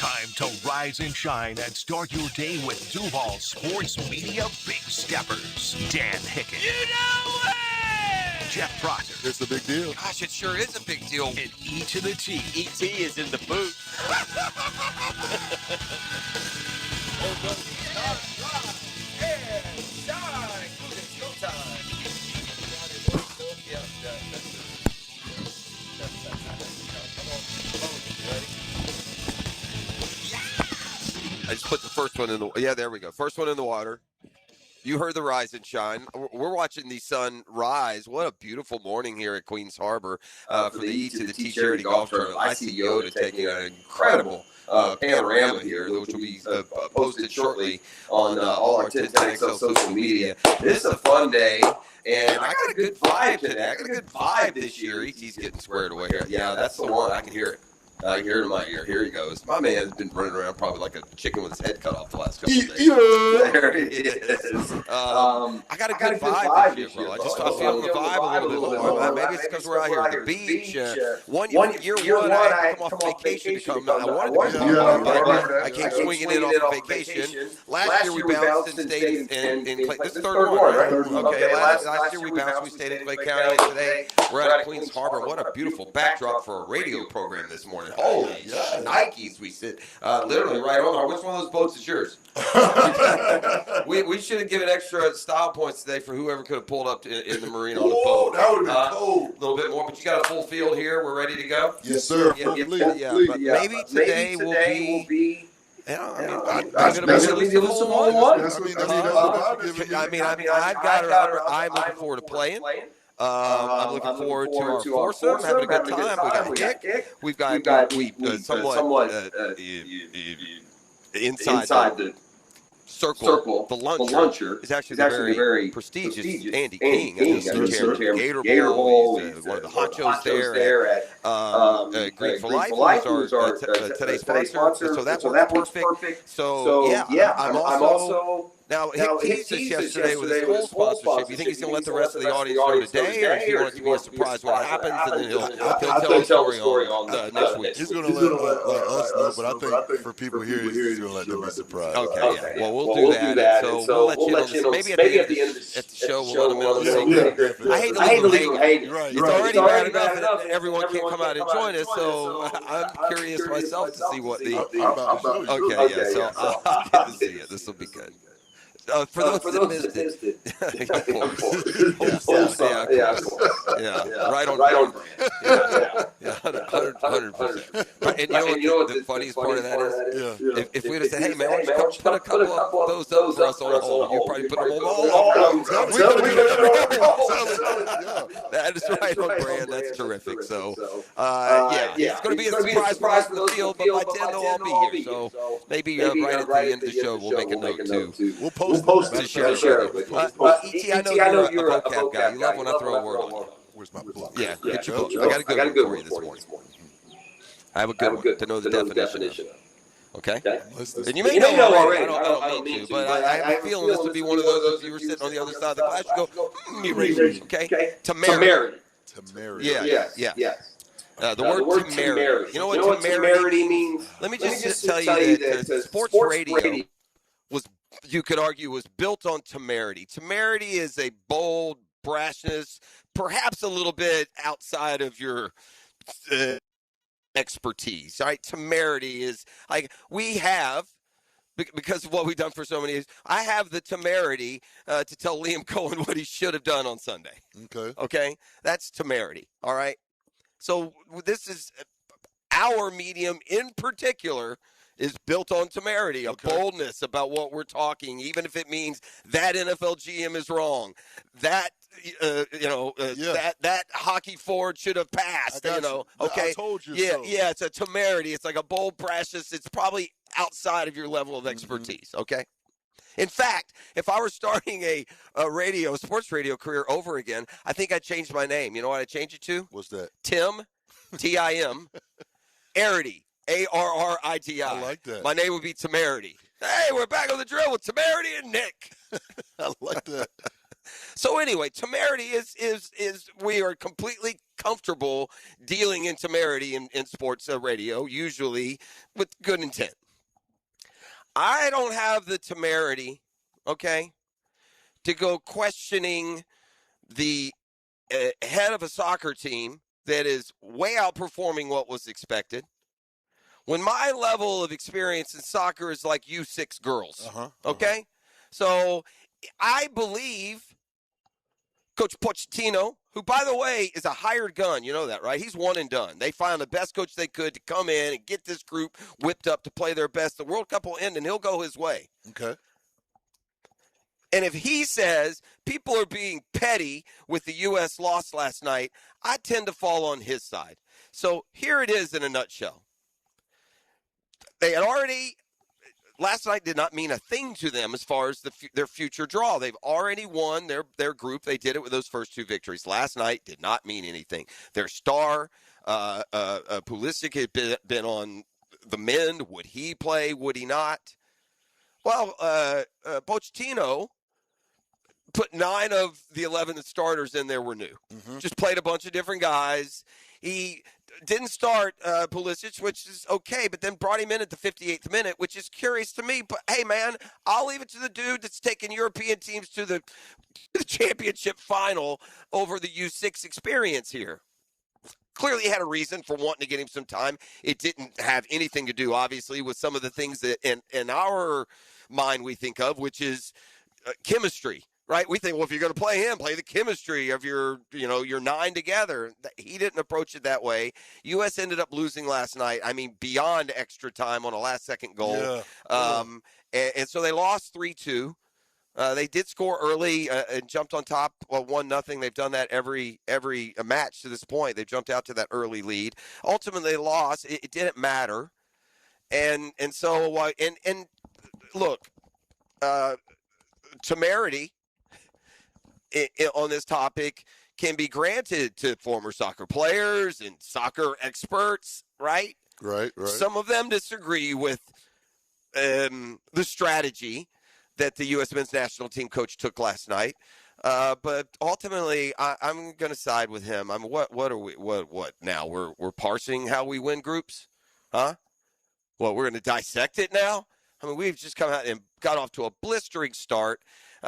Time to rise and shine and start your day with Duval Sports Media Big Steppers. Dan Hicken. You know it! Jeff Prosser. It's a big deal. Gosh, it sure is a big deal. And E to the T. E.T. is in the booth. I just put the first one in the there we go. First one in the water. You heard the rise and shine. We're watching the sun rise. What a beautiful morning here at Queens Harbor for the E to the T Charity Golf Tournament. I see Yoda taking an incredible panorama here, which will be posted shortly on all our 1010XL social media. This is a fun day, and I got a good vibe today. I got a good vibe this year. E.T.'s getting squared away here. Yeah, that's the one. I can hear it. I can hear it in my ear. Here he goes. My man has been running around probably like a chicken with his head cut off the last couple of days. There he is. I got a good vibe this year, bro. I feel the vibe a little bit more. Maybe it's because we're out here at the beach. Year one, I had to come off vacation to come. I wanted to come, but I came swinging in off of vacation. Last year we bounced and stayed in Clay. This is third one, right? Okay. Last year we bounced. We stayed in Clay County, and today we're out at Queens Harbor. What a beautiful backdrop for a radio program this morning. Holy Nikes, we sit literally right on. Which one of those boats is yours? we should have given extra style points today for whoever could have pulled up in the marina on the boat. That would have been cold. A little bit more, but you got a full field here. We're ready to go. Yes, sir. Maybe today will be. That's I'm looking forward to playing. I'm looking forward to our foursome, having a good time. We got Hick. We've got somewhat inside the circle. The luncher is actually the very prestigious Andy King. Gator Bowl. He's one of the honchos there at Green for Life, who's our today's sponsor. So that works perfect. So I'm also. Now, he said yesterday with his full sponsorship, you think he's going to let the rest of the audience know today, or does he want it to be a surprise when it happens, and then he'll tell the story on next week? He's going to let us know, but I think for people here, he's going to let them be surprised. Okay, well, we'll do that. So we'll let you know. Maybe at the end of the show, we'll let them know. I hate to leave them hanging. It's already bad enough that everyone can't come out and join us, so I'm curious myself to see what the... Okay, so I'll get to see it. This will be good. For those that missed it, right on brand. 100%. And you know what the funniest part of that is? If we'd have said, hey, man, why don't you put a couple of those up for us on hold, you'd probably put them all That is right on brand. That's terrific. So, it's going to be a surprise for the field, but by 10 they'll all be here. So maybe right at the end of the show, we'll make a note, too. We'll post to share it. E.T., I know you're a vocab guy. You love when I throw a word on you. Where's my book? Yeah, get your book. I got a good one for you this morning. I have a good one to know the definition of. Okay? And you may know already. I don't mean to, but I have a feeling this would be one of those, if you were sitting on the other side of the class, you go, erase, okay? Temerity. Yeah. The word temerity. You know what temerity means? Let me just tell you that sports radio you could argue was built on temerity. Temerity is a bold brashness, perhaps a little bit outside of your expertise, right? Temerity is like we have, because of what we've done for so many years, I have the temerity to tell Liam Cohen what he should have done on Sunday. Okay? That's temerity, all right? So this is our medium in particular is built on temerity, a boldness about what we're talking, even if it means that NFL GM is wrong, that that hockey forward should have passed. Okay. I told you. Yeah, it's a temerity. It's like a bold brashness. It's probably outside of your level of expertise. Okay. In fact, if I were starting a sports radio career over again, I think I'd change my name. You know what I'd change it to? What's that? Tim, Tim, Arity. Arriti. I like that. My name would be Temerity. Hey, we're back on the drill with Temerity and Nick. I like that. So anyway, temerity is we are completely comfortable dealing in temerity in sports radio, usually with good intent. I don't have the temerity, okay, to go questioning the head of a soccer team that is way outperforming what was expected. When my level of experience in soccer is like U6 girls, okay? So I believe Coach Pochettino, who, by the way, is a hired gun. You know that, right? He's one and done. They found the best coach they could to come in and get this group whipped up to play their best. The World Cup will end, and he'll go his way. Okay. And if he says people are being petty with the U.S. loss last night, I tend to fall on his side. So here it is in a nutshell. They had already – last night did not mean a thing to them as far as their future draw. They've already won their group. They did it with those first two victories. Last night did not mean anything. Their star, Pulisic, had been on the mend. Would he play? Would he not? Well, Pochettino put 9 of the 11 starters in there were new. Just played a bunch of different guys. He didn't start Pulisic, which is okay, but then brought him in at the 58th minute, which is curious to me. But, hey, man, I'll leave it to the dude that's taking European teams to the championship final over the U6 experience here. Clearly had a reason for wanting to get him some time. It didn't have anything to do, obviously, with some of the things that in our mind we think of, which is chemistry. Right? We think, well, if you're going to play him, play the chemistry of your 9 together. He didn't approach it that way. U.S. ended up losing last night. I mean, beyond extra time on a last-second goal. Yeah. And so they lost 3-2. They did score early and jumped on top 1-0. They've done that every match to this point. They jumped out to that early lead. Ultimately, they lost. It didn't matter. And so and look, temerity on this topic can be granted to former soccer players and soccer experts, right? Right. Some of them disagree with the strategy that the U.S. men's national team coach took last night. But ultimately, I'm going to side with him. I mean, what are we? What now? We're parsing how we win groups, huh? Well, we're going to dissect it now. I mean, we've just come out and got off to a blistering start.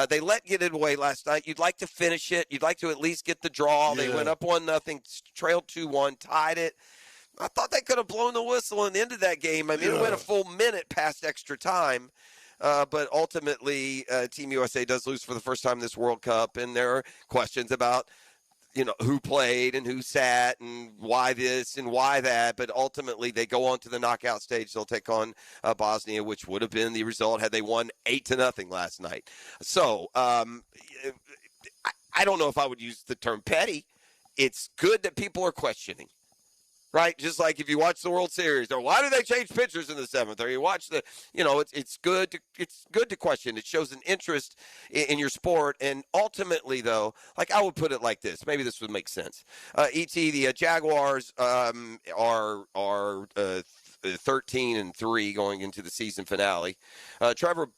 They get it away last night. You'd like to finish it. You'd like to at least get the draw. Yeah. They went up 1-0, trailed 2-1, tied it. I thought they could have blown the whistle and ended that game. I mean, It went a full minute past extra time. But ultimately, Team USA does lose for the first time in this World Cup, and there are questions about, who played and who sat and why this and why that. But ultimately, they go on to the knockout stage. They'll take on Bosnia, which would have been the result had they won 8-0 last night. So I don't know if I would use the term petty. It's good that people are questioning. Right, just like if you watch the World Series, or why do they change pitchers in the 7th? Or you watch the, it's good to question. It shows an interest in your sport. And ultimately, though, like I would put it like this. Maybe this would make sense. The Jaguars are 13-3 going into the season finale. Trevor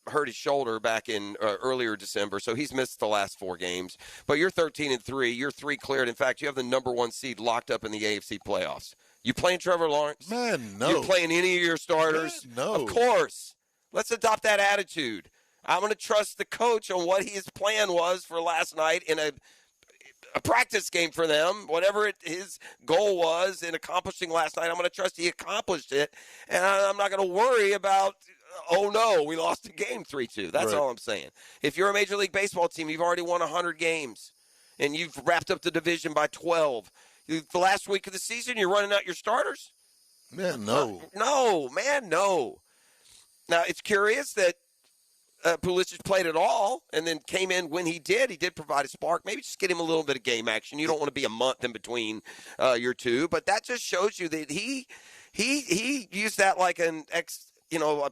hurt his shoulder back in earlier December, so he's missed the last 4 games. But you're 13-3. You're 3 cleared. In fact, you have the number 1 seed locked up in the AFC playoffs. You playing Trevor Lawrence? Man, no. You playing any of your starters? Man, no. Of course. Let's adopt that attitude. I'm going to trust the coach on what his plan was for last night in a practice game for them, whatever his goal was in accomplishing last night. I'm going to trust he accomplished it, and I'm not going to worry about, oh, no, we lost the game 3-2. That's all I'm saying. If you're a Major League Baseball team, you've already won 100 games, and you've wrapped up the division by 12. The last week of the season, you're running out your starters? Man, no. No. Now, it's curious that Pulisic played it all and then came in when he did. He did provide a spark. Maybe just get him a little bit of game action. You don't want to be a month in between your two, but that just shows you that he used that like a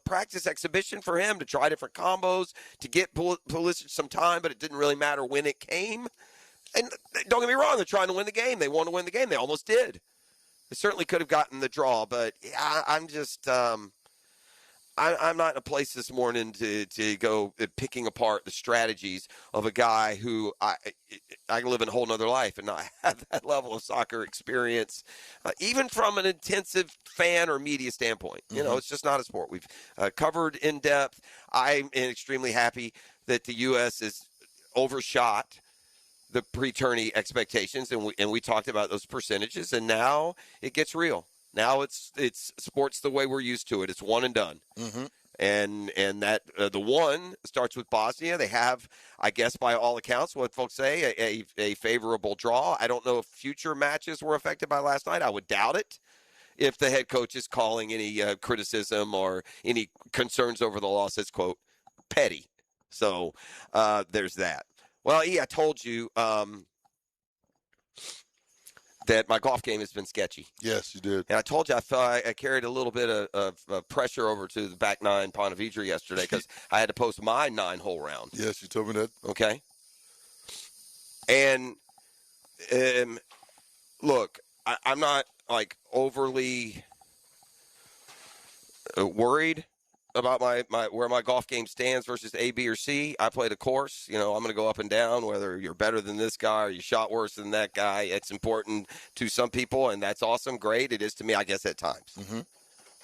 practice exhibition for him to try different combos, to get Pulisic some time, but it didn't really matter when it came. And don't get me wrong, they're trying to win the game. They want to win the game. They almost did. They certainly could have gotten the draw, but I'm just I'm not in a place this morning to go picking apart the strategies of a guy who I live in a whole nother life and not have that level of soccer experience, even from an intensive fan or media standpoint. You know, it's just not a sport we've covered in depth. I'm extremely happy that the U.S. has overshot the pre-tourney expectations, and we talked about those percentages, and now it gets real. Now it's sports the way we're used to it. It's one and done. And that the one starts with Bosnia. They have, I guess, by all accounts, what folks say, a favorable draw. I don't know if future matches were affected by last night. I would doubt it if the head coach is calling any criticism or any concerns over the loss as, quote, petty. So there's that. Well, I told you that my golf game has been sketchy. Yes, you did. And I told you I thought I carried a little bit of pressure over to the back nine Ponte Vedra yesterday because I had to post my 9-hole round. Yes, you told me that. Okay. And look, I'm not like overly worried about my where my golf game stands versus A, B, or C. I played a course. You know, I'm going to go up and down, whether you're better than this guy or you shot worse than that guy. It's important to some people, and that's awesome. Great. It is to me, I guess, at times.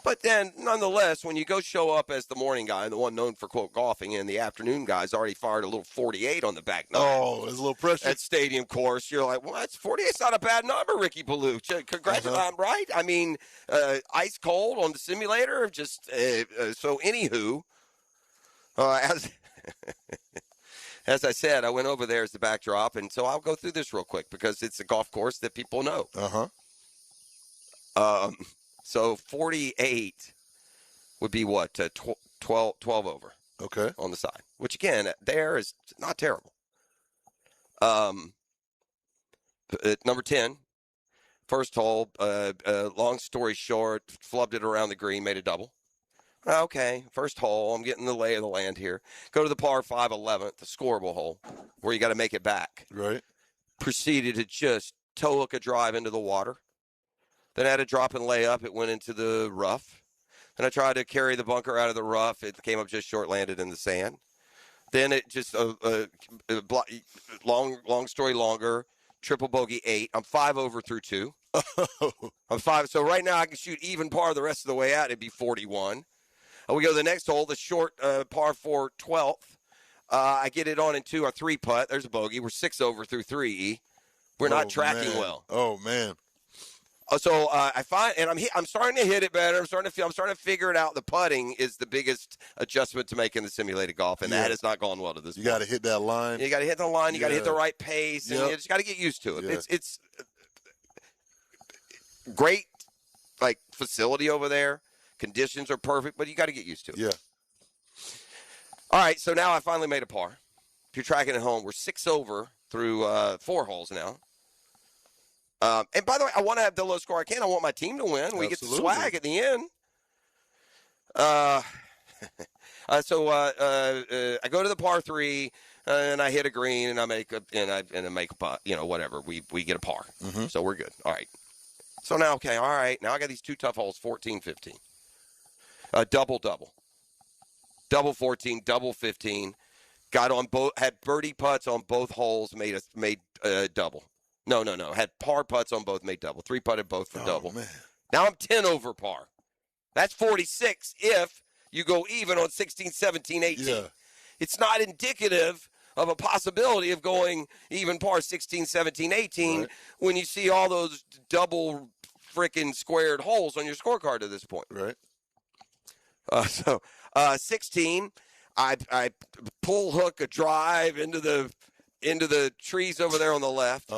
But then, nonetheless, when you go show up as the morning guy, the one known for, quote, golfing, and the afternoon guy's already fired a little 48 on the back nine. Oh, there's a little pressure. At stadium course, you're like, well, that's 48's not a bad number, Ricky Ballou. Congratulations, right? I mean, ice cold on the simulator. Just so, anywho, as I said, I went over there as the backdrop, and so I'll go through this real quick because it's a golf course that people know. So 48 would be what? 12 over. Okay. On the side, which again, there is not terrible. Number 10, first hole, long story short, flubbed it around the green, made a double. Okay, first hole, I'm getting the lay of the land here. Go to the par 5 11th, the scoreable hole, where you got to make it back. Right. Proceeded to just toe hook a drive into the water. Then I had a drop and lay up. It went into the rough. Then I tried to carry the bunker out of the rough. It came up just short, landed in the sand. Then it just, long story longer, triple bogey 8. I'm 5 over through 2. I'm 5. So right now I can shoot even par the rest of the way out. It'd be 41. We go to the next hole, the short par 4 12th. I get it on into a 3 putt. There's a bogey. We're 6 over through 3. We're not tracking well. Oh, man. So I find, and I'm starting to hit it better. I'm starting to figure it out. The putting is the biggest adjustment to make in the simulated golf, and that has not gone well to this point. You got to hit that line. You got to hit the line. You got to hit the right pace, and you just got to get used to it. Yeah. It's great, like facility over there. Conditions are perfect, but you got to get used to it. Yeah. All right, so now I finally made a par. If you're tracking at home, we're 6 over through 4 holes now. And by the way, I want to have the lowest score I can. I want my team to win. We get the swag at the end. So I go to the par 3, and I hit a green, and I make a putt. You know, whatever. We get a par. So we're good. All right. So now, okay, all right. Now I got these 2 tough holes, 14, 15. Double. Double 14, double 15. Got on both. Had birdie putts on both holes. Made double. No. Had par putts on both, made double. 3 putted both for double. Man. Now I'm 10 over par. That's 46 if you go even on 16, 17, 18. Yeah. It's not indicative of a possibility of going even par 16, 17, 18 when you see all those double freaking squared holes on your scorecard at this point. Right. So 16, I pull hook a drive into the trees over there on the left.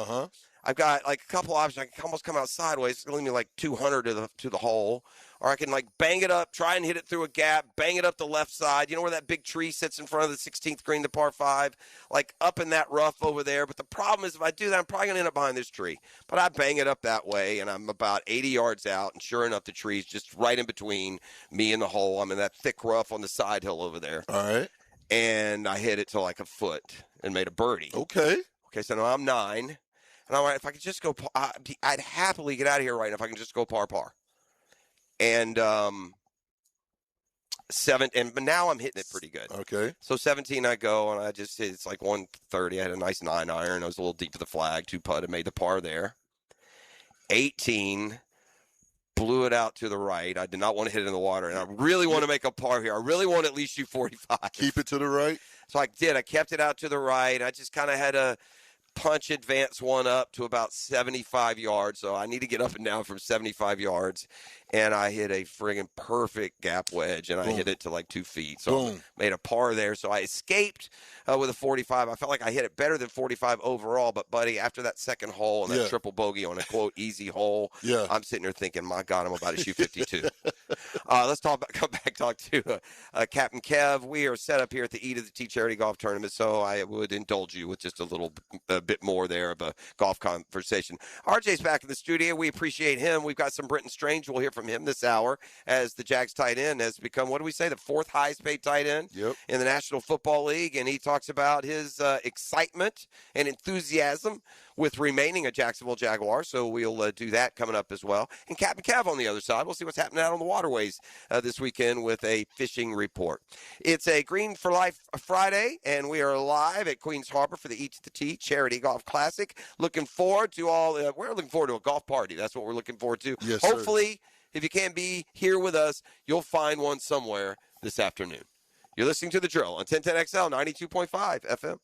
I've got like a couple options. I can almost come out sideways. It's going to leave me like 200 to the hole. Or I can like bang it up, try and hit it through a gap, bang it up the left side. You know where that big tree sits in front of the 16th green, the par 5? Like up in that rough over there. But the problem is if I do that, I'm probably going to end up behind this tree. But I bang it up that way, and I'm about 80 yards out. And sure enough, the tree's just right in between me and the hole. I'm in that thick rough on the side hill over there. All right. And I hit it to like a foot and made a birdie. Okay, so now I'm 9. And I'm like, if I could just go, I'd happily get out of here right now if I can just go par. And But now I'm hitting it pretty good. Okay. So 17 I go, and I just hit, it's like 130. I had a nice 9-iron. I was a little deep to the flag, 2-putt. I made the par there. 18, blew it out to the right. I did not want to hit it in the water, and I really want to make a par here. I really want to at least shoot 45. Keep it to the right? So I did. I kept it out to the right. I just kind of had a punch advance one up to about 75 yards. So I need to get up and down from 75 yards. And I hit a friggin' perfect gap wedge, and I hit it to like 2 feet. So I made a par there. So I escaped with a 45. I felt like I hit it better than 45 overall. But, buddy, after that second hole and that triple bogey on a, quote, easy hole, I'm sitting there thinking, my God, I'm about to shoot 52. Let's come back talk to Captain Kev. We are set up here at the E to the T Charity Golf Tournament, so I would indulge you with just a bit more there of a golf conversation. RJ's back in the studio. We appreciate him. We've got some Britton Strange. We'll hear from him this hour as the Jags tight end has become, what do we say, the 4th highest paid tight end in the National Football League. And he talks about his excitement and enthusiasm with remaining a Jacksonville Jaguar. So we'll do that coming up as well. And Captain Kev on the other side. We'll see what's happening out on the waterways this weekend with a fishing report. It's a Green for Life Friday, and we are live at Queens Harbor for the E to the T Charity Golf Classic. Looking forward to we're looking forward to a golf party. That's what we're looking forward to. Yes, hopefully, if you can't be here with us, you'll find one somewhere this afternoon. You're listening to The Drill on 1010XL 92.5 FM.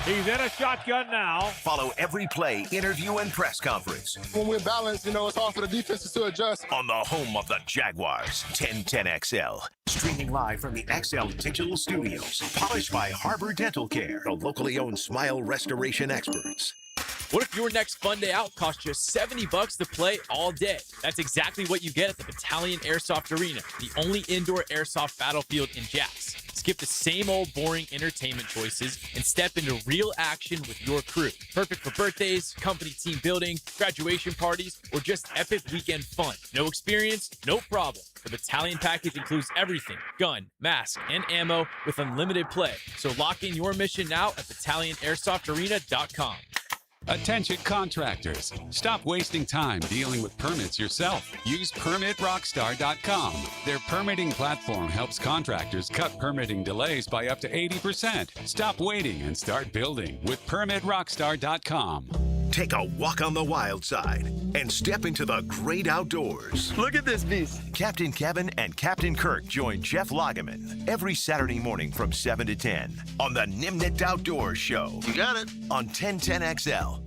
He's in a shotgun now. Follow every play, interview, and press conference When we're balanced, it's hard for the defenses to adjust. on the home of the Jaguars, 1010XL. Streaming live from the XL Digital Studios. Polished by Harbor Dental Care, the locally owned smile restoration experts. What if your next fun day out costs just $70 to play all day? That's exactly what you get at the Battalion Airsoft Arena, the only indoor airsoft battlefield in Jax. Skip the same old boring entertainment choices and step into real action with your crew. Perfect for birthdays, company team building, graduation parties, or just epic weekend fun. No experience, no problem. The Battalion package includes everything: gun, mask, and ammo with unlimited play. So lock in your mission now at BattalionAirsoftArena.com. Attention contractors, stop wasting time dealing with permits yourself. Use PermitRockstar.com. Their permitting platform helps contractors cut permitting delays by up to 80%. Stop waiting and start building with PermitRockstar.com. Take a walk on the wild side and step into the great outdoors. Look at this beast. Captain Kevin and Captain Kirk join Jeff Lageman every Saturday morning from 7 to 10 on the Nimnet Outdoors Show. You got it. On 1010XL.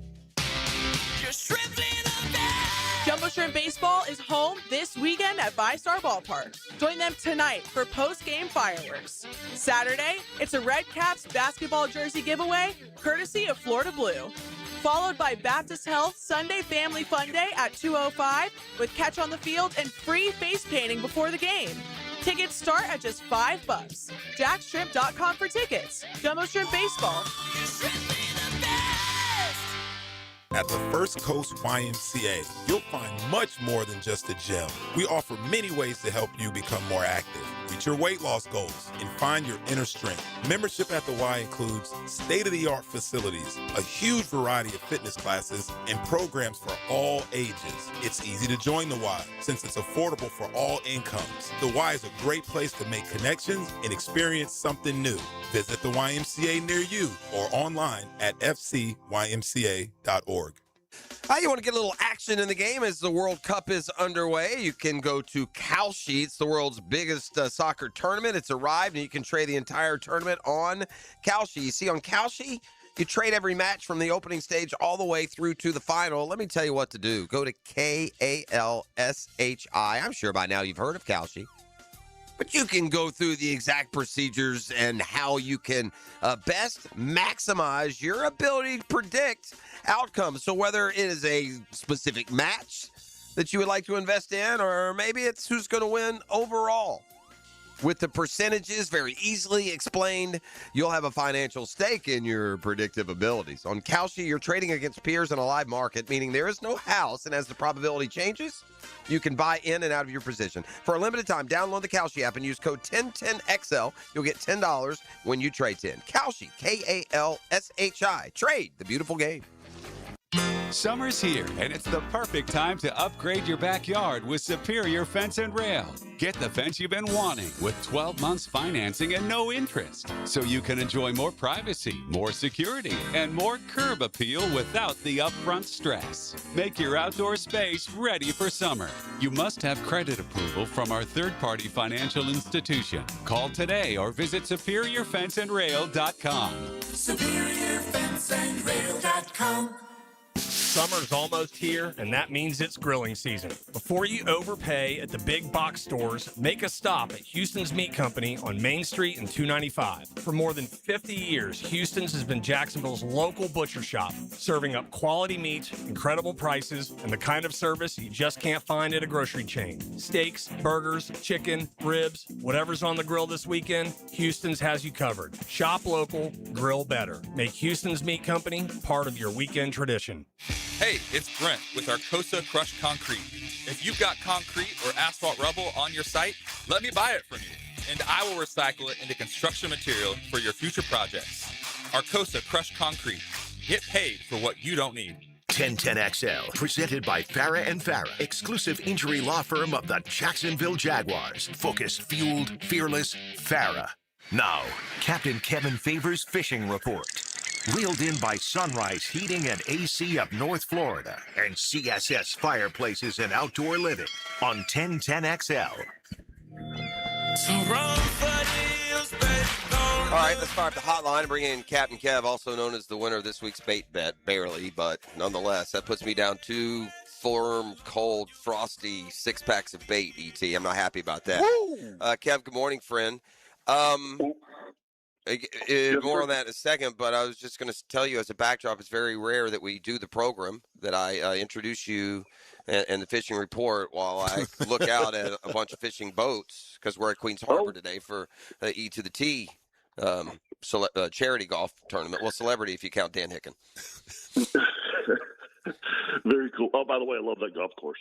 Jumbo Shrimp Baseball is home this weekend at VyStar Ballpark. Join them tonight for post-game fireworks. Saturday, it's a Red Caps basketball jersey giveaway, courtesy of Florida Blue. Followed by Baptist Health Sunday Family Fun Day at 2:05 with catch on the field and free face painting before the game. Tickets start at just $5. JackShrimp.com for tickets. Jumbo Shrimp Baseball. At the First Coast YMCA, you'll find much more than just a gym. We offer many ways to help you become more active, reach your weight loss goals, and find your inner strength. Membership at the Y includes state-of-the-art facilities, a huge variety of fitness classes, and programs for all ages. It's easy to join the Y since it's affordable for all incomes. The Y is a great place to make connections and experience something new. Visit the YMCA near you or online at fcymca.org. You want to get a little action in the game as the World Cup is underway. You can go to Kalshi. It's the world's biggest soccer tournament. It's arrived, and you can trade the entire tournament on Kalshi. You see, on Kalshi, you trade every match from the opening stage all the way through to the final. Let me tell you what to do. Go to KALSHI. I'm sure by now you've heard of Kalshi. But you can go through the exact procedures and how you can best maximize your ability to predict outcomes. So whether it is a specific match that you would like to invest in, or maybe it's who's going to win overall. With the percentages very easily explained, you'll have a financial stake in your predictive abilities. On Kalshi, you're trading against peers in a live market, meaning there is no house, and as the probability changes, you can buy in and out of your position. For a limited time, download the Kalshi app and use code 1010XL. You'll get $10 when you trade 10. Kalshi, Kalshi. Trade the beautiful game. Summer's here, and it's the perfect time to upgrade your backyard with Superior Fence and Rail. Get the fence you've been wanting with 12 months financing and no interest, so you can enjoy more privacy, more security, and more curb appeal without the upfront stress. Make your outdoor space ready for summer. You must have credit approval from our third-party financial institution. Call today or visit SuperiorFenceandRail.com. SuperiorFenceandRail.com. Summer's almost here, and that means it's grilling season. Before you overpay at the big box stores, make a stop at Houston's Meat Company on Main Street and 295. For more than 50 years, Houston's has been Jacksonville's local butcher shop, serving up quality meat, incredible prices, and the kind of service you just can't find at a grocery chain. Steaks, burgers, chicken, ribs, whatever's on the grill this weekend, Houston's has you covered. Shop local, grill better. Make Houston's Meat Company part of your weekend tradition. Hey, it's Brent with Arcosa Crushed Concrete. If you've got concrete or asphalt rubble on your site, let me buy it from you, and I will recycle it into construction material for your future projects. Arcosa Crushed Concrete. Get paid for what you don't need. 1010XL, presented by Farah and Farah, exclusive injury law firm of the Jacksonville Jaguars. Focused, fueled, fearless, Farah. Now, Captain Kevin Favors Fishing Report. Wheeled in by Sunrise Heating and AC of North Florida and CSS Fireplaces and Outdoor Living on 1010XL. All right, let's fire up the hotline and bring in Captain Kev, also known as the winner of this week's bait bet. Barely, but nonetheless, that puts me down 2 firm, cold, frosty 6-packs of bait, ET. I'm not happy about that. Kev, good morning, friend. More on that in a second, but I was just going to tell you as a backdrop, it's very rare that we do the program, that I introduce you and the fishing report while I look out at a bunch of fishing boats, because we're at Queens Harbor today for E to the T charity golf tournament. Well, celebrity if you count Dan Hicken. Very cool. Oh, by the way, I love that golf course.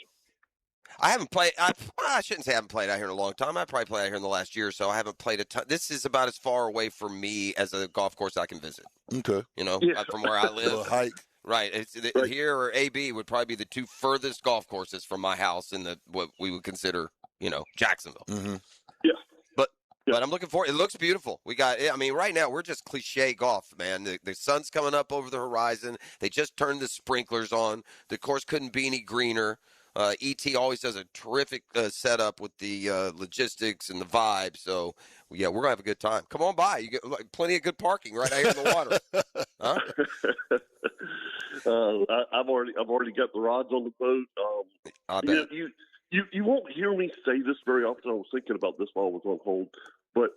I haven't played. I shouldn't say I haven't played out here in a long time. I probably played out here in the last year or so. I haven't played a ton. This is about as far away from me as a golf course I can visit. Okay. You know, from where I live. Hike. Right. Right. Here or AB would probably be the 2 furthest golf courses from my house in what we would consider, Jacksonville. Mm-hmm. Yeah. But I'm looking forward. It looks beautiful. We got. I mean, right now we're just cliche golf, man. The sun's coming up over the horizon. They just turned the sprinklers on. The course couldn't be any greener. ET always does a terrific setup with the logistics and the vibe. So, yeah, we're going to have a good time. Come on by. You get plenty of good parking right out here in the water. Huh? I've already got the rods on the boat. I bet. You won't hear me say this very often. I was thinking about this while I was on hold. But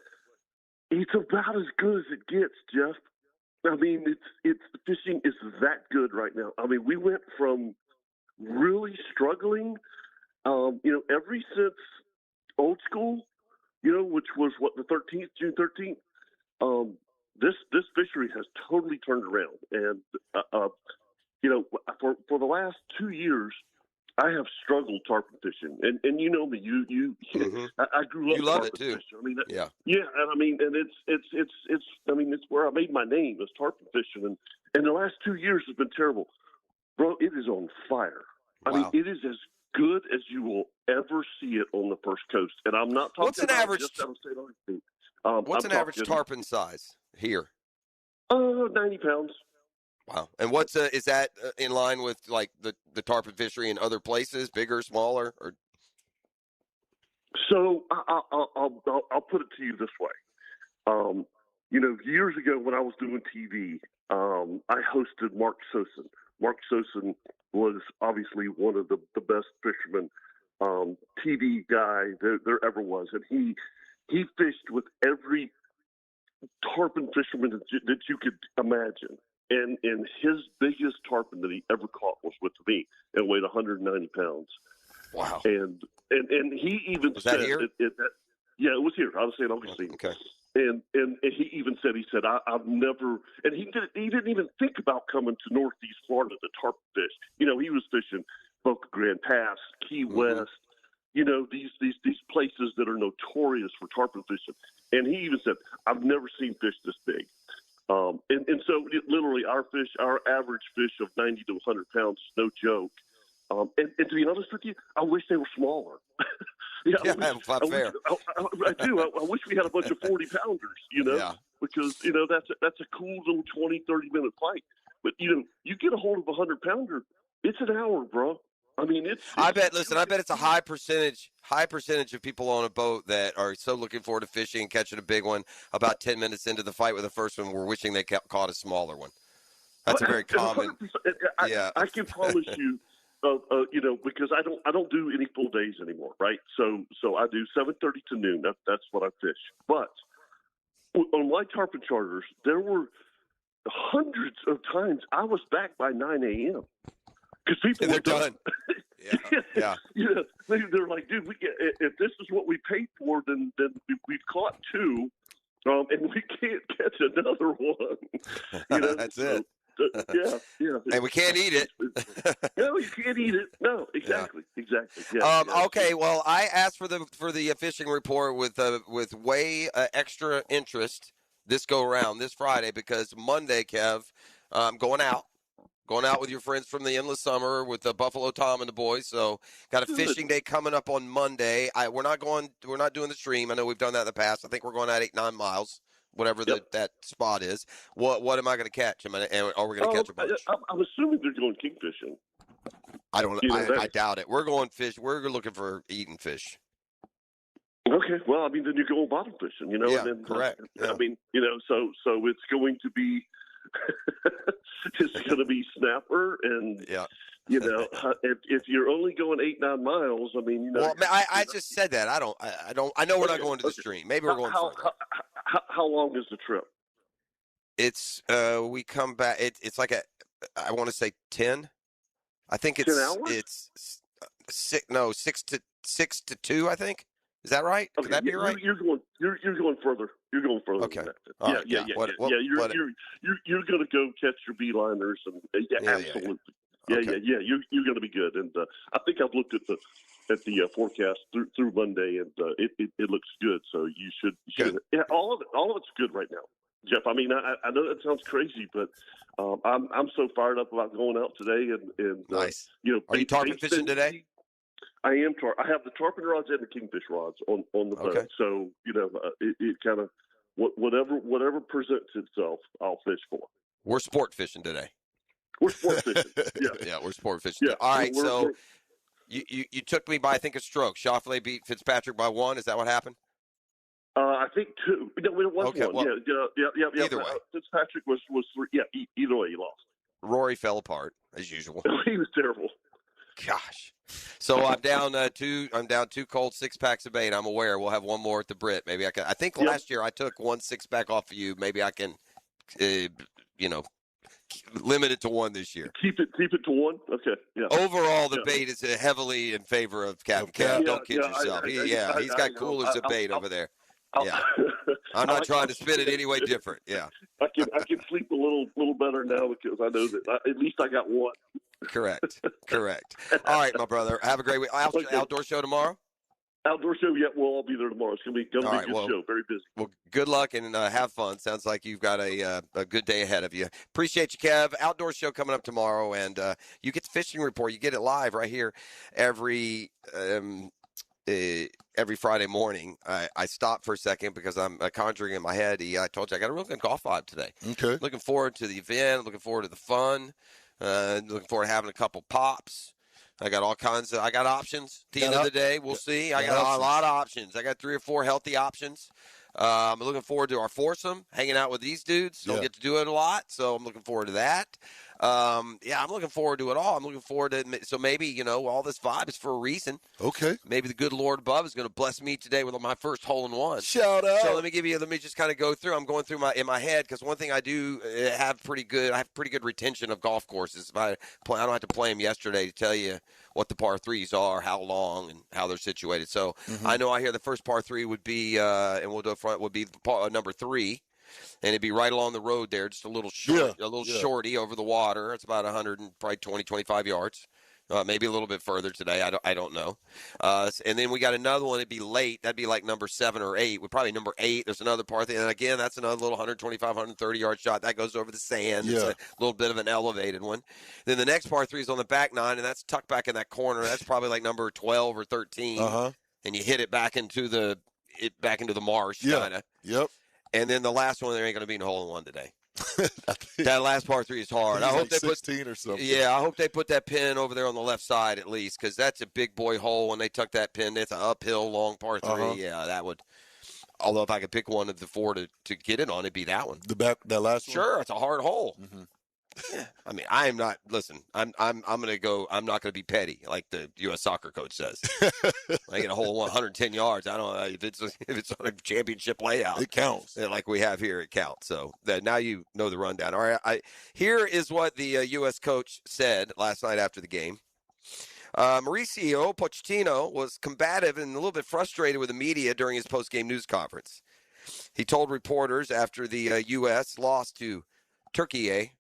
it's about as good as it gets, Jeff. I mean, it's the fishing is that good right now. I mean, we went from really struggling, ever since old school, which was the 13th, June 13th. This fishery has totally turned around, and for the last 2 years, I have struggled tarpon fishing, and you know me, Mm-hmm. I grew up. You love tarpon it too. Fishing. I mean, yeah, and I mean, and it's where I made my name is tarpon fishing, and the last 2 years has been terrible. Bro, it is on fire. Wow. I mean, it is as good as you will ever see it on the First Coast. And I'm not talking What's an about average, just out of state Arkansas. What's an average tarpon size here? 90 pounds. Wow. And what's is that in line with like the tarpon fishery in other places, bigger, smaller, or? So I'll put it to you this way. Years ago when I was doing TV, I hosted Mark Sosin. Mark Sosin was obviously one of the best fishermen, TV guy there ever was, and he fished with every tarpon fisherman that you could imagine. And his biggest tarpon that he ever caught was with me and weighed 190 pounds. Wow. And he even was said that here? Yeah, it was here. I was saying obviously. Okay. And he even said, I've never, and he didn't even think about coming to Northeast Florida to tarpon fish. He was fishing Boca Grande Pass, Key West, these places that are notorious for tarpon fishing. And he even said, I've never seen fish this big. And so literally our average fish of 90 to 100 pounds is no joke. And to be honest with you, I wish they were smaller. Fair. I do. I wish we had a bunch of 40-pounders, because, that's a cool little 20, 30-minute fight. But, you get a hold of a 100-pounder, it's an hour, bro. I mean, I bet it's a high percentage of people on a boat that are so looking forward to fishing and catching a big one. About 10 minutes into the fight with the first one, we're wishing they caught a smaller one. That's a very common. I can promise you, because I don't do any full days anymore, right? So I do 7:30 to noon. That's what I fish. But on my tarpon charters, there were hundreds of times I was back by 9 a.m. because people were done. Yeah. They're like, dude, if this is what we paid for, then we've caught two, and we can't catch another one. That's it. Yeah. And we can't eat it. No, you can't eat it. No, exactly. Yeah. Okay, well, I asked for the fishing report with way extra interest this go around this Friday because Monday, Kev, I'm going out with your friends from the Endless Summer with Buffalo Tom and the boys. So got a fishing day coming up on Monday. We're not doing the stream. I know we've done that in the past. I think we're going at 8-9 miles. Whatever that spot is. What am I going to catch? Are we going to catch a bunch? I'm assuming they're going kingfishing. I don't know. I doubt it. We're going fish. We're looking for eating fish. Okay. Well, I mean, then you're going bottom fishing, Yeah, and then, correct. Yeah. I mean, so it's going to be snapper and if you're only going 8-9 miles, I mean, Well, I just said that. I know we're not going to the stream. Maybe we're going further. How long is the trip? It's we come back. It's like I want to say 10. I think it's 10 hours? It's 6 to 2. I think. Is that right? Okay, Could that be right? You're going further. You're going further. Okay. Than that. All right, Yeah. You're going to go catch your beeliners and absolutely. Yeah. You're going to be good. And I think I've looked at the forecast through Monday, and it looks good. So you should. Yeah, all of it's good right now, Jeff. I mean, I know that sounds crazy, but I'm so fired up about going out today and nice. Are you tarpon fishing today? I am. I have the tarpon rods and the kingfish rods on the boat. Okay. So it kind of whatever presents itself, I'll fish for. We're sport fishing today. We're sport fishing. Yeah, we're sport fishing. Yeah. All right, so you took me by I think a stroke. Schauffele beat Fitzpatrick by 1. Is that what happened? I think 2. No, it was 1. Well, yeah. Either way, Fitzpatrick was 3. Yeah, either way, he lost. Rory fell apart as usual. He was terrible. Gosh. So I'm down 2 cold 6-packs of bait. I'm aware we'll have one more at the Brit. Maybe I can. I think last year I took 1 6-pack off of you. Maybe I can, limit it to 1 this year. Keep it to 1. Okay. Yeah. Overall, the bait is heavily in favor of Captain Kev. Don't kid yourself. He's got coolers of bait over there. Yeah. I'm not trying to spin it any way different. Yeah. I can sleep a little better now because I know that at least I got 1. Correct. All right, my brother. Have a great week. Outdoor show tomorrow? Outdoor show, yeah. We'll all be there tomorrow. It's going to be a good show. Very busy. Well, good luck and have fun. Sounds like you've got a good day ahead of you. Appreciate you, Kev. Outdoor show coming up tomorrow, and you get the fishing report. You get it live right here every Friday morning. I stop for a second because I'm conjuring in my head. I told you I got a real good golf vibe today. Okay. Looking forward to the event. Looking forward to the fun. Looking forward to having a couple pops. I got options. At the end of the day, we'll see. I got a lot of options. I got 3 or 4 healthy options. I'm looking forward to our foursome, hanging out with these dudes. Don't get to do it a lot, so I'm looking forward to that. I'm looking forward to it all. I'm looking forward to – so maybe, all this vibe is for a reason. Okay. Maybe the good Lord above is going to bless me today with my first hole-in-one. Shout out. So let me just kind of go through. I'm going through in my head because one thing I do have pretty good retention of golf courses. I don't have to play them yesterday to tell you what the par 3s are, how long, and how they're situated. So I know I hear the first par 3 would be, and we'll do it front, would be number 3. And it'd be right along the road there, just a little shorty over the water. It's about 125 yards. Maybe a little bit further today. I don't know. And then we got another one. It'd be late. That'd be like number 7 or 8. We're probably number 8. There's another part. And again, that's another little 125, 130-yard shot. That goes over the sand. Yeah. It's a little bit of an elevated one. Then the next par 3 is on the back 9, and that's tucked back in that corner. That's probably like number 12 or 13. Uh-huh. And you hit it back into the marsh, kind of. Yep. And then the last one, there ain't going to be a hole-in-one today. That last par 3 is hard. I hope like they 16 or something. Yeah, I hope they put that pin over there on the left side at least, because that's a big boy hole. When they tuck that pin, it's an uphill long par 3. Uh-huh. Yeah, that would. Although if I could pick one of the 4 to get it on, it'd be that one. That last one. Sure, it's a hard hole. Mm-hmm. Yeah, I mean, I am not. Listen, I'm gonna go. I'm not gonna be petty like the U.S. soccer coach says. I get a hole 110 yards. I don't know if it's on a championship layout. It counts. Like we have here, it counts. So now you know the rundown. All right, here is what the U.S. coach said last night after the game. Mauricio Pochettino was combative and a little bit frustrated with the media during his post-game news conference. He told reporters after the U.S. lost to Turkey.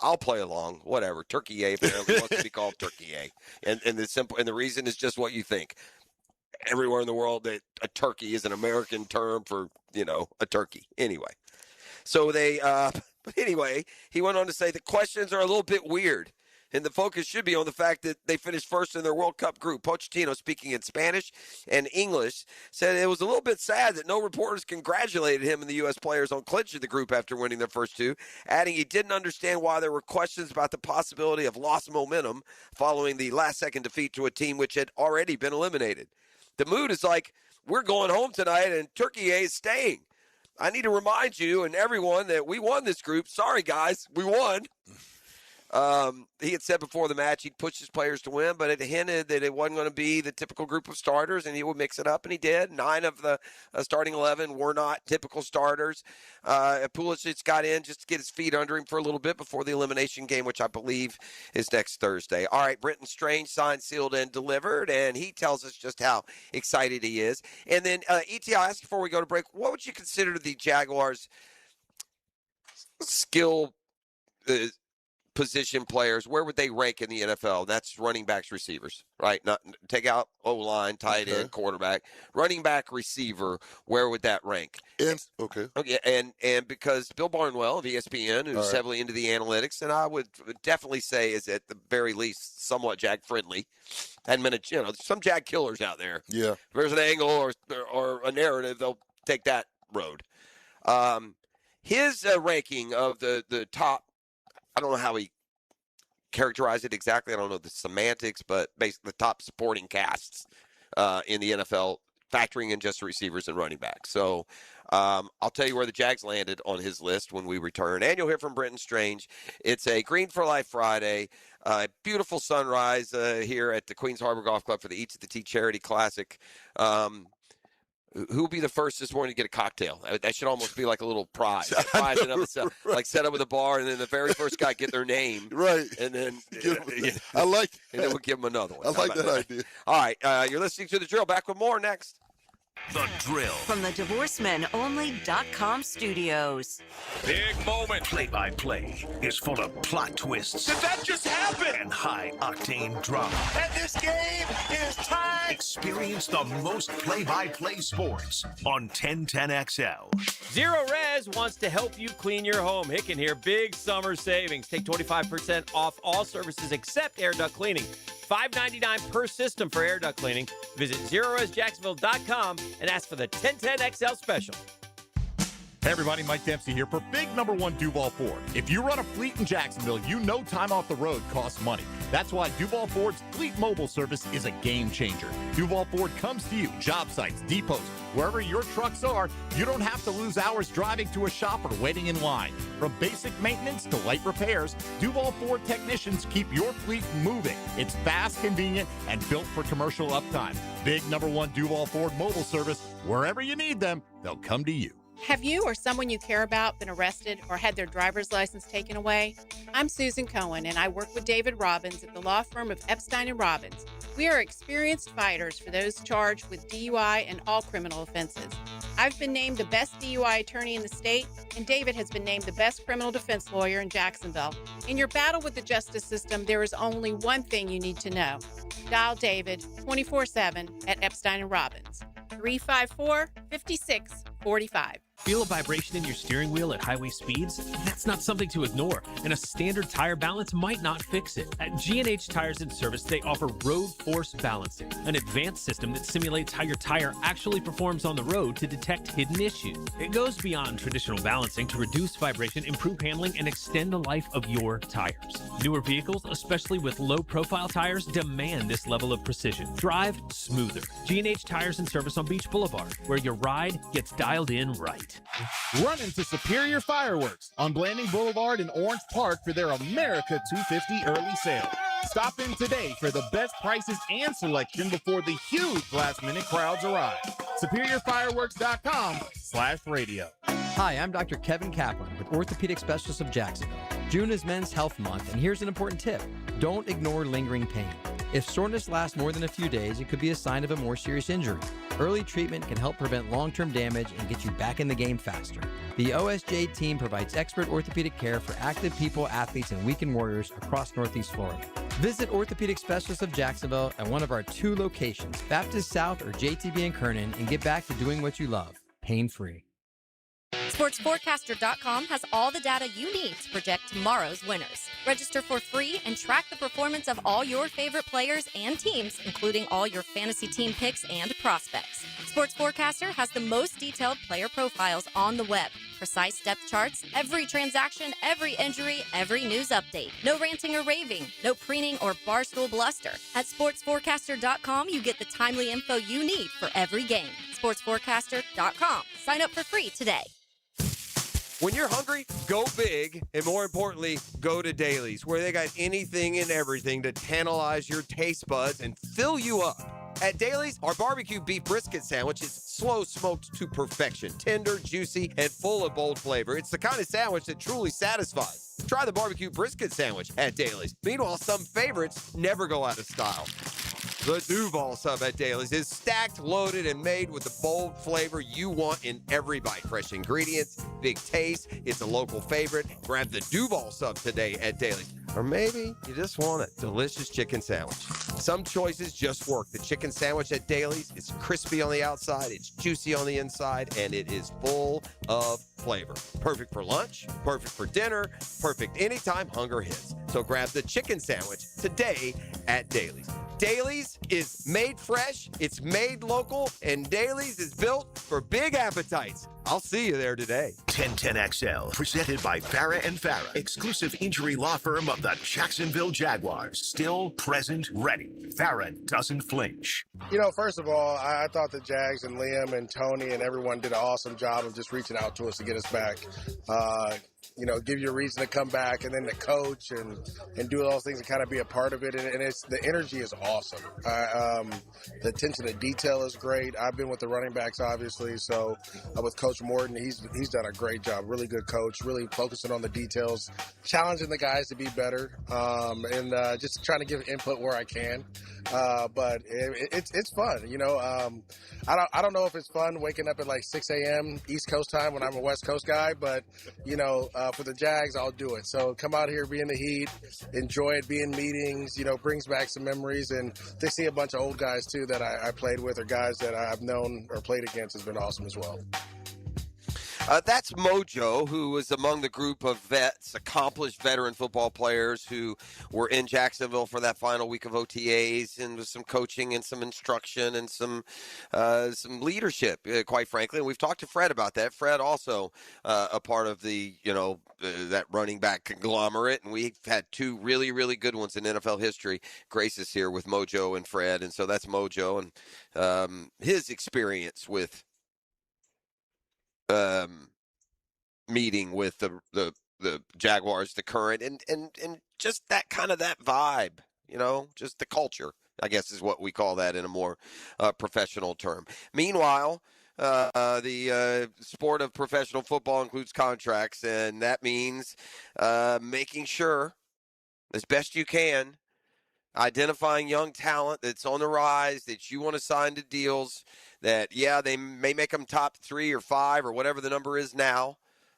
I'll play along, whatever. Turkey apparently wants to be called Turkey, and the reason is just what you think. Everywhere in the world, that a turkey is an American term for a turkey. Anyway, so he went on to say the questions are a little bit weird. And the focus should be on the fact that they finished first in their World Cup group. Pochettino, speaking in Spanish and English, said it was a little bit sad that no reporters congratulated him and the U.S. players on clinching the group after winning their first 2, adding he didn't understand why there were questions about the possibility of lost momentum following the last-second defeat to a team which had already been eliminated. The mood is like, we're going home tonight and Turkey is staying. I need to remind you and everyone that we won this group. Sorry, guys, we won. He had said before the match he'd push his players to win, but it hinted that it wasn't going to be the typical group of starters, and he would mix it up, and he did. 9 of the starting 11 were not typical starters. Pulisic got in just to get his feet under him for a little bit before the elimination game, which I believe is next Thursday. All right, Brenton Strange signed, sealed, and delivered, and he tells us just how excited he is. And then, E.T., I'll ask before we go to break, what would you consider the Jaguars' skill position players? Where would they rank in the NFL? That's running backs, receivers, right? Not take out O-line, tight end, quarterback, running back, receiver. Where would that rank? Okay. And because Bill Barnwell of ESPN, who's heavily into the analytics, and I would definitely say is at the very least somewhat Jag friendly. Hadn't been some Jag killers out there. Yeah. If there's an angle or a narrative, they'll take that road. His ranking of the top. I don't know how he characterized it exactly. I don't know the semantics, but basically the top supporting casts in the NFL, factoring in just receivers and running backs. So I'll tell you where the Jags landed on his list when we return. And you'll hear from Brenton Strange. It's a Green for Life Friday. Beautiful sunrise here at the Queens Harbor Golf Club for the Eats at the Tee Charity Classic. Who will be the first this morning to get a cocktail? That should almost be like a little prize. A prize in of itself. Right. Like set up with a bar, and then the very first guy get their name. Right. And then I like that. And then we'll give them another one. I like that idea. All right. You're listening to The Drill. Back with more next. The Drill. From the DivorceMenOnly.com studios. Big moment. Play-by-play is full of plot twists. Did that just happen? And high-octane drama. And this game is tied. Experience the most play-by-play sports on 1010XL. Zero Res wants to help you clean your home. Hicken here. Big summer savings. Take 25% off all services except air duct cleaning. $5.99 per system for air duct cleaning. Visit ZeroResJacksonville.com and ask for the 1010XL special. Hey everybody, Mike Dempsey here for big #1 Duval Ford. If you run a fleet in Jacksonville, you know time off the road costs money. That's why Duval Ford's Fleet Mobile service is a game changer. Duval Ford comes to you, job sites, depots, wherever your trucks are. You don't have to lose hours driving to a shop or waiting in line. From basic maintenance to light repairs, Duval Ford technicians keep your fleet moving. It's fast, convenient, and built for commercial uptime. Big #1 Duval Ford mobile service. Wherever you need them, they'll come to you. Have you or someone you care about been arrested or had their driver's license taken away? I'm Susan Cohen, and I work with David Robbins at the law firm of Epstein & Robbins. We are experienced fighters for those charged with DUI and all criminal offenses. I've been named the best DUI attorney in the state, and David has been named the best criminal defense lawyer in Jacksonville. In your battle with the justice system, there is only one thing you need to know. Dial David 24/7 at Epstein & Robbins, 354-5645. Feel a vibration in your steering wheel at highway speeds? That's not something to ignore, and a standard tire balance might not fix it. At G&H Tires and Service, they offer road force balancing, an advanced system that simulates how your tire actually performs on the road to detect hidden issues. It goes beyond traditional balancing to reduce vibration, improve handling, and extend the life of your tires. Newer vehicles, especially with low-profile tires, demand this level of precision. Drive smoother. G&H Tires and Service on Beach Boulevard, where your ride gets dialed in right. Run into Superior Fireworks on Blanding Boulevard in Orange Park for their America 250 early sale. Stop in today for the best prices and selection before the huge last-minute crowds arrive. SuperiorFireworks.com/radio. Hi, I'm Dr. Kevin Kaplan with Orthopedic Specialists of Jacksonville. June is Men's Health Month, and here's an important tip. Don't ignore lingering pain. If soreness lasts more than a few days, it could be a sign of a more serious injury. Early treatment can help prevent long-term damage and get you back in the game faster. The OSJ team provides expert orthopedic care for active people, athletes, and weekend warriors across Northeast Florida. Visit Orthopedic Specialists of Jacksonville at one of our 2 locations, Baptist South or JTB in Kernan, and get back to doing what you love, pain-free. SportsForecaster.com has all the data you need to project tomorrow's winners. Register for free and track the performance of all your favorite players and teams, including all your fantasy team picks and prospects. Sports Forecaster has the most detailed player profiles on the web, precise depth charts, every transaction, every injury, every news update. No ranting or raving, no preening or barstool bluster. At SportsForecaster.com, you get the timely info you need for every game. SportsForecaster.com. Sign up for free today. When you're hungry, go big, and more importantly, go to Dailies, where they got anything and everything to tantalize your taste buds and fill you up. At Dailies, our barbecue beef brisket sandwich is slow smoked to perfection, tender, juicy, and full of bold flavor. It's the kind of sandwich that truly satisfies. Try the barbecue brisket sandwich at Dailies. Meanwhile, some favorites never go out of style. The Duval sub at Dailies is stacked, loaded, and made with the bold flavor you want in every bite. Fresh ingredients, big taste. It's a local favorite. Grab the Duval sub today at Dailies. Or maybe you just want a delicious chicken sandwich. Some choices just work. The chicken sandwich at Dailies is crispy on the outside, it's juicy on the inside, and it is full of flavor. Perfect for lunch, perfect for dinner, perfect anytime hunger hits. So grab the chicken sandwich today at Dailies. Dailies is made fresh, it's made local, and Dailies is built for big appetites. I'll see you there today. 1010XL, presented by Farah and Farah, exclusive injury law firm of the Jacksonville Jaguars. Still present, ready. Farah doesn't flinch. You know, first of all, I thought the Jags and Liam and Tony and everyone did an awesome job of just reaching out to us to get us back. You know, give you a reason to come back, and then the coach and do all those things and kind of be a part of it. And it's the energy is awesome. The attention to detail is great. I've been with the running backs, obviously, so with Coach Morton, he's done a great job. Really good coach, really focusing on the details, challenging the guys to be better, and just trying to give input where I can. But it's fun, you know. I don't know if it's fun waking up at like 6 a.m. East Coast time when I'm a West Coast guy, but you know, for the Jags, I'll do it. So come out here, be in the heat, enjoy it, be in meetings. You know, brings back some memories, and to see a bunch of old guys too that I played with or guys that I've known or played against has been awesome as well. That's Mojo, who was among the group of vets, accomplished veteran football players who were in Jacksonville for that final week of OTAs, and with some coaching and some instruction and some leadership, quite frankly. And we've talked to Fred about that. Fred also a part of the, that running back conglomerate, and we've had 2 really, really good ones in NFL history. Grace is here with Mojo and Fred, and so that's Mojo and his experience with meeting with the Jaguars, the current, and just that kind of that vibe, just the culture, I guess is what we call that in a more professional term. Meanwhile, the sport of professional football includes contracts, and that means making sure, as best you can, identifying young talent that's on the rise that you want to sign to deals that, yeah, they may make them top 3 or 5 or whatever the number is now.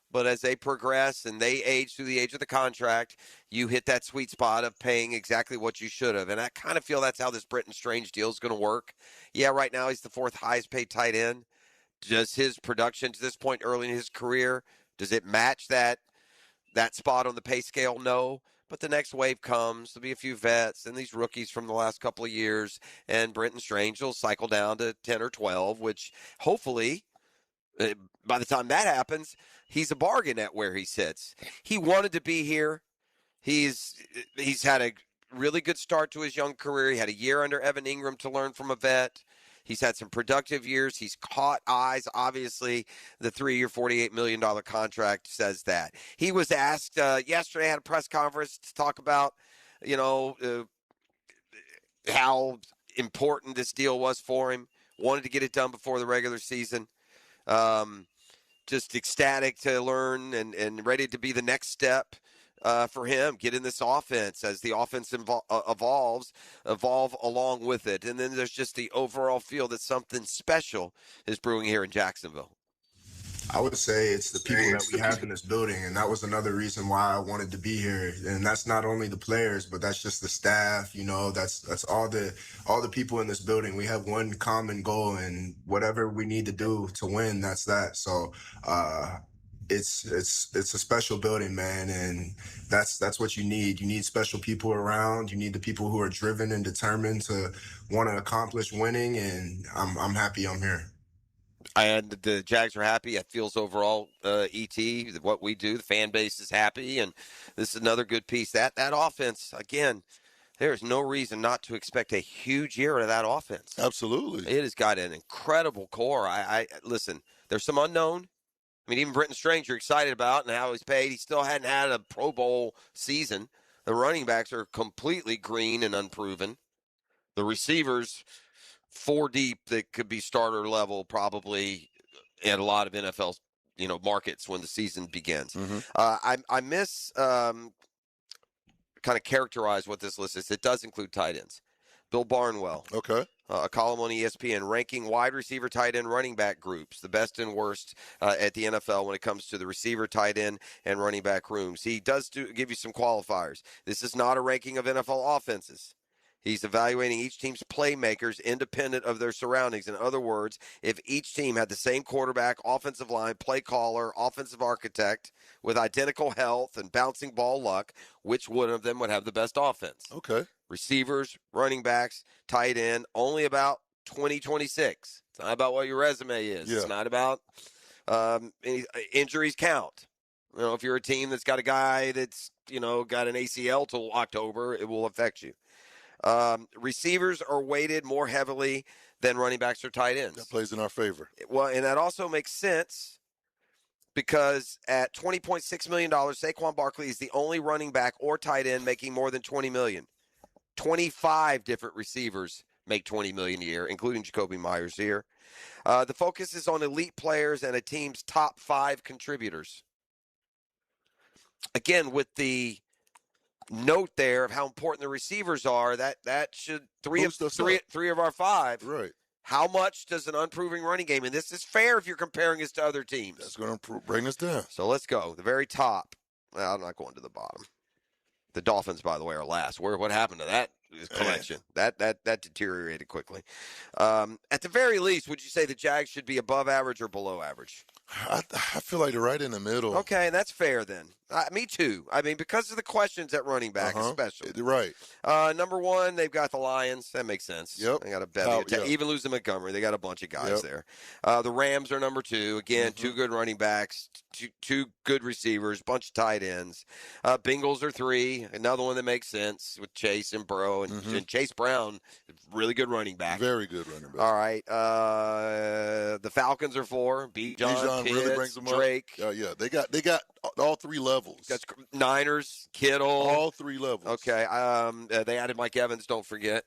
But as they progress and they age through the age of the contract, you hit that sweet spot of paying exactly what you should have. And I kind of feel that's how this Britton Strange deal is going to work. Yeah, right now he's the 4th highest paid tight end. Does his production to this point early in his career, does it match that spot on the pay scale? No. But the next wave comes. There'll be a few vets and these rookies from the last couple of years. And Britton Strange will cycle down to 10 or 12, which hopefully by the time that happens, he's a bargain at where he sits. He wanted to be here. He's had a really good start to his young career. He had a year under Evan Ingram to learn from a vet. He's had some productive years. He's caught eyes. Obviously, the 3-year, $48 million contract says that. He was asked yesterday at a press conference to talk about, how important this deal was for him. Wanted to get it done before the regular season. Just ecstatic to learn and ready to be the next step for him. Get in this offense as the offense evolve along with it. And then there's just the overall feel that something special is brewing here in Jacksonville. I would say it's the people that we have in this building, and that was another reason why I wanted to be here. And that's not only the players, but that's just the staff. That's all the people in this building. We have one common goal, and whatever we need to do to win, that's that. So it's a special building, man, and that's what you need. You need special people around. You need the people who are driven and determined to want to accomplish winning. And I'm happy I'm here. And the Jags are happy. It feels overall, what we do, the fan base is happy, and this is another good piece. That offense, again, there is no reason not to expect a huge year out of that offense. Absolutely. It has got an incredible core. I listen, there's some unknown. I mean, even Britton Strange you're excited about and how he's paid. He still hadn't had a Pro Bowl season. The running backs are completely green and unproven. The receivers, 4 deep that could be starter level probably at a lot of NFL, markets when the season begins. Mm-hmm. I miss kind of characterize what this list is. It does include tight ends. Bill Barnwell. Okay. A column on ESPN ranking wide receiver, tight end, running back groups, the best and worst at the NFL when it comes to the receiver, tight end, and running back rooms. He does give you some qualifiers. This is not a ranking of NFL offenses. He's evaluating each team's playmakers independent of their surroundings. In other words, if each team had the same quarterback, offensive line, play caller, offensive architect with identical health and bouncing ball luck, which one of them would have the best offense? Okay. Receivers, running backs, tight end, only about 2026. It's not about what your resume is. Yeah. It's not about injuries count. If you're a team that's got a guy that's, got an ACL till October, it will affect you. Receivers are weighted more heavily than running backs or tight ends. That plays in our favor. Well, and that also makes sense because at $20.6 million, Saquon Barkley is the only running back or tight end making more than $20 million. 25 different receivers make $20 million a year, including Jacoby Myers here. The focus is on elite players and a team's top 5 contributors. Again, with the note there of how important the receivers are, that should three of our 5. Right. How much does an unproven running game, and this is fair if you're comparing us to other teams. That's going to bring us down. So let's go. The very top. Well, I'm not going to the bottom. The Dolphins, by the way, are last. What happened to that collection? That deteriorated quickly. At the very least, would you say the Jags should be above average or below average? I feel like they're right in the middle. Okay, and that's fair then. Me too. I mean, because of the questions at running back, especially. Right. Number 1, they've got the Lions. That makes sense. Yep. They got a bevy. Even losing Montgomery, they got a bunch of guys there. The Rams are number 2. Again, 2 good running backs, two good receivers, bunch of tight ends. Bengals are 3. Another one that makes sense with Chase and Burrow and Chase Brown, really good running back. Very good running back. All right. The Falcons are 4. Bijan Pitts, really brings them Drake. Up. Yeah. They got all 3 levels. That's Niners, Kittle. All 3 levels. Okay. They added Mike Evans, don't forget.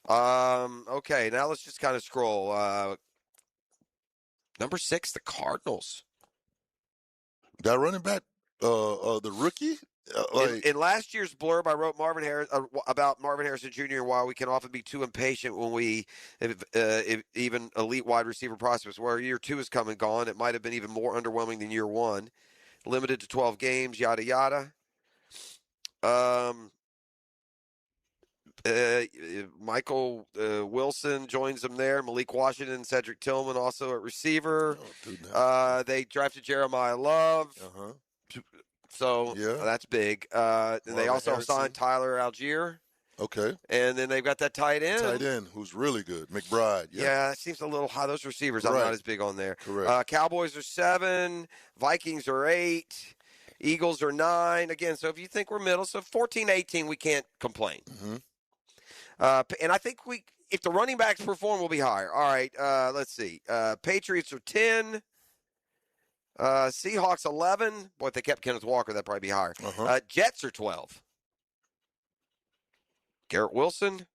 Okay, now let's just kind of scroll. Number 6, the Cardinals. That running back The rookie? In last year's blurb, I wrote about Marvin Harrison Jr. and why we can often be too impatient when we, even elite wide receiver prospects, where year 2 has come and gone. It might have been even more underwhelming than year 1. Limited to 12 games, yada, yada. Michael Wilson joins them there. Malik Washington, Cedric Tillman also at receiver. They drafted Jeremiah Love. So that's big. And they also signed Tyler Algier. Okay. And then they've got that tight end. Who's really good, McBride. Yeah, it seems a little high. Those receivers, I'm not as big on there. Correct. Cowboys are 7. Vikings are 8. Eagles are 9. Again, so if you think we're middle, so 14-18, we can't complain. And I think if the running backs perform, we'll be higher. All right, let's see. Patriots are 10. Seahawks 11. Boy, if they kept Kenneth Walker, that'd probably be higher. Jets are 12. Garrett Wilson.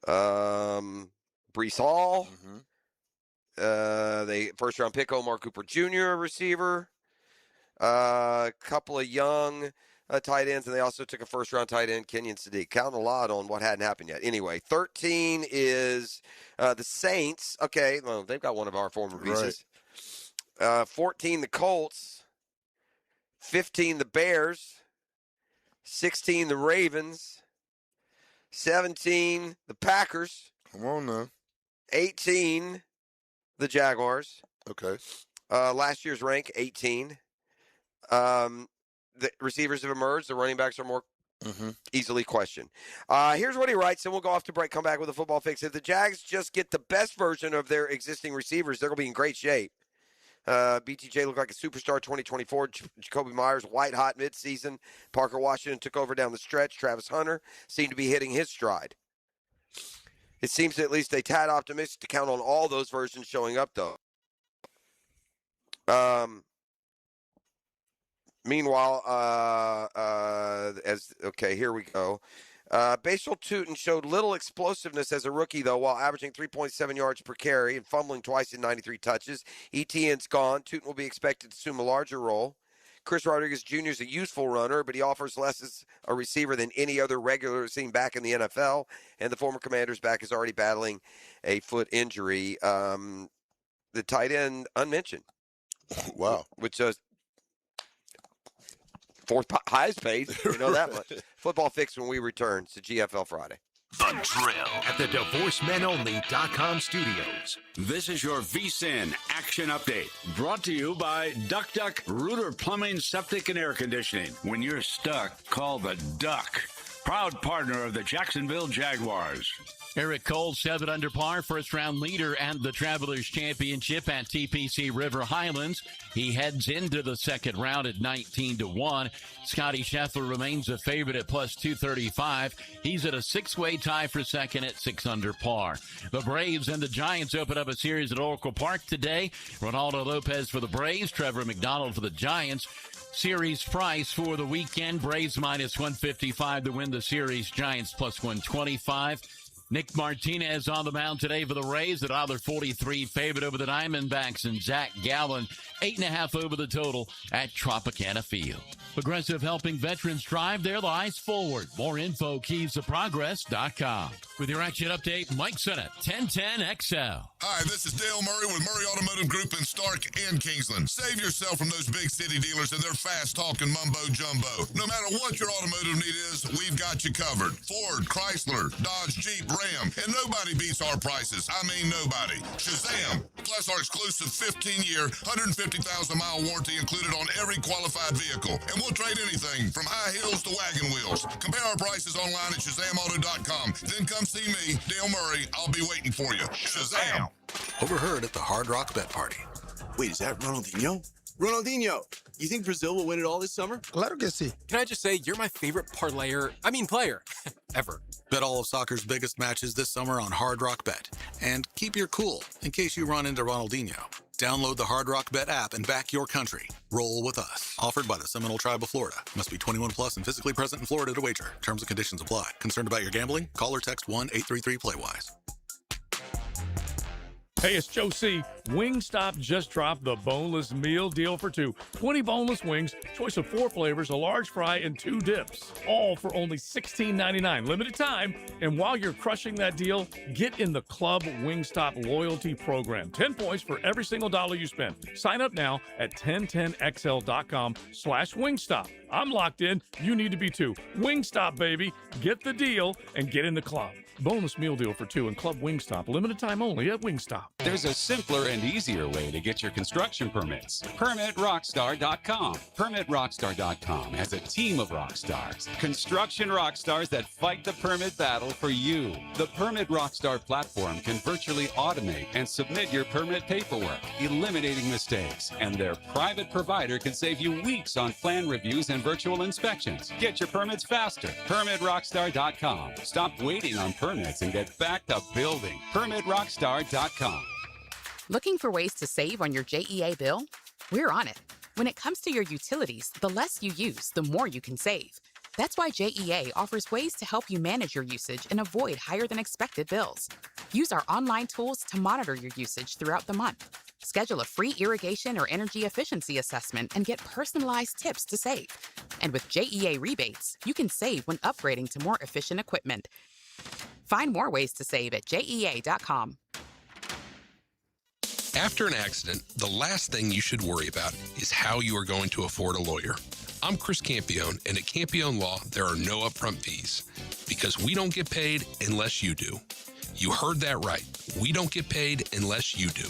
Brees Hall. They first-round pick Omar Cooper Jr., receiver. A couple of young tight ends, and they also took a first-round tight end, Kenyon Sadiq. Counting a lot on what hadn't happened yet. Anyway, 13 is the Saints. Okay, well, they've got one of our former pieces. 14, the Colts. 15, the Bears. 16, the Ravens. 17, the Packers. Come on now. 18, the Jaguars. Okay. Last year's rank, 18. The receivers have emerged. The running backs are more easily questioned. Here's what he writes, and we'll go off to break, come back with a football fix. If the Jags just get the best version of their existing receivers, they're going to be in great shape. BTJ looked like a superstar 2024. Jacoby Myers, white hot midseason. Parker Washington took over down the stretch. Travis Hunter seemed to be hitting his stride. It seems at least a tad optimistic to count on all those versions showing up, though. Meanwhile, here we go. Basal Tootin showed little explosiveness as a rookie, though, while averaging 3.7 yards per carry and fumbling twice in 93 touches. ETN's gone. Tootin will be expected to assume a larger role. Chris Rodriguez Jr. is a useful runner, but he offers less as a receiver than any other regular seen back in the NFL, and the former Commander's back is already battling a foot injury. The tight end unmentioned. Wow. Which is fourth highest paid. You know that much. Football fix when we return. It's a GFL Friday. The Drill at the DivorceMenOnly.com studios. This is your VSIN Action Update, brought to you by Duck Duck Rooter Plumbing, Septic, and Air Conditioning. When you're stuck, call the Duck. Proud partner of the Jacksonville Jaguars. Eric Cole, 7 under par, first-round leader at the Travelers Championship at TPC River Highlands. He heads into the second round at 19-1. Scotty Scheffler remains a favorite at plus 235. He's at a 6-way tie for second at 6 under par. The Braves and the Giants open up a series at Oracle Park today. Ronaldo Lopez for the Braves, Trevor McDonald for the Giants. Series price for the weekend, Braves minus 155 to win the series, Giants plus 125. Nick Martinez on the mound today for the Rays at $1.43 favorite over the Diamondbacks, and Zach Gallen 8.5 over the total at Tropicana Field. Progressive helping veterans drive their lives forward. More info, keystoprogress.com. With your action update, Mike Sennett, 1010XL. Hi, this is Dale Murray with Murray Automotive Group in Stark and Kingsland. Save yourself from those big city dealers and their fast-talking mumbo-jumbo. No matter what your automotive need is, we've got you covered. Ford, Chrysler, Dodge, Jeep, Ram, and nobody beats our prices. I mean nobody. Shazam! Plus our exclusive 15-year, 150,000-mile warranty included on every qualified vehicle. And we'll trade anything from high heels to wagon wheels. Compare our prices online at ShazamAuto.com. Then come see me, Dale Murray. I'll be waiting for you. Shazam! Overheard at the Hard Rock Bet Party. Wait, is that Ronaldinho? Ronaldinho, you think Brazil will win it all this summer? Claro que sí. Can I just say, you're my favorite player ever. Bet all of soccer's biggest matches this summer on Hard Rock Bet. And keep your cool in case you run into Ronaldinho. Download the Hard Rock Bet app and back your country. Roll with us. Offered by the Seminole Tribe of Florida. Must be 21 plus and physically present in Florida to wager. Terms and conditions apply. Concerned about your gambling? Call or text 1-833-PLAY-WISE. Hey, it's Joe C. Wingstop just dropped the boneless meal deal for two. 20 boneless wings, choice of 4 flavors, a large fry, and 2 dips. All for only $16.99. Limited time. And while you're crushing that deal, get in the Club Wingstop loyalty program. 10 points for every single dollar you spend. Sign up now at 1010xl.com/Wingstop. I'm locked in. You need to be too. Wingstop, baby. Get the deal and get in the club. Bonus meal deal for 2 and Club Wingstop. Limited time only at Wingstop. There's a simpler and easier way to get your construction permits. PermitRockstar.com. PermitRockstar.com has a team of rock stars. Construction rock stars that fight the permit battle for you. The Permit Rockstar platform can virtually automate and submit your permit paperwork, eliminating mistakes. And their private provider can save you weeks on plan reviews and virtual inspections. Get your permits faster. PermitRockstar.com. Stop waiting on permits and get back to building. PermitRockstar.com. Looking for ways to save on your JEA bill? We're on it. When it comes to your utilities, the less you use, the more you can save. That's why JEA offers ways to help you manage your usage and avoid higher than expected bills. Use our online tools to monitor your usage throughout the month. Schedule a free irrigation or energy efficiency assessment and get personalized tips to save. And with JEA rebates, you can save when upgrading to more efficient equipment. Find more ways to save at JEA.com. After an accident, the last thing you should worry about is how you are going to afford a lawyer. I'm Chris Campione, and at Campione Law, there are no upfront fees because we don't get paid unless you do. You heard that right. We don't get paid unless you do.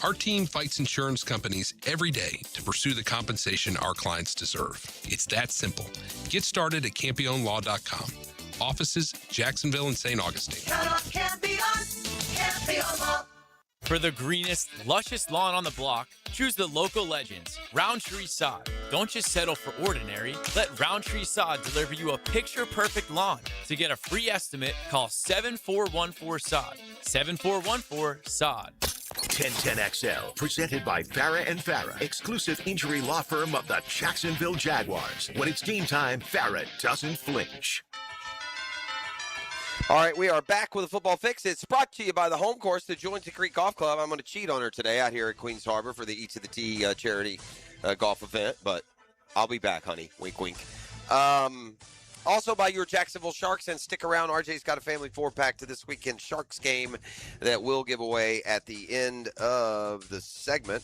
Our team fights insurance companies every day to pursue the compensation our clients deserve. It's that simple. Get started at CampioneLaw.com. Offices, Jacksonville and St. Augustine. Campione Law. For the greenest, luscious lawn on the block, choose the local legends, Roundtree Sod. Don't just settle for ordinary. Let Roundtree Sod deliver you a picture-perfect lawn. To get a free estimate, call 7414-SOD. 7414-SOD. 1010XL, presented by Farah and Farah, exclusive injury law firm of the Jacksonville Jaguars. When it's game time, Farah doesn't flinch. All right, we are back with a football fix. It's brought to you by the home course, the Jointon Creek Golf Club. I'm going to cheat on her today out here at Queens Harbor for the E to the T charity golf event, but I'll be back, honey. Wink, wink. Also by your Jacksonville Sharks, and stick around. RJ's got a family 4-pack to this weekend Sharks game that we'll give away at the end of the segment.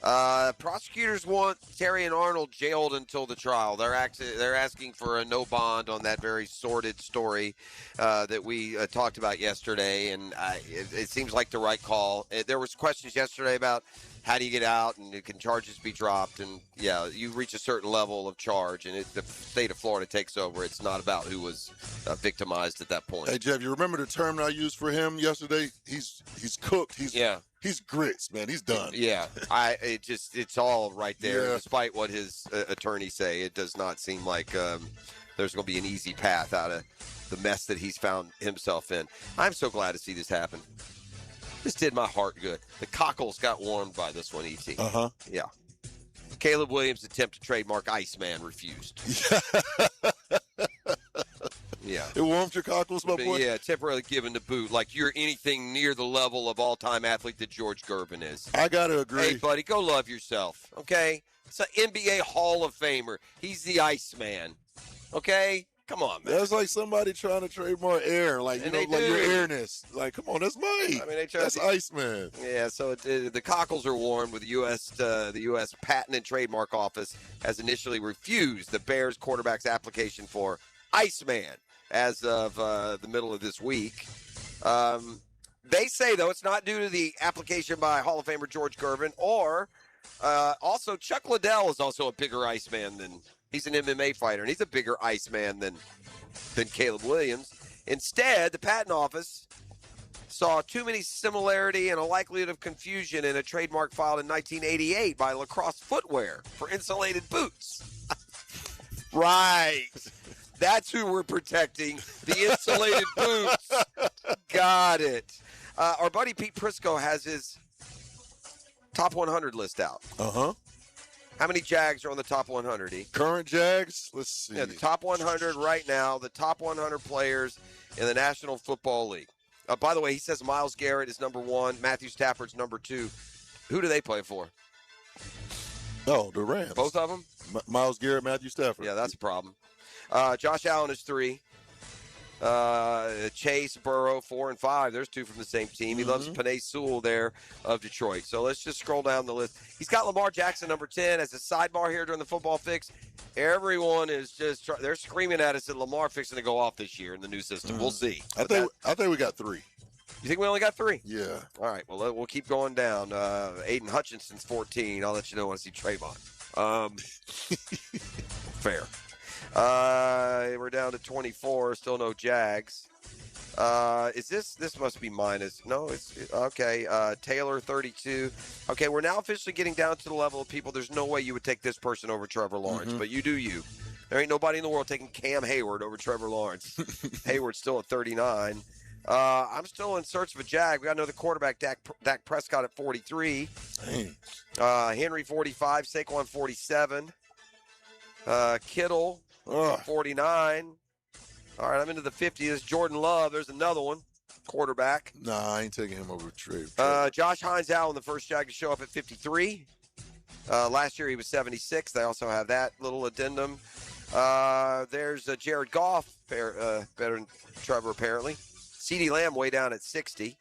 Prosecutors want Terry and Arnold jailed until the trial. They're asking for a no bond on that very sordid story that we talked about yesterday, and it seems like the right call. There was questions yesterday about how do you get out and can charges be dropped, and yeah, you reach a certain level of charge, and the state of Florida takes over. It's not about who was victimized at that point. Hey, Jeff, you remember the term that I used for him yesterday? He's cooked. He's grits, man. He's done. Yeah, it's all right there. Yeah. Despite what his attorneys say, it does not seem like there's going to be an easy path out of the mess that he's found himself in. I'm so glad to see this happen. This did my heart good. The cockles got warmed by this one, E.T. Uh-huh. Yeah. Caleb Williams' attempt to trademark Iceman refused. Yeah. It warmed your cockles, my boy? Yeah, temporarily given the boot. Like you're anything near the level of all-time athlete that George Gervin is. I got to agree. Hey, buddy, go love yourself, okay? It's an NBA Hall of Famer. He's the Iceman, okay? Come on, man. That's like somebody trying to trademark air, like, you know, like your airness. Like, come on, that's mine. I mean, that's Iceman. Yeah, so the cockles are warm with the U.S. Patent and Trademark Office has initially refused the Bears quarterback's application for Iceman as of the middle of this week. They say, though, it's not due to the application by Hall of Famer George Gervin, or also Chuck Liddell is also a bigger Iceman than – he's an MMA fighter, and he's a bigger Iceman than Caleb Williams. Instead, the Patent Office saw too many similarity and a likelihood of confusion in a trademark filed in 1988 by Lacrosse Footwear for insulated boots. Right. That's who we're protecting, the insulated boots. Got it. Our buddy Pete Prisco has his top 100 list out. Uh-huh. How many Jags are on the top 100, E? Current Jags? Let's see. Yeah, the top 100 right now, the top 100 players in the National Football League. By the way, he says Myles Garrett is number 1. Matthew Stafford's number 2. Who do they play for? No, the Rams. Both of them? Myles Garrett, Matthew Stafford. Yeah, that's a problem. Josh Allen is 3. Chase, Burrow, 4 and 5. There's 2 from the same team. He loves Penei Sewell there of Detroit. So let's just scroll down the list. He's got Lamar Jackson, number 10. As a sidebar here during the football fix, everyone is just they're screaming at us that Lamar fixing to go off this year in the new system. We'll see. I think we got 3. You think we only got 3? Yeah. All right. Well, we'll keep going down. Aiden Hutchinson's 14. I'll let you know when I see Trayvon. Fair. We're down to 24. Still no Jags. Is this must be minus? No, it's okay. Taylor, 32. Okay, we're now officially getting down to the level of people. There's no way you would take this person over Trevor Lawrence, but you do you. There ain't nobody in the world taking Cam Hayward over Trevor Lawrence. Hayward's still at 39. I'm still in search of a Jag. We got another quarterback, Dak Prescott at 43. Henry, 45. Saquon, 47. Kittle, 49. All right, I'm into the 50s. Jordan Love, there's another one. Quarterback. Nah, I ain't taking him over Trey. Josh Hines Allen, the first Jag to show up at 53. Last year he was 76. They also have that little addendum. There's Jared Goff, better than Trevor apparently. CeeDee Lamb way down at 60.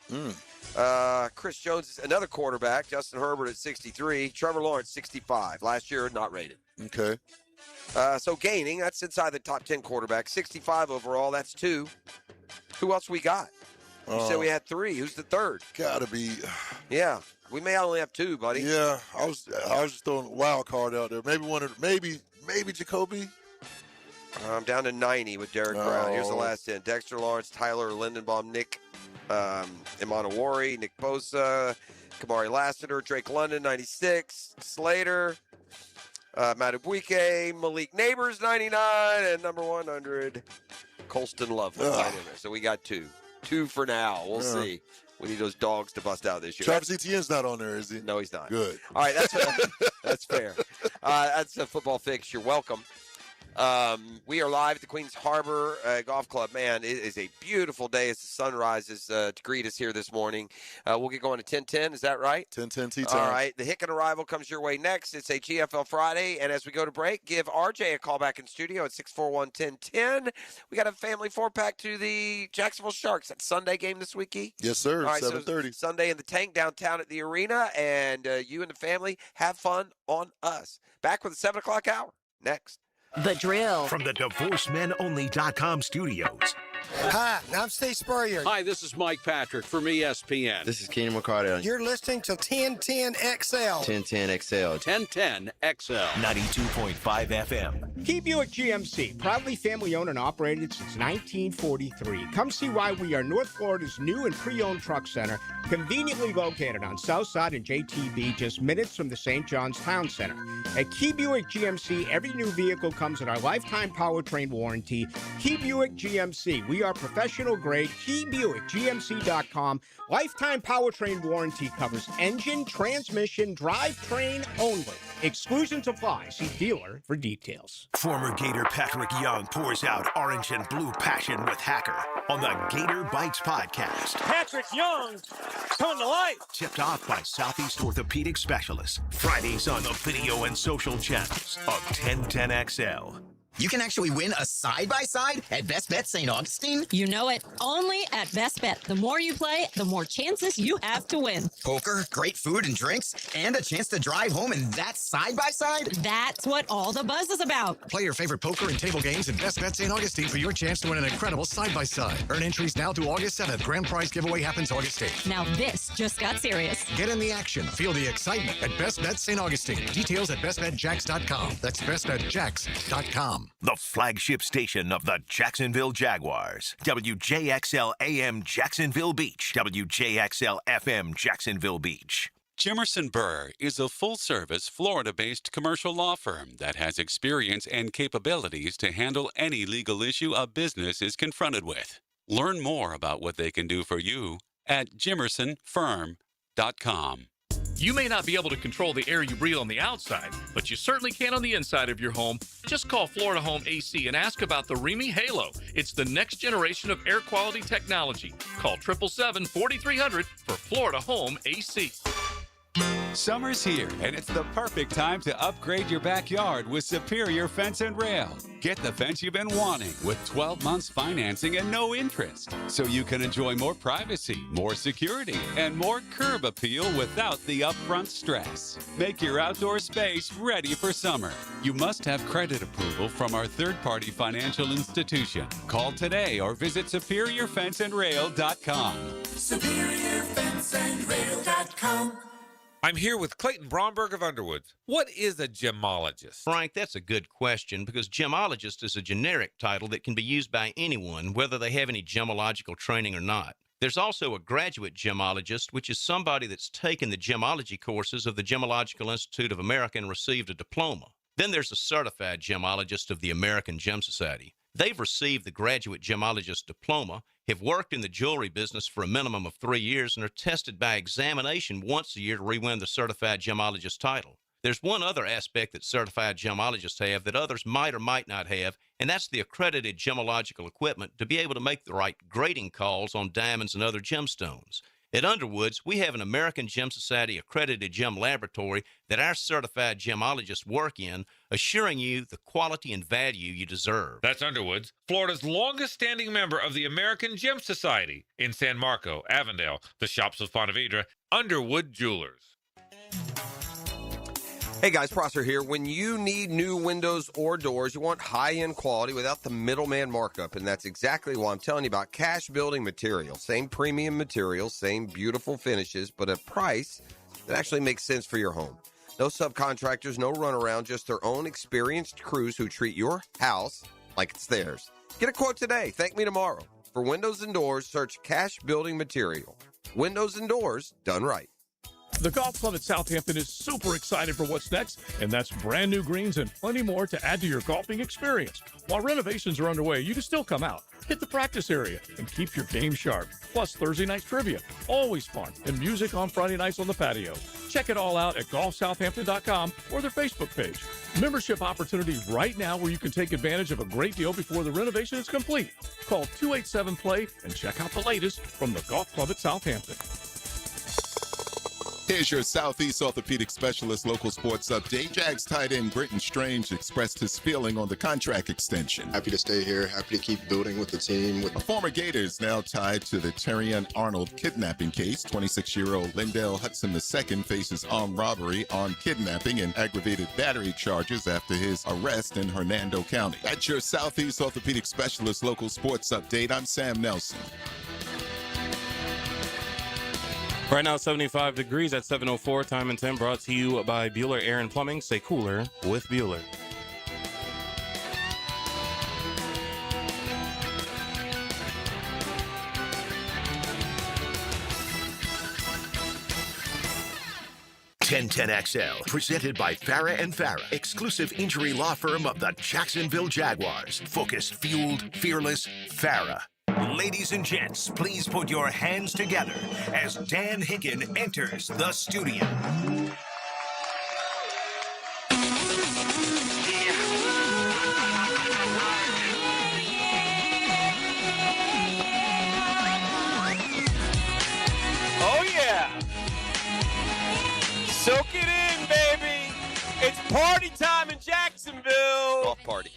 Chris Jones is another quarterback. Justin Herbert at 63. Trevor Lawrence, 65. Last year, not rated. Okay. So gaining, that's inside the top 10 quarterback. 65 overall, that's 2. Who else we got? You said we had 3. Who's the third? Gotta be. Yeah, we may only have 2, buddy. Yeah, I was just throwing a wild card out there. Maybe Jacoby. I'm down to 90 with Derek Brown. Here's the last 10. Dexter Lawrence, Tyler Lindenbaum, Nick Imanowari, Nick Bosa, Kamari Lassiter, Drake London, 96, Slater, Madubuike, Malik Neighbors, 99, and number 100, Colston Love. So we got 2. 2 for now. We'll see. We need those dogs to bust out this year. Travis Etienne's not on there, is he? No, he's not. Good. All right, that's fair. That's a football fix. You're welcome. We are live at the Queens Harbor Golf Club. Man, it is a beautiful day as the sun rises to greet us here this morning. We'll get going at 10:10. Is that right? 10:10 tea time. All right. The Hicken Arrival comes your way next. It's a GFL Friday. And as we go to break, give RJ a call back in studio at 641-1010. We got a family 4-pack to the Jacksonville Sharks. That Sunday game this week, Yes, sir. All right, 7:30. So Sunday in the Tank downtown at the arena. And you and the family have fun on us. Back with the 7 o'clock hour. Next. The Drill. From the DivorceMenOnly.com studios. Hi, I'm Steve Spurrier. Hi, this is Mike Patrick from ESPN. This is Keenan McCarty. You're listening to 1010XL. 1010XL. 1010XL. 92.5 FM. Key Buick GMC, proudly family owned and operated since 1943. Come see why we are North Florida's new and pre-owned truck center, conveniently located on Southside and JTB, just minutes from the St. John's Town Center. At Key Buick GMC, every new vehicle comes in our lifetime powertrain warranty. Key Buick GMC, we are professional grade. KeyBuickGMC.com. Lifetime powertrain warranty covers engine, transmission, drivetrain only. Exclusions apply. See dealer for details. Former Gator Patrick Young pours out orange and blue passion with Hacker on the Gator Bites podcast. Patrick Young, coming to life. Tipped off by Southeast Orthopedic Specialists. Fridays on the video and social channels of 1010XL. You can actually win a side-by-side at Best Bet St. Augustine. You know it. Only at Best Bet. The more you play, the more chances you have to win. Poker, great food and drinks, and a chance to drive home in that side-by-side. That's what all the buzz is about. Play your favorite poker and table games at Best Bet St. Augustine for your chance to win an incredible side-by-side. Earn entries now through August 7th. Grand prize giveaway happens August 8th. Now this just got serious. Get in the action. Feel the excitement at Best Bet St. Augustine. Details at bestbetjacks.com. That's bestbetjacks.com. The flagship station of the Jacksonville Jaguars. WJXL AM Jacksonville Beach. WJXL FM Jacksonville Beach. Jimerson Burr is a full-service, Florida-based commercial law firm that has experience and capabilities to handle any legal issue a business is confronted with. Learn more about what they can do for you at jimersonfirm.com. You may not be able to control the air you breathe on the outside, but you certainly can on the inside of your home. Just call Florida Home AC and ask about the Remy Halo. It's the next generation of air quality technology. Call 877-4300 for Florida Home AC. Summer's here, and it's the perfect time to upgrade your backyard with Superior Fence and Rail. Get the fence you've been wanting with 12 months financing and no interest, so you can enjoy more privacy, more security, and more curb appeal without the upfront stress. Make your outdoor space ready for summer. You must have credit approval from our third-party financial institution. Call today or visit SuperiorFenceandRail.com. SuperiorFenceandRail.com. I'm here with Clayton Bromberg of Underwoods. What is a gemologist? Frank, that's a good question because gemologist is a generic title that can be used by anyone, whether they have any gemological training or not. There's also a graduate gemologist, which is somebody that's taken the gemology courses of the Gemological Institute of America and received a diploma. Then there's a certified gemologist of the American Gem Society. They've received the graduate gemologist diploma, have worked in the jewelry business for a minimum of 3 years, and are tested by examination once a year to re-win the certified gemologist title. There's one other aspect that certified gemologists have that others might or might not have, and that's the accredited gemological equipment to be able to make the right grading calls on diamonds and other gemstones. At Underwoods, we have an American Gem Society accredited gem laboratory that our certified gemologists work in, assuring you the quality and value you deserve. That's Underwoods, Florida's longest-standing member of the American Gem Society. In San Marco, Avondale, the Shops of Ponte Vedra, Underwood Jewelers. Hey guys, Prosser here. When you need new windows or doors, you want high-end quality without the middleman markup, and that's exactly why I'm telling you about Cash Building Materials. Same premium materials, same beautiful finishes, but a price that actually makes sense for your home. No subcontractors, no runaround, just their own experienced crews who treat your house like it's theirs. Get a quote today. Thank me tomorrow. For windows and doors, search Cash Building Material. Windows and doors done right. The Golf Club at Southampton is super excited for what's next, and that's brand new greens and plenty more to add to your golfing experience. While renovations are underway, you can still come out, hit the practice area, and keep your game sharp. Plus Thursday night trivia, always fun, and music on Friday nights on the patio. Check it all out at golfsouthampton.com or their Facebook page. Membership opportunity right now where you can take advantage of a great deal before the renovation is complete. Call 287-PLAY and check out the latest from the Golf Club at Southampton. Here's your Southeast Orthopedic Specialist local sports update. Jags tight end Britton Strange expressed his feeling on the contract extension. Happy to stay here. Happy to keep building with the team. A former Gator is now tied to the Terrion Arnold kidnapping case. 26-year-old Lindell Hudson II faces armed robbery on kidnapping and aggravated battery charges after his arrest in Hernando County. That's your Southeast Orthopedic Specialist local sports update. I'm Sam Nelson. Right now, 75 degrees at 7:04. Time and 10 brought to you by Bueller Air and Plumbing. Stay cooler with Bueller. XL, presented by Farah and Farah, exclusive injury law firm of the Jacksonville Jaguars. Focused, fueled, fearless, Farah. Ladies and gents, please put your hands together as Dan Hicken enters the studio. Oh, yeah. Soak it in, baby. It's party time in Jacksonville. Golf party.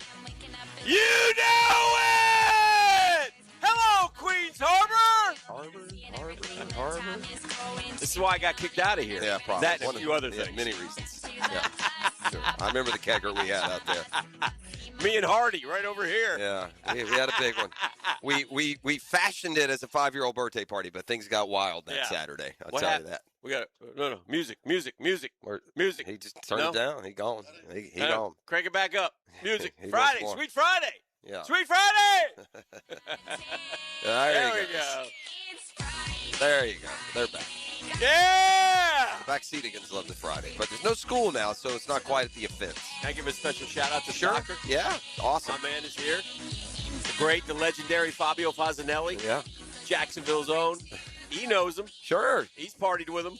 You know it! Hello, Queens Harbor. Harbor. This is why I got kicked out of here. Yeah, probably. That and a few other things. Many reasons. Yeah, sure. I remember the kegger we had out there. Me and Hardy right over here. Yeah, we had a big one. We fashioned it as a 5-year-old birthday party, but things got wild that Saturday. I'll tell you that. We got music. He just turned it down. He gone. He gone. Crank it back up. Music. He Friday, Sweet Friday. Yeah. Sweet Friday. There you go. There you go. They're back. Yeah. The back seatigans love the Friday, but there's no school now, so it's not quite at the offense. Can I give a special shout out to Sure. soccer? Yeah. Awesome. My man is here. The legendary Fabio Fazzanelli. Yeah. Jacksonville's own. He knows him. Sure. He's partied with him.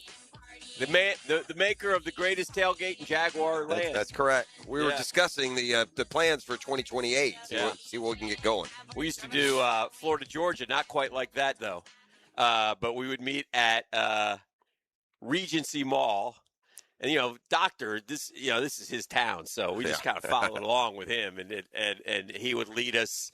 The maker of the greatest tailgate in Jaguar land. That's correct. We were discussing the plans for 2028. See what we can get going. We used to do Florida, Georgia. Not quite like that though. But we would meet at Regency Mall. And Doctor, this is his town, so we just kind of followed along with him, and he would lead us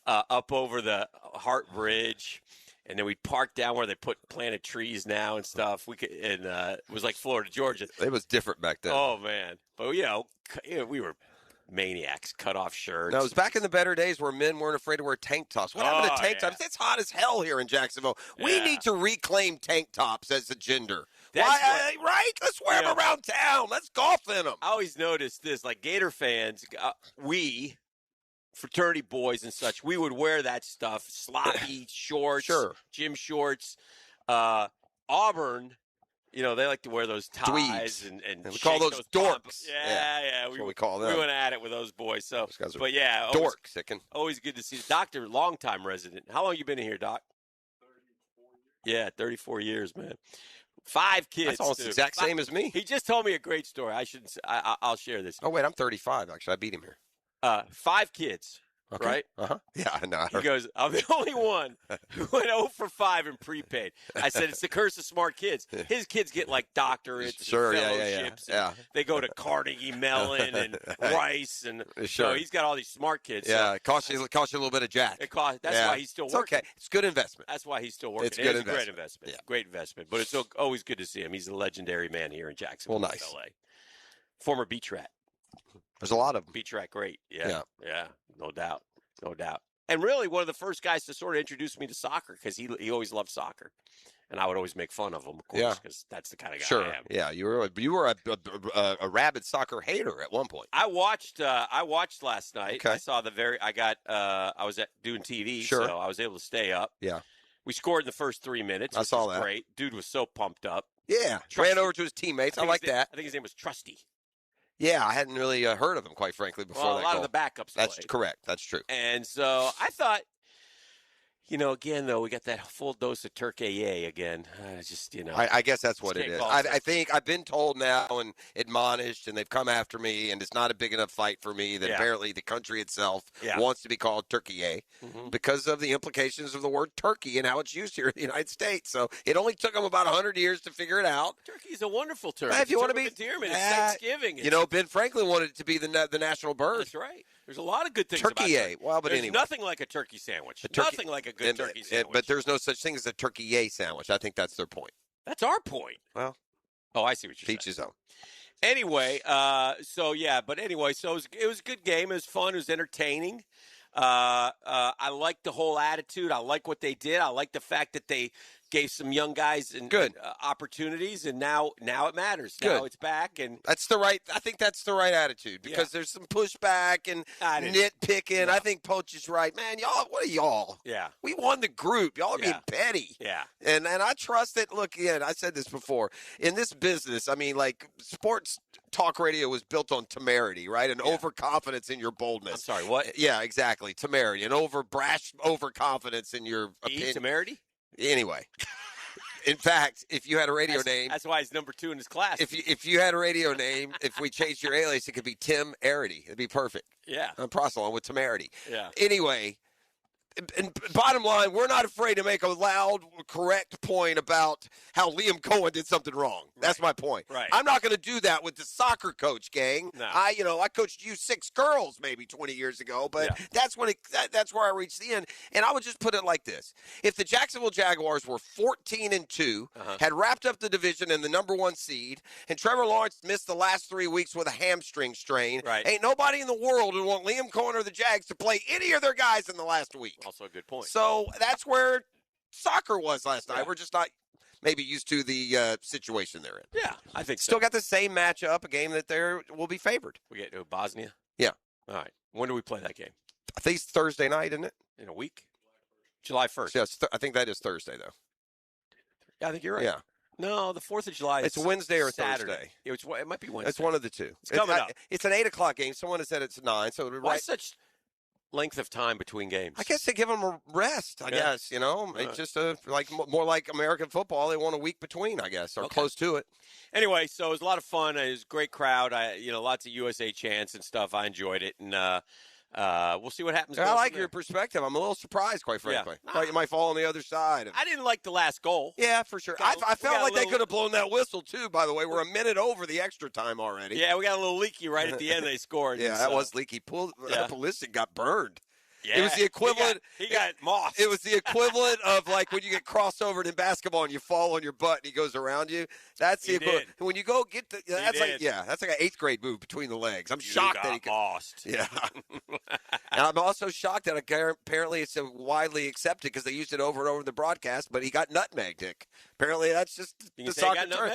up over the Hart Bridge, and then we'd park down where they planted trees now and stuff. It was like Florida, Georgia. It was different back then. Oh man, but we were maniacs, cut off shirts. No, it was back in the better days where men weren't afraid to wear tank tops. What happened to tank tops? It's hot as hell here in Jacksonville. We need to reclaim tank tops as a gender. Right? Let's wear them around town. Let's golf in them. I always noticed this, like Gator fans, we, fraternity boys and such, we would wear that stuff, sloppy shorts, gym shorts. Auburn, they like to wear those ties and we call those dorks. Yeah. That's what we call them. We went at it with those boys. So, those guys are dorks. Always good to see. Doctor, longtime resident. How long you been in here, Doc? 34 years. Yeah, 34 years, man. 5 kids. That's almost the exact same as me. He just told me a great story. I'll share this. Oh, wait, I'm 35, actually. I beat him here. 5 kids, right? Uh-huh. Yeah, I know. He goes, I'm the only one who went 0 for 5 in prepaid. I said, it's the curse of smart kids. His kids get, like, doctorates and fellowships. Yeah. They go to Carnegie Mellon and Rice. And so he's got all these smart kids. Yeah, it costs you a little bit of jack. That's why he's still working. It's okay. It's good investment. That's why he's still working. It's good a great investment. Yeah. Great investment. But it's always good to see him. He's a legendary man here in Jacksonville, nice. LA. Former beach rat. There's a lot of them. Beach rat, great. Yeah, no doubt. And really one of the first guys to sort of introduce me to soccer because he always loved soccer. And I would always make fun of him, of course, because that's the kind of guy I am. Yeah, you were a rabid soccer hater at one point. I watched last night. Okay. I saw I was doing TV, so I was able to stay up. Yeah. We scored in the first 3 minutes. I saw that. Great. Dude was so pumped up. Yeah. Ran over to his teammates. I like that. I think his name was Trusty. Yeah, I hadn't really heard of him, quite frankly, before that a lot goal. of the backups That's played. correct. That's true. And so I thought, again, though, we got that full dose of Turkey again. I guess that's what it is. I think I've been told now and admonished, and they've come after me, and it's not a big enough fight for me that apparently the country itself wants to be called Turkey because of the implications of the word turkey and how it's used here in the United States. So it only took them about 100 years to figure it out. Turkey is a wonderful term. If you want to be Dearman, it's Thanksgiving. Ben Franklin wanted it to be the national bird. That's right. There's a lot of good things turkey about turkey. Well, but there's anyway. nothing like a turkey sandwich. Nothing like a good turkey sandwich. But there's no such thing as a turkey sandwich. I think that's their point. That's our point. Well, I see what you're saying. Teach his own. Anyway, so it was a good game. It was fun. It was entertaining. I like the whole attitude. I like what they did. I like the fact that they gave some young guys and opportunities, and now it matters. Now it's back, and I think that's the right attitude because there's some pushback and nitpicking. I think Poach is right, man. Y'all, what are y'all? Yeah, we won the group. Y'all are being petty. Yeah, and I trust that. Look, again, I said this before. In this business, I mean, like sports talk radio was built on temerity, right? And overconfidence in your boldness. I'm sorry, what? Yeah, exactly. Temerity and overconfidence in your opinion. Temerity? Anyway, in fact, if you had a radio name, that's why he's number 2 in his class. If you had a radio name, if we changed your alias, it could be Tim Arity. It'd be perfect. Yeah, I'm Prosselon with temerity. Yeah. Anyway. And bottom line, we're not afraid to make a loud, correct point about how Liam Cohen did something wrong. That's my point. Right. I'm not going to do that with the soccer coach, gang. No. I coached U6 girls maybe 20 years ago, but that's when that's where I reached the end. And I would just put it like this: if the Jacksonville Jaguars were 14-2, had wrapped up the division in the number 1 seed, and Trevor Lawrence missed the last 3 weeks with a hamstring strain, ain't nobody in the world would want Liam Cohen or the Jags to play any of their guys in the last week. Also a good point. So that's where soccer was last night. We're just not maybe used to the situation they're in. Yeah, I think Still got the same matchup, a game that will be favored. We get to Bosnia? Yeah. All right. When do we play that game? I think it's Thursday night, isn't it? In a week? July 1st. Yes, I think that is Thursday, though. Yeah, I think you're right. Yeah. No, the 4th of July is It's Wednesday or Saturday. Thursday. It might be Wednesday. It's one of the two. It's coming up. It's an 8 o'clock game. Someone has said it's 9. So Why such length of time between games? I guess they give them a rest. I guess it's just more like American football. They want a week between, I guess, or close to it. Anyway, so it was a lot of fun. It was a great crowd. Lots of USA chants and stuff. I enjoyed it, and we'll see what happens. I like your perspective. I'm a little surprised, quite frankly. I thought you might fall on the other side. I didn't like the last goal. Yeah, for sure. I felt like they could have blown that whistle, too, by the way. We're a minute over the extra time already. Yeah, we got a little leaky right at the end. They scored. Yeah, that was leaky. Pulisic got burned. Yeah, it was the equivalent. He got mossed. It was the equivalent of like when you get crossovered in basketball and you fall on your butt and he goes around you. That's the equivalent. When you go get that's like an 8th grade move between the legs. I'm shocked that he got mossed. Yeah, and I'm also shocked that apparently it's widely accepted because they used it over and over in the broadcast. But he got nutmegged, Dick. Apparently that's just the soccer term.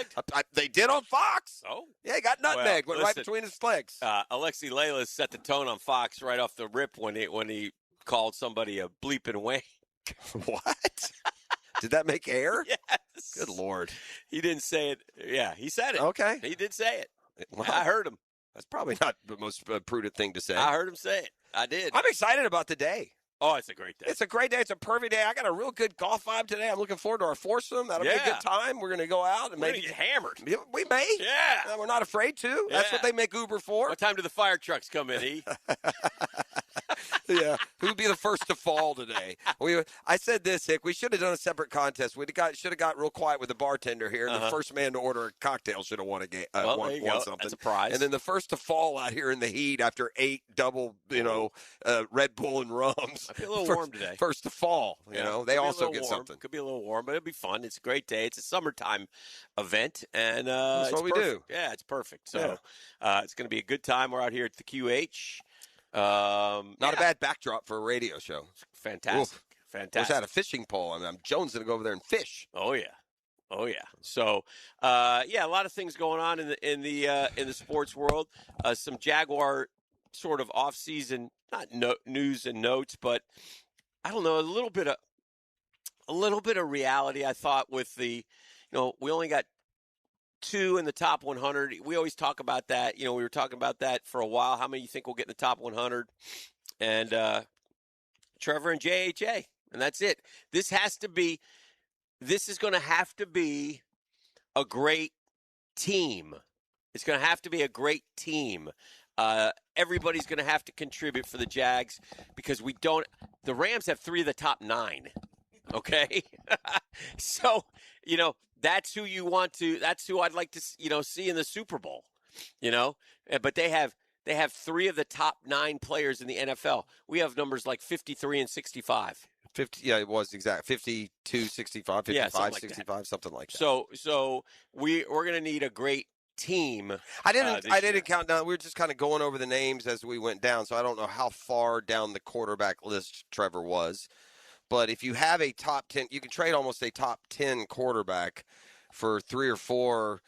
They did on Fox. Oh, yeah, he got nutmegged. Went right between his legs. Alexi Lalas set the tone on Fox right off the rip when he called somebody a bleeping wank. What? Did that make air? Yes. Good Lord. He didn't say it. Yeah, he said it. Okay. He did say it. Well, I heard him. That's probably not the most prudent thing to say. I heard him say it. I did. I'm excited about the day. Oh, it's a great day. It's a great day. It's a perfect day. I got a real good golf vibe today. I'm looking forward to our foursome. That'll be a good time. We're going to go out and maybe maybe get hammered. We may. Yeah. We're not afraid to. That's what they make Uber for. What time do the fire trucks come in, E? Yeah, who'd be the first to fall today? I said this, Hick. We should have done a separate contest. We should have got real quiet with the bartender here. The first man to order a cocktail should have won a game. Won something. That's a prize. And then the first to fall out here in the heat after 8 double, Red Bull and rums. Might be a little warm today. First to fall. They also get something. Could be a little warm, but it'll be fun. It's a great day. It's a summertime event, and that's what we do. Yeah, it's perfect. So it's going to be a good time. We're out here at the QH. Not a bad backdrop for a radio show. Fantastic. Oof. Fantastic. Wish I had a fishing pole. I'm Jones going to go over there and fish. Oh yeah. So a lot of things going on in the sports world. Some Jaguar sort of off-season, not news and notes, but I don't know, a little bit of reality. I thought with the, we only got 2 in the top 100. We always talk about that. We were talking about that for a while. How many you think will get in the top 100? And Trevor and JHA, and that's it. This is going to have to be a great team. It's going to have to be a great team. Everybody's going to have to contribute for the Jags because the Rams have 3 of the top 9. Okay. So, that's who I'd like to, see in the Super Bowl, but they have 3 of the top 9 players in the NFL. We have numbers like 53 and 65. 50, yeah, it was exact 52, 65, 55, something like 65, something like that. So we're going to need a great team. I didn't count down. We were just kind of going over the names as we went down, so I don't know how far down the quarterback list Trevor was. But if you have a top 10, you can trade almost a top 10 quarterback for 3 or 4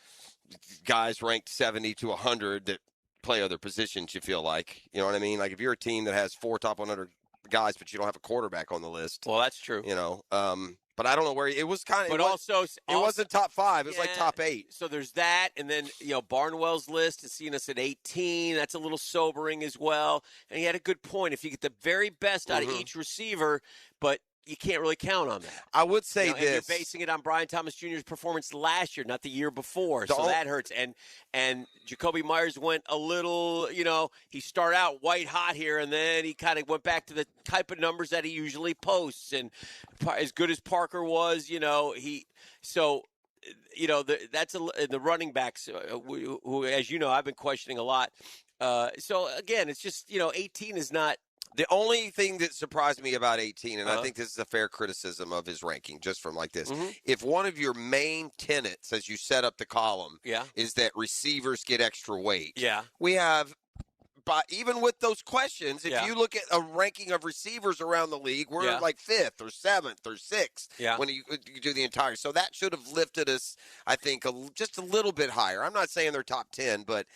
guys ranked 70 to 100 that play other positions, you feel like. You know what I mean? Like if you're a team that has 4 top 100 guys, but you don't have a quarterback on the list. Well, that's true. But I don't know where it was kind of. But it wasn't top 5. It was like top 8. So there's that, and then Barnwell's list is seeing us at 18. That's a little sobering as well. And he had a good point. If you get the very best out of each receiver, but you can't really count on that. I would say and you're basing it on Brian Thomas Jr.'s performance last year, not the year before. So that hurts. And Jacoby Myers went a little, he started out white hot here, and then he kind of went back to the type of numbers that he usually posts. And as good as Parker was, that's the running backs who, as you know, I've been questioning a lot. So again, it's just 18 is not. The only thing that surprised me about 18, and I think this is a fair criticism of his ranking, just from like this, if one of your main tenets as you set up the column is that receivers get extra weight, we have. But even with those questions, if you look at a ranking of receivers around the league, we're like 5th or 7th or 6th when you do the entire. So that should have lifted us, I think, just a little bit higher. I'm not saying they're top 10, but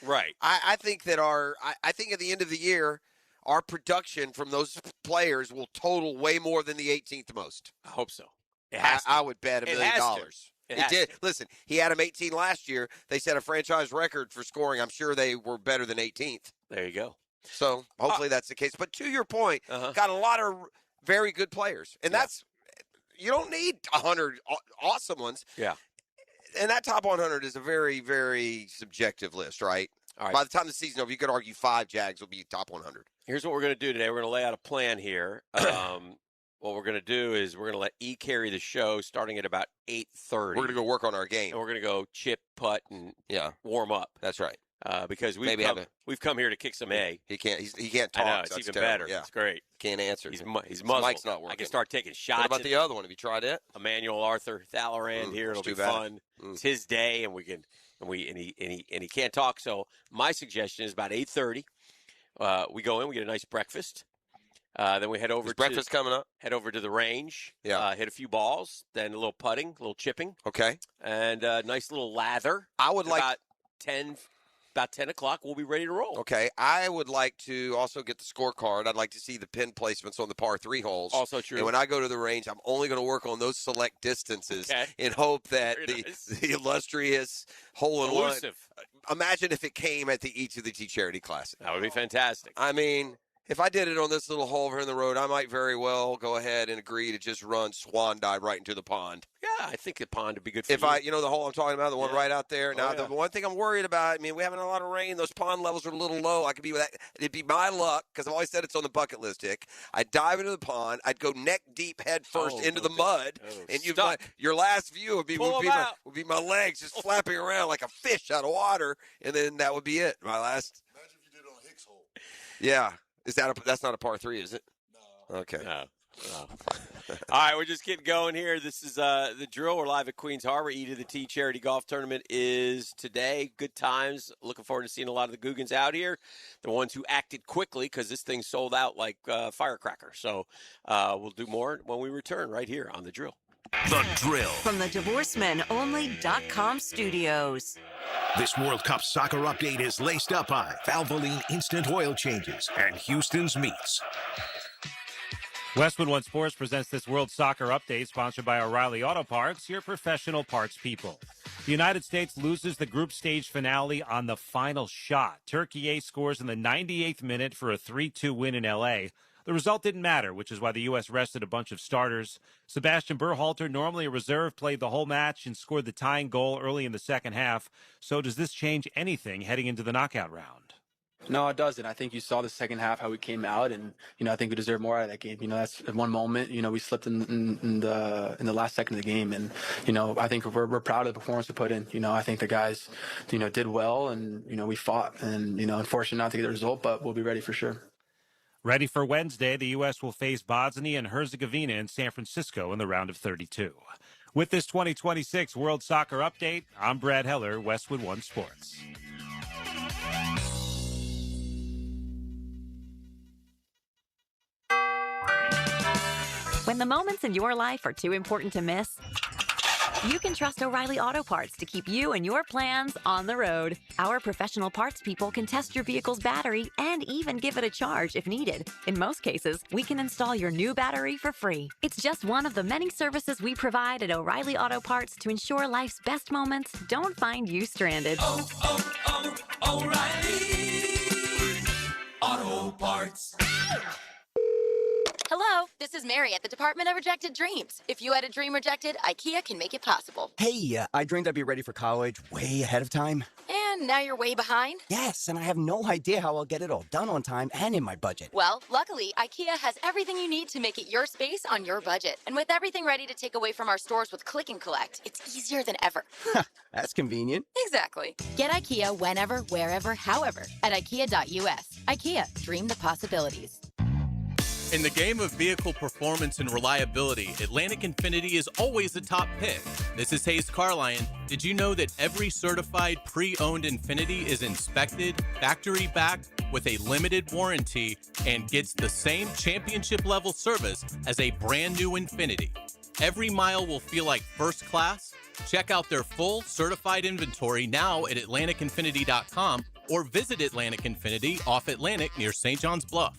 I think that I think at the end of the year, our production from those players will total way more than the 18th most. I hope so. I would bet $1 million. It did. Listen, he had him 18 last year. They set a franchise record for scoring. I'm sure they were better than 18th. There you go. So hopefully that's the case. But to your point, got a lot of very good players. And that's – you don't need 100 awesome ones. Yeah. And that top 100 is a very, very subjective list, right? All right. By the time the season's over, you could argue 5 Jags will be top 100. Here's what we're going to do today. We're going to lay out a plan here. What we're going to do is we're going to let E carry the show starting at about 8:30. We're going to go work on our game. And we're going to go chip, putt, and warm up. That's right. Because we've come here to kick some A. He can't talk. I know, it's even better. Yeah. It's great. Can't answer. He's His muzzled. mic's not working. I can start taking shots. What about the other one? Have you tried it? Emmanuel Arthur Thalorand here. It'll be fun. It's his day, and he can't talk. So my suggestion is about 8:30. We go in, we get a nice breakfast. Then we head over. Is breakfast coming up? Head over to the range. Yeah. Hit a few balls. Then a little putting, a little chipping. Okay. And a nice little lather. I would like about 10 o'clock. We'll be ready to roll. Okay. I would like to also get the scorecard. I'd like to see the pin placements on the par 3 holes. Also true. And when I go to the range, I'm only going to work on those select distances in hope that the illustrious hole-in-one. Elusive. Imagine if it came at the E2the Charity Classic. That would be fantastic. I mean, if I did it on this little hole over in the road, I might very well go ahead and agree to just run swan dive right into the pond. Yeah, I think the pond would be good for you. The hole I'm talking about, the one right out there. Now, yeah. the one thing I'm worried about, I mean, we haven't had a lot of rain. Those pond levels are a little low. I could be with that. It'd be my luck, because I've always said it's on the bucket list, Dick. I'd dive into the pond. I'd go neck deep head first into the mud. And your last view would be my legs just flapping around like a fish out of water. And then that would be it. My last. Imagine if you did it on Hicks hole. Yeah. That's not a par 3, is it? No. Okay. No. All right, we're just getting going here. This is the drill. We're live at Queens Harbor. E2the Charity Golf Tournament is today. Good times. Looking forward to seeing a lot of the Googans out here. The ones who acted quickly because this thing sold out like firecracker. So we'll do more when we return right here on the drill. The drill. From the DivorceMenOnly.com studios. This World Cup soccer update is laced up by Valvoline Instant Oil Changes and Houston's Meats. Westwood One Sports presents this World Soccer Update, sponsored by O'Reilly Auto Parts, your professional parts people. The United States loses the group stage finale on the final shot. Turkey A scores in the 98th minute for a 3-2 win in L.A. The result didn't matter, which is why the U.S. rested a bunch of starters. Sebastian Berhalter, normally a reserve, played the whole match and scored the tying goal early in the second half. So does this change anything heading into the knockout round? No, it doesn't. I think you saw the second half, how we came out, and, I think we deserve more out of that game. That's at one moment, we slipped in the last second of the game, and, I think we're proud of the performance we put in. I think the guys, did well, and, we fought, and, unfortunately not to get the result, but we'll be ready for sure. Ready for Wednesday, the U.S. will face Bosnia and Herzegovina in San Francisco in the round of 32. With this 2026 World Soccer Update, I'm Brad Heller, Westwood One Sports. When the moments in your life are too important to miss, you can trust O'Reilly Auto Parts to keep you and your plans on the road. Our professional parts people can test your vehicle's battery and even give it a charge if needed. In most cases, we can install your new battery for free. It's just one of the many services we provide at O'Reilly Auto Parts to ensure life's best moments don't find you stranded. O'Reilly Auto Parts. Hello, this is Mary at the Department of Rejected Dreams. If you had a dream rejected, IKEA can make it possible. Hey, I dreamed I'd be ready for college way ahead of time. And now you're way behind? Yes, and I have no idea how I'll get it all done on time and in my budget. Well, luckily, IKEA has everything you need to make it your space on your budget. And with everything ready to take away from our stores with Click and Collect, it's easier than ever. That's convenient. Exactly. Get IKEA whenever, wherever, however at IKEA.us. IKEA, dream the possibilities. In the game of vehicle performance and reliability, Atlantic Infinity is always the top pick. This is Hayes Carlyon. Did you know that every certified pre-owned Infinity is inspected, factory-backed, with a limited warranty, and gets the same championship-level service as a brand-new Infinity? Every mile will feel like first class. Check out their full certified inventory now at AtlanticInfinity.com or visit Atlantic Infinity off Atlantic near St. John's Bluff.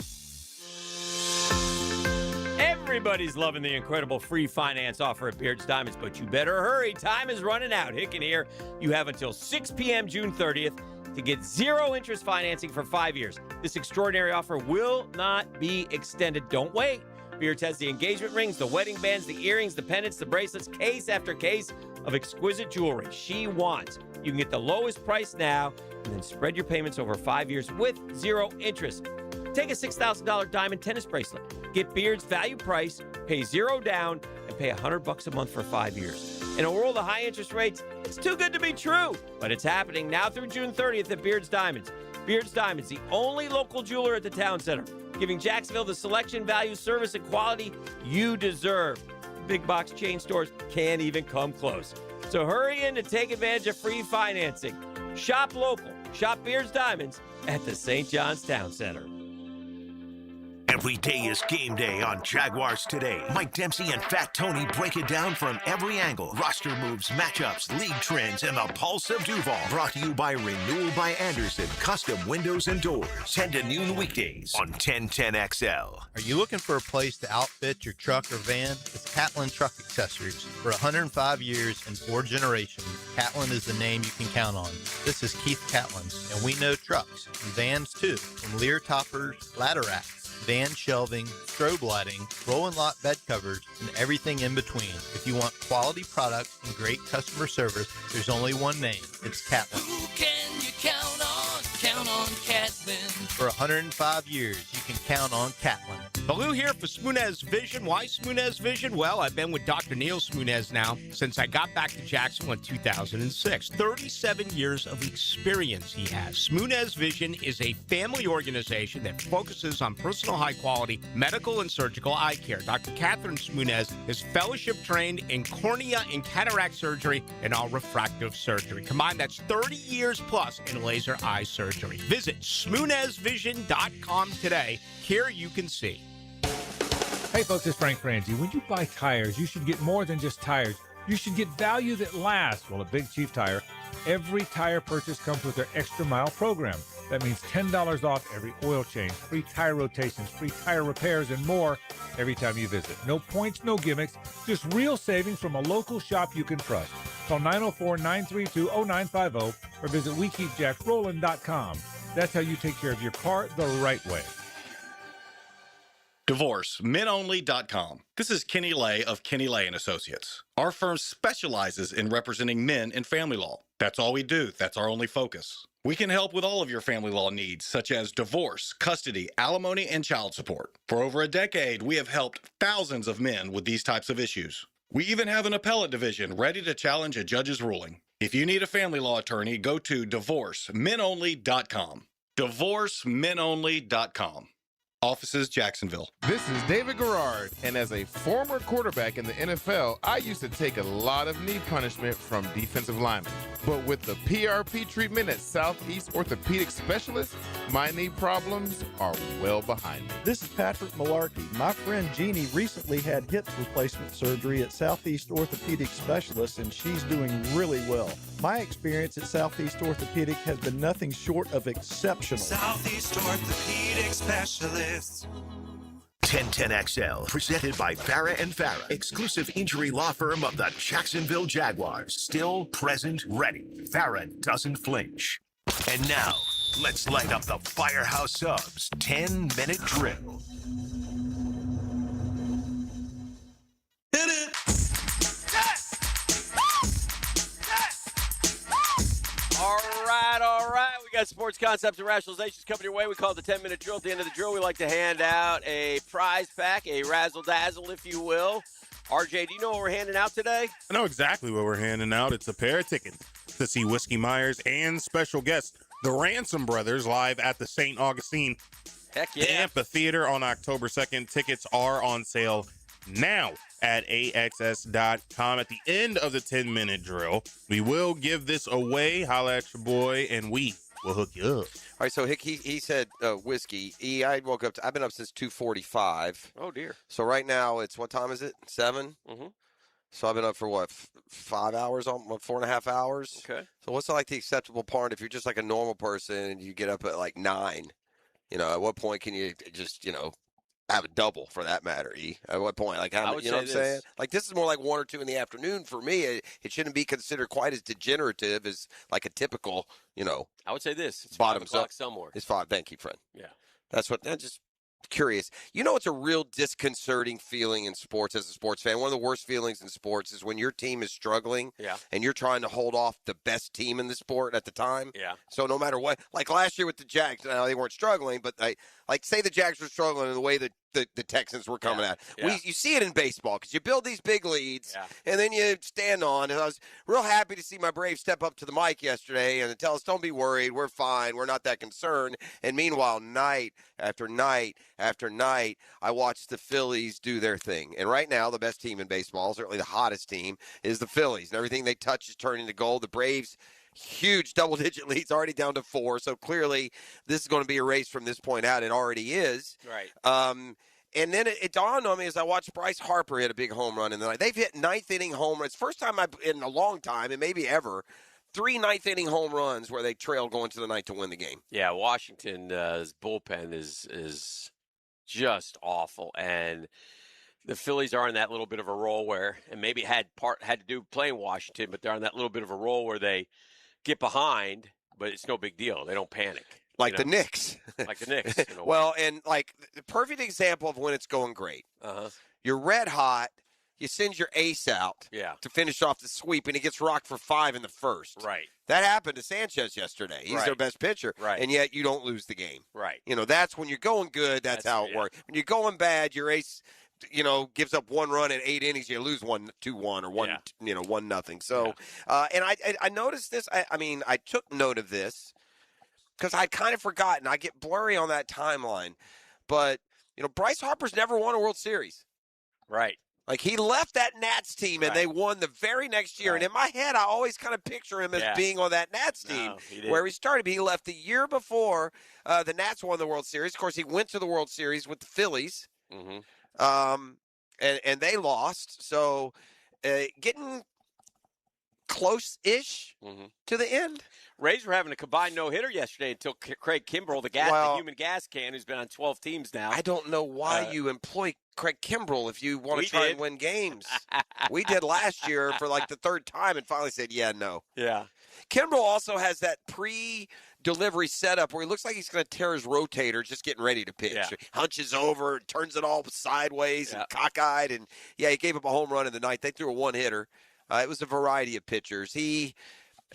Everybody's loving the incredible free finance offer at Beard's Diamonds, but you better hurry. Time is running out. Hicken here. You have until 6 p.m. June 30th. to get zero interest financing for 5 years. This extraordinary offer will not be extended. Don't wait. Beards has the engagement rings, the wedding bands, the earrings, the pendants, the bracelets, case after case of exquisite jewelry she wants. You can get the lowest price now and then spread your payments over 5 years with zero interest. Take a $6,000 diamond tennis bracelet. Get Beard's value price, pay zero down, and pay $100 a month for 5 years. In a world of high interest rates, it's too good to be true. But it's happening now through June 30th at Beard's Diamonds. Beard's Diamonds, the only local jeweler at the town center, giving Jacksonville the selection, value, service, and quality you deserve. Big box chain stores can't even come close. So hurry in to take advantage of free financing. Shop local. Shop Beard's Diamonds at the St. John's Town Center. Every day is game day on Jaguars Today. Mike Dempsey and Fat Tony break it down from every angle. Roster moves, matchups, league trends, and the pulse of Duval. Brought to you by Renewal by Anderson. Custom windows and doors. 10 to noon weekdays on 1010XL. Are you looking for a place to outfit your truck or van? It's Catlin Truck Accessories. For 105 years and 4 generations, Catlin is the name you can count on. This is Keith Catlin, and we know trucks and vans too. From Lear toppers, ladder racks, van shelving, strobe lighting, roll and lock bed covers, and everything in between. If you want quality products and great customer service, there's only one name. It's Catlin. Who can you count on? Count on Catlin. For 105 years, you can count on Catlin. Baloo here for Smoonez Vision. Why Smoonez Vision? Well, I've been with Dr. Neil Smoonez now since I got back to Jacksonville in 2006. 37 years of experience he has. Smoonez Vision is a family organization that focuses on personal high-quality medical and surgical eye care. Dr. Catherine Smoonez is fellowship-trained in cornea and cataract surgery and all refractive surgery. Combined, that's 30 years plus in laser eye surgery. Visit SmoonezVision.com today. Care you can see. Hey folks, it's Frank Frangie. When you buy tires, you should get more than just tires. You should get value that lasts. Well, at Big Chief Tire, every tire purchase comes with their Extra Mile program. That means $10 off every oil change, free tire rotations, free tire repairs, and more every time you visit. No points, no gimmicks, just real savings from a local shop you can trust. Call 904-932-0950 or visit WeKeepJacksRollin.com. That's how you take care of your car the right way. DivorceMenOnly.com. This is Kenny Lay of Kenny Lay & Associates. Our firm specializes in representing men in family law. That's all we do. That's our only focus. We can help with all of your family law needs, such as divorce, custody, alimony, and child support. For over a decade, we have helped thousands of men with these types of issues. We even have an appellate division ready to challenge a judge's ruling. If you need a family law attorney, go to DivorceMenOnly.com. DivorceMenOnly.com. Offices, Jacksonville. This is David Garrard, and as a former quarterback in the NFL, I used to take a lot of knee punishment from defensive linemen. But with the PRP treatment at Southeast Orthopedic Specialists, my knee problems are well behind me. This is Patrick Malarkey. My friend Jeannie recently had hip replacement surgery at Southeast Orthopedic Specialists, and she's doing really well. My experience at Southeast Orthopedic has been nothing short of exceptional. Southeast Orthopedic Specialists. 1010XL, presented by Farah and Farah, exclusive injury law firm of the Jacksonville Jaguars. Still, present, ready. Farah doesn't flinch. And now, let's light up the Firehouse Subs 10-minute drill. Hit it! All right. We got sports concepts and rationalizations coming your way. We call it the 10-minute drill. At the end of the drill, we like to hand out a prize pack, a razzle-dazzle, if you will. RJ, do you know what we're handing out today? I know exactly what we're handing out. It's a pair of tickets to see Whiskey Myers and special guests, the Ransom Brothers, live at the St. Augustine Amphitheater on October 2nd. Tickets are on sale now at AXS.com. At the end of the 10-minute drill, we will give this away. Holla at your boy, and we will hook you up. All right, so he said whiskey. I woke up. I've been up since 2:45. Oh, dear. So right now, it's what time is it? 7? Mm-hmm. So I've been up for what, 5 hours, 4.5 hours? Okay. So what's like the acceptable part if you're just like a normal person and you get up at like 9? You know, at what point can you just, have a double for that matter. At what point? Like how? You know what I'm saying? Like this is more like 1 or 2 in the afternoon for me. It shouldn't be considered quite as degenerative as like a typical. I would say this. It's bottoms 5 o'clock up somewhere. It's 5. Thank you, friend. Yeah. That's what. I'm just curious. It's a real disconcerting feeling in sports as a sports fan. One of the worst feelings in sports is when your team is struggling and you're trying to hold off the best team in the sport at the time. Yeah. So no matter what, like last year with the Jags, they weren't struggling, but say the Jags were struggling in the way that the Texans were coming at. Yeah. You see it in baseball because you build these big leads and then you stand on. And I was real happy to see my Braves step up to the mic yesterday and tell us, don't be worried. We're fine. We're not that concerned. And meanwhile, night after night after night, I watched the Phillies do their thing. And right now, the best team in baseball, certainly the hottest team, is the Phillies. And everything they touch is turning to gold. The Braves, huge double-digit leads, already down to 4. So clearly, this is going to be a race from this point out. It already is. Right. And then it dawned on me as I watched Bryce Harper hit a big home run in the night. They've hit ninth-inning home runs. First time in a long time, and maybe ever, 3 ninth-inning home runs where they trailed going to the ninth to win the game. Yeah, Washington's bullpen is just awful, and the Phillies are in that little bit of a roll where, and maybe had to do playing Washington, but they're on that little bit of a roll where they get behind, but it's no big deal. They don't panic. Like the Knicks. Like the Knicks. Well, and like the perfect example of when it's going great. You're red hot. You send your ace out to finish off the sweep, and he gets rocked for 5 in the first. Right. That happened to Sanchez yesterday. He's their best pitcher. Right. And yet you don't lose the game. Right. That's when you're going good. That's how it works. When you're going bad, your ace gives up 1 run in 8 innings, you lose 1-2-1 or 1-0. So, and I noticed this. I took note of this because I'd kind of forgotten. I get blurry on that timeline, but Bryce Harper's never won a World Series. Right. Like he left that Nats team and they won the very next year. And in my head, I always kind of picture him as being on that Nats team where he started. But he left the year before the Nats won the World Series. Of course, he went to the World Series with the Phillies. And they lost. So getting close-ish to the end. Rays were having a combined no-hitter yesterday until Craig Kimbrell, the human gas can, who's been on 12 teams now. I don't know why you employ Craig Kimbrell if you want to try and win games. We did last year for like the 3rd time and finally said, no. Yeah. Kimbrell also has that pre-delivery setup where he looks like he's going to tear his rotator just getting ready to pitch. Yeah. He hunches over, turns it all sideways and cockeyed. And, he gave up a home run in the ninth. They threw a one-hitter. It was a variety of pitchers. He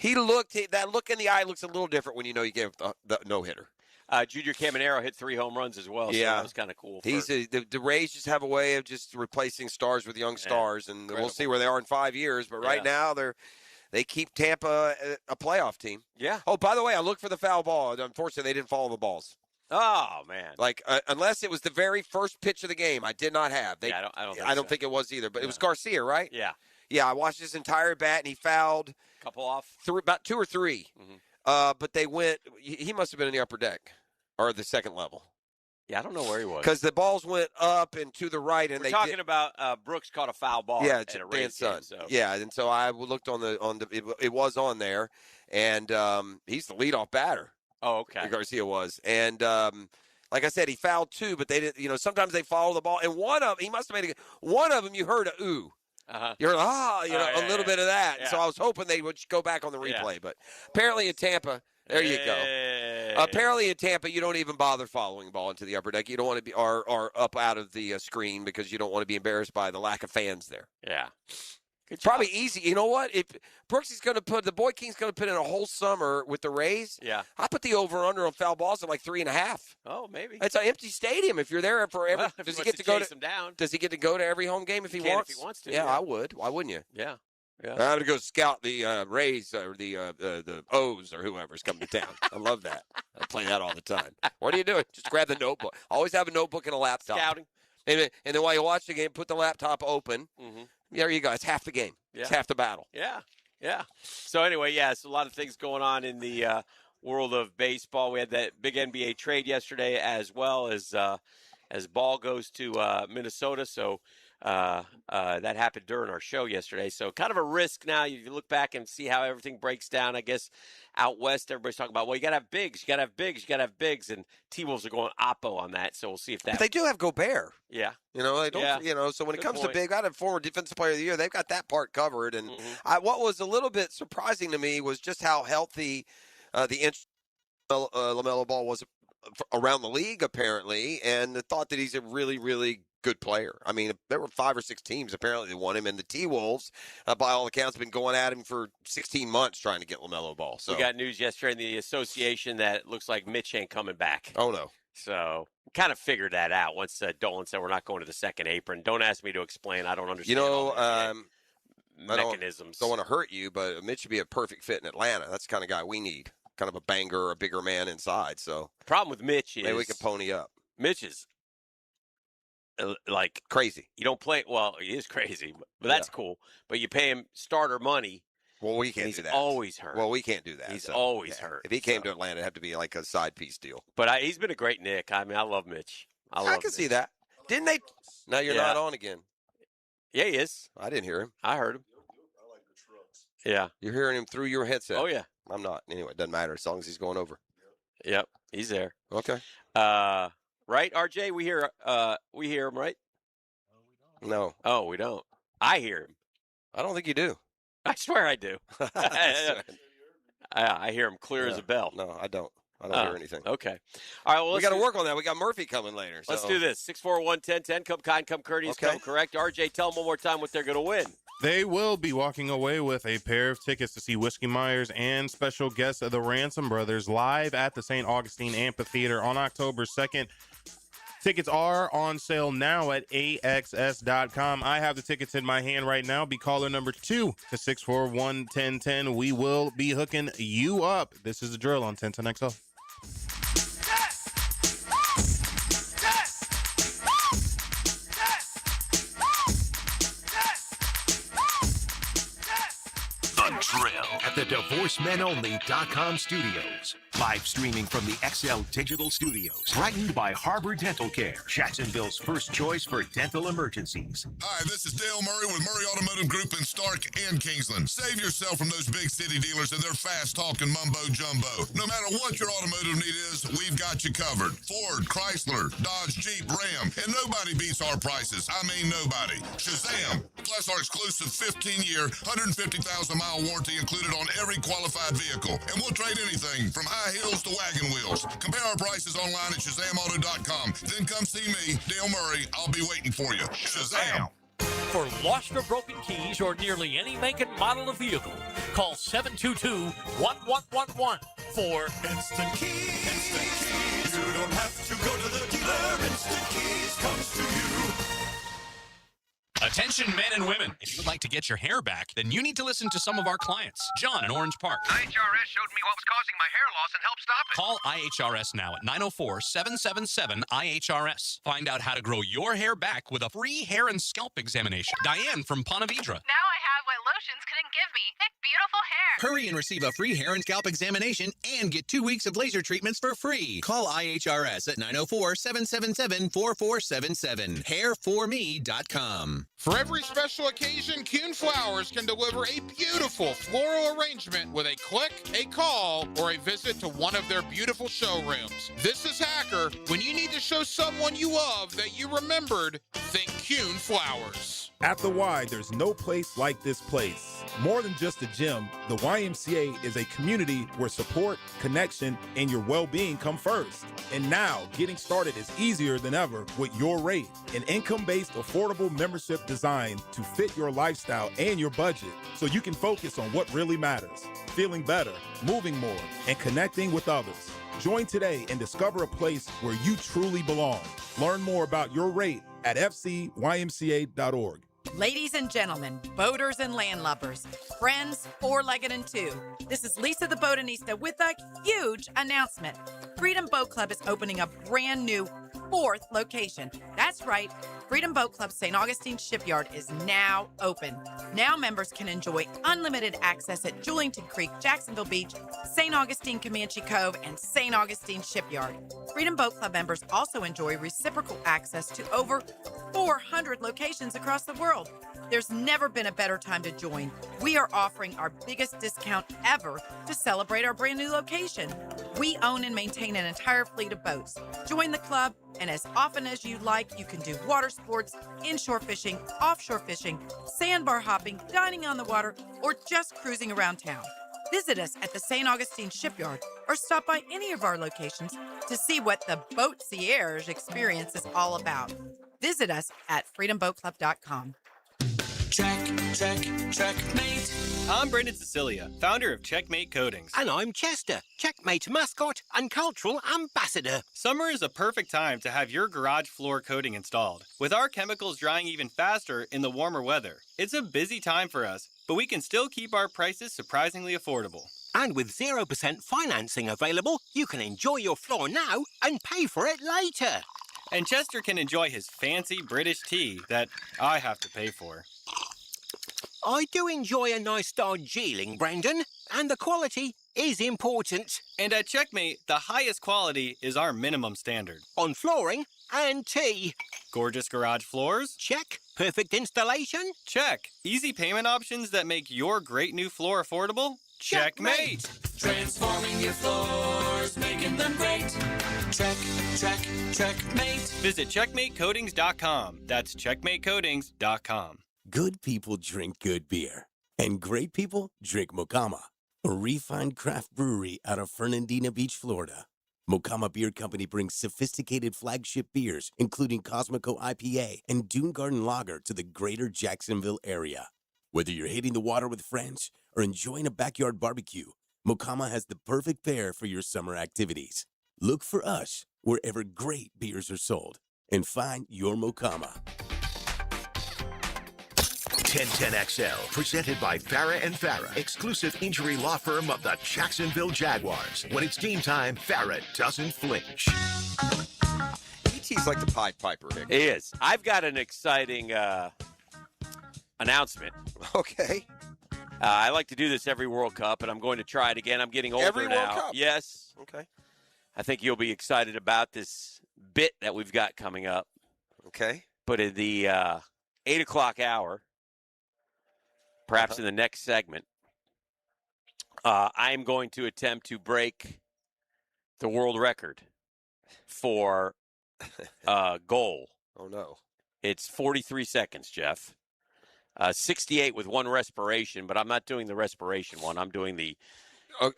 looked – that look in the eye looks a little different when you know you gave up the no-hitter. Junior Caminero hit 3 home runs as well, so that was kind of cool. The Rays just have a way of just replacing stars with young stars, and we'll see where they are in 5 years. But right now they keep Tampa a playoff team. Yeah. Oh, by the way, I looked for the foul ball. Unfortunately, they didn't follow the balls. Oh, man. Like, unless it was the very first pitch of the game, I did not have. I don't think think it was either, but it was Garcia, right? Yeah. Yeah, I watched his entire bat, and he fouled couple off about 2 or 3. But they went. He must have been in the upper deck or the second level. Yeah, I don't know where he was because the balls went up and to the right, and we're talking about Brooks caught a foul ball. Yeah, at a Rays game, so. Yeah, and so I looked on the. It was on there, and he's the leadoff batter. Oh, okay. Garcia was, and like I said, he fouled 2, but they didn't. Sometimes they follow the ball, and he must have made one of them. You heard a ooh. You heard a little bit of that. Yeah. So I was hoping they would go back on the replay, but apparently in Tampa, there you go. Apparently in Tampa, you don't even bother following the ball into the upper deck. You don't want to be or up out of the screen because you don't want to be embarrassed by the lack of fans there. Yeah. It's probably easy. You know what? If Brooks is going to put the Boy King's going to put in a whole summer with the Rays, I put the over/under on foul balls at like 3.5. Oh, maybe it's an empty stadium. If you're there for every, does he get to go to? Down. Does he get to go to every home game if he wants? If he wants to. Yeah, I would. Why wouldn't you? Yeah. Yeah. I'm going to go scout the Rays or the O's or whoever's coming to town. I love that. I play that all the time. What are you doing? Just grab the notebook. Always have a notebook and a laptop. Scouting. And then while you watch the game, put the laptop open. There you go. It's half the game. Yeah. It's half the battle. Yeah. Yeah. So anyway, it's a lot of things going on in the world of baseball. We had that big NBA trade yesterday as well as ball goes to Minnesota. So That happened during our show yesterday. So kind of a risk now. You look back and see how everything breaks down. I guess out west, everybody's talking about, well, you got to have bigs. You got to have bigs. You got to have bigs. And T-Wolves are going oppo on that. So we'll see if that. But they do have Gobert. Yeah. They don't. Yeah. So when it Good comes point. to big, I had a former defensive player of the year. They've got that part covered. And what was a little bit surprising to me was just how healthy the LaMelo Ball was around the league, apparently, and the thought that he's a really, really good player. I mean, there were 5 or 6 teams apparently that want him, and the T-Wolves, by all accounts, have been going at him for 16 months trying to get LaMelo Ball. So we got news yesterday in the association that it looks like Mitch ain't coming back. Oh, no. So kind of figured that out once Dolan said we're not going to the second apron. Don't ask me to explain. I don't understand. Mechanisms. I don't want to hurt you, but Mitch should be a perfect fit in Atlanta. That's the kind of guy we need. Kind of a banger or a bigger man inside. So problem with Mitch is maybe we can pony up. Mitch is like crazy. You don't play well. He is crazy, but that's cool. But you pay him starter money. Well, we can't do that. He's always hurt. Well, we can't do that. He's always hurt. If he came to Atlanta, it'd have to be like a side piece deal. But he's been a great Nick. I mean, I love Mitch. I can see that. Didn't they? Now you're not on again. Yeah, he is. I didn't hear him. I heard him. Yeah. You're hearing him through your headset. Oh, yeah. I'm not. Anyway, it doesn't matter as long as he's going over. Yep, he's there. Okay. Right, RJ? We hear him, right? No. Oh, we don't. I hear him. I don't think you do. I swear I do. I hear him clear as a bell. No, I don't. I don't hear anything. Okay. All right, well, we got to work on that. We got Murphy coming later. Let's so. do this. 641-1010. Come kind, come courteous, come correct. RJ, tell them one more time what they're going to win. They will be walking away with a pair of tickets to see Whiskey Myers and special guests of the Ransom Brothers live at the St. Augustine Amphitheater on October 2nd. Tickets are on sale now at AXS.com. I have the tickets in my hand right now. Be caller number 2 to 641-1010. We will be hooking you up. This is the drill on 1010XL. Drill at the DivorceMenOnly.com studios. Live streaming from the XL Digital Studios. Brightened by Harbor Dental Care, Jacksonville's first choice for dental emergencies. Hi, this is Dale Murray with Murray Automotive Group in Stark and Kingsland. Save yourself from those big city dealers and their fast-talking mumbo-jumbo. No matter what your automotive need is, we've got you covered. Ford, Chrysler, Dodge, Jeep, Ram, and nobody beats our prices. I mean nobody. Shazam! Plus our exclusive 15-year, 150,000-mile warranty included on every qualified vehicle. And we'll trade anything from high heels to wagon wheels. Compare our prices online at ShazamAuto.com. Then come see me, Dale Murray. I'll be waiting for you. Shazam! For lost or broken keys or nearly any make and model of vehicle, call 722-1111 for Instant Keys. Instant Keys. You don't have to go to the dealer. Instant Keys comes to you. Attention men and women. If you'd like to get your hair back, then you need to listen to some of our clients. John in Orange Park. IHRS showed me what was causing my hair loss and helped stop it. Call IHRS now at 904-777-IHRS. Find out how to grow your hair back with a free hair and scalp examination. Diane from Ponte Vedra. Now I have what lotions couldn't give me. Thick, beautiful hair. Hurry and receive a free hair and scalp examination and get 2 weeks of laser treatments for free. Call IHRS at 904-777-4477. Hairforme.com. For every special occasion, Kuhn Flowers can deliver a beautiful floral arrangement with a click, a call, or a visit to one of their beautiful showrooms. This is Hacker. When you need to show someone you love that you remembered, think Kuhn Flowers. At the Y, there's no place like this place. More than just a gym, the YMCA is a community where support, connection, and your well-being come first. And now, getting started is easier than ever with Your Rate, an income-based, affordable membership designed to fit your lifestyle and your budget so you can focus on what really matters, feeling better, moving more, and connecting with others. Join today and discover a place where you truly belong. Learn more about Your Rate at fcymca.org. Ladies and gentlemen, boaters and landlubbers, friends, four-legged and two, this is Lisa the Botanista with a huge announcement. Freedom Boat Club is opening a brand new 4th location. That's right, Freedom Boat Club St. Augustine Shipyard is now open. Now members can enjoy unlimited access at Julington Creek, Jacksonville Beach, St. Augustine Comanche Cove, and St. Augustine Shipyard. Freedom Boat Club members also enjoy reciprocal access to over 400 locations across the world. There's never been a better time to join. We are offering our biggest discount ever to celebrate our brand new location. We own and maintain an entire fleet of boats. Join the club, and as often as you like, you can do water sports, inshore fishing, offshore fishing, sandbar hopping, dining on the water, or just cruising around town. Visit us at the St. Augustine Shipyard or stop by any of our locations to see what the Boatsiers experience is all about. Visit us at freedomboatclub.com. Checkmate. I'm Brendan Cecilia, founder of Checkmate Coatings. And I'm Chester, Checkmate mascot and cultural ambassador. Summer is a perfect time to have your garage floor coating installed. With our chemicals drying even faster in the warmer weather, it's a busy time for us, but we can still keep our prices surprisingly affordable. And with 0% financing available, you can enjoy your floor now and pay for it later. And Chester can enjoy his fancy British tea that I have to pay for. I do enjoy a nice Darjeeling, Brendan, and the quality is important. And at Checkmate, the highest quality is our minimum standard. On flooring and tea. Gorgeous garage floors? Check. Perfect installation? Check. Easy payment options that make your great new floor affordable? Checkmate! Transforming your floors, making them great. Checkmate. Visit checkmatecoatings.com. That's checkmatecoatings.com. Good people drink good beer, and great people drink Mocama, a refined craft brewery out of Fernandina Beach, Florida. Mocama Beer Company brings sophisticated flagship beers, including Cosmico IPA and Dune Garden Lager, to the greater Jacksonville area. Whether you're hitting the water with friends or enjoying a backyard barbecue, Mocama has the perfect pair for your summer activities. Look for us wherever great beers are sold and find your Mocama. 1010XL, presented by Farah and Farah, exclusive injury law firm of the Jacksonville Jaguars. When it's game time, Farah doesn't flinch. E.T.'s like the Pied Piper, Nick. He is. I've got an exciting announcement. Okay. I like to do this every World Cup, and I'm going to try it again. I'm getting older Every now. World Cup? Yes. Okay. I think you'll be excited about this bit that we've got coming up. Okay. But in the 8 o'clock hour, perhaps in the next segment, I am going to attempt to break the world record for goal. Oh, no. It's 43 seconds, Jeff. 68 with one respiration, but I'm not doing the respiration one. I'm doing the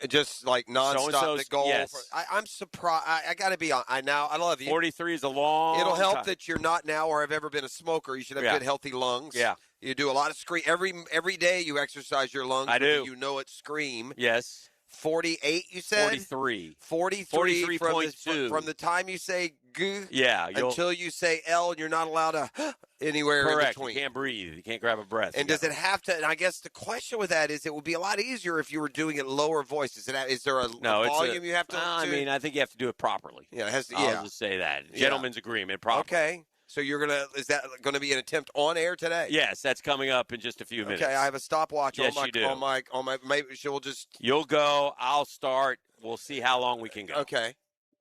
just like nonstop the goal. Yes. I'm surprised. I got to be on. I love you. 43 is a long. It'll help time. that you're not now or have ever been a smoker. You should have good, healthy lungs. Yeah. You do a lot of scream every day. You exercise your lungs. I do. You know it. Scream. Yes. 48. You said 43. 43 43.2 from the time you say "g" until you say "l," and you're not allowed to anywhere Correct. in between. You can't breathe. You can't grab a breath. And does it have to? And I guess the question with that is, it would be a lot easier if you were doing it lower voice. Is there a volume you have to? I mean, I think you have to do it properly. Yeah, it has to. I'll just say that. Gentleman's agreement. Properly. Okay. So is that going to be an attempt on air today? Yes, that's coming up in just a few minutes. Okay, I have a stopwatch Yes, on you do. my. Maybe she'll just. You'll go. I'll start. We'll see how long we can go. Okay.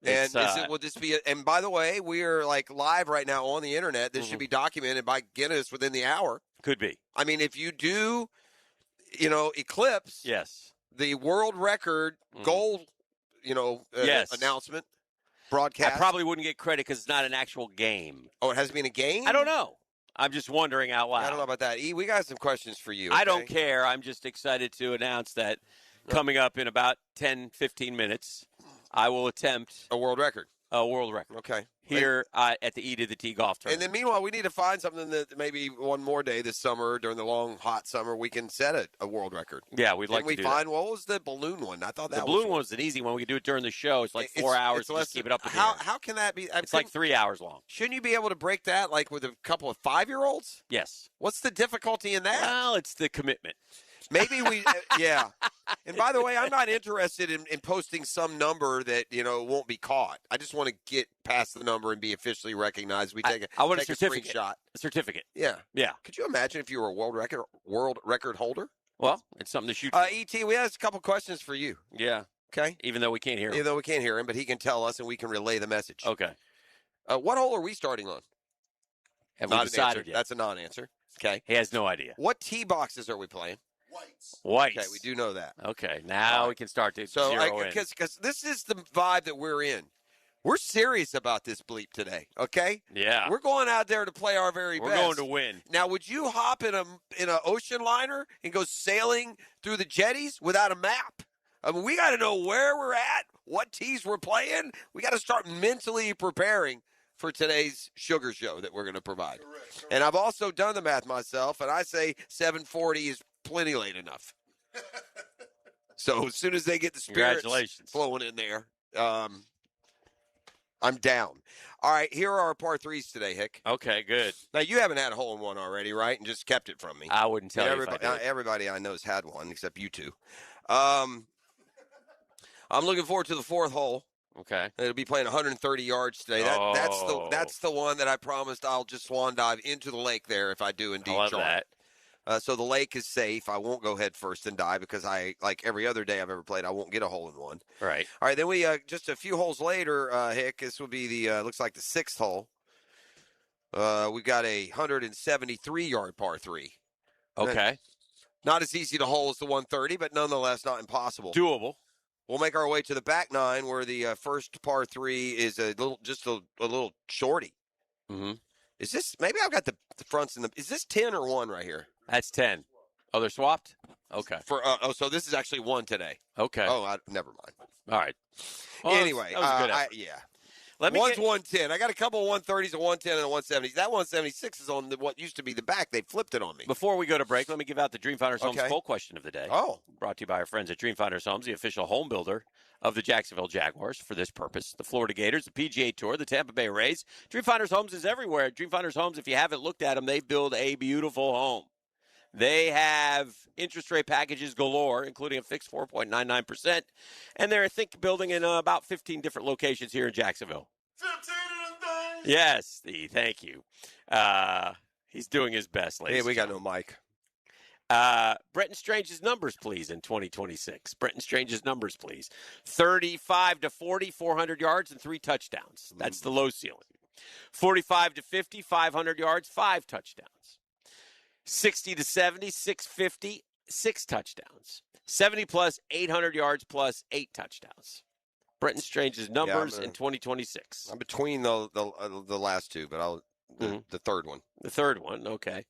And will this be? And by the way, we are like live right now on the internet. This should be documented by Guinness within the hour. Could be. I mean, if you do, eclipse. Yes. The world record goal. Announcement. Broadcast. I probably wouldn't get credit because it's not an actual game. Oh, it hasn't been a game? I don't know. I'm just wondering out loud. I don't know about that. E, we got some questions for you. I don't care. I'm just excited to announce that coming up in about 10, 15 minutes, I will attempt a world record. A world record. Okay. Here at the E to the T golf tournament. And then meanwhile, we need to find something that maybe one more day this summer during the long, hot summer, we can set a world record. Yeah, we'd like to do that. What was the balloon one? I thought that the balloon one was an easy one. We could do it during the show. It's like 4 hours to just keep it up in the air. How can that be? It's like 3 hours long. Shouldn't you be able to break that like with a couple of 5-year-olds? Yes. What's the difficulty in that? Well, it's the commitment. Maybe we, yeah. And by the way, I'm not interested in posting some number that, won't be caught. I just want to get past the number and be officially recognized. We take I want take a certificate. screenshot. A certificate. Yeah. Yeah. Could you imagine if you were a world record holder? Well, it's something to shoot. E.T., we have a couple questions for you. Yeah. Okay. Even though we can't hear him. Even though we can't hear him, but he can tell us and we can relay the message. Okay. What hole are we starting on? Have Not we decided an answer. yet? That's a non-answer. Okay. He has no idea. What tee boxes are we playing? Whites. Okay, we do know that. Okay, now we can start to zero in. Because this is the vibe that we're in. We're serious about this bleep today, okay? Yeah. We're going out there to play our very We're best. going to win. Now, would you hop in a ocean liner and go sailing through the jetties without a map? I mean, we got to know where we're at, what tees we're playing. We got to start mentally preparing for today's sugar show that we're going to provide. Correct. And I've also done the math myself, and I say 7:40 is plenty late enough. So as soon as they get the spirits flowing in there, I'm down. All right, here are our par threes today, Hick. Okay, good. Now, you haven't had a hole in one already, right? And just kept it from me. I wouldn't tell you if I did. Everybody I know has had one, except you two. I'm looking forward to the fourth hole. Okay. It'll be playing 130 yards today. That's the one that I promised I'll just swan dive into the lake there if I do indeed I love join. that. So the lake is safe. I won't go head first and die because like every other day I've ever played, I won't get a hole in one. Right. All right. Then we just a few holes later, Hick. This will be the looks like the sixth hole. We got a 173-yard par three. Okay. Not as easy to hole as the 130, but nonetheless not impossible. Doable. We'll make our way to the back nine, where the first par three is a little shorty. Mm-hmm. Is this maybe I've got the fronts in the? Is this 10 or 1 right here? That's 10. Oh, they're swapped. Okay. So this is actually 1 today. Okay. Oh, never mind. All right. Well, anyway, that was a good effort. One's 110. I got a couple of 130s, a 110, and a 170. That 176 is on what used to be the back. They flipped it on me. Before we go to break, let me give out the Dreamfinders Homes poll question of the day. Oh. Brought to you by our friends at Dreamfinders Homes, the official home builder of the Jacksonville Jaguars for this purpose. The Florida Gators, the PGA Tour, the Tampa Bay Rays. Dreamfinders Homes is everywhere. Dreamfinders Homes, if you haven't looked at them, they build a beautiful home. They have interest rate packages galore, including a fixed 4.99%. And they're, I think, building in about 15 different locations here in Jacksonville. 15 of them. Yes, Steve, thank you. He's doing his best, ladies. Hey, we got no mic. Brenton Strange's numbers, please, in 2026. Brenton Strange's numbers, please. 35 to 40, 400 yards and 3 touchdowns. That's the low ceiling. 45 to 50, 500 yards, 5 touchdowns. 60 to 70, 650, 6 touchdowns. 70 plus, 800 yards plus 8 touchdowns. Brenton Strange's numbers in 2026. I'm between the last two, but the third one. The third one, okay.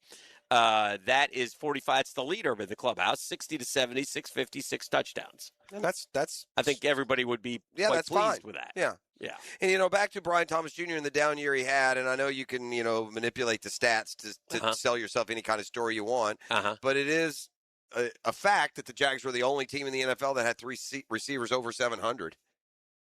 That is 45. It's the leader of the clubhouse. 60 to 70, 650, 6 touchdowns. And that's. I think everybody would be quite that's pleased fine with that. Yeah. Yeah. And, back to Brian Thomas Jr. and the down year he had, and I know you can, manipulate the stats to sell yourself any kind of story you want, but it is a fact that the Jags were the only team in the NFL that had 3 receivers over 700.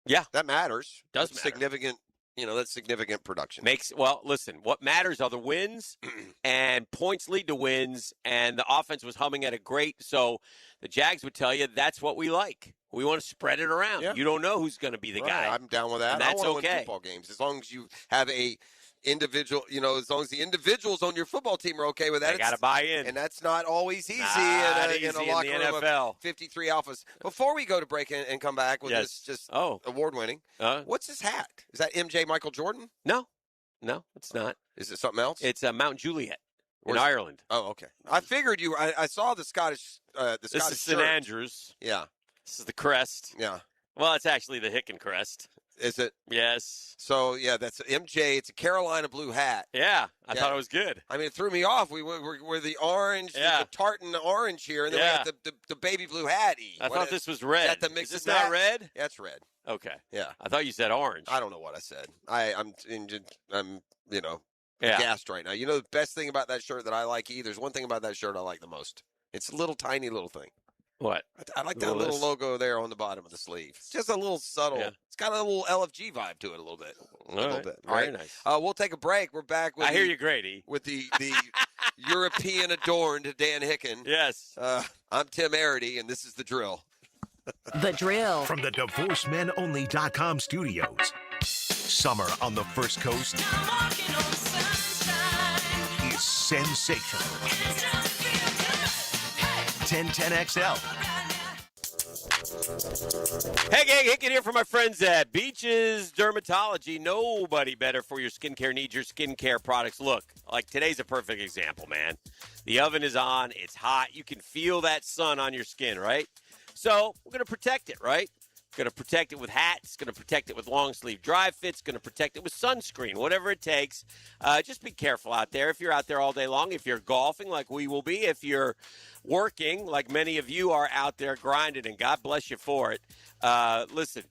Yeah. That matters. Does that's matter. significant. That's significant production. Well, listen, what matters are the wins, and points lead to wins, and the offense was humming at a great. So the Jags would tell you that's what we like. We want to spread it around. Yeah. You don't know who's going to be the guy. I'm down with that. And that's I want to okay. win football games as long as you have a individual. As long as the individuals on your football team are okay with that. They got to buy in, and that's not always easy. Easy in a locker in the room NFL. Of 53 alphas. Before we go to break and come back with this just award-winning, what's this hat? Is that MJ Michael Jordan? No, it's not. Is it something else? It's Mount Juliet in Ireland. Oh, okay. I figured you. I saw the Scottish. This is St. Andrews. Yeah. This is the crest. Yeah. Well, it's actually the Hicken crest. Is it? Yes. So, yeah, that's MJ. It's a Carolina blue hat. Yeah, I thought it was good. I mean, it threw me off. We're the orange, the tartan orange here, and then we got the baby blue hat. I thought this was red. Is that the mix Is this and match? not red? Yeah, it's red. Okay. Yeah. I thought you said orange. I don't know what I said. I'm gassed right now. The best thing about that shirt that I like, there's one thing about that shirt I like the most. It's a little tiny little thing. What? I like that little logo there on the bottom of the sleeve. It's just a little subtle. Yeah. It's got a little LFG vibe to it a little bit. A little bit. Very Right? nice. We'll take a break. We're back with I hear you, Grady. With the European adorned Dan Hicken. Yes. I'm Tim Arity, and this is The Drill. The Drill. From the DivorceMenOnly.com studios. Summer on the First Coast is sensational. 1010XL. Hey, gang, Hicken here for my friends at Beaches Dermatology. Nobody better for your skincare needs, your skincare products. Look, like today's a perfect example, man. The oven is on. It's hot. You can feel that sun on your skin, right? So we're going to protect it, right? Going to protect it with hats, going to protect it with long sleeve dry fits, going to protect it with sunscreen, whatever it takes. Just be careful out there. If you're out there all day long, if you're golfing like we will be, if you're working like many of you are out there grinding, and God bless you for it. Listen,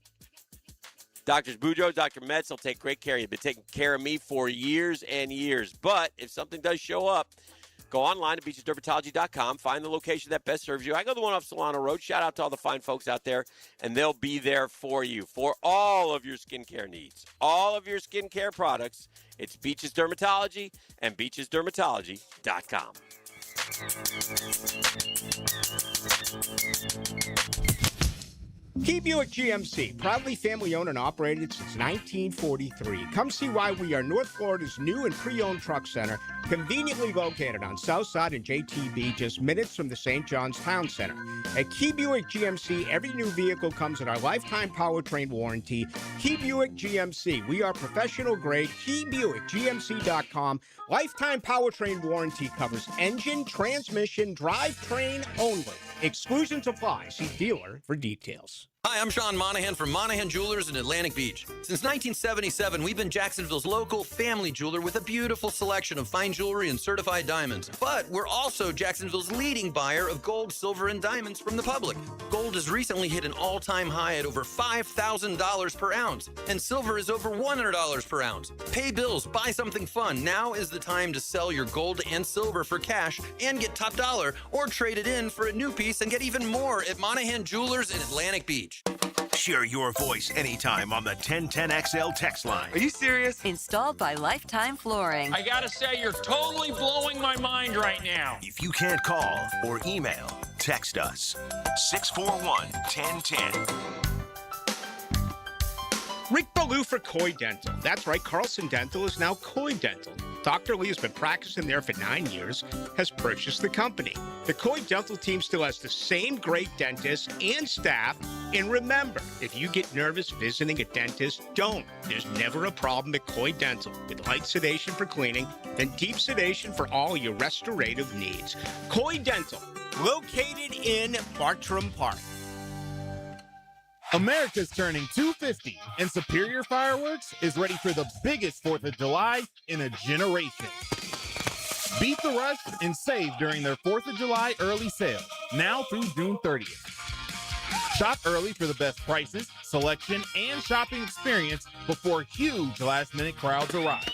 Drs. Boudreaux, Dr. Metz will take great care of you. They've been taking care of me for years and years. But if something does show up, go online to beachesdermatology.com. Find the location that best serves you. I go to the one off Solano Road. Shout out to all the fine folks out there, and they'll be there for you for all of your skincare needs. All of your skincare products. It's Beaches Dermatology and beachesdermatology.com. Key Buick GMC, proudly family-owned and operated since 1943. Come see why we are North Florida's new and pre-owned truck center, conveniently located on South Side and JTB, just minutes from the St. John's Town Center. At Key Buick GMC, every new vehicle comes with our lifetime powertrain warranty. Key Buick GMC, we are professional grade. KeyBuickGMC.com. Lifetime powertrain warranty covers engine, transmission, drivetrain only. Exclusions apply. See dealer for details. Hi, I'm Sean Monahan from Monahan Jewelers in Atlantic Beach. Since 1977, we've been Jacksonville's local family jeweler with a beautiful selection of fine jewelry and certified diamonds. But we're also Jacksonville's leading buyer of gold, silver, and diamonds from the public. Gold has recently hit an all-time high at over $5,000 per ounce, and silver is over $100 per ounce. Pay bills, buy something fun. Now is the time to sell your gold and silver for cash and get top dollar, or trade it in for a new piece and get even more at Monahan Jewelers in Atlantic Beach. Share your voice anytime on the 1010XL text line. Are you serious? Installed by Lifetime Flooring. I gotta say, you're totally blowing my mind right now. If you can't call or email, text us. 641-1010. Rick Ballou for Coy Dental. That's right, Carlson Dental is now Coy Dental. Dr. Lee has been practicing there for 9 years, has purchased the company. The Coy Dental team still has the same great dentists and staff. And remember, if you get nervous visiting a dentist, don't. There's never a problem at Coy Dental, with light sedation for cleaning and deep sedation for all your restorative needs. Coy Dental, located in Bartram Park. America's turning 250, and Superior Fireworks is ready for the biggest 4th of July in a generation. Beat the rush and save during their 4th of July early sale, now through June 30th. Shop early for the best prices, selection, and shopping experience before huge last-minute crowds arrive.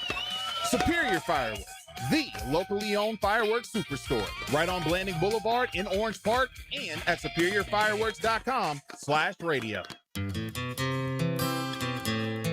Superior Fireworks, the locally owned fireworks superstore, right on Blanding Boulevard in Orange Park and at superiorfireworks.com/radio.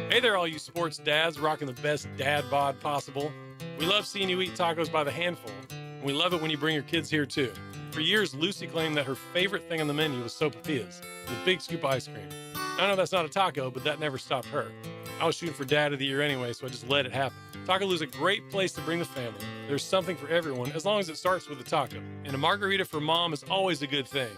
Hey there, all you sports dads rocking the best dad bod possible. We love seeing you eat tacos by the handful, and we love it when you bring your kids here too. For years, Lucy claimed that her favorite thing on the menu was sopapillas, with a big scoop of ice cream. I know that's not a taco, but that never stopped her. I was shooting for Dad of the Year anyway, so I just let it happen. Taco Lou's a great place to bring the family. There's something for everyone, as long as it starts with a taco. And a margarita for mom is always a good thing.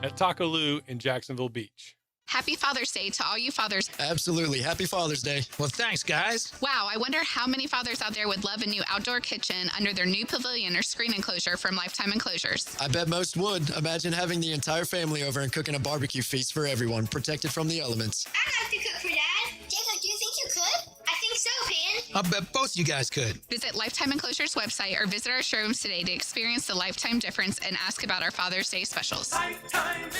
At Taco Lou in Jacksonville Beach. Happy Father's Day to all you fathers. Absolutely. Happy Father's Day. Well, thanks, guys. Wow, I wonder how many fathers out there would love a new outdoor kitchen under their new pavilion or screen enclosure from Lifetime Enclosures. I bet most would. Imagine having the entire family over and cooking a barbecue feast for everyone, protected from the elements. I'd like to cook for Dad. Jacob, do you think you could? I think so, Pan. I bet both you guys could. Visit Lifetime Enclosures website or visit our showrooms today to experience the Lifetime difference and ask about our Father's Day specials. Lifetime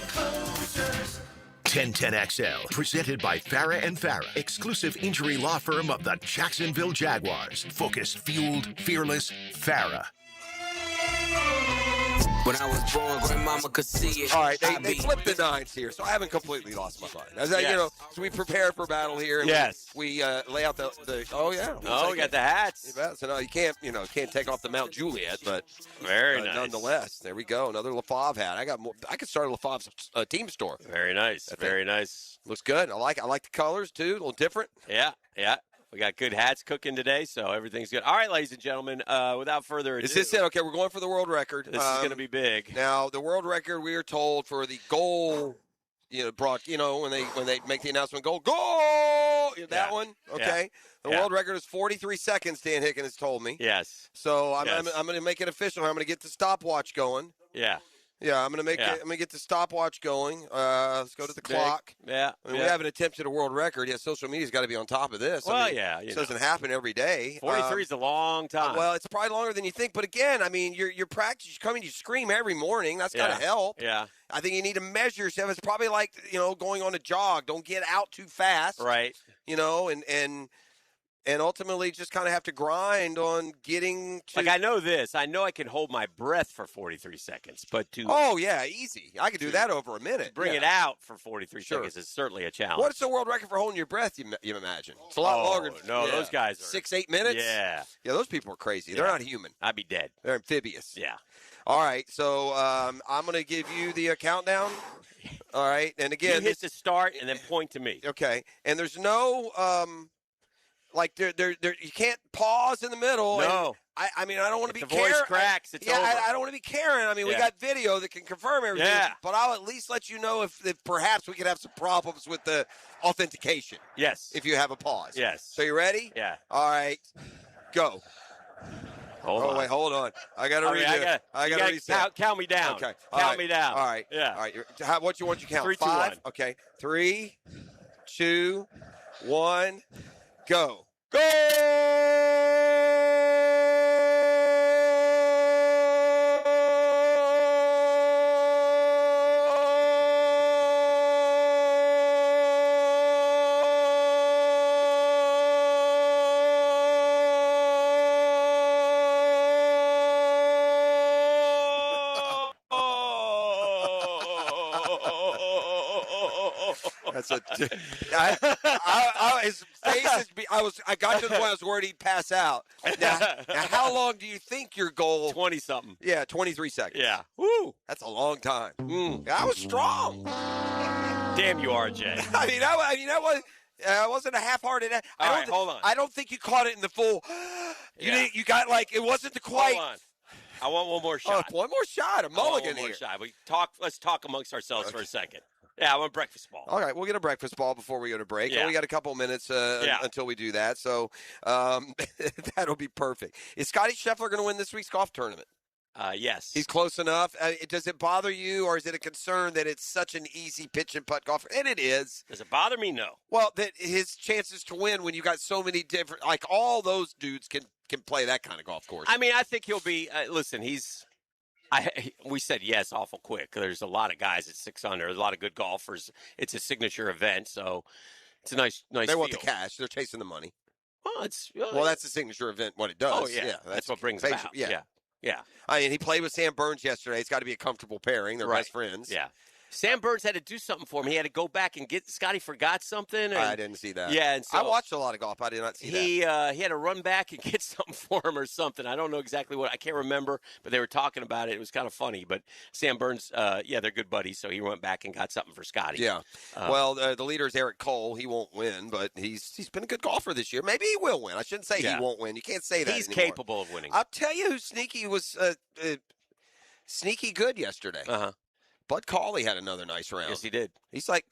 Enclosures. 1010XL, presented by Farah and Farah, exclusive injury law firm of the Jacksonville Jaguars. Focused, fueled, fearless, Farah. When I was born, grandmama could see it. All right, they flipped the nines here, so I haven't completely lost my mind. As I, Yes. so we prepare for battle here. And Yes. we lay out the. Oh yeah. Oh, we got the hats. You bet. So no, you can't take off the Mount Juliet, but Very nice. nonetheless, there we go. Another LaFave hat. I got more. I could start a LaFave's team store. Very nice. Very nice. Looks good. I like the colors too. A little different. Yeah. We got good hats cooking today, so everything's good. All right, ladies and gentlemen, without further ado. Is this it? Okay, we're going for the world record. This is going to be big. Now, the world record, we are told, for the goal, when they make the announcement, goal, that one, okay? The world record is 43 seconds, Dan Hicken has told me. Yes. So I'm going to make it official. I'm going to get the stopwatch going. Yeah. Yeah, I'm gonna make it. I'm gonna get the stopwatch going. Let's go to the clock. Yeah, I mean, we haven't attempted a world record. Yeah, social media's got to be on top of this. Well, I mean, it doesn't happen every day. 43 is a long time. Well, it's probably longer than you think. But again, I mean, your practice, you come in, you scream every morning. That's got to help. Yeah. I think you need to measure yourself. It's probably like going on a jog. Don't get out too fast. Right. And ultimately just kind of have to grind on getting to. Like, I know this. I know I can hold my breath for 43 seconds, but to. Oh, yeah, easy. I could do that over a minute. Bring it out for 43 seconds is certainly a challenge. What's the world record for holding your breath, you imagine? It's a lot longer. No, those guys are. 6-8 minutes? Yeah. Yeah, those people are crazy. They're not human. I'd be dead. They're amphibious. Yeah. All right, so I'm going to give you the countdown. All right, and again. You hit the start and then point to me. Okay, and there's no. You can't pause in the middle. No. I mean, I don't want to be the voice cracks, it's over. I don't want to be Karen. I mean, we got video that can confirm everything. Yeah. But I'll at least let you know if perhaps we could have some problems with the authentication. Yes. If you have a pause. Yes. So you ready? Yeah. All right. Go. Hold on. Wait, hold on. I got to redo. I got to reset. Count me down. Okay. Count me down. All right. Yeah. All right. What you want you count? 3, 2, 5. 1. Okay. 3, 2, 1. Go. Go! That's his face is. I got to the point I was worried he'd pass out. Now, how long do you think your goal? 20 something. Yeah, 23 seconds. Yeah. Woo! That's a long time. I was strong. Damn you, RJ. I wasn't a half-hearted. All right, hold on. I don't think you caught it in the full. You got it wasn't the quite. Hold on. I want one more shot. One more shot. A mulligan one more here. shot. Let's talk amongst ourselves for a second. Yeah, I want breakfast ball. All right, we'll get a breakfast ball before we go to break. Yeah. And we got a couple minutes until we do that, so that'll be perfect. Is Scotty Scheffler going to win this week's golf tournament? Yes. He's close enough. Does it bother you, or is it a concern that it's such an easy pitch and putt golf? And it is. Does it bother me? No. Well, that his chances to win when you got so many different, like all those dudes can play that kind of golf course. I mean, I think he'll be. Listen, we said yes awful quick. There's a lot of guys at 6 under. There's a lot of good golfers. It's a signature event, so it's a nice. They want the cash. They're chasing the money. Well, that's a signature event. What it does. Oh yeah, that's what brings it out. Yeah. I mean, he played with Sam Burns yesterday. It's got to be a comfortable pairing. They're best friends. Yeah. Sam Burns had to do something for him. He had to go back and get. Scotty forgot something. And, I didn't see that. Yeah, and so I watched a lot of golf. I did not see that. He had to run back and get something for him or something. I don't know exactly what. I can't remember, but they were talking about it. It was kind of funny. But Sam Burns, they're good buddies. So he went back and got something for Scotty. Yeah. Well, the leader is Eric Cole. He won't win, but he's been a good golfer this year. Maybe he will win. I shouldn't say he won't win. You can't say that. He's anymore. capable of winning. I'll tell you who sneaky was sneaky good yesterday. Bud Cauley had another nice round. Yes, he did. He's like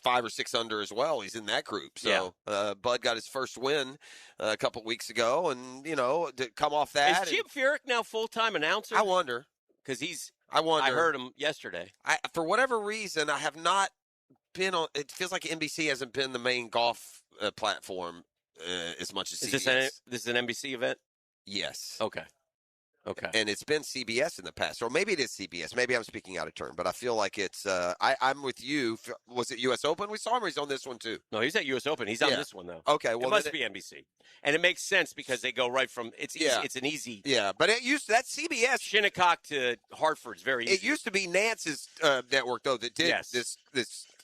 5 or 6 under as well. He's in that group. So Bud got his first win a couple weeks ago, and to come off that. Is Jim Furyk now full-time announcer? I wonder because he's. I wonder. I heard him yesterday. For whatever reason, I have not been on. It feels like NBC hasn't been the main golf platform as much as Is this an NBC event? Yes. Okay. Okay. And it's been CBS in the past, or maybe it is CBS. Maybe I'm speaking out of turn, but I feel like it's. I'm with you. Was it U.S. Open? We saw him. Or he's on this one too. No, he's at U.S. Open. He's on this one though. Okay, well it must be NBC, and it makes sense because they go right from it's easy, it's an easy. Yeah, but it used to, that CBS Shinnecock to Hartford's very easy. It used to be Nance's network though that did this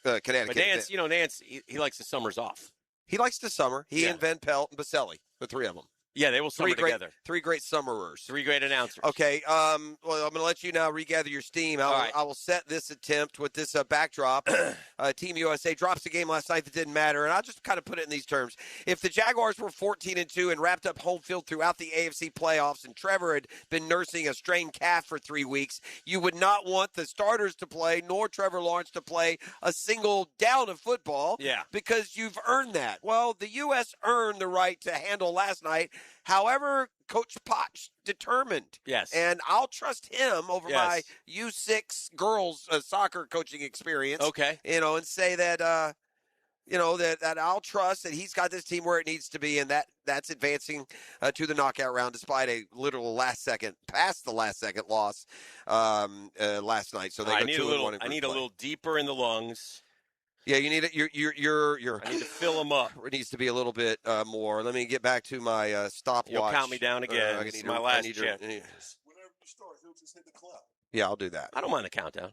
Connecticut. But Nance, Nance, he likes the summers off. He likes the summer. He and Van Pelt and Baselli, the three of them. Yeah, they will summer together. Three great summerers. Three great announcers. Okay, well, I'm going to let you now regather your steam. I will set this attempt with this backdrop. Team USA drops a game last night that didn't matter, and I'll just kind of put it in these terms. If the Jaguars were 14-2 and wrapped up home field throughout the AFC playoffs and Trevor had been nursing a strained calf for 3 weeks, you would not want the starters to play nor Trevor Lawrence to play a single down of football because you've earned that. Well, the U.S. earned the right to handle last night. However, Coach Potts determined. Yes. And I'll trust him over my U6 girls soccer coaching experience. Okay. And say that, that I'll trust that he's got this team where it needs to be, and that's advancing to the knockout round despite a literal past the last second loss last night. So they go 2-1. I need a little deeper in the lungs. Yeah, you need it. I need to fill them up. It needs to be a little bit more. Let me get back to my stopwatch. You'll count me down again. This is my last chance. Whenever you start, he'll just hit the clock. Yeah, I'll do that. I don't mind the countdown.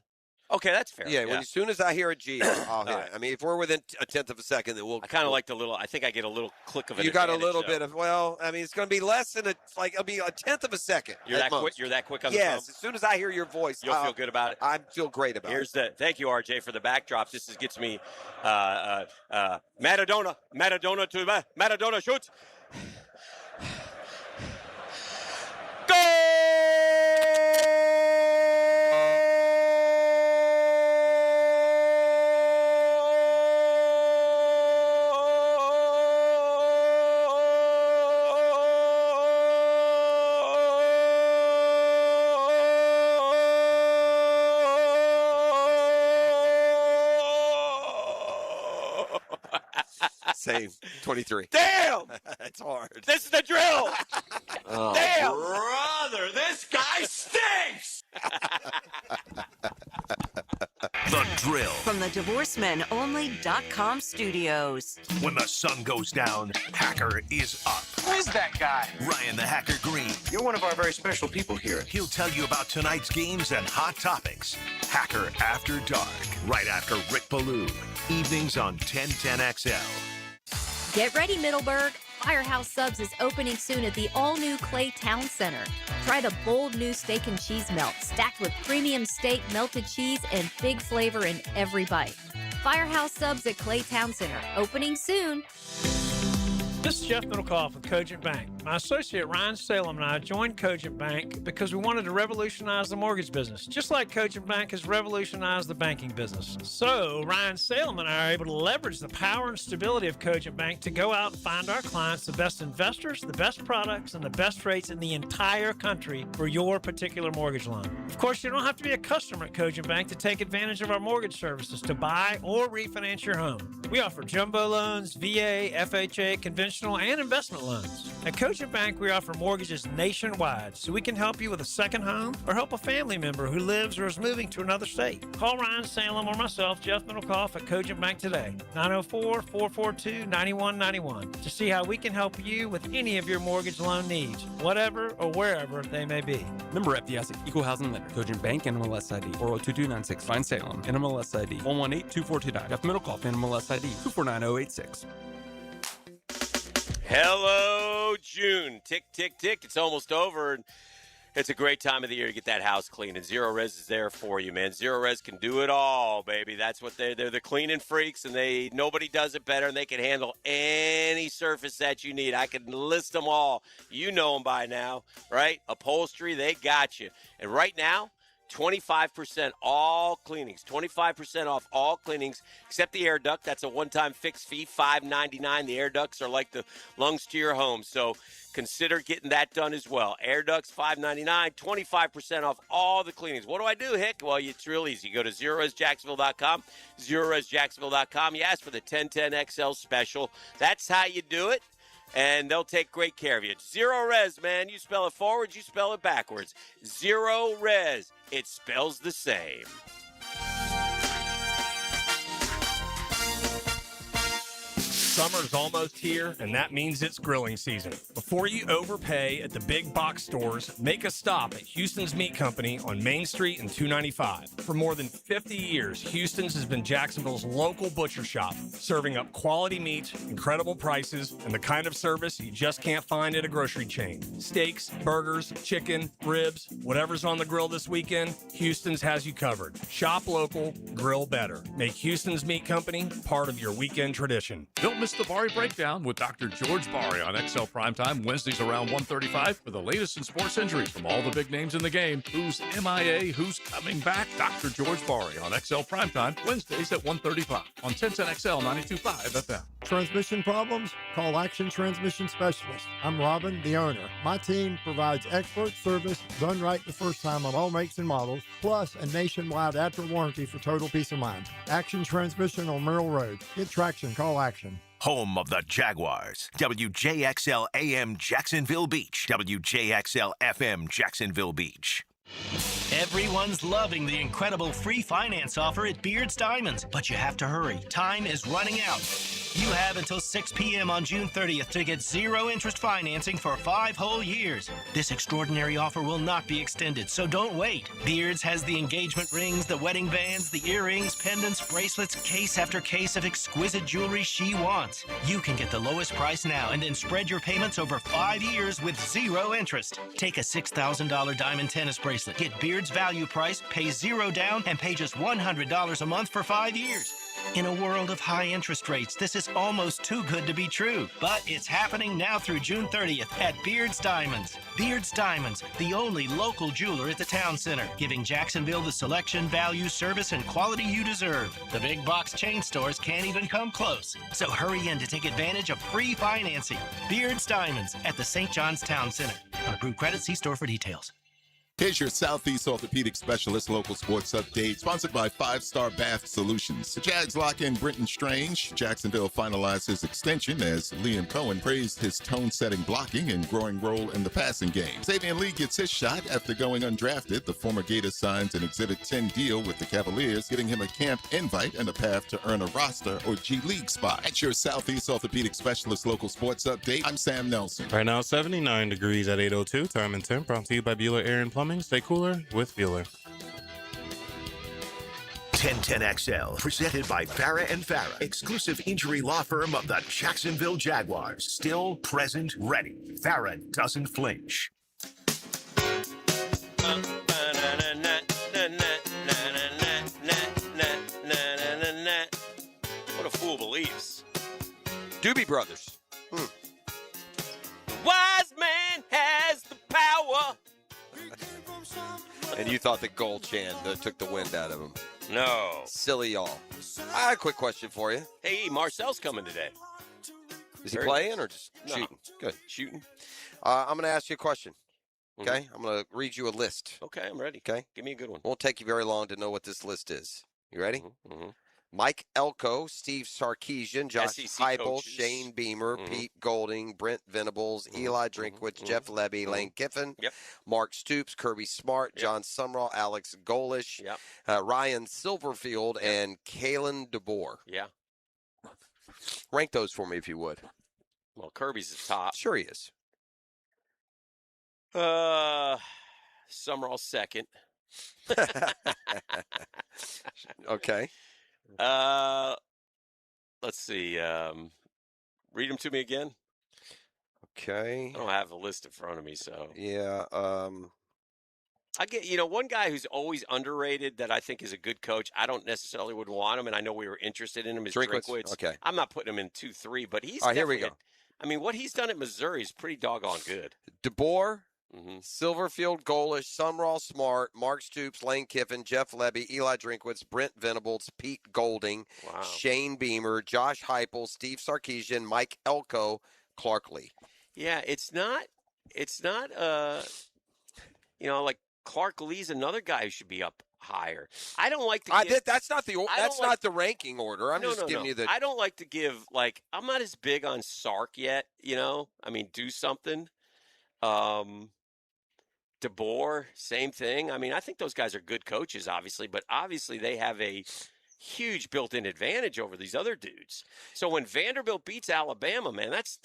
Okay, that's fair. Yeah, as soon as I hear a G, I'll hit it. I mean, if we're within a tenth of a second, then we'll. I kind of like the little. I think I get a little click of it. You got a little bit of. Well, I mean, it's going to be less than it'll be a tenth of a second. You're that quick. You're that quick on the phone. Yes, as soon as I hear your voice, you'll feel good about it. I feel great about it. Thank you, RJ, for the backdrop. This gets me. Maradona to Maradona shoots. Same. 23. Damn! That's hard. This is the drill! Damn! Brother, this guy stinks! The Drill. From the DivorceMenOnly.com studios. When the sun goes down, Hacker is up. Who is that guy? Ryan the Hacker Green. You're one of our very special people here. He'll tell you about tonight's games and hot topics. Hacker After Dark. Right after Rick Ballou. Evenings on 1010XL. Get ready, Middleburg. Firehouse Subs is opening soon at the all-new Clay Town Center. Try the bold new steak and cheese melt, stacked with premium steak, melted cheese, and big flavor in every bite. Firehouse Subs at Clay Town Center, opening soon. This is Jeff Middlecoff with Cogent Bank. My associate Ryan Salem and I joined Cogent Bank because we wanted to revolutionize the mortgage business, just like Cogent Bank has revolutionized the banking business. So Ryan Salem and I are able to leverage the power and stability of Cogent Bank to go out and find our clients the best investors, the best products, and the best rates in the entire country for your particular mortgage loan. Of course, you don't have to be a customer at Cogent Bank to take advantage of our mortgage services to buy or refinance your home. We offer jumbo loans, VA, FHA, conventional and investment loans. At Cogent Bank, we offer mortgages nationwide, so we can help you with a second home or help a family member who lives or is moving to another state. Call Ryan Salem or myself, Jeff Middlecoff, at Cogent Bank today, 904-442-9191, to see how we can help you with any of your mortgage loan needs, whatever or wherever they may be. Member FDIC, Equal Housing Lender, Cogent Bank, NMLS ID 402296, Find Salem, NMLS ID 1182429, Jeff Middlecoff, NMLS ID 249086. Hello, June. Tick, tick, tick. It's almost over. And it's a great time of the year to get that house clean. And Zero Res is there for you, man. Zero Res can do it all, baby. That's what they're the cleaning freaks, and nobody does it better, and they can handle any surface that you need. I can list them all. You know them by now, right? Upholstery, they got you. And right now, 25% all cleanings, 25% off all cleanings except the air duct. That's a one-time fixed fee, $5.99. The air ducts are like the lungs to your home, so consider getting that done as well. Air ducts, $5.99, 25% off all the cleanings. What do I do, Hick? Well, it's real easy. You go to ZeroResJacksonville.com, ZeroResJacksonville.com. You ask for the 1010XL special. That's how you do it. and they'll take great care of you. Zero Res, man. You spell it forwards, you spell it backwards. Zero Res. It spells the same. Summer's almost here, and that means it's grilling season. Before you overpay at the big box stores, make a stop at Houston's Meat Company on Main Street and 295. For more than 50 years, Houston's has been Jacksonville's local butcher shop, serving up quality meat, incredible prices, and the kind of service you just can't find at a grocery chain. Steaks, burgers, chicken, ribs, whatever's on the grill this weekend, Houston's has you covered. Shop local, grill better. Make Houston's Meat Company part of your weekend tradition. Don't miss the Bari Breakdown with Dr. George Bari on XL Primetime, Wednesdays around 1:35 for the latest in sports injuries from all the big names in the game. Who's MIA, who's coming back? Dr. George Bari on XL Primetime, Wednesdays at 1:35 on 1010XL 92.5 FM. Transmission problems? Call Action Transmission Specialist. I'm Robin, the owner. My team provides expert service done right the first time on all makes and models, plus a nationwide after warranty for total peace of mind. Action Transmission on Merrill Road. Get traction, call Action. Home of the Jaguars. WJXL AM Jacksonville Beach. WJXL FM Jacksonville Beach. Everyone's loving the incredible free finance offer at Beard's Diamonds, but you have to hurry. Time is running out. You have until 6 p.m. on June 30th to get zero interest financing for 5 whole years. This extraordinary offer will not be extended, so don't wait. Beard's has the engagement rings, the wedding bands, the earrings, pendants, bracelets, case after case of exquisite jewelry she wants. You can get the lowest price now and then spread your payments over 5 years with zero interest. Take a $6,000 diamond tennis bracelet. Get Beard's value price, pay zero down, and pay just $100 a month for 5 years. In a world of high interest rates, this is almost too good to be true. But it's happening now through June 30th at Beard's Diamonds. Beard's Diamonds, the only local jeweler at the town center, giving Jacksonville the selection, value, service, and quality you deserve. The big box chain stores can't even come close. So hurry in to take advantage of free financing. Beard's Diamonds at the St. John's Town Center. On approved credit, see store for details. Here's your Southeast Orthopedic Specialist local sports update, sponsored by 5 Star Bath Solutions. The Jags lock in Brenton Strange. Jacksonville finalized his extension as Liam Cohen praised his tone-setting blocking and growing role in the passing game. Xavier Lee gets his shot after going undrafted. The former Gator signs an Exhibit 10 deal with the Cavaliers, getting him a camp invite and a path to earn a roster or G League spot. That's your Southeast Orthopedic Specialist local sports update. I'm Sam Nelson. Right now, 79 degrees at 8:02. Time and temp brought to you by Bueller Air and Plumbing. Stay cooler with Bueller. 1010XL, presented by Farah and Farah, exclusive injury law firm of the Jacksonville Jaguars. Still, present, ready. Farah doesn't flinch. What a fool believes. Doobie Brothers. The wise man has the power. And you thought the Gold Chan took the wind out of him. No. Silly y'all. I have a quick question for you. Hey, Marcel's coming today. Is he playing or just shooting? Good. Shooting. I'm going to ask you a question. Okay? Mm-hmm. I'm going to read you a list. Okay, I'm ready. Okay? Give me a good one. Won't take you very long to know what this list is. You ready? Mm-hmm. Mike Elko, Steve Sarkisian, Josh Heupel, Shane Beamer, Pete Golding, Brent Venables, Eli Drinkwitz, Jeff Levy, Lane Kiffin, Mark Stoops, Kirby Smart, John Sumrall, Alex Golish, Ryan Silverfield, and Kalen DeBoer. Yeah. Rank those for me if you would. Well, Kirby's the top. Sure he is. Sumrall second. Okay. Let's see. Read them to me again. Okay. I don't have the list in front of me, so. Yeah. I get, one guy who's always underrated that I think is a good coach. I don't necessarily would want him, and I know we were interested in him is Drinkwitz. Okay. I'm not putting him in 2-3, but he's. All right, here we go. I mean, what he's done at Missouri is pretty doggone good. DeBoer. Silverfield, Golish, Sumrall, Smart, Mark Stoops, Lane Kiffin, Jeff Levy, Eli Drinkwitz, Brent Venables, Pete Golding, Shane Beamer, Josh Heupel, Steve Sarkisian, Mike Elko, Clark Lee. Yeah, it's not like Clark Lee's another guy who should be up higher. I don't like to give, that's not the ranking order. I'm just giving you the. I don't like to give, like, I'm not as big on Sark yet, I mean, do something. DeBoer, same thing. I mean, I think those guys are good coaches, obviously, but obviously they have a huge built-in advantage over these other dudes. So when Vanderbilt beats Alabama, man, that's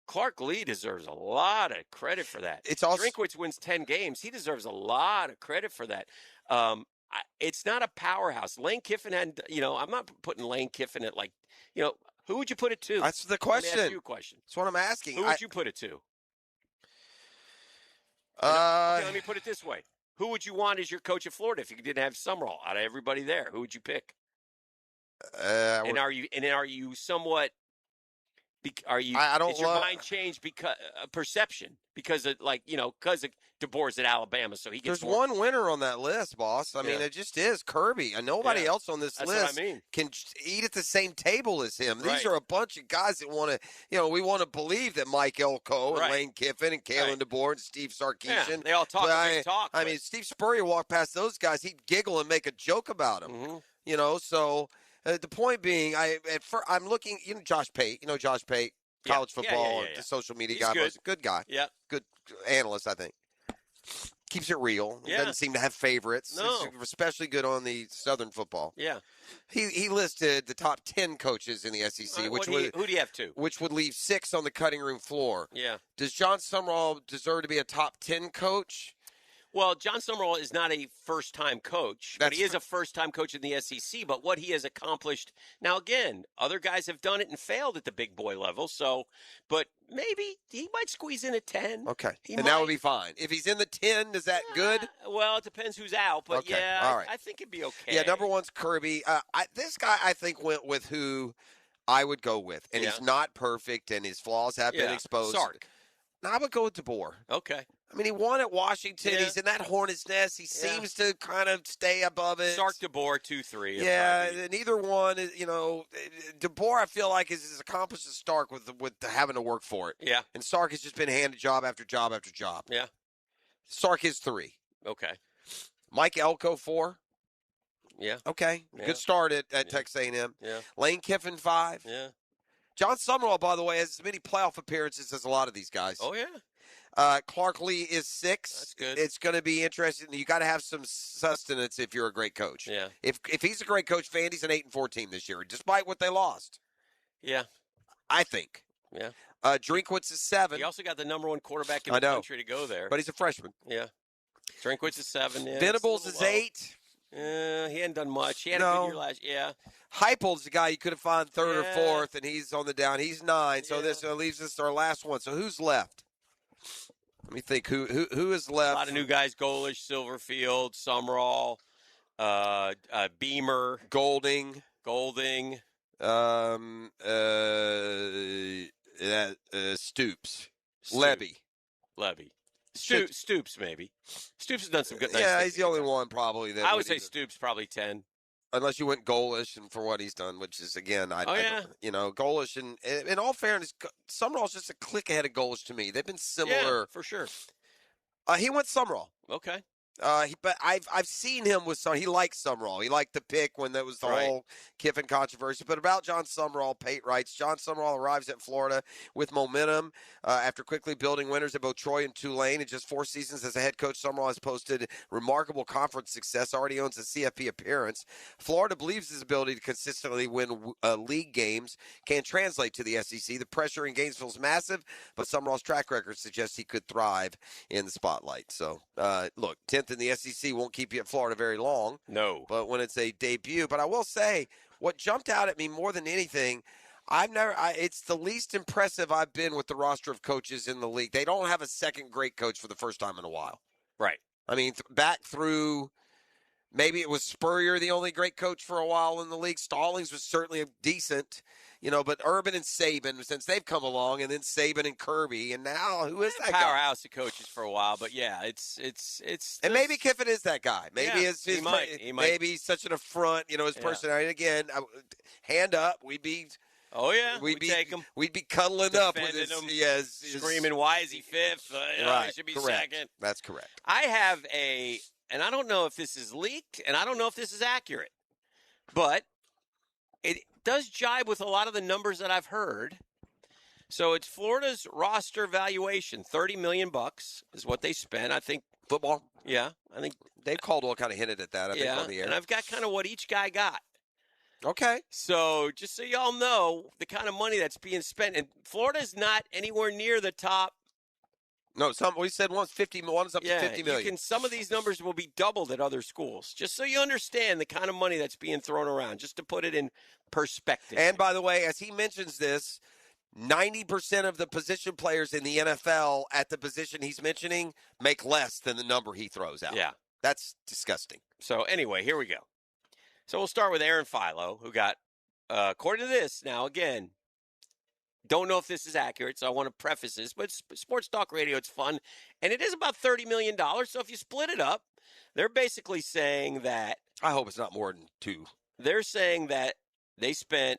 Clark Lee deserves a lot of credit for that. It's also Drinkwitz wins 10 games. He deserves a lot of credit for that. It's not a powerhouse. Lane Kiffin had, I'm not putting Lane Kiffin at who would you put it to? That's the question. Let me ask you a question. That's what I'm asking. Who would you put it to? Let me put it this way. Who would you want as your coach at Florida if you didn't have Summerall? Out of everybody there, who would you pick? And are you somewhat? I don't. Is your mind changed because perception? Because of because of DeBoer's at Alabama, so he gets. There's one winner on that list, boss. I mean, it just is Kirby, and nobody else on this list can eat at the same table as him. These are a bunch of guys that want to, we want to believe that Mike Elko and Lane Kiffin and Kalen DeBoer and Steve Sarkisian. They all talk. I mean, Steve Spurrier walked past those guys, he'd giggle and make a joke about them. Mm-hmm. So the point being, I'm looking. Josh Pate. Josh Pate, college football, the social media guy. Good. Good guy. Yeah, good analyst, I think. Keeps it real. Yeah. Doesn't seem to have favorites. No. He's especially good on the Southern football. Yeah. He listed the top 10 coaches in the SEC. Who do you have to? Which would leave 6 on the cutting room floor. Yeah. Does John Summerall deserve to be a top 10 coach? Well, John Summerall is not a first-time coach, but he is a first-time coach in the SEC. But what he has accomplished now, again, other guys have done it and failed at the big boy level. So, but maybe he might squeeze in a 10. Okay, that would be fine. If he's in the 10, is that good? Well, it depends who's out, but all right. I think it'd be okay. Yeah, number one's Kirby. This guy, I think, went with who I would go with, and he's not perfect, and his flaws have been exposed. Sark. No, I would go with DeBoer. Okay. I mean, he won at Washington. He's in that hornet's nest. He seems to kind of stay above it. Sark, DeBoer, 2-3. Yeah, neither one. DeBoer, I feel like is as accomplished as Stark with having to work for it. Yeah. And Stark has just been handed job after job after job. Yeah. Sark is 3. Okay. Mike Elko 4. Yeah. Okay. Yeah. Good start at Texas A&M. Yeah. Lane Kiffin 5. Yeah. John Summerall, by the way, has as many playoff appearances as a lot of these guys. Oh, yeah. Clark Lee is 6. That's good. It's going to be interesting. You got to have some sustenance if you're a great coach. Yeah. If he's a great coach, Vandy's an 8-4 team this year, despite what they lost. Yeah. I think. Yeah. Drinkwitz is 7. He also got the number 1 quarterback in the country to go there. But he's a freshman. Yeah. Drinkwitz is 7. Yeah. Venables is 8. He hadn't done much. He had a good year last year. Yeah. Heupel's the guy you could have found 3rd or 4th, and he's on the down. He's 9. So this leaves us our last one. So who's left? Let me think. Who is left? A lot of new guys: Golish, Silverfield, Summerall, Beamer, Golding, Stoops, Levy. Stoops, maybe. Stoops has done some good. Yeah, he's the only one probably. I would say Stoops probably 10. Unless you went Golish and for what he's done, which is again, Golish and in all fairness, Summerall's just a click ahead of Golish to me. They've been similar, yeah, for sure. He went Summerall. Okay. But I've seen him with some. He liked Summerall. He liked the pick when there was the whole Kiffin controversy. But about John Summerall, Pate writes, John Summerall arrives at Florida with momentum after quickly building winners at both Troy and Tulane. In just 4 seasons as a head coach, Summerall has posted remarkable conference success. Already owns a CFB appearance. Florida believes his ability to consistently win league games can translate to the SEC. The pressure in Gainesville is massive, but Summerall's track record suggests he could thrive in the spotlight. So, look, 10th in the SEC won't keep you at Florida very long. No. But when it's a debut. But I will say, what jumped out at me more than anything, it's the least impressive I've been with the roster of coaches in the league. They don't have a second great coach for the first time in a while. Right. I mean, back through, maybe it was Spurrier, the only great coach for a while in the league. Stallings was certainly decent. But Urban and Saban, since they've come along, and then Saban and Kirby, and now who is that guy? Powerhouse of coaches for a while, but yeah, it's. And maybe Kiffin is that guy. Maybe he might. Maybe he's such an affront. His personality. Again, hand up, we'd be. Oh yeah, we'd take him. We'd be cuddling up with him. Screaming, "Why is he 5th? He should be correct. 2nd." That's correct. I have a and I don't know if this is leaked, and I don't know if this is accurate, but it does jibe with a lot of the numbers that I've heard. So it's Florida's roster valuation, $30 million is what they spent. I think football. Yeah, I think Dave Caldwell kind of hinted at that. I think on the air. And I've got kind of what each guy got. Okay. So just so y'all know the kind of money that's being spent, and Florida's not anywhere near the top. No, we said one's 50. One's up to 50 million. Some of these numbers will be doubled at other schools. Just so you understand the kind of money that's being thrown around, just to put it in perspective. And by the way, as he mentions this, 90% of the position players in the NFL at the position he's mentioning make less than the number he throws out. Yeah. That's disgusting. So anyway, here we go. So we'll start with Aaron Philo, who got, according to this, now again, don't know if this is accurate, so I want to preface this, but Sports Talk Radio, it's fun, and it is about $30 million, so if you split it up, they're basically saying that... I hope it's not more than 2. They're saying that they spent...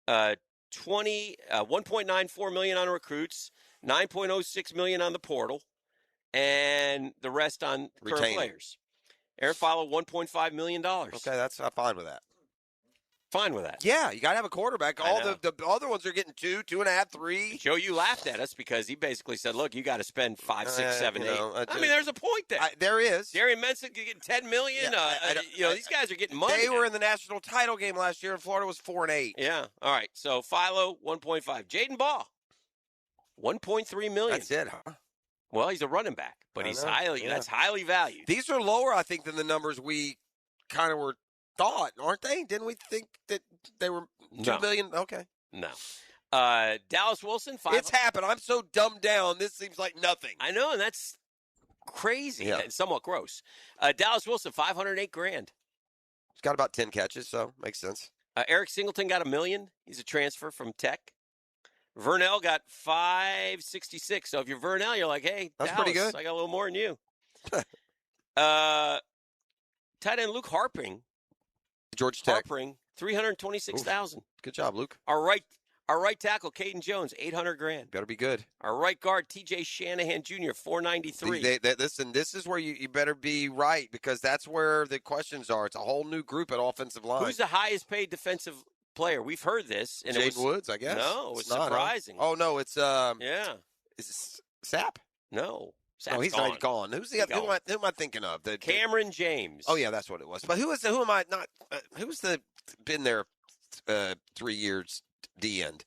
1.94 million on recruits, 9.06 million on the portal, and the rest on current players. Aaron Philo, $1.5 million. Okay, I'm fine with that. Fine with that. Yeah, you got to have a quarterback. All the other ones are getting 2, 2.5, 3. Joe, you laughed at us because he basically said, "Look, you got to spend 5, 6, 7, 8." I mean, there's a point there. There is. Darian Menson could get $10 million. These guys are getting money. They were in the national title game last year, and Florida was 4-8. Yeah. All right. So Philo, 1.5. Jaden Ball, 1.3 million. That's it, huh? Well, he's a running back, but that's highly valued. These are lower, I think, than the numbers we kind of were thought, aren't they? Didn't we think that they were $2 million? Okay. No. Dallas Wilson, 5. It's happened. I'm so dumbed down. This seems like nothing. I know, and that's crazy and somewhat gross. Dallas Wilson, $508,000. He's got about 10 catches, so makes sense. Eric Singleton got $1 million. He's a transfer from Tech. Vernell got $566,000. So if you're Vernell, you're like, hey, that's Dallas, pretty good. I got a little more than you. Tight end Luke Harpring. Georgia Tech. Harpring, $326,000. Good job, Luke. Our right tackle, Caden Jones, $800,000. Better be good. Our right guard, TJ Shanahan Jr., $493,000. Listen, this is where you better be right, because that's where the questions are. It's a whole new group at offensive line. Who's the highest paid defensive player? We've heard this. And Jaden Woods, I guess. No, it was not, surprising. Huh? Oh, no, it's yeah. Is it Sapp? No. No, he's not gone. Who's the other? Who am I thinking of? Cameron James. Oh yeah, that's what it was. But who am I not? Who's been there 3 years? D end.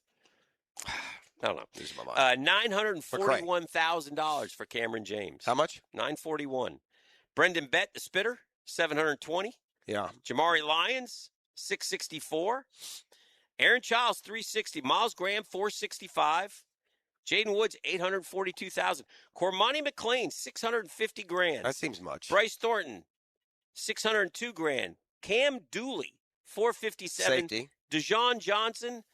I don't know. Losing my mind. $941,000 for Cameron James. How much? $941,000. Brendan Bett, the spitter, $720,000. Yeah. Jamari Lyons, $664,000. Aaron Childs, $360,000. Miles Graham, $465,000. Jaden Woods, $842,000. Cormani McLean, $650,000. That seems much. Bryce Thornton, $602,000. Cam Dooley, $457,000. Safety. Dijon Johnson,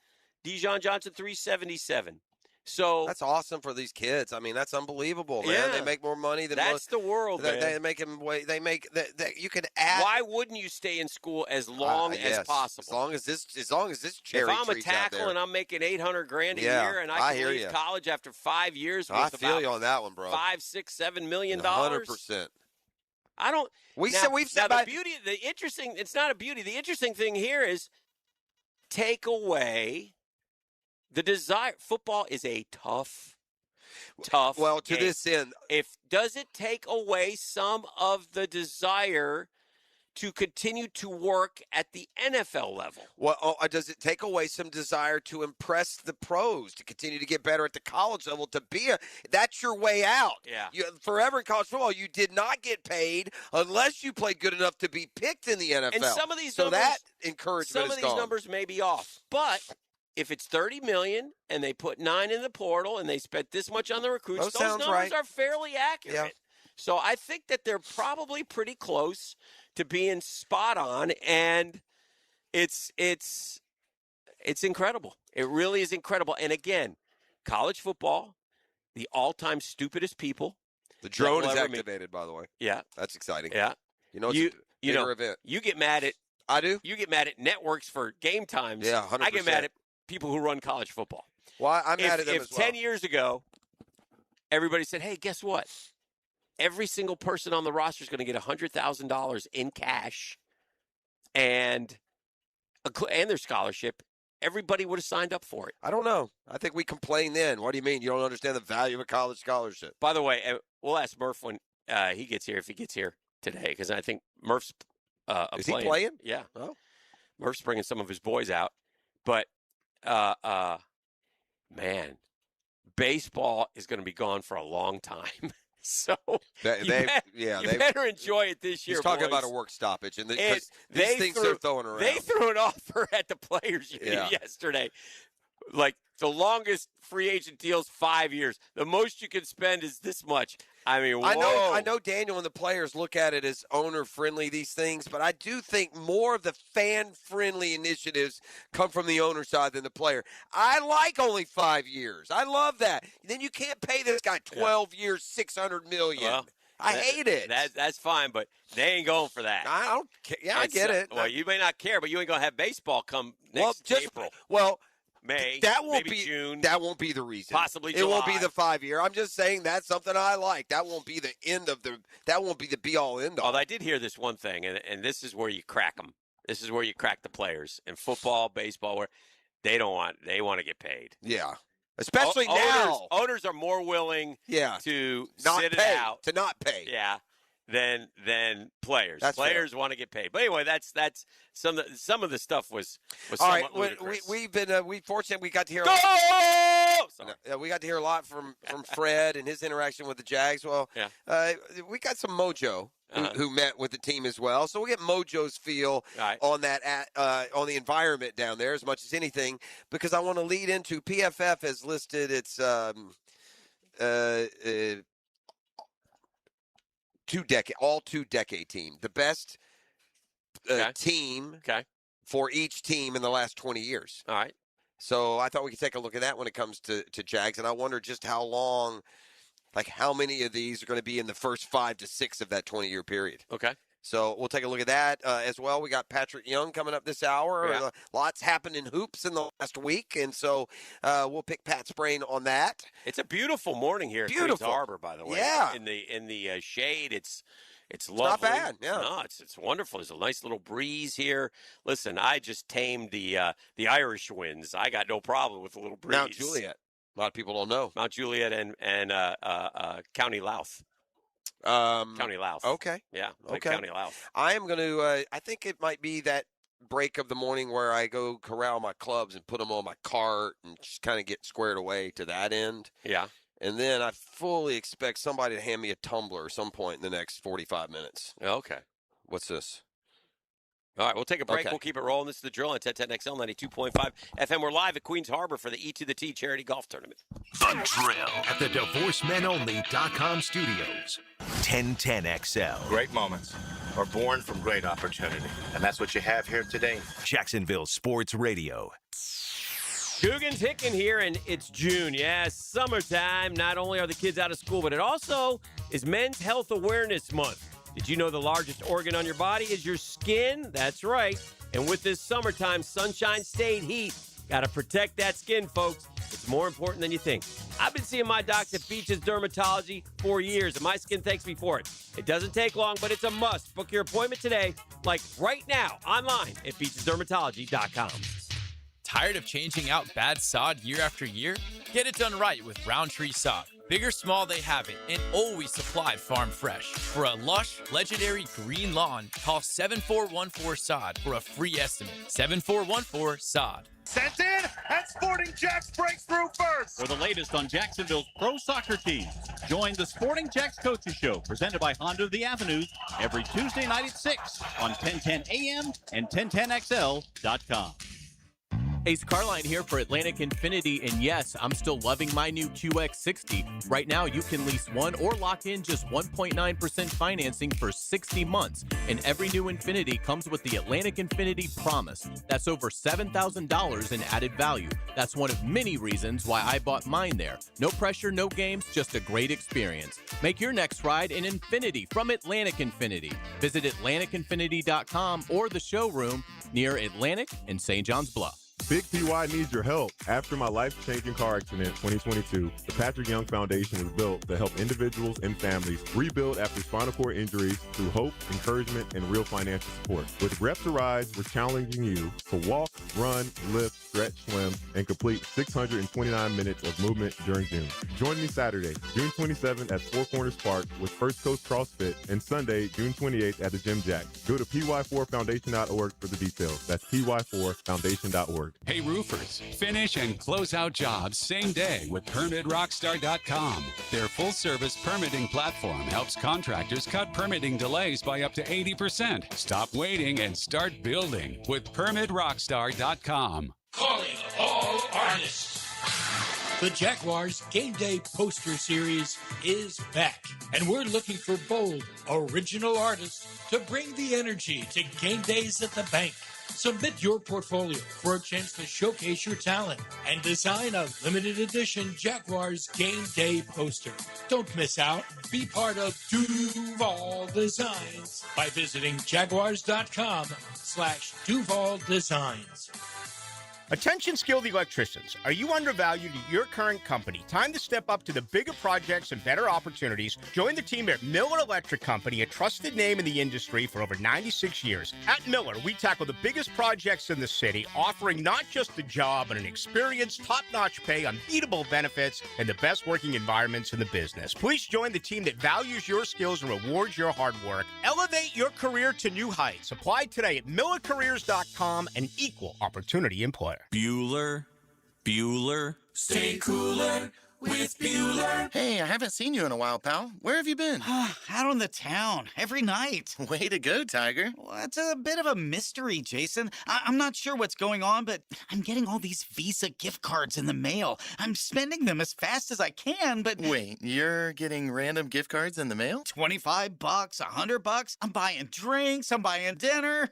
$377,000. So that's awesome for these kids. I mean, that's unbelievable, man. Yeah. They make more money than that's the world. Man. They make them. They make. You can add. Why wouldn't you stay in school as long as possible? As long as this cherry. If I'm a tackle and I'm making $800,000 a year, and I can leave college after 5 years, I feel you on that one, bro. $5, $6, $7 million. 100%. I don't. We've said the beauty. The interesting. It's not a beauty. The interesting thing here is take away the desire. Football is a tough Well, to game. this end, does it take away some of the desire to continue to work at the NFL level? Well, does it take away some desire to impress the pros, to continue to get better at the college level, that's your way out. Yeah. Forever in college football, you did not get paid unless you played good enough to be picked in the NFL. And some of these numbers, that some encouragement of these numbers may be off, but if it's $30 million and they put 9 in the portal and they spent this much on the recruits, those numbers are fairly accurate. Yeah. So I think that they're probably pretty close to being spot on, and it's incredible. It really is incredible. And again, college football, the all-time stupidest people. The drone is activated, by the way. Yeah, that's exciting. Yeah, it's a bigger event. You get mad at. I do. You get mad at networks for game times. Yeah, 100%. I get mad at people who run college football. Well, I'm mad at them if as well. 10 years ago, everybody said, "Hey, guess what? every single person on the roster is going to get $100,000 in cash and their scholarship, everybody would have signed up for it. I don't know. I think we complained then. What do you mean? You don't understand the value of a college scholarship? By the way, we'll ask Murph when he gets here, if he gets here today, because I think Murph's Is he playing? Yeah. Oh. Murph's bringing some of his boys out. But, man, baseball is going to be gone for a long time. So you better enjoy it this year. He's talking boys. about a work stoppage, and these things they're throwing around. They threw an offer at the players union yesterday. Like the longest free agent deal's 5 years. The most you can spend is this much. I mean, whoa. I know Daniel and the players look at it as owner-friendly, these things, but I do think more of the fan-friendly initiatives come from the owner side than the player. I like only 5 years. I love that. Then you can't pay this guy 12 years, $600 million. Well, I hate it. That's fine, but they ain't going for that. I don't care. Yeah, I get it. Well, you may not care, but you ain't going to have baseball come next April. Well, May, that won't maybe be June. That won't be the reason. Possibly It won't be July. the 5 year. I'm just saying that's something I like. That won't be the end of that won't be the be all end all. Although I did hear this one thing, and this is where you crack them. This is where you crack the players in football, baseball, where they want to get paid. Yeah. Especially now. Owners are more willing to not sit pay, it out. to not pay. Yeah. Than players. That's players want to get paid. But anyway, that's some of the stuff was all somewhat right. ludicrous. We've been fortunate we got to hear we got to hear a lot from Fred and his interaction with the Jags. Well, we got some Mojo who met with the team as well. So we'll get Mojo's feel on that on the environment down there as much as anything, because I want to lead into PFF has listed its two-decade team, the best team for each team in the last 20 years. All right. So I thought we could take a look at that when it comes to Jags, and I wonder just how long, like how many of these are going to be in the first 5 to 6 of that 20-year period. Okay. So we'll take a look at that as well. We got Patrick Young coming up this hour. Yeah. Lots happened in hoops in the last week, and so we'll pick Pat's brain on that. It's a beautiful morning here at Queens Harbor, by the way. Yeah. In the shade, it's lovely. Not bad. Yeah. No, it's wonderful. There's a nice little breeze here. Listen, I just tamed the Irish winds. I got no problem with a little breeze. Mount Juliet. A lot of people don't know. Mount Juliet and County Louth. County Louth. Okay. Yeah. Okay. County Louth. I am going to. I think it might be that break of the morning where I go corral my clubs and put them on my cart and just kind of get squared away to that end. Yeah. And then I fully expect somebody to hand me a tumbler at some point in the next 45 minutes. Okay. What's this? All right, we'll take a break. Okay. We'll keep it rolling. This is The Drill on 1010XL 92.5 FM. We're live at Queens Harbor for the E to the T Charity Golf Tournament. The Drill at the DivorceMenOnly.com studios. 1010XL. Great moments are born from great opportunity. And that's what you have here today. Jacksonville Sports Radio. Coogan's Hickin here, and it's June. Yeah, summertime. Not only are the kids out of school, but it also is Men's Health Awareness Month. Did you know the largest organ on your body is your skin? That's right. And with this summertime sunshine state heat, got to protect that skin, folks. It's more important than you think. I've been seeing my docs at Beaches Dermatology for years, and my skin thanks me for it. It doesn't take long, but it's a must. Book your appointment today, like right now, online at beachesdermatology.com. Tired of changing out bad sod year after year? Get it done right with Roundtree Sod. Big or small, they have it, and always supplied farm fresh. For a lush, legendary green lawn, call 7414-SOD for a free estimate. 7414-SOD. Sent in, and Sporting Jacks breaks through first. For the latest on Jacksonville's pro soccer teams, join the Sporting Jacks Coaches Show, presented by Honda of the Avenues, every Tuesday night at 6 on 1010 AM and 1010XL.com. Ace Carline here for Atlantic Infinity, and yes, I'm still loving my new QX60. Right now, you can lease one or lock in just 1.9% financing for 60 months, and every new Infinity comes with the Atlantic Infinity Promise. That's over $7,000 in added value. That's one of many reasons why I bought mine there. No pressure, no games, just a great experience. Make your next ride an Infinity from Atlantic Infinity. Visit AtlanticInfinity.com or the showroom near Atlantic and St. John's Bluff. Big PY needs your help. After my life-changing car accident 2022, the Patrick Young Foundation was built to help individuals and families rebuild after spinal cord injuries through hope, encouragement, and real financial support. With Reps to Rise, we're challenging you to walk, run, lift, stretch, swim, and complete 629 minutes of movement during June. Join me Saturday, June 27th at Four Corners Park with First Coast CrossFit, and Sunday, June 28th at the Gym Jack. Go to py4foundation.org for the details. That's py4foundation.org. Hey roofers, finish and close out jobs same day with PermitRockstar.com. Their full-service permitting platform helps contractors cut permitting delays by up to 80%. Stop waiting and start building with PermitRockstar.com. Calling all artists. The Jaguars Game Day Poster Series is back, and we're looking for bold, original artists to bring the energy to game days at the bank. Submit your portfolio for a chance to showcase your talent and design a limited edition Jaguars Game Day poster. Don't miss out. Be part of Duval Designs by visiting jaguars.com/Duval Designs. Attention skilled electricians. Are you undervalued at your current company? Time to step up to the bigger projects and better opportunities. Join the team at Miller Electric Company, a trusted name in the industry for over 96 years. At Miller, we tackle the biggest projects in the city, offering not just the job, but an experienced, top-notch pay, unbeatable benefits, and the best working environments in the business. Please join the team that values your skills and rewards your hard work. Elevate your career to new heights. Apply today at millercareers.com, an equal opportunity employer. Bueller, Stay cooler with Bueller. Hey, I haven't seen you in a while, pal. Where have you been? Out on the town, every night. Way to go, Tiger. Well, it's a bit of a mystery, Jason. I'm not sure what's going on, but I'm getting all these Visa gift cards in the mail. I'm spending them as fast as I can, but... Wait, you're getting random gift cards in the mail? $25, $100. I'm buying drinks, I'm buying dinner.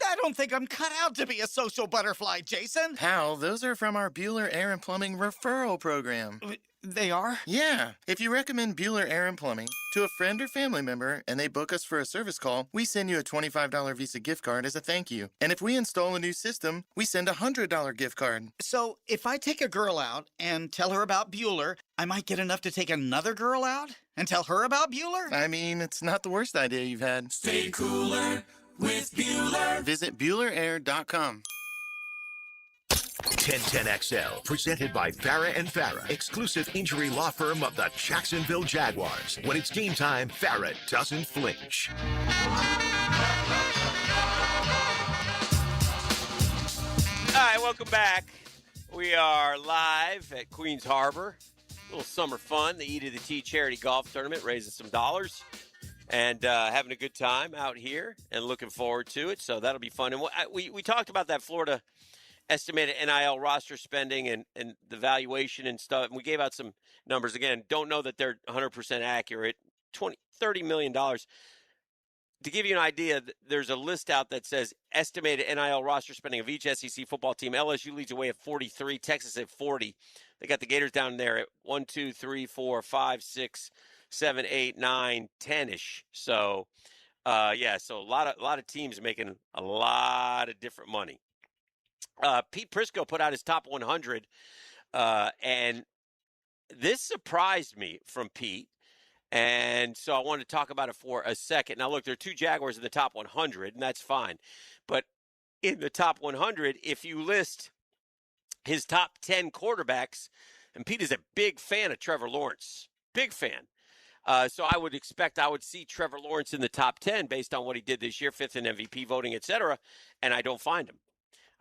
I don't think I'm cut out to be a social butterfly, Jason. Pal, those are from our Bueller Air and Plumbing referral program. They are? Yeah. If you recommend Bueller Air and Plumbing to a friend or family member and they book us for a service call, we send you a $25 Visa gift card as a thank you. And if we install a new system, we send a $100 gift card. So if I take a girl out and tell her about Bueller, I might get enough to take another girl out and tell her about Bueller? I mean, it's not the worst idea you've had. Stay cooler with Bueller. Visit BuellerAir.com. 1010XL, presented by Farah and Farah, exclusive injury law firm of the Jacksonville Jaguars. When it's game time, Farah doesn't flinch. All right, welcome back. We are live at Queens Harbor. A little summer fun, the E to the T charity golf tournament, raising some dollars and having a good time out here and looking forward to it. So that'll be fun. And we talked about that Florida estimated NIL roster spending and the valuation and stuff. And we gave out some numbers. Again, don't know that they're 100% accurate. $30 million. To give you an idea, there's a list out that says estimated NIL roster spending of each SEC football team. LSU leads away at 43, Texas at 40. They got the Gators down there at 1, 2, 3, 4, 5, 6, 7, 8, 9, 10-ish. So, so a lot of teams making a lot of different money. Pete Prisco put out his top 100, and this surprised me from Pete, and so I wanted to talk about it for a second. Now, look, there are two Jaguars in the top 100, and that's fine, but in the top 100, if you list his top 10 quarterbacks, and Pete is a big fan of Trevor Lawrence, big fan. So I would see Trevor Lawrence in the top 10 based on what he did this year, 5th in MVP voting, et cetera, and I don't find him.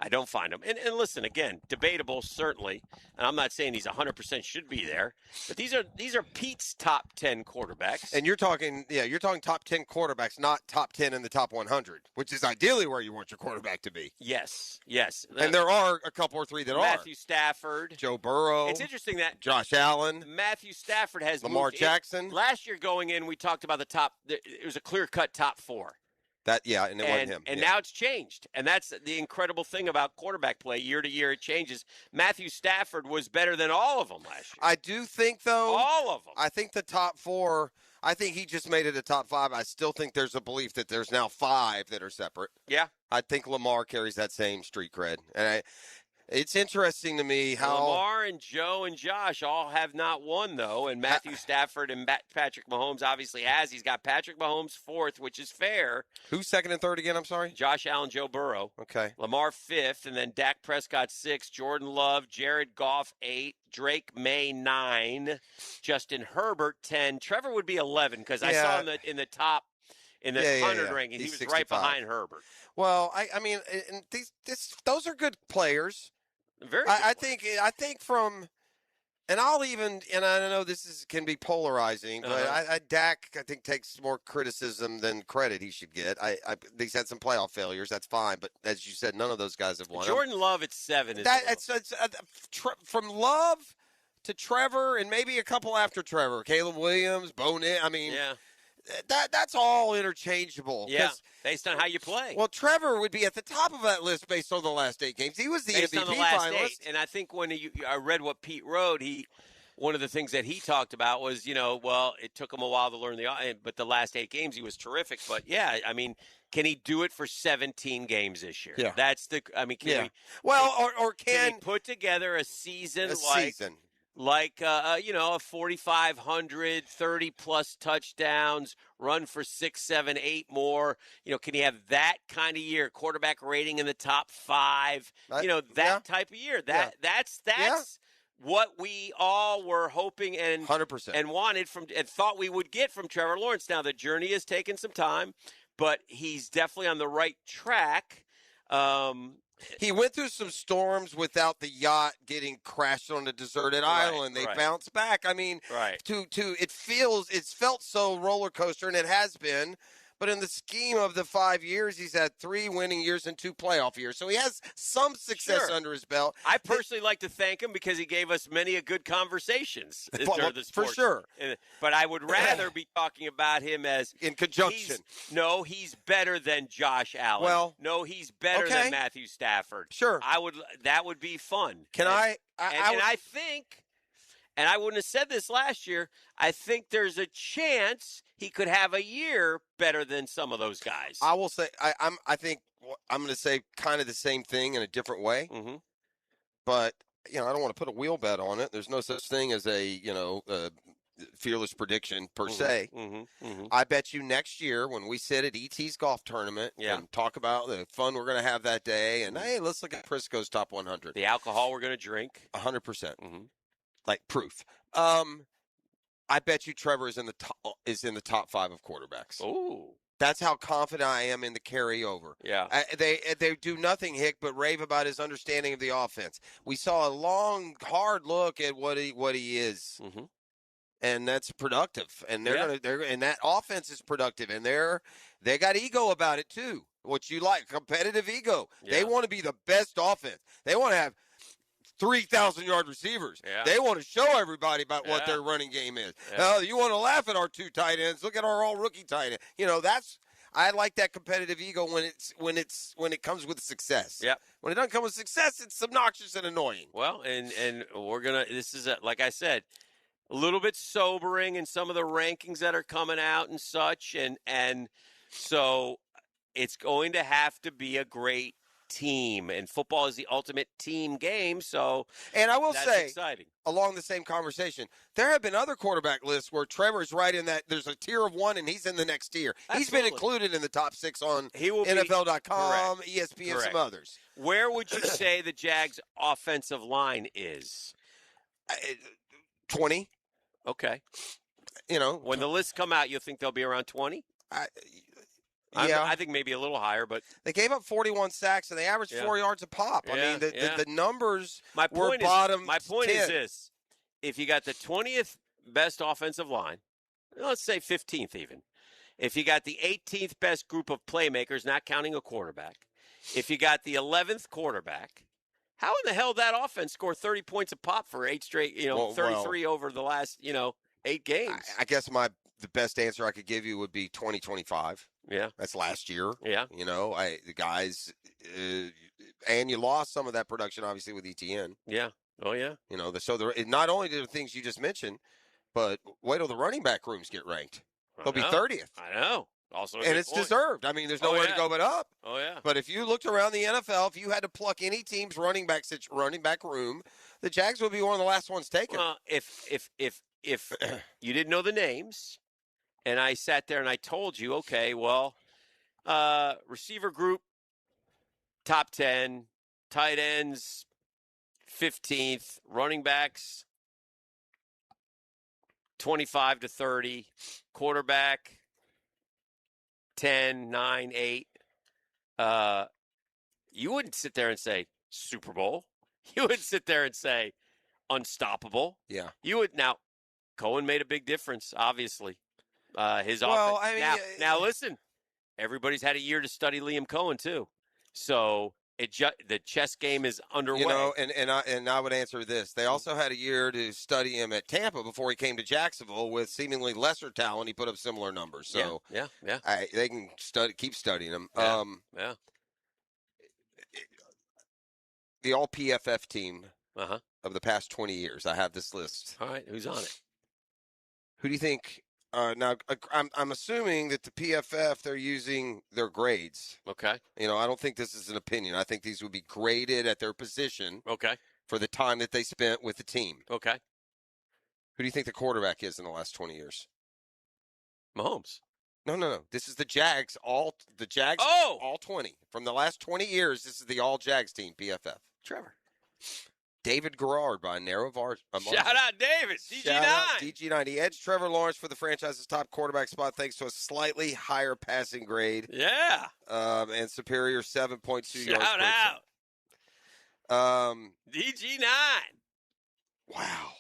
And listen, again, debatable, certainly. And I'm not saying he's 100% should be there. But these are Pete's top 10 quarterbacks. And you're talking top 10 quarterbacks, not top 10 in the top 100, which is ideally where you want your quarterback to be. Yes. And there are a couple or three that Matthew Stafford. Joe Burrow. It's interesting that Josh Allen. Matthew Stafford has Lamar moved Jackson. Last year going in, we talked about it was a clear-cut top 4. And it wasn't him. And now it's changed. And that's the incredible thing about quarterback play. Year to year, it changes. Matthew Stafford was better than all of them last year. I do think, though. All of them. I think the top 4, I think he just made it a top 5. I still think there's a belief that there's now 5 that are separate. Yeah. I think Lamar carries that same street cred. And It's interesting to me how Lamar and Joe and Josh all have not won, though, and Matthew Stafford and Patrick Mahomes obviously has. He's got Patrick Mahomes fourth, which is fair. Who's second and third again? I'm sorry. Josh Allen, Joe Burrow. Okay. Lamar fifth, and then Dak Prescott sixth, Jordan Love, Jared Goff eight, Drake May 9, Justin Herbert 10. Trevor would be 11 because I saw him in the top in the 100 ranking. He was 65. right behind Herbert. Well, I mean, and those are good players. Very. I think from, and I'll even, and I know this can be polarizing, but Dak I think takes more criticism than credit he should get. He's had some playoff failures. That's fine, but as you said, none of those guys have won. Jordan Love at 7 is from Love to Trevor and maybe a couple after Trevor, Caleb Williams, Bo Nix. I mean, that's all interchangeable. Yeah, based on how you play. Well, Trevor would be at the top of that list based on the last 8 games. He was the based MVP on the last finalist. 8. And I think when I read what Pete wrote, one of the things that he talked about was, it took him a while to learn but the last 8 games he was terrific. But yeah, I mean, can he do it for 17 games this year? Yeah. That's can Yeah. he put together a season like a 4,500, 30-plus touchdowns, run for 6, 7, 8 more. Can he have that kind of year? Quarterback rating in the top 5. Type of year. That's what we all were hoping and 100% and wanted and thought we would get from Trevor Lawrence. Now the journey has taken some time, but he's definitely on the right track. He went through some storms without the yacht getting crashed on a deserted island. They bounced back. I mean, it's felt so roller coaster, and it has been. But in the scheme of the 5 years, he's had 3 winning years and 2 playoff years. So he has some success under his belt. I personally like to thank him because he gave us many a good conversations during the sport. For sure. But I would rather be talking about him as in conjunction. He's better than Josh Allen. Well, no, he's better than Matthew Stafford. Sure. That would be fun. I think, and I wouldn't have said this last year, I think there's a chance he could have a year better than some of those guys. I will say, I think I'm going to say kind of the same thing in a different way. Mm-hmm. But, I don't want to put a wheel bet on it. There's no such thing as a fearless prediction per se. I bet you next year when we sit at ET's golf tournament and talk about the fun we're going to have that day, and hey, let's look at Prisco's top 100. The alcohol we're going to drink. 100%. Like proof. I bet you Trevor is in the top 5 of quarterbacks. Ooh. That's how confident I am in the carryover. Yeah. They do nothing, Hick, but rave about his understanding of the offense. We saw a long, hard look at what he is. Mm-hmm. And that's productive. And and that offense is productive. And they got ego about it too. What you like, competitive ego. Yeah. They want to be the best offense. They want to have 3,000-yard receivers. Yeah. They want to show everybody about what their running game is. Yeah. You want to laugh at our 2 tight ends. Look at our all-rookie tight end. I like that competitive ego when it comes with success. Yeah. When it doesn't come with success, it's obnoxious and annoying. Well, and we're gonna. This is like I said, a little bit sobering in some of the rankings that are coming out and such, and so it's going to have to be a great team, and football is the ultimate team game. So, and I will that's say, exciting. Along the same conversation, there have been other quarterback lists where Trevor's right in that. There's a tier of 1, and he's in the next tier. Absolutely. He's been included in the top 6 on NFL.com, ESPN, some others. Where would you say the Jags' offensive line is? 20. Okay. When the lists come out, you think they'll be around 20? I think maybe a little higher, but they gave up 41 sacks and they averaged 4 yards a pop. I mean, the numbers were bottom. My point 10. is this: if you got the 20th best offensive line, let's say 15th even, if you got the 18th best group of playmakers, not counting a quarterback, if you got the 11th quarterback, how in the hell did that offense score 30 points a pop for 8 straight? 33 over the last 8 games. I guess the best answer I could give you would be 2025. Yeah. That's last year. Yeah. The guys, and you lost some of that production, obviously, with ETN. Yeah. Oh, yeah. Not only do the things you just mentioned, but wait till the running back rooms get ranked. They'll be 30th. I know. Also, a and good it's point. deserved. I mean, there's nowhere to go but up. Oh yeah. But if you looked around the NFL, if you had to pluck any team's running back room, the Jags would be one of the last ones taken. Well, if you didn't know the names, and I sat there and I told you, okay, well, receiver group, top 10, tight ends, 15th, running backs, 25 to 30, quarterback, 10, 9, 8. You wouldn't sit there and say Super Bowl. You wouldn't sit there and say unstoppable. Yeah. You would. Now, Cohen made a big difference, obviously. His Well, offense. I mean, now listen, everybody's had a year to study Liam Cohen too. So the chess game is underway. You know, and I would answer this. They also had a year to study him at Tampa before he came to Jacksonville with seemingly lesser talent. He put up similar numbers. So yeah. They can keep studying him. Yeah. The all PFF team Uh-huh. of the past 20 years. I have this list. All right, who's on it? Who do you think? Now, I'm assuming that the PFF, they're using their grades. Okay. You know, I don't think this is an opinion. I think these would be graded at their position. Okay. For the time that they spent with the team. Okay. Who do you think the quarterback is in the last 20 years? Mahomes. No. This is the Jags. All 20. From the last 20 years, this is the all Jags team, PFF. Trevor. David Garrard by a narrow margin. Shout out David. DG9. Shout out DG9. He edged Trevor Lawrence for the franchise's top quarterback spot thanks to a slightly higher passing grade. Yeah. And superior 7.2 yards Shout per out. attempt. DG9. Wow.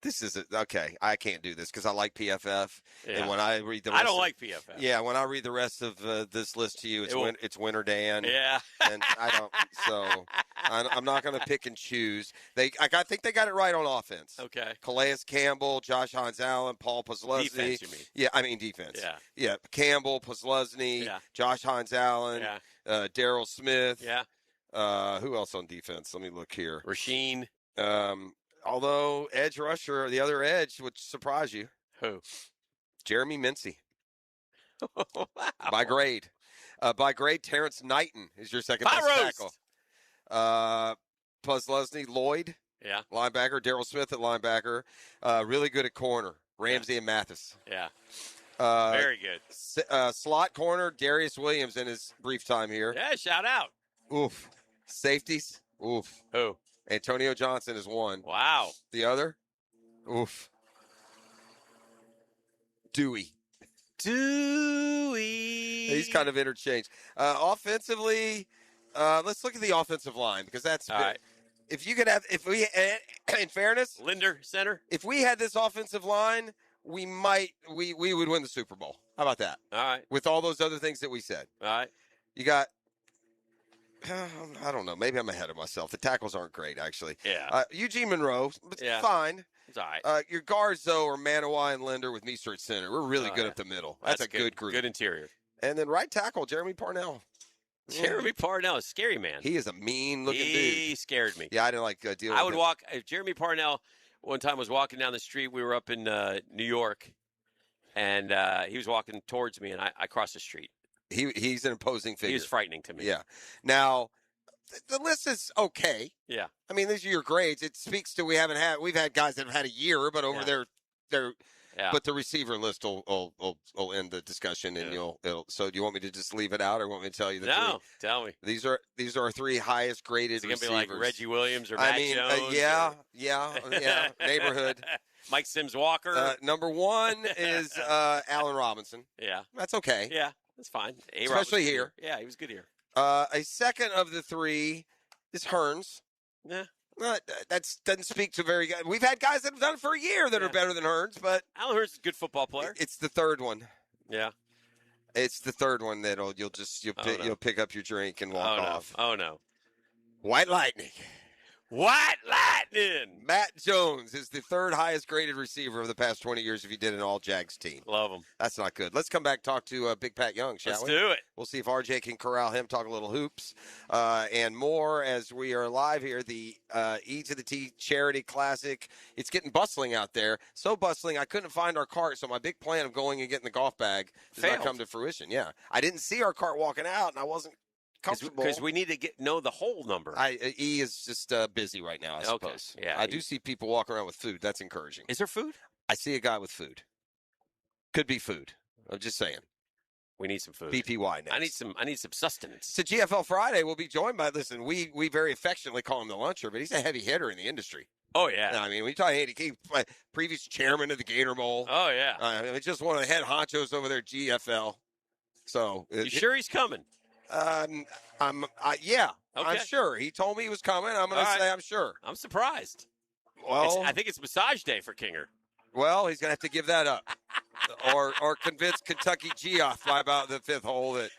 This is okay. I can't do this because I like PFF, Yeah. and when I read the I rest don't like PFF. Yeah, when I read the rest of this list to you, it's Winter Dan. Yeah, and I don't. So I'm not going to pick and choose. I think they got it right on offense. Okay. Calais Campbell, Josh Hines Allen, Paul Posluszny. Defense, you mean? Yeah, I mean defense. Yeah. Yeah, Campbell, Posluszny, Josh Hines Allen, Darryl Smith. Yeah. Who else on defense? Let me look here. Rasheen. Although edge rusher, the other edge would surprise you. Who? Jeremy Mincy. Wow. By grade. Terrence Knighton is your second best tackle. Posluszny, Lloyd. Yeah. Linebacker. Darryl Smith at linebacker. Really good at corner. Ramsey and Mathis. Yeah. Very good. Slot corner, Darius Williams in his brief time here. Yeah, shout out. Oof. Safeties. Oof. Who? Antonio Johnson is one. Wow. The other? Oof. Dewey. He's kind of interchanged. Offensively, let's look at the offensive line because that's all right. In fairness, Linder center. If we had this offensive line, we would win the Super Bowl. How about that? All right. With all those other things that we said. All right. You got. I don't know. Maybe I'm ahead of myself. The tackles aren't great, actually. Yeah. Eugene Monroe, Yeah. fine. It's all right. Your guards, though, are Manawai and Linder with Meester at center. We're really Oh, good yeah. up the middle. That's a good group. Good interior. And then right tackle, Jeremy Parnell. Jeremy Parnell is scary, man. He is a mean-looking dude. He scared me. Yeah, I didn't like dealing I with would him. walk. If Jeremy Parnell one time was walking down the street. We were up in New York, and he was walking towards me, and I crossed the street. He's an imposing figure. He was frightening to me. Yeah. Now, the list is okay. Yeah. I mean, these are your grades. It speaks to we've had guys that have had a year, but over their but the receiver list will end the discussion, and So do you want me to just leave it out, or want me to tell you the No, tell me. These are our three highest graded Is it gonna receivers. be like Reggie Williams or Matt Jones? Yeah, neighborhood. Mike Sims Walker. Number one is Allen Robinson. Yeah. That's okay. Yeah, that's fine. Especially here. Yeah, he was good here. A second of the three is Hearns. Yeah. That doesn't speak to very good. We've had guys that have done it for a year that are better than Hearns, but Alan Hearns is a good football player. It's the third one. Yeah. It's the third one that'll you'll pick up your drink and walk off. Oh no. White Lightning. White Lightning. in. Matt Jones is the third highest graded receiver of the past 20 years if you did an all-Jags team. Love him. That's not good. Let's come back and talk to Big Pat Young, shall Let's we? do it. We'll see if RJ can corral him, talk a little hoops, and more as we are live here. The E to the T Charity Classic. It's getting bustling out there. So bustling, I couldn't find our cart, so my big plan of going and getting the golf bag does not come to fruition. Yeah. I didn't see our cart walking out, and I wasn't comfortable. Because we need to know the whole number. E is just busy right now, I suppose. Yeah, I do see people walking around with food. That's encouraging. Is there food? I see a guy with food. Could be food. I'm just saying. We need some food. BPY next. I need some sustenance. So GFL Friday, we'll be joined by, we very affectionately call him the luncher, but he's a heavy hitter in the industry. Oh, yeah. I mean, when you talk Andy, previous chairman of the Gator Bowl. Oh, yeah. Just one of the head honchos over there at GFL. So you sure he's coming? Yeah, okay. I'm sure. He told me he was coming. I'm going to say I'm sure. I'm surprised. Well, I think it's massage day for Kinger. Well, he's going to have to give that up. or convince Kentucky Geoff by about the fifth hole that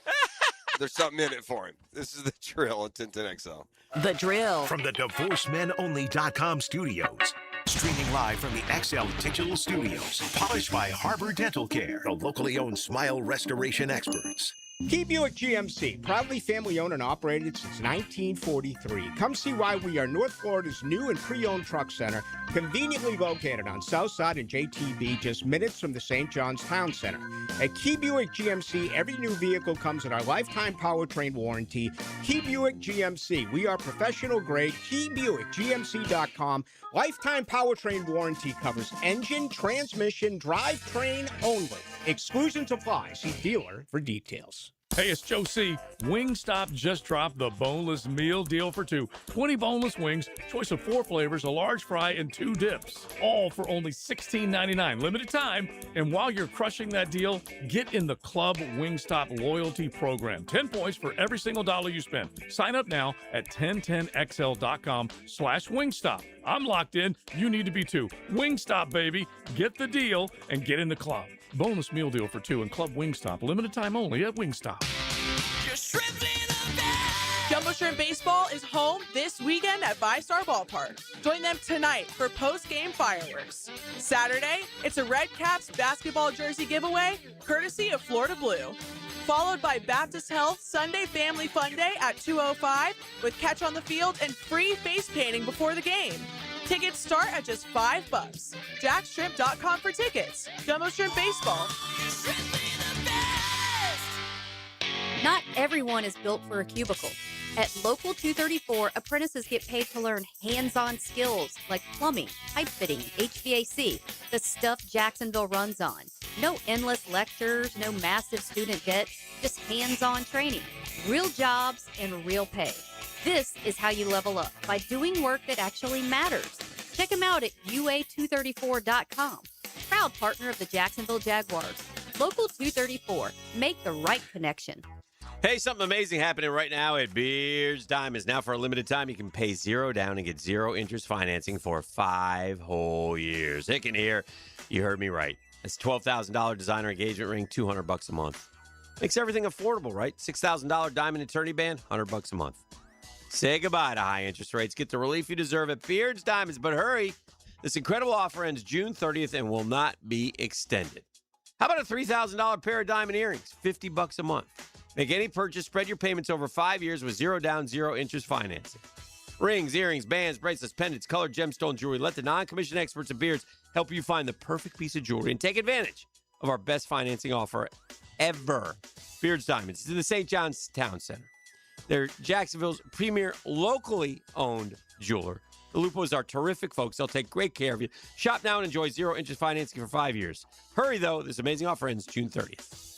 there's something in it for him. This is the drill on 1010XL. The drill. From the DivorceMenOnly.com studios. Streaming live from the XL Digital Studios. Polished by Harbor Dental Care, the locally owned smile restoration experts. Key Buick GMC, proudly family-owned and operated since 1943. Come see why we are North Florida's new and pre-owned truck center, conveniently located on Southside and JTB, just minutes from the St. John's Town Center. At Key Buick GMC, every new vehicle comes with our lifetime powertrain warranty. Key Buick GMC, we are professional grade. KeyBuickGMC.com. Lifetime powertrain warranty covers engine, transmission, drivetrain only. Exclusions apply. See dealer for details. Hey, it's Joe C. Wingstop just dropped the boneless meal deal for two. 20 boneless wings, choice of 4 flavors, a large fry, and 2 dips. All for only $16.99. Limited time. And while you're crushing that deal, get in the Club Wingstop loyalty program. 10 points for every single dollar you spend. Sign up now at 1010XL.com/Wingstop. I'm locked in. You need to be too. Wingstop, baby. Get the deal and get in the club. Bonus meal deal for 2 and Club Wingstop. Limited time only at Wingstop. Jumbo Shrimp Baseball is home this weekend at VyStar Ballpark. Join them tonight for post-game fireworks. Saturday, it's a Red Caps basketball jersey giveaway, courtesy of Florida Blue. Followed by Baptist Health Sunday Family Fun Day at 2:05 with catch on the field and free face painting before the game. Tickets start at just $5. JackShrimp.com for tickets. Jumbo Shrimp Baseball. Not everyone is built for a cubicle. At Local 234, apprentices get paid to learn hands-on skills like plumbing, pipe fitting, HVAC, the stuff Jacksonville runs on. No endless lectures, no massive student debt, just hands-on training, real jobs, and real pay. This is how you level up, by doing work that actually matters. Check them out at UA234.com. Proud partner of the Jacksonville Jaguars. Local 234. Make the right connection. Hey, something amazing happening right now at Beard's Diamonds. Now, for a limited time, you can pay $0 down and get 0 interest financing for 5 whole years. Hick in here, you heard me right. It's $12,000 designer engagement ring, $200 a month. Makes everything affordable, right? $6,000 diamond attorney band, $100 a month. Say goodbye to high interest rates. Get the relief you deserve at Beard's Diamonds, but hurry. This incredible offer ends June 30th and will not be extended. How about a $3,000 pair of diamond earrings, $50 a month? Make any purchase, spread your payments over 5 years with 0 down, 0 interest financing. Rings, earrings, bands, bracelets, pendants, colored gemstone jewelry. Let the non-commissioned experts at Beards help you find the perfect piece of jewelry and take advantage of our best financing offer ever. Beards Diamonds. It's in the St. John's Town Center. They're Jacksonville's premier locally owned jeweler. The Lupos are terrific folks. They'll take great care of you. Shop now and enjoy 0 interest financing for 5 years. Hurry, though. This amazing offer ends June 30th.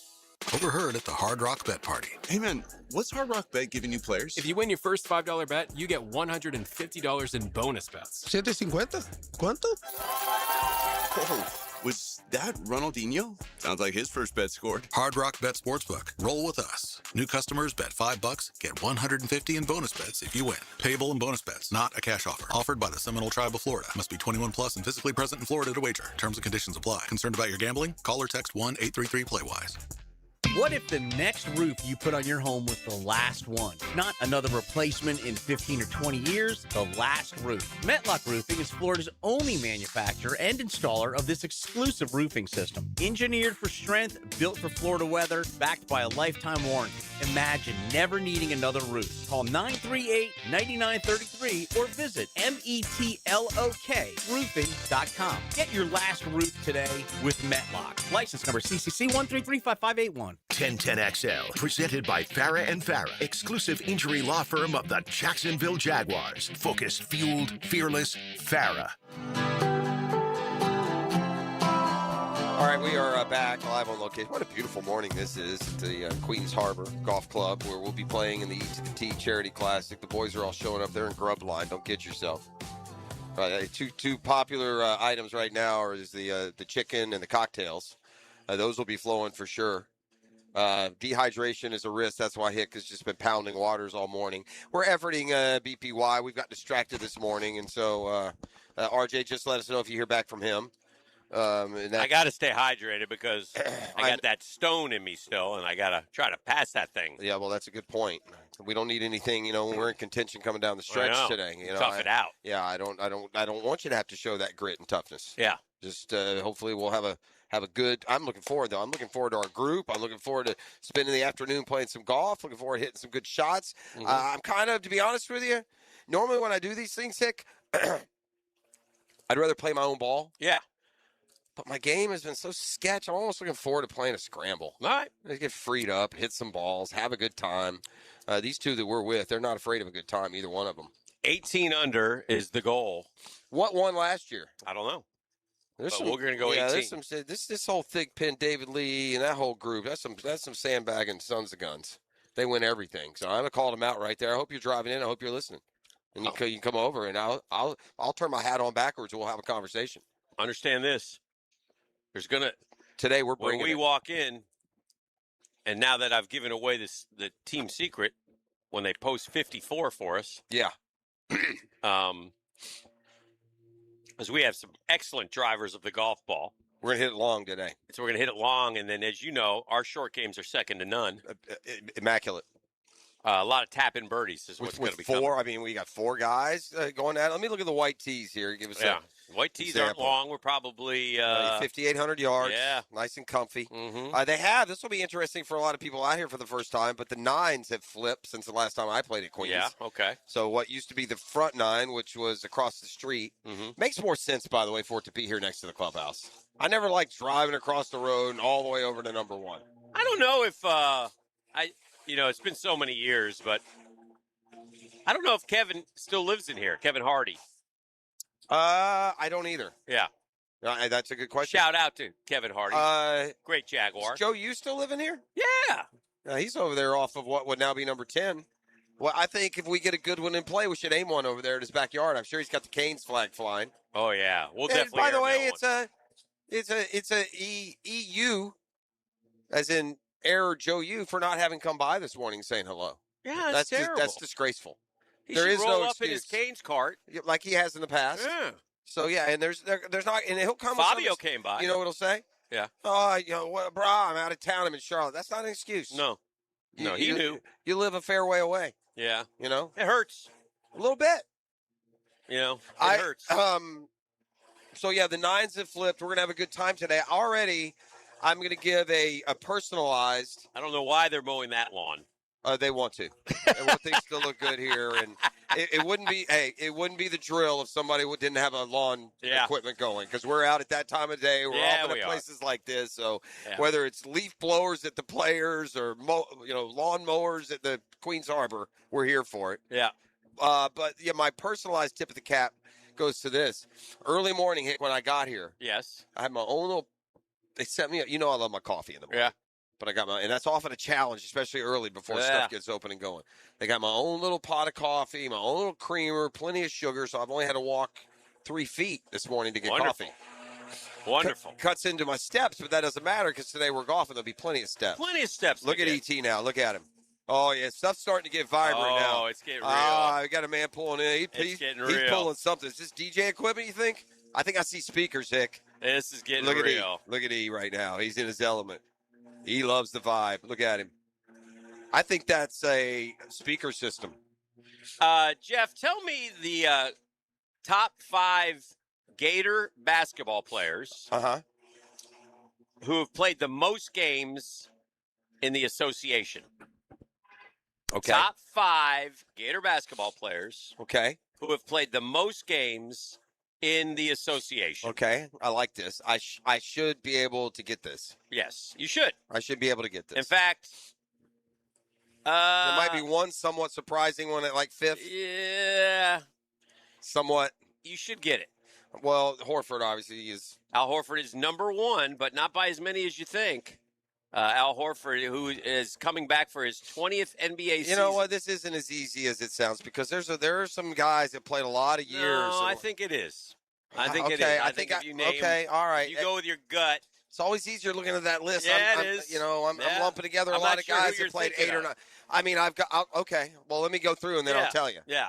Overheard at the Hard Rock Bet Party. Hey, man, what's Hard Rock Bet giving you players? If you win your first $5 bet, you get $150 in bonus bets. $750? ¿Cuánto? Oh, was that Ronaldinho? Sounds like his first bet scored. Hard Rock Bet Sportsbook. Roll with us. New customers bet $5, get $150 in bonus bets if you win. Payable in bonus bets, not a cash offer. Offered by the Seminole Tribe of Florida. Must be 21 plus and physically present in Florida to wager. Terms and conditions apply. Concerned about your gambling? Call or text 1-833-PLAY-WISE. What if the next roof you put on your home was the last one? Not another replacement in 15 or 20 years, the last roof. Metlock Roofing is Florida's only manufacturer and installer of this exclusive roofing system. Engineered for strength, built for Florida weather, backed by a lifetime warranty. Imagine never needing another roof. Call 938-9933 or visit metlokroofing.com. Get your last roof today with Metlock. License number CCC 1335581. 1010XL, presented by Farah and Farah, exclusive injury law firm of the Jacksonville Jaguars. Focused, fueled, fearless, Farah. All right, we are back live on location. What a beautiful morning this is at the Queens Harbor Golf Club, where we'll be playing in the E to the T Charity Classic. The boys are all showing up there in grub line. Don't get yourself. Two popular items right now is the chicken and the cocktails. Those will be flowing for sure. Dehydration is a risk. That's why Hick has just been pounding waters all morning. We're efforting BPY. We've got distracted this morning, and so RJ, just let us know if you hear back from him. I got to stay hydrated because I got that stone in me still, and I got to try to pass that thing. Yeah, well, that's a good point. We don't need anything, when we're in contention coming down the stretch today. Tough it out. Yeah, I don't want you to have to show that grit and toughness. Yeah. Just hopefully we'll have a good. I'm looking forward though. I'm looking forward to our group. I'm looking forward to spending the afternoon playing some golf. Looking forward to hitting some good shots. Mm-hmm. I'm kind of, to be honest with you, normally when I do these things, Hick, I'd rather play my own ball. Yeah. But my game has been so sketch. I'm almost looking forward to playing a scramble. All right. Get freed up, hit some balls, have a good time. These two that we're with, they're not afraid of a good time, either one of them. 18 under is the goal. What won last year? I don't know. We're going to go 18. There's some, this whole thick pin, David Lee, and that whole group. That's some sandbagging sons of guns. They win everything. So I'm gonna call them out right there. I hope you're driving in. I hope you're listening, and you can come over, and I'll turn my hat on backwards, and we'll have a conversation. Understand this. Today we're bringing when we walk in, and now that I've given away the team secret, when they post 54 for us. Yeah. Because we have some excellent drivers of the golf ball. We're going to hit it long today. So we're going to hit it long, and then, as you know, our short games are second to none. Immaculate. A lot of tap-in birdies is what's going to be four. coming. I mean, we got four guys going at it. Let me look at the white tees here. Give us White tees aren't long. We're probably 5,800 yards. Yeah, nice and comfy. Mm-hmm. They have. This will be interesting for a lot of people out here for the first time. But the nines have flipped since the last time I played at Queens. Yeah. Okay. So what used to be the front nine, which was across the street, makes more sense, by the way, for it to be here next to the clubhouse. I never liked driving across the road and all the way over to number one. I don't know if it's been so many years, but I don't know if Kevin still lives in here. Kevin Hardy. I don't either. Yeah. That's a good question. Shout out to Kevin Hardy. Great Jaguar. Is Joe, you still living here? Yeah. He's over there off of what would now be number 10. Well, I think if we get a good one in play, we should aim one over there in his backyard. I'm sure he's got the Canes flag flying. Oh yeah, we'll definitely. By the way, it's a EU, as in error Joe U for not having come by this morning saying hello. Yeah, that's terrible. That's disgraceful. He there should is roll no up excuse. in his Canes cart like he has in the past. Yeah. So yeah, and there's not, and he'll come. Fabio came by. You know what he'll say? Yeah. Oh, bro, I'm out of town. I'm in Charlotte. That's not an excuse. No. He knew. You live a fair way away. Yeah. You know? It hurts. A little bit. It hurts. So yeah, the nines have flipped. We're gonna have a good time today. Already, I'm gonna give a personalized. I don't know why they're mowing that lawn. They want to. They want things to look good here, and it wouldn't be. Hey, it wouldn't be the drill if somebody didn't have a lawn equipment going, because we're out at that time of day. We're often at places like this. So whether it's leaf blowers at the Players or lawn mowers at the Queens Harbor, we're here for it. Yeah. But yeah, my personalized tip of the cap goes to this. Early morning when I got here. Yes. I had my own little. They sent me. I love my coffee in the morning. Yeah. But I got and that's often a challenge, especially early before stuff gets open and going. They got my own little pot of coffee, my own little creamer, plenty of sugar. So I've only had to walk 3 feet this morning to get coffee. Wonderful. Cuts into my steps, but that doesn't matter because today we're golfing. There'll be plenty of steps. Plenty of steps. Look at ET now. Look at him. Oh, yeah. Stuff's starting to get vibrant now. Oh, it's getting real. I got a man pulling in. It's getting he's real. pulling something. Is this DJ equipment, you think? I think I see speakers, Hick. This is getting real. real. Look at E right now. He's in his element. He loves the vibe. Look at him. I think that's a speaker system. Jeff, tell me the top 5 Gator basketball players who have played the most games in the association. Okay. Top 5 Gator basketball players. Okay. Who have played the most games in the association. Okay. I like this. I should be able to get this. Yes, you should. I should be able to get this. In fact, there might be one somewhat surprising one at like 5th. Yeah. Somewhat. You should get it. Well, Horford obviously is. Al Horford is number 1, but not by as many as you think. Al Horford, who is coming back for his 20th NBA season. You know what? This isn't as easy as it sounds because there are some guys that played a lot of years. No, I think it is. I think it is. I think if you name, okay, all right. You go with your gut. It's always easier looking at that list. Yeah, it is. I'm lumping together a lot of guys that played 8 or 9. I mean, okay. Well, let me go through and then I'll tell you. Yeah.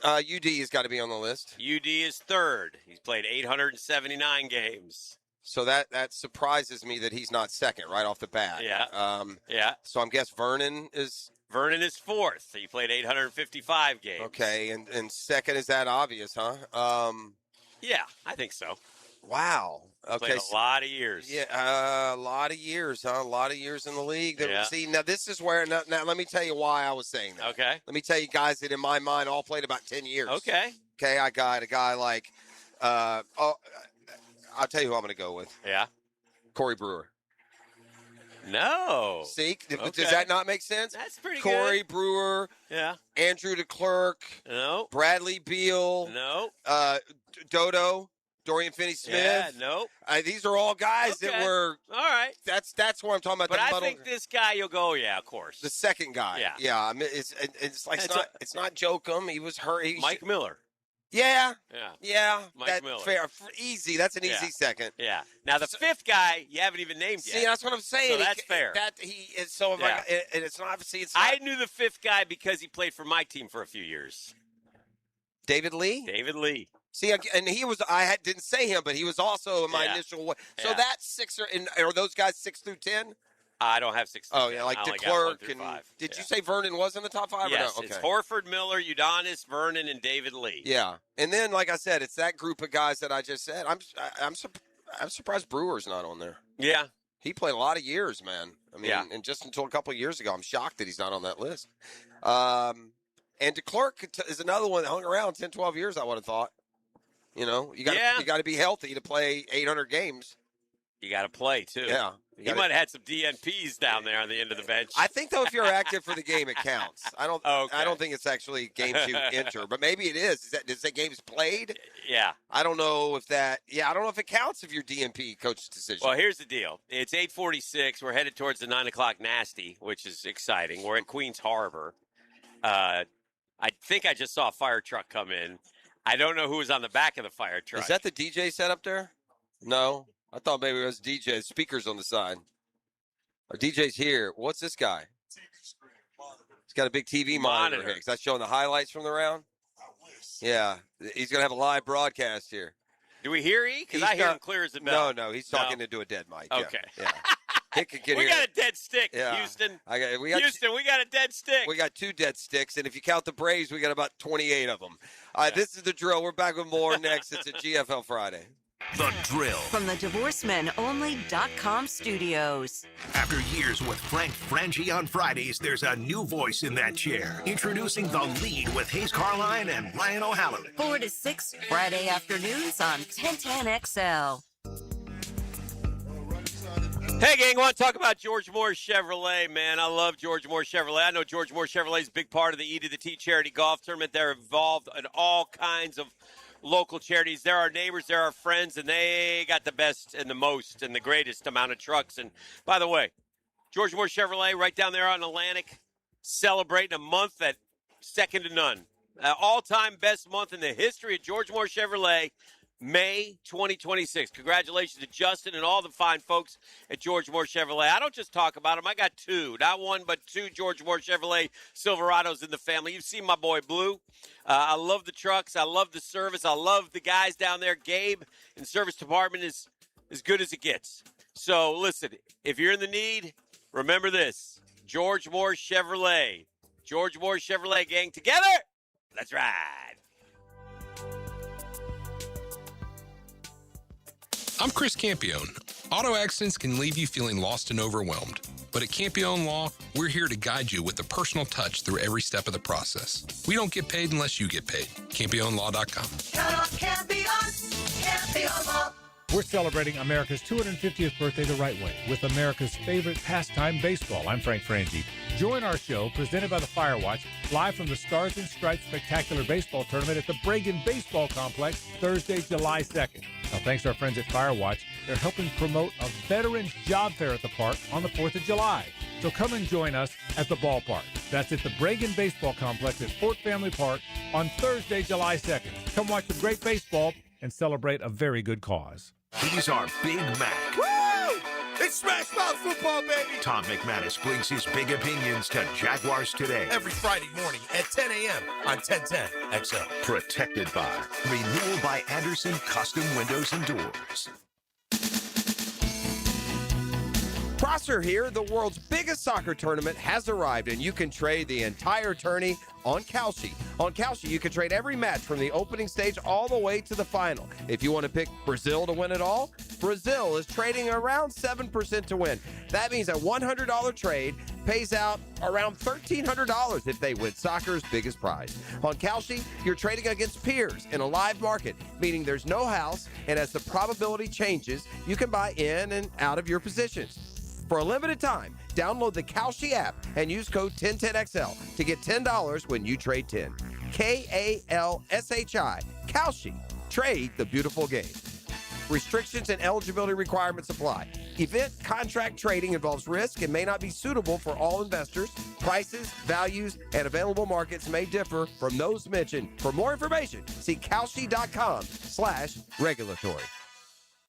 UD has got to be on the list. UD is 3rd. He's played 879 games. So that surprises me that he's not 2nd right off the bat. Yeah. Yeah. So I'm guess Vernon is 4th. He played 855 games. Okay, and 2nd is that obvious, huh? Yeah, I think so. Wow. Okay. Played a lot of years. Yeah, a lot of years, huh? A lot of years in the league. Yeah. See, now this is where now let me tell you why I was saying that. Okay. Let me tell you guys that in my mind all played about 10 years. Okay. Okay, I got a guy like I'll tell you who I'm going to go with. Yeah. Corey Brewer. No. See, does that not make sense? That's pretty Corey good. Brewer. Yeah. Andrew DeClerc. No. Bradley Beal. No. Dodo. Dorian Finney-Smith. Yeah, nope. These are all guys that were. All right. That's where I'm talking about. But I think this guy, you'll go, yeah, of course. The 2nd guy. Yeah. Yeah. I mean, it's like it's not Jokum. He was hurt. Mike Miller. Yeah. Yeah. Yeah. Mike Miller. Fair. Easy. That's an easy 2nd. Yeah. Now the 5th guy you haven't even named yet. See, that's what I'm saying. So that's fair. That he is so. Yeah. And it's not. See, it's not. I knew the 5th guy because he played for my team for a few years. David Lee. David Lee. See, and he was. Didn't say him, but he was also in my initial one. So that's 6 are those guys 6 through 10? I don't have 6 through 10. Oh yeah, like I only got DeClerc 1 through and 5. Did you say Vernon was in the top 5? Yes, or no? Okay. It's Horford, Miller, Udonis, Vernon, and David Lee. Yeah, and then like I said, it's that group of guys that I just said. I'm surprised Brewer's not on there. Yeah, he played a lot of years, man. I mean, and just until a couple of years ago, I'm shocked that he's not on that list. And DeClerc is another one that hung around 10, 12 years. I would have thought. You know, you got to be healthy to play 800 games. You got to play too. Yeah. He might have had some DNPs down there on the end of the bench. I think though, if you're active for the game, it counts. I don't think it's actually games you enter, but maybe it is. Is that games played? Yeah. I don't know if that. Yeah, I don't know if it counts if you're DNP coach's decision. Well, here's the deal. It's 8:46. We're headed towards the 9:00 nasty, which is exciting. We're at Queens Harbor. I think I just saw a fire truck come in. I don't know who was on the back of the fire truck. Is that the DJ set up there? No. I thought maybe it was DJ. Speakers on the side. Our DJ's here. What's this guy? He's got a big TV monitor here. Is that showing the highlights from the round? Yeah. He's going to have a live broadcast here. Do we hear E? Because I hear him clear as a bell. No. He's talking into a dead mic. Okay. Yeah. We got a dead stick, Yeah. Houston. Houston, we got a dead stick. We got 2 dead sticks, and if you count the Braves, we got about 28 of them. This is The Drill. We're back with more next. It's a GFL Friday. The Drill. From the DivorceMenOnly.com studios. After years with Frank Frangie on Fridays, there's a new voice in that chair. Introducing The Lead with Hayes Carline and Ryan O'Halloran. 4 to 6 Friday afternoons on 1010XL. Hey, gang, I want to talk about George Moore Chevrolet, man. I love George Moore Chevrolet. I know George Moore Chevrolet is a big part of the E to the T charity golf tournament. They're involved in all kinds of local charities. They're our neighbors, they're our friends, and they got the best and the most and the greatest amount of trucks. And by the way, George Moore Chevrolet right down there on Atlantic, celebrating a month that's second to none. All-time best month in the history of George Moore Chevrolet, May 2026. Congratulations to Justin and all the fine folks at George Moore Chevrolet. I don't just talk about them. I got 2, not 1, but 2 George Moore Chevrolet Silverados in the family. You've seen my boy Blue. I love the trucks. I love the service. I love the guys down there. Gabe in service department is as good as it gets. So, listen, if you're in the need, remember this. George Moore Chevrolet. George Moore Chevrolet gang together. Let's ride. I'm Chris Campione. Auto accidents can leave you feeling lost and overwhelmed. But at Campione Law, we're here to guide you with a personal touch through every step of the process. We don't get paid unless you get paid. CampioneLaw.com. Count on Campione. Campione Law. We're celebrating America's 250th birthday the right way with America's favorite pastime, baseball. I'm Frank Frangie. Join our show, presented by the Firewatch, live from the Stars and Stripes Spectacular Baseball Tournament at the Bregan Baseball Complex, Thursday, July 2nd. Now, thanks to our friends at Firewatch, they're helping promote a veterans job fair at the park on the 4th of July. So come and join us at the ballpark. That's at the Bregan Baseball Complex at Fort Family Park on Thursday, July 2nd. Come watch some great baseball and celebrate a very good cause. He's our Big Mac. Woo! It's Smash Mouth football, baby! Tom McManus brings his big opinions to Jaguars Today. Every Friday morning at 10 a.m. on 1010 XL. Protected by Renewal by Anderson Custom Windows and Doors. Prosser here. The world's biggest soccer tournament has arrived, and you can trade the entire tourney on Kalshi. On Kalshi, you can trade every match from the opening stage all the way to the final. If you want to pick Brazil to win it all, Brazil is trading around 7% to win. That means a $100 trade pays out around $1,300 if they win soccer's biggest prize. On Kalshi, you're trading against peers in a live market, meaning there's no house, and as the probability changes, you can buy in and out of your positions. For a limited time, download the Kalshi app and use code 1010XL to get $10 when you trade 10. Kalshi. Kalshi. Trade the beautiful game. Restrictions and eligibility requirements apply. Event contract trading involves risk and may not be suitable for all investors. Prices, values, and available markets may differ from those mentioned. For more information, see Kalshi.com/regulatory.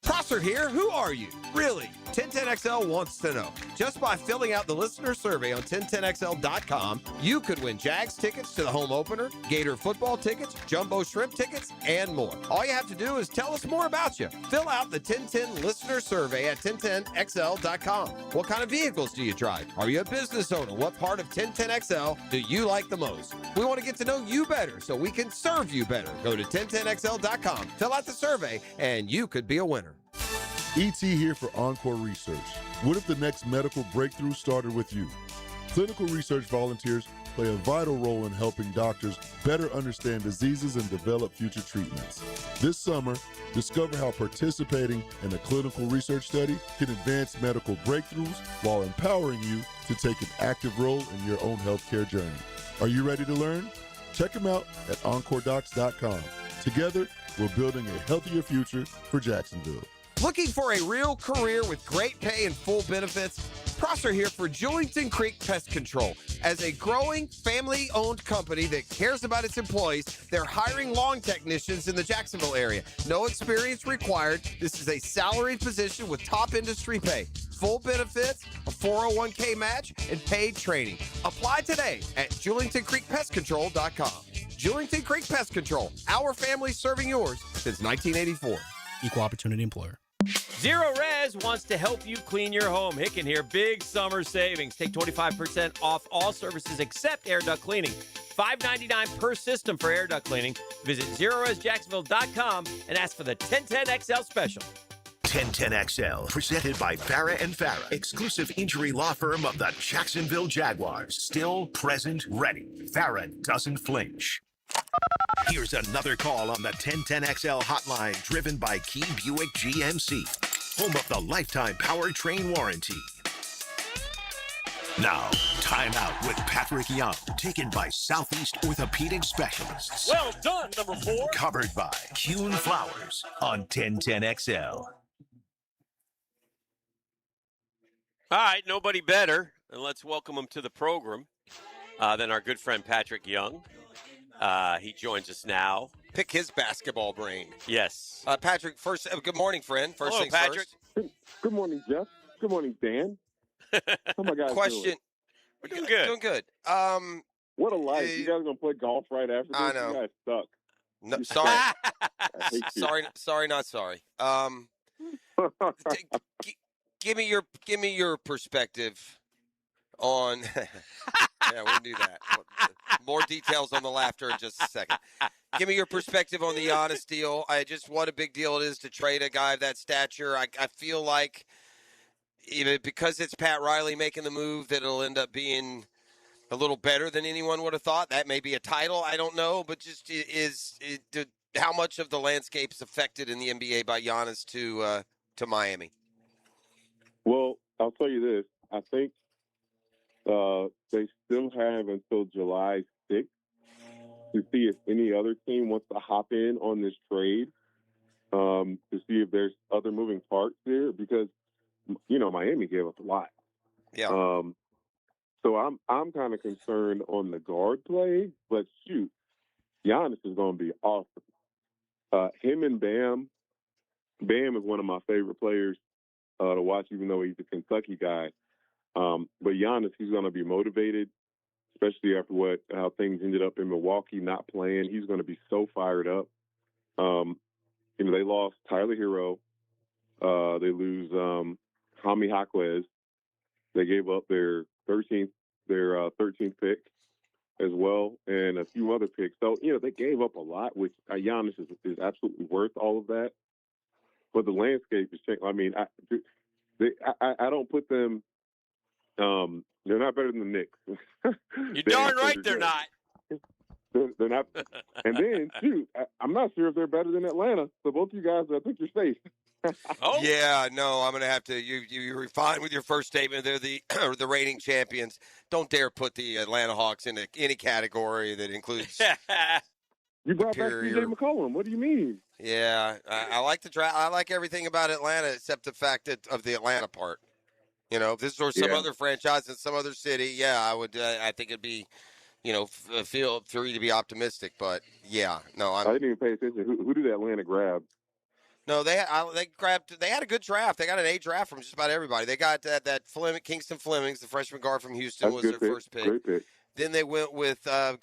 Prosser here. Who are you? Really? 1010XL wants to know. Just by filling out the listener survey on 1010XL.com, you could win Jags tickets to the home opener, Gator football tickets, Jumbo Shrimp tickets, and more. All you have to do is tell us more about you. Fill out the 1010 listener survey at 1010XL.com. What kind of vehicles do you drive? Are you a business owner? What part of 1010XL do you like the most? We want to get to know you better so we can serve you better. Go to 1010XL.com, fill out the survey, and you could be a winner. ET here for Encore Research. What if the next medical breakthrough started with you? Clinical research volunteers play a vital role in helping doctors better understand diseases and develop future treatments. This summer, discover how participating in a clinical research study can advance medical breakthroughs while empowering you to take an active role in your own healthcare journey. Are you ready to learn? Check them out at EncoreDocs.com. Together, we're building a healthier future for Jacksonville. Looking for a real career with great pay and full benefits? Prosser here for Julington Creek Pest Control. As a growing, family-owned company that cares about its employees, they're hiring lawn technicians in the Jacksonville area. No experience required. This is a salaried position with top industry pay, full benefits, a 401k match, and paid training. Apply today at JulingtonCreekPestControl.com. Julington Creek Pest Control, our family serving yours since 1984. Equal opportunity employer. Zero Res wants to help you clean your home. Hicken here, big summer savings. Take 25% off all services except air duct cleaning. $5.99 per system for air duct cleaning. Visit ZeroResJacksonville.com and ask for the 1010XL special. 1010XL, presented by Farah and Farah, exclusive injury law firm of the Jacksonville Jaguars. Still present, ready. Farah doesn't flinch. Here's another call on the 1010XL hotline, driven by Key Buick GMC, home of the lifetime powertrain warranty. Now, time out with Patrick Young, taken by Southeast Orthopedic Specialists. Well done, number 4. Covered by Kuhn Flowers on 1010XL. All right, nobody better, and let's welcome him to the program, than our good friend Patrick Young. He joins us now. Pick his basketball brain. Yes. Patrick, first, good morning, friend. First Hello, things Patrick. first. Good morning, Jeff. Good morning, Dan. How my guys Question. doing? We're doing good. Doing good. What a life. You guys going to play golf right after this? I know. You guys suck. No, sorry. I hate you. sorry, not sorry. Give me your perspective on. Yeah, we'll do that. More details on the laughter in just a second. Give me your perspective on the Giannis deal. What a big deal it is to trade a guy of that stature. I feel like because it's Pat Riley making the move, that it'll end up being a little better than anyone would have thought. That may be a title. I don't know, but just how much of the landscape is affected in the NBA by Giannis to Miami? Well, I'll tell you this. I think they still have until July 6th to see if any other team wants to hop in on this trade, to see if there's other moving parts there, because, Miami gave us a lot. Yeah. So I'm kind of concerned on the guard play, but shoot, Giannis is going to be awesome. Him and Bam is one of my favorite players to watch, even though he's a Kentucky guy. But Giannis, he's going to be motivated, especially after how things ended up in Milwaukee, not playing. He's going to be so fired up. They lost Tyler Hero. They lose Jaime Jaquez. They gave up their 13th pick as well, and a few other picks. So, they gave up a lot, which Giannis is absolutely worth all of that. But the landscape has changed. I mean, I don't put them. They're not better than the Knicks. You're darn right they're not. They're not. And then, shoot, I'm not sure if they're better than Atlanta. So both you guys, I think you're safe. Yeah, no, I'm going to have to. You refine with your first statement. They're the reigning champions. Don't dare put the Atlanta Hawks into any category that includes. You brought back CJ McCollum. What do you mean? Yeah, I like the draft. I like everything about Atlanta except the fact of the Atlanta part. If this were some other franchise in some other city, yeah, I would. I think it'd be, feel free to be optimistic. But yeah, no, I didn't even pay attention. Who did Atlanta grab? No, they had a good draft. They got an A draft from just about everybody. They got that Kingston Flemings, the freshman guard from Houston, was their first pick. Great pick. Then they went with I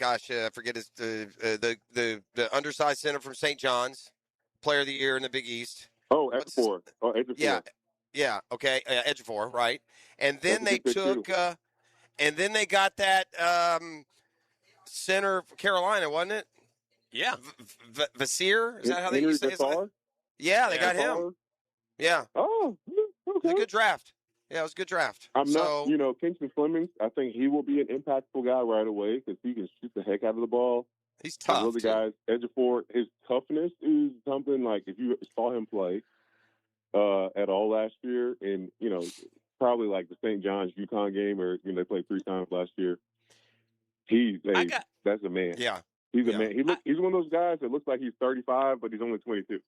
forget the undersized center from St. John's, player of the year in the Big East. Oh, Ejiofor. Yeah. Okay. Ejiofor, right? And then they took, and then they got that center for Carolina, wasn't it? Yeah. Vasir? Is that how they used to say it? Yeah, they got him. Yeah. Oh, okay. It was a good draft. Yeah, it was a good draft. Kingston Flemings, I think he will be an impactful guy right away because he can shoot the heck out of the ball. He's tough. Those guys, Ejiofor, his toughness is something like if you saw him play at all last year, and probably like the St. John's UConn game, or they played 3 times last year. That's a man. Yeah, he's a man. He's one of those guys that looks like he's 35, but he's only 22.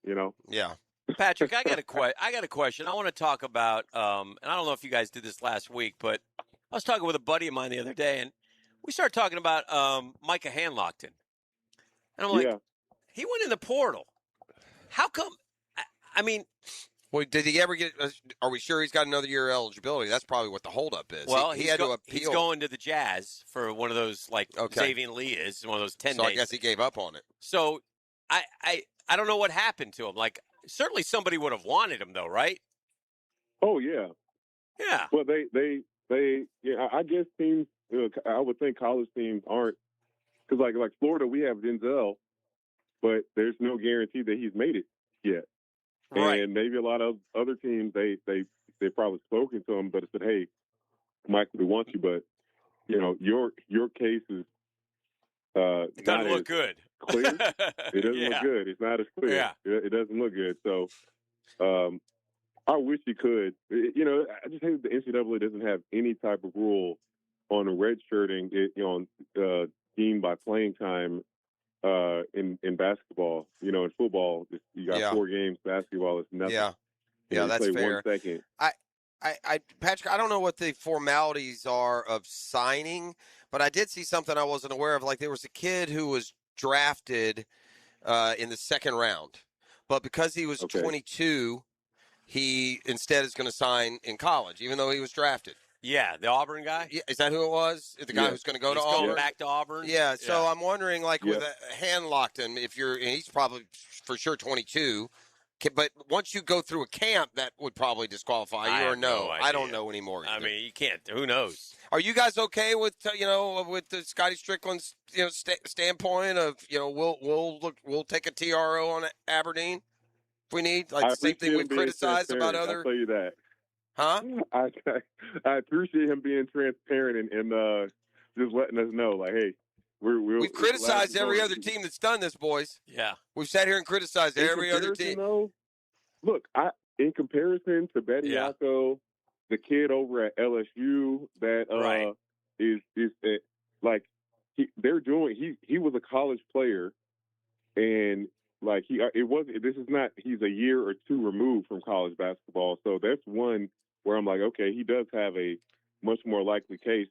Yeah. Patrick, I got a question. I want to talk about, and I don't know if you guys did this last week, but I was talking with a buddy of mine the other day, and we started talking about Micah Hanlockton. And I'm like, he went in the portal. How come? I mean, well, did he ever get? Are we sure he's got another year of eligibility? That's probably what the holdup is. Well, he had to appeal. He's going to the Jazz for one of those, like Xavier Lee is one of those 10 days. So I guess he gave up on it. So I don't know what happened to him. Like, certainly somebody would have wanted him, though, right? Oh yeah, yeah. Well, they I guess teams. I would think college teams aren't, because like Florida, we have Denzel, but there's no guarantee that he's made it yet. Right. And maybe a lot of other teams they probably spoken to him, but said, "Hey, Mike, we want you, but your case is it doesn't look good. Clear. It doesn't look good. It's not as clear. Yeah. It doesn't look good. So, I wish he could. I just hate that the NCAA doesn't have any type of rule on redshirting it, deemed by playing time in basketball. In football, you got 4 games. Basketball is nothing. Yeah, that's fair. 1 second. Patrick, I don't know what the formalities are of signing, but I did see something I wasn't aware of. Like, there was a kid who was drafted in the 2nd round, but because he was 22, he instead is going to sign in college, even though he was drafted. Yeah, the Auburn guy? Yeah, is that who it was? The guy who's going to go to Auburn? Going back to Auburn? Yeah, so I'm wondering, like, with Hanlockton, and he's probably for sure 22, But once you go through a camp, that would probably disqualify you, or no? I don't know anymore. I either. mean, you can't. Who knows? Are you guys okay with with the Scotty Strickland's standpoint of we'll take a TRO on Aberdeen if we need, like the same thing we've criticized about other. I'll tell you that. Huh? I appreciate him being transparent and just letting us know, like, hey, we've criticized every other team that's done this, boys. Yeah, we've sat here and criticized every other team. Though, look, in comparison to Bediako, the kid over at LSU that is like they're doing. He was a college player, and like he's a year or two removed from college basketball, so that's one where I'm like, okay, he does have a much more likely case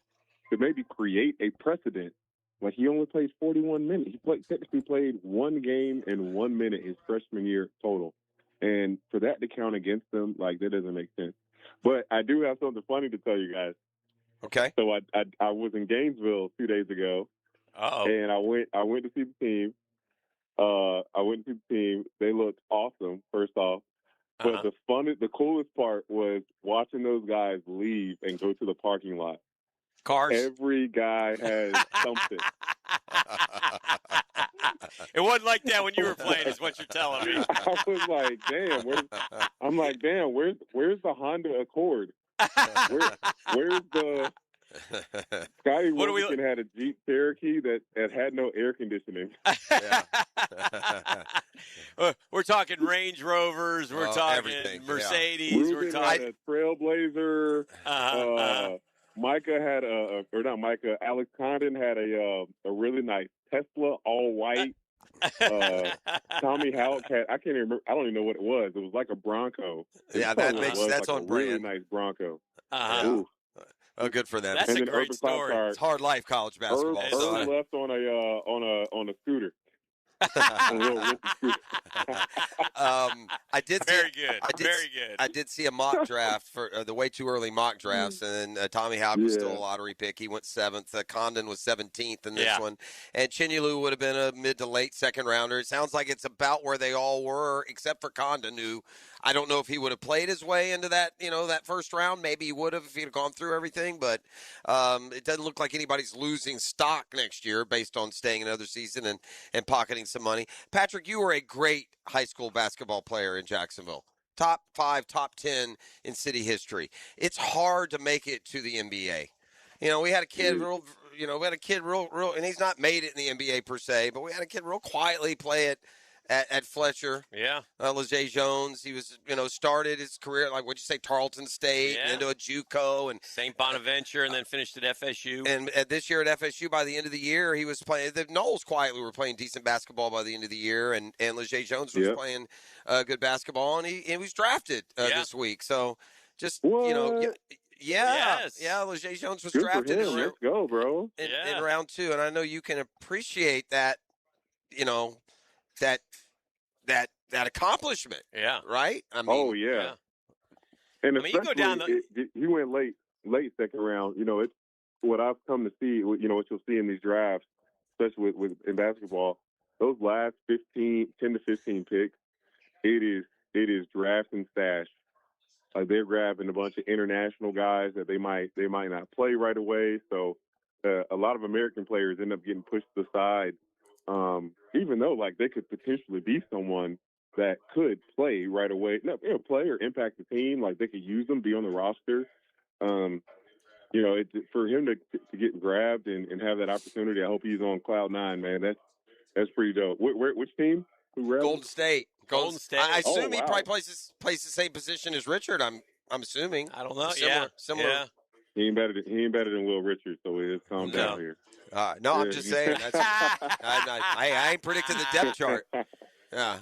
to maybe create a precedent. Like, he only played 41 minutes. He technically played one game and 1 minute his freshman year total. And for that to count against him, like, that doesn't make sense. But I do have something funny to tell you guys. Okay. So I was in Gainesville 2 days ago. And I went to see the team. They looked awesome, first off. But the coolest part was watching those guys leave and go to the parking lot. Cars. Every guy has something. It wasn't like that when you were playing, is what you're telling me. I was like, damn. Where's the Honda Accord? Where's the Scotty Wilson had a Jeep Cherokee that had no air conditioning. We're talking Range Rovers. We're talking Mercedes. Ruben we're talking had a Trailblazer. Alex Condon had a really nice Tesla, all white. Tommy Houck had, I can't even remember, I don't even know what it was. It was like a Bronco. Yeah, that's like on a brand. really nice Bronco. Oh, good for them. That's a great story. It's hard life, college basketball. Irv left on a scooter. I did. Very good. Very good. I did see a mock draft for the way too early mock drafts, and then Tommy Houck was still a lottery pick. He went 7th. Condon was 17th in this one, and Chinyelu would have been a mid to late second rounder. It sounds like it's about where they all were, except for Condon, who I don't know if he would have played his way into that that first round. Maybe he would have if he'd have gone through everything, but it doesn't look like anybody's losing stock next year based on staying another season and pocketing some money. Patrick, you were a great high school basketball player in Jacksonville. Top 5, top 10 in city history. It's hard to make it to the NBA. We had a kid real, and he's not made it in the NBA per se, but we had a kid real quietly play it at Fletcher. Yeah. Leger Jones. He was, started his career at, like, what'd you say, Tarleton State, and into a JUCO. And St. Bonaventure, and then finished at FSU. And this year at FSU, by the end of the year, he was playing. The Knowles quietly were playing decent basketball by the end of the year, and Leger Jones was playing good basketball, and he was drafted this week. So just, Leger Jones was drafted. Let's go, bro. In round 2, and I know you can appreciate that, that accomplishment. Yeah. Right? I mean, And I mean, you go down he went late second round. It's what I've come to see, what you'll see in these drafts, especially with in basketball, those last 10 to 15 picks, it is draft and stash. They're grabbing a bunch of international guys that they might not play right away. So a lot of American players end up getting pushed to the side. Even though, like, they could potentially be someone that could play right away, play or impact the team, like they could use them, be on the roster. For him to get grabbed and have that opportunity, I hope he's on cloud 9, man. That's pretty dope. Which team? Golden State. Golden State. I assume he probably plays the same position as Richard. I'm assuming. I don't know. Similar. Yeah. He ain't better than Will Richards, so it's calm down here. No, I'm just saying. I ain't predicting the depth chart. Yeah.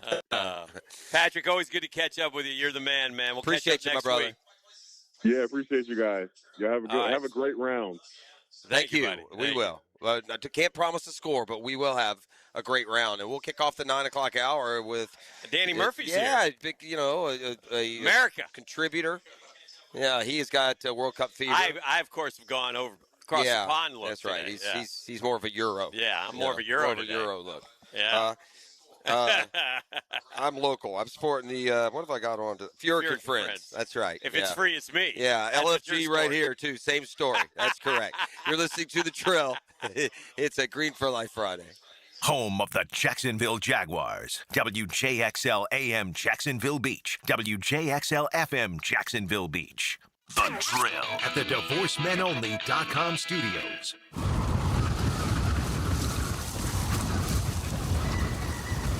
Patrick, always good to catch up with you. You're the man. We'll appreciate catch up you, next my brother. week. Yeah, appreciate you guys. You have a great round. Thank you. Buddy. We will. I can't promise a score, but we will have a great round, and we'll kick off the 9:00 hour with Danny Murphy's here. Yeah, big, a America contributor. Yeah, he's got World Cup fever. I of course have gone across the pond. Look that's right. today. He's more of a Euro. Yeah, I'm more of a Euro. Euro look. Yeah. I'm local. I'm sporting the, what have I got on? Furyk and Friends. That's right. If it's free, it's me. Yeah, That's what LFG you're right sporting. here, too. Same story. That's correct. You're listening to The Trill. It's a Green for Life Friday. Home of the Jacksonville Jaguars. WJXL AM Jacksonville Beach. WJXL FM Jacksonville Beach. The Drill at the DivorceMenOnly.com studios.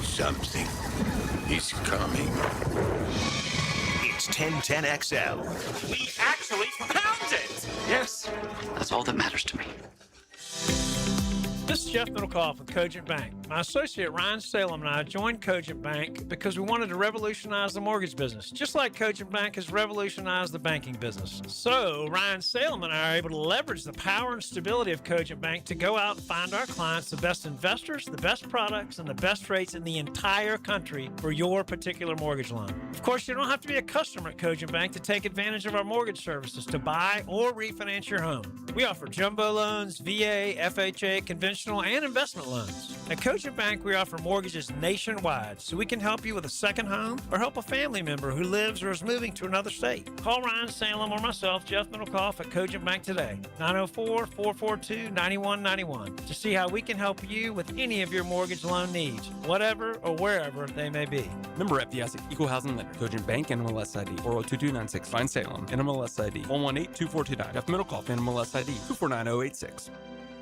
Something is coming. It's 1010XL. We actually found it! Yes, that's all that matters to me. This is Jeff Middlecoff with Cogent Bank. My associate Ryan Salem and I joined Cogent Bank because we wanted to revolutionize the mortgage business, just like Cogent Bank has revolutionized the banking business. So Ryan Salem and I are able to leverage the power and stability of Cogent Bank to go out and find our clients the best investors, the best products, and the best rates in the entire country for your particular mortgage loan. Of course, you don't have to be a customer at Cogent Bank to take advantage of our mortgage services to buy or refinance your home. We offer jumbo loans, VA, FHA, conventional and investment loans. At Cogent Bank, we offer mortgages nationwide, so we can help you with a second home or help a family member who lives or is moving to another state. Call Ryan Salem or myself, Jeff Middlecoff, at Cogent Bank today, 904-442-9191, to see how we can help you with any of your mortgage loan needs, whatever or wherever they may be. Member FDIC, Equal Housing Lender, Cogent Bank, NMLS ID 402296. Find Salem, NMLS ID 1182429. Jeff Middlecoff, NMLS ID 249086.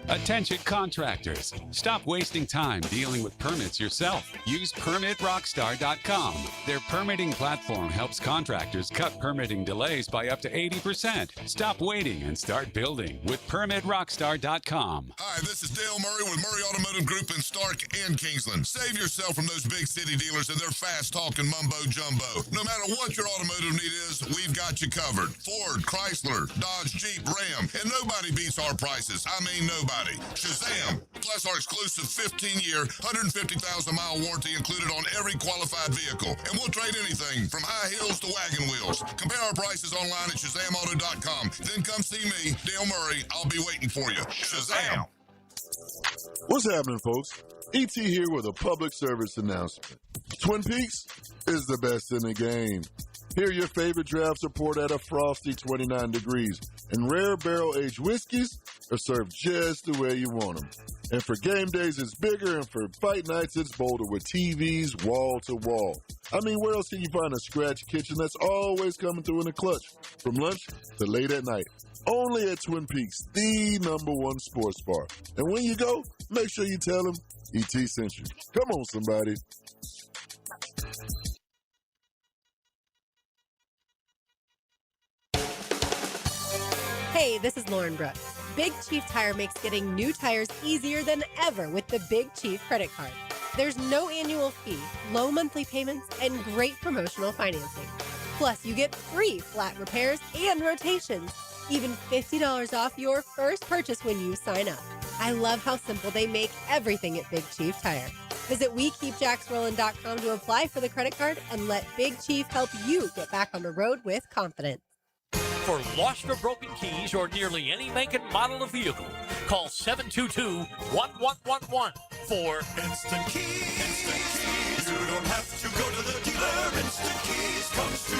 Attention contractors, stop wasting time dealing with permits yourself. Use PermitRockstar.com. Their permitting platform helps contractors cut permitting delays by up to 80%. Stop waiting and start building with PermitRockstar.com. Hi, this is Dale Murray with Murray Automotive Group in Stark and Kingsland. Save yourself from those big city dealers and their fast-talking mumbo-jumbo. No matter what your automotive need is, we've got you covered. Ford, Chrysler, Dodge, Jeep, Ram, and nobody beats our prices. I mean nobody. Shazam! Plus our exclusive 15-year, 150,000-mile warranty included on every qualified vehicle. And we'll trade anything from high heels to wagon wheels. Compare our prices online at ShazamAuto.com. Then come see me, Dale Murray. I'll be waiting for you. Shazam! What's happening, folks? E.T. here with a public service announcement. Twin Peaks is the best in the game. Hear your favorite drafts are poured at a frosty 29 degrees, and rare barrel-aged whiskeys are served just the way you want them. And for game days, it's bigger, and for fight nights, it's bolder with TVs wall to wall. I mean, where else can you find a scratch kitchen that's always coming through in a clutch, from lunch to late at night? Only at Twin Peaks, the #1 sports bar. And when you go, make sure you tell them E.T. sent you. Come on, somebody. Hey, this is Lauren Brooks. Big Chief Tire makes getting new tires easier than ever with the Big Chief credit card. There's no annual fee, low monthly payments, and great promotional financing. Plus, you get free flat repairs and rotations, even $50 off your first purchase when you sign up. I love how simple they make everything at Big Chief Tire. Visit WeKeepJacksRollin.com to apply for the credit card and let Big Chief help you get back on the road with confidence. For lost or broken keys or nearly any make and model of vehicle, call 722-1111 for Instant Keys. Instant Keys. You don't have to go to the dealer. Instant Keys comes to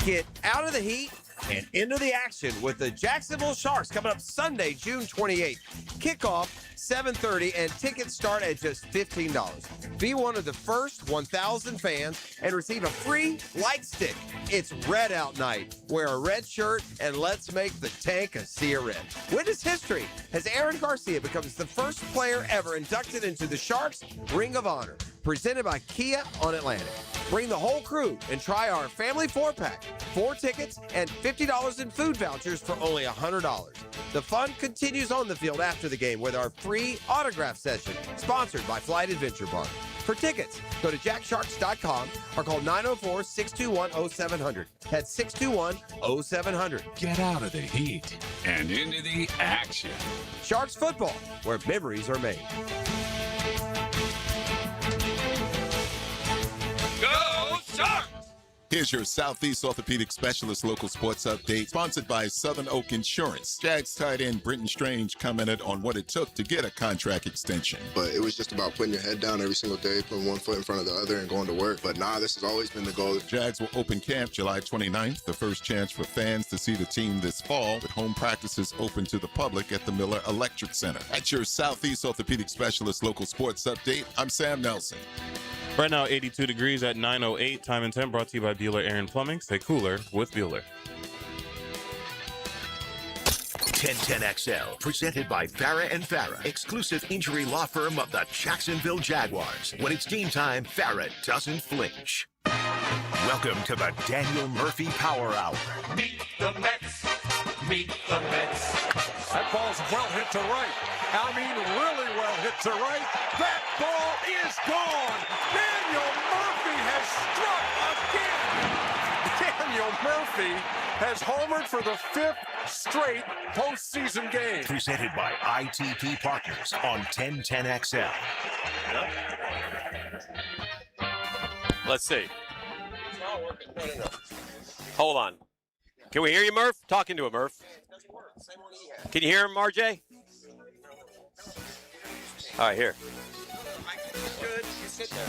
you. Get out of the heat and into the action with the Jacksonville Sharks coming up Sunday, June 28th. Kickoff 7:30 and tickets start at just $15. Be one of the first 1,000 fans and receive a free light stick. It's Red Out Night. Wear a red shirt and let's make the tank a sea of red. Witness history as Aaron Garcia becomes the first player ever inducted into the Sharks Ring of Honor, presented by Kia on Atlantic. Bring the whole crew and try our family 4-pack, 4 tickets, and $50 in food vouchers for only $100. The fun continues on the field after the game with our free autograph session, sponsored by Flight Adventure Bar. For tickets, go to jacksharks.com or call 904-621-0700. That's 621-0700. Get out of the heat and into the action. Sharks football, where memories are made. Go Sharks! Here's your Southeast Orthopedic Specialist local sports update, sponsored by Southern Oak Insurance. Jags tight end Brenton Strange commented on what it took to get a contract extension. But it was just about putting your head down every single day, putting one foot in front of the other and going to work. But this has always been the goal. Jags will open camp July 29th, the first chance for fans to see the team this fall, with home practices open to the public at the Miller Electric Center. At your Southeast Orthopedic Specialist local sports update, I'm Sam Nelson. Right now, 82 degrees at 9:08. Time and temp brought to you by Bueller Aaron Plumbing. Stay cooler with Bueller. 1010XL, presented by Farah and Farah, exclusive injury law firm of the Jacksonville Jaguars. When it's game time, Farah doesn't flinch. Welcome to the Daniel Murphy Power Hour. Meet the Mets. Meet the Mets. That ball's well hit to right. I mean, really well hit to right. That ball is gone. Daniel Murphy has struck again. Daniel Murphy has homered for the 5th straight postseason game. Presented by ITP Partners on 1010XL. Let's see. Hold on. Can we hear you, Murph? Talking to him, Murph. Can you hear him, RJ? All right, here. Good. You sit there.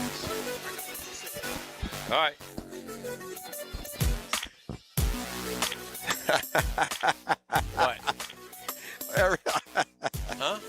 All right. What? Huh?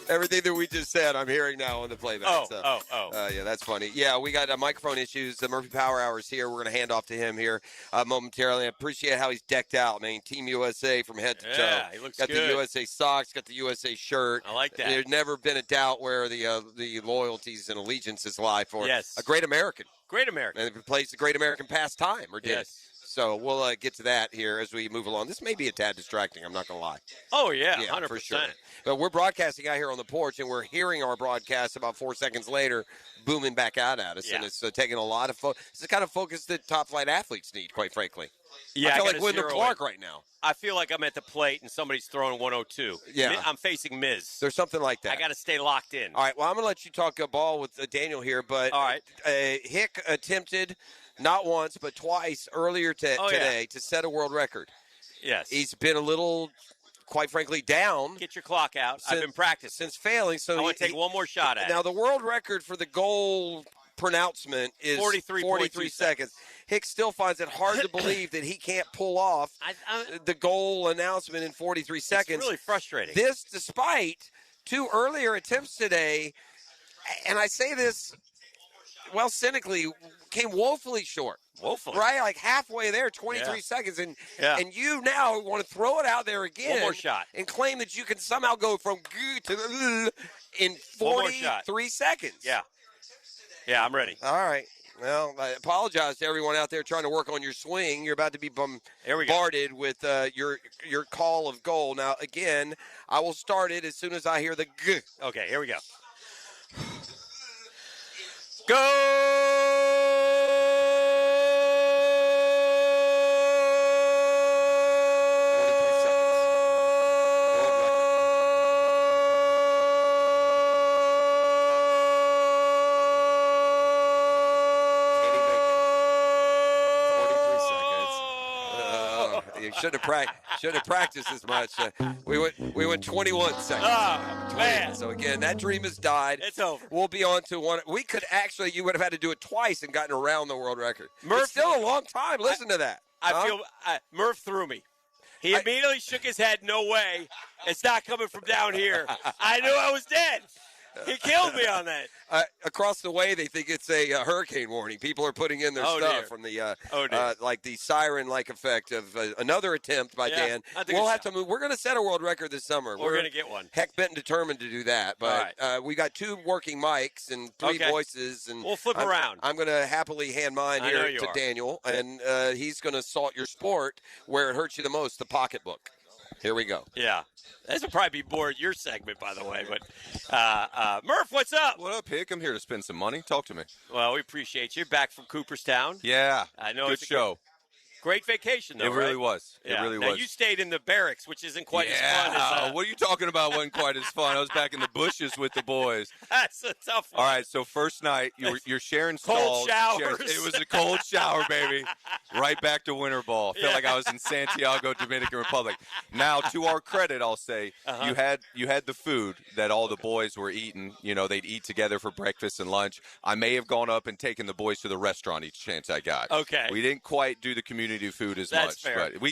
Everything that we just said, I'm hearing now on the playback. Yeah, that's funny. Yeah, we got microphone issues. The Murphy Power Hour is here. We're going to hand off to him here momentarily. I appreciate how he's decked out, man. Team USA from head to toe. Yeah, he looks got good. The USA socks, got the USA shirt. I like that. There's never been a doubt where the loyalties and allegiances lie for a great American. Great American. And it plays the great American pastime, or did. Yes. So we'll get to that here as we move along. This may be a tad distracting, I'm not going to lie. Oh, yeah, 100%. 100%. Sure. But we're broadcasting out here on the porch, and we're hearing our broadcast about 4 seconds later booming back out at us. Yeah. And it's taking a lot of focus. It's the kind of focus that top-flight athletes need, quite frankly. Yeah, I feel gotta like Wendell zero Clark in. right now. I feel like I'm at the plate and somebody's throwing 102. Yeah. I'm facing Miz. There's something like that. I got to stay locked in. All right, well, I'm going to let you talk ball with Daniel here, but all right. Hick attempted not once but twice earlier today to set a world record. Yes. He's been a little, quite frankly, down. Get your clock out. I've been practicing. Since failing. So I want to take one more shot at it. Now, the world record for the goal pronouncement is 43 seconds. Hicks still finds it hard to believe that he can't pull off the goal announcement in 43 seconds. It's really frustrating. This despite 2 earlier attempts today, and I say this, well, cynically, came woefully short. Woefully. Right? Like halfway there, 23 seconds. And you now want to throw it out there again. One more shot. And claim that you can somehow go from to in 43 seconds. Yeah. Yeah, I'm ready. All right. Well, I apologize to everyone out there trying to work on your swing. You're about to be bombarded with your call of goal. Now, again, I will start it as soon as I hear the g. Okay, here we go. Go! Should have practiced as much. We went 21 seconds. Oh, man. So again, that dream has died. It's over. We'll be on to one. We could actually, you would have had to do it twice and gotten around the world record. Murph, it's still a long time. Listen to that. I feel Murph threw me. He immediately shook his head. No way. It's not coming from down here. I knew I was dead. He killed me on that. Across the way, they think it's a hurricane warning. People are putting in their stuff from the like the siren-like effect of another attempt by Dan. We'll have to move. We're going to set a world record this summer. We're going to get one. Heck, bent and determined to do that. But we got 2 working mics and 3 voices, and we'll flip around. I'm going to happily hand mine here to Daniel, and he's going to assault your sport where it hurts you the most, the pocketbook. Here we go. Yeah. This will probably be more your segment, by the way. But Murph, what's up? What up, Hick? I'm here to spend some money. Talk to me. Well, we appreciate you. Back from Cooperstown. Yeah. I know good it's show. Great vacation, though, It really right? was. Yeah. It really now, was. you stayed in the barracks, which isn't quite as fun as... What are you talking about? Wasn't quite as fun. I was back in the bushes with the boys. That's a tough one. All right, so first night, you're sharing Cold stalls. showers. It was a cold shower, baby. Right back to winter ball. Felt like I was in Santiago, Dominican Republic. Now, to our credit, I'll say, you had the food that all the boys were eating. You know, they'd eat together for breakfast and lunch. I may have gone up and taken the boys to the restaurant each chance I got. Okay. We didn't quite do the community food as That's much. fair. But we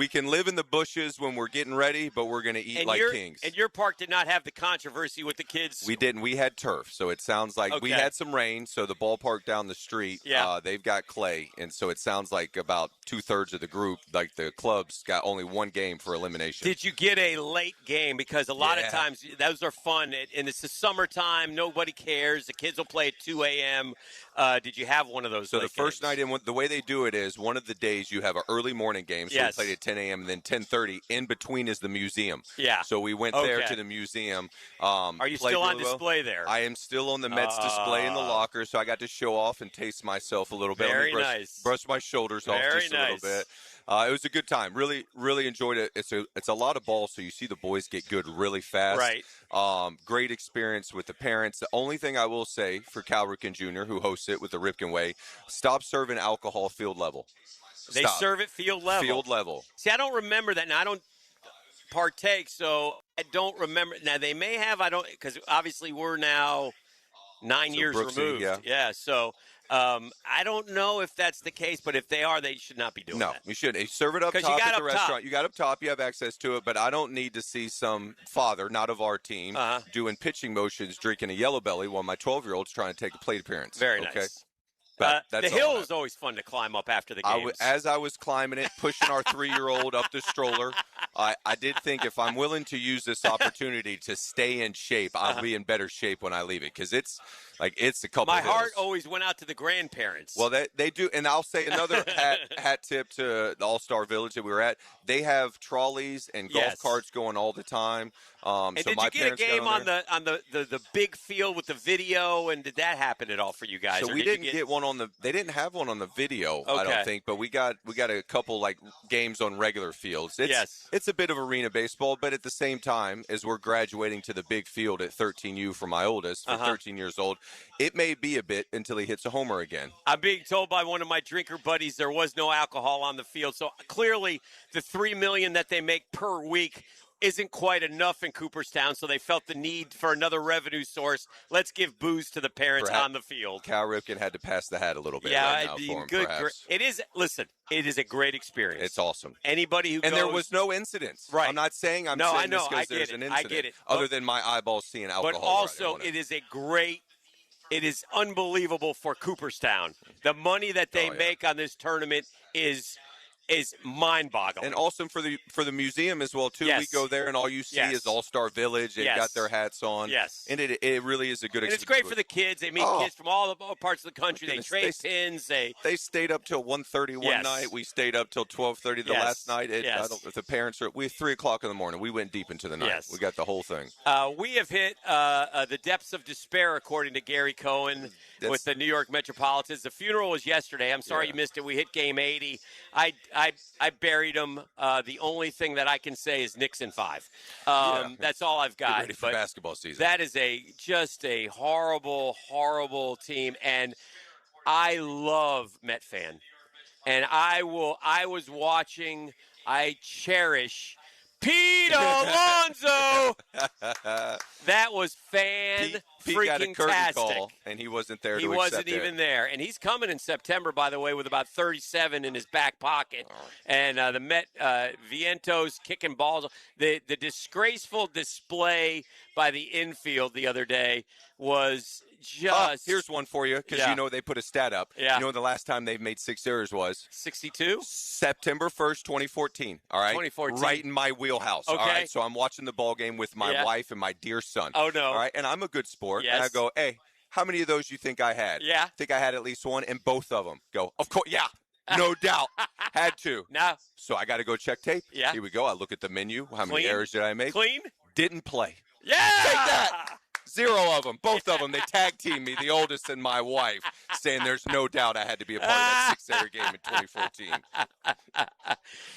can live in the bushes when we're getting ready, but we're going to eat like kings. And your park did not have the controversy with the kids. We didn't. We had turf, so it sounds like we had some rain. So the ballpark down the street, they've got clay, and so it sounds like about 2/3 of the group, like the clubs, got only one game for elimination. Did you get a late game? Because a lot of times those are fun, and it's the summertime. Nobody cares. The kids will play at 2 a.m. Did you have one of those? So the first night in, the way they do it is one of the days you have an early morning game. So we played at 10 a.m. and then 10:30. In between is the museum. Yeah. So we went there to the museum. Are you still on display there? I am still on the Mets display in the locker, so I got to show off and taste myself a little bit. Very nice. Brush my shoulders off just a little bit. It was a good time. Really, really enjoyed it. It's a lot of balls, so you see the boys get good really fast. Right. Great experience with the parents. The only thing I will say for Cal Ripken Jr., who hosts it with the Ripken Way, stop serving alcohol field level. They serve it field level. Field level. See, I don't remember that. Now, I don't partake, so I don't remember. Now, they may have. I don't, because obviously we're now 9 years removed. Yeah. So I don't know if that's the case, but if they are, they should not be doing that. No, you shouldn't. You serve it up 'Cause top you got at the up restaurant. top. You got up top. You have access to it, but I don't need to see some father, not of our team, doing pitching motions, drinking a yellow belly while my 12-year-old's trying to take a plate appearance. Very okay? nice. But that's the hill is always fun to climb up after the games. As I was climbing it, pushing our 3-year-old up the stroller, I did think if I'm willing to use this opportunity to stay in shape, I'll be in better shape when I leave it, because it's a couple My hills. heart always went out to the grandparents. Well, they do, and I'll say another hat tip to the All-Star Village that we were at. They have trolleys and golf carts going all the time. And so did my you get a parents got game on there. the big field with the video? And did that happen at all for you guys? So or we did didn't get one on the. They didn't have one on the video, I Okay. don't think. But we got a couple like games on regular fields. It's a bit of arena baseball, but at the same time, as we're graduating to the big field at 13U for my oldest, for 13 years old, it may be a bit until he hits a homer again. I'm being told by one of my drinker buddies there was no alcohol on the field. So clearly, the $3 million that they make per week isn't quite enough in Cooperstown, so they felt the need for another revenue source. Let's give booze to the parents on the field. Cal Ripken had to pass the hat a little bit Yeah, right now for him, good. perhaps. It is. Listen, it is a great experience. It's awesome. Anybody who and goes, there was no incidents. Right. I'm not saying I'm No, saying I know. this because I get there's it. an I incident. get it. Other than my eyeballs seeing alcohol. But also, it is a great. It is unbelievable for Cooperstown. The money that they make on this tournament is mind-boggling. And awesome for the museum as well too. Yes. We go there and all you see Yes. is All-Star Village. They've Yes. got their hats on. Yes. And it really is a good And experience. it's great for the kids. They meet kids from all parts of the country. They Goodness, trade pins. They stayed up till 1:30 one Yes. night. We stayed up till 12:30 the Yes. last night. Yes. If the parents are, 3:00 in the morning. We went deep into the night. Yes. We got the whole thing. We have hit the depths of despair, according to Gary Cohen, with the New York Metropolitans. The funeral was yesterday. I'm sorry you missed it. We hit game 80. I buried him. The only thing that I can say is Nixon 5. That's all I've got. Get ready for basketball season. That is just a horrible, horrible team. And I love Met fan. And I was watching. I cherish Pete Alonso. That was Pete got a curtain fan-freaking-tastic. call, and he wasn't there. He wasn't even there. And he's coming in September, by the way, with about 37 in his back pocket. And the Met Vientos kicking balls. The disgraceful display by the infield the other day was just... here's one for you, because you know they put a stat up. Yeah. You know the last time they've made 6 errors was? 62? September 1st, 2014. All right? 2014. Right in my wheelhouse. Okay. All right? So I'm watching the ball game with my Yeah. wife and my dear son. Oh, no. All right? And I'm a good sport. Yes. And I go, hey, how many of those you think I had? Yeah. I think I had at least one, and both of them go, of course, yeah. No doubt. Had to. No. So I got to go check tape. Yeah. Here we go. I look at the menu. How many Clean. errors did I make? Clean? Didn't play. Yeah! Take that. 0 of them. Both of them. They tag teamed me, the oldest and my wife, saying there's no doubt I had to be a part of that 6-error game in 2014.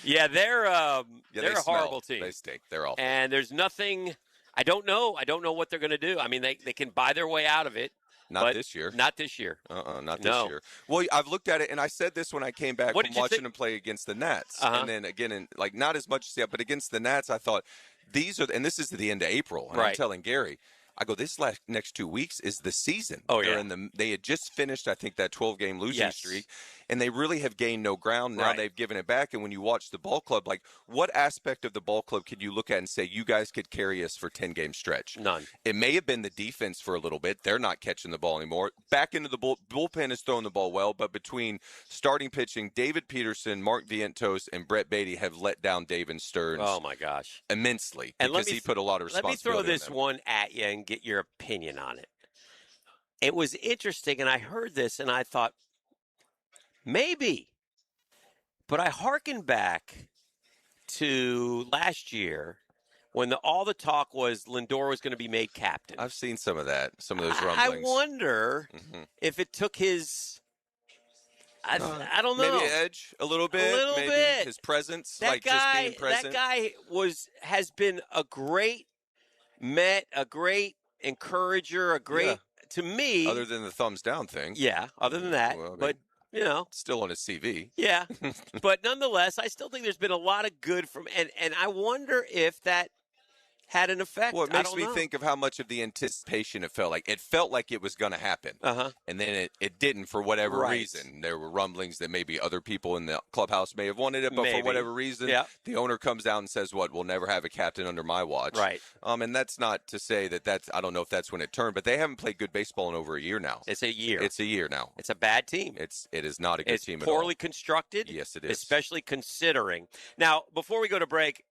Yeah, they're a they horrible smell. team. They stink. They're awful. And there's nothing. I don't know what they're going to do. I mean, they can buy their way out of it. Not this year. Not this year. Not this year. Well, I've looked at it, and I said this when I came back from watching them play against the Nats. And then again, not as much as that, but against the Nats, I thought, and this is the end of April. And I'm telling Gary, I go, this next 2 weeks is the season. Oh, They're yeah. They had just finished, I think, that 12-game losing streak, and they really have gained no ground. Now they've given it back, and when you watch the ball club, like, what aspect of the ball club could you look at and say, you guys could carry us for 10-game stretch? None. It may have been the defense for a little bit. They're not catching the ball anymore. Back into the bullpen is throwing the ball well, but between starting pitching, David Peterson, Mark Vientos, and Brett Beatty have let down David Stearns. Oh, my gosh. Immensely, And because he put a lot of responsibility Let me throw this on them. one at you and get your opinion on it. It was interesting, and I heard this, and I thought, maybe. But I hearkened back to last year when all the talk was Lindor was going to be made captain. I've seen some of that, some of those rumblings. I wonder if it took his I don't know. Maybe edge a little bit. A little maybe bit. his presence, That guy, just being present. That guy has been a great a great encourager, to me. Other than the thumbs down thing. Yeah, other than that. Well, I mean, but, still on his CV. Yeah. But nonetheless, I still think there's been a lot of good from and I wonder if that had an effect. Well, it makes me think of how much of the anticipation it felt like. It felt like it was going to happen. And then it didn't for whatever reason. There were rumblings that maybe other people in the clubhouse may have wanted it, but for whatever reason, the owner comes out and says, we'll never have a captain under my watch. Right. And that's not to say that's, I don't know if that's when it turned, but they haven't played good baseball in over a year now. It's a year. It's a year now. It's a bad team. It is not a good team at all. It's poorly constructed. Yes, it is. Especially considering. Now, before we go to break,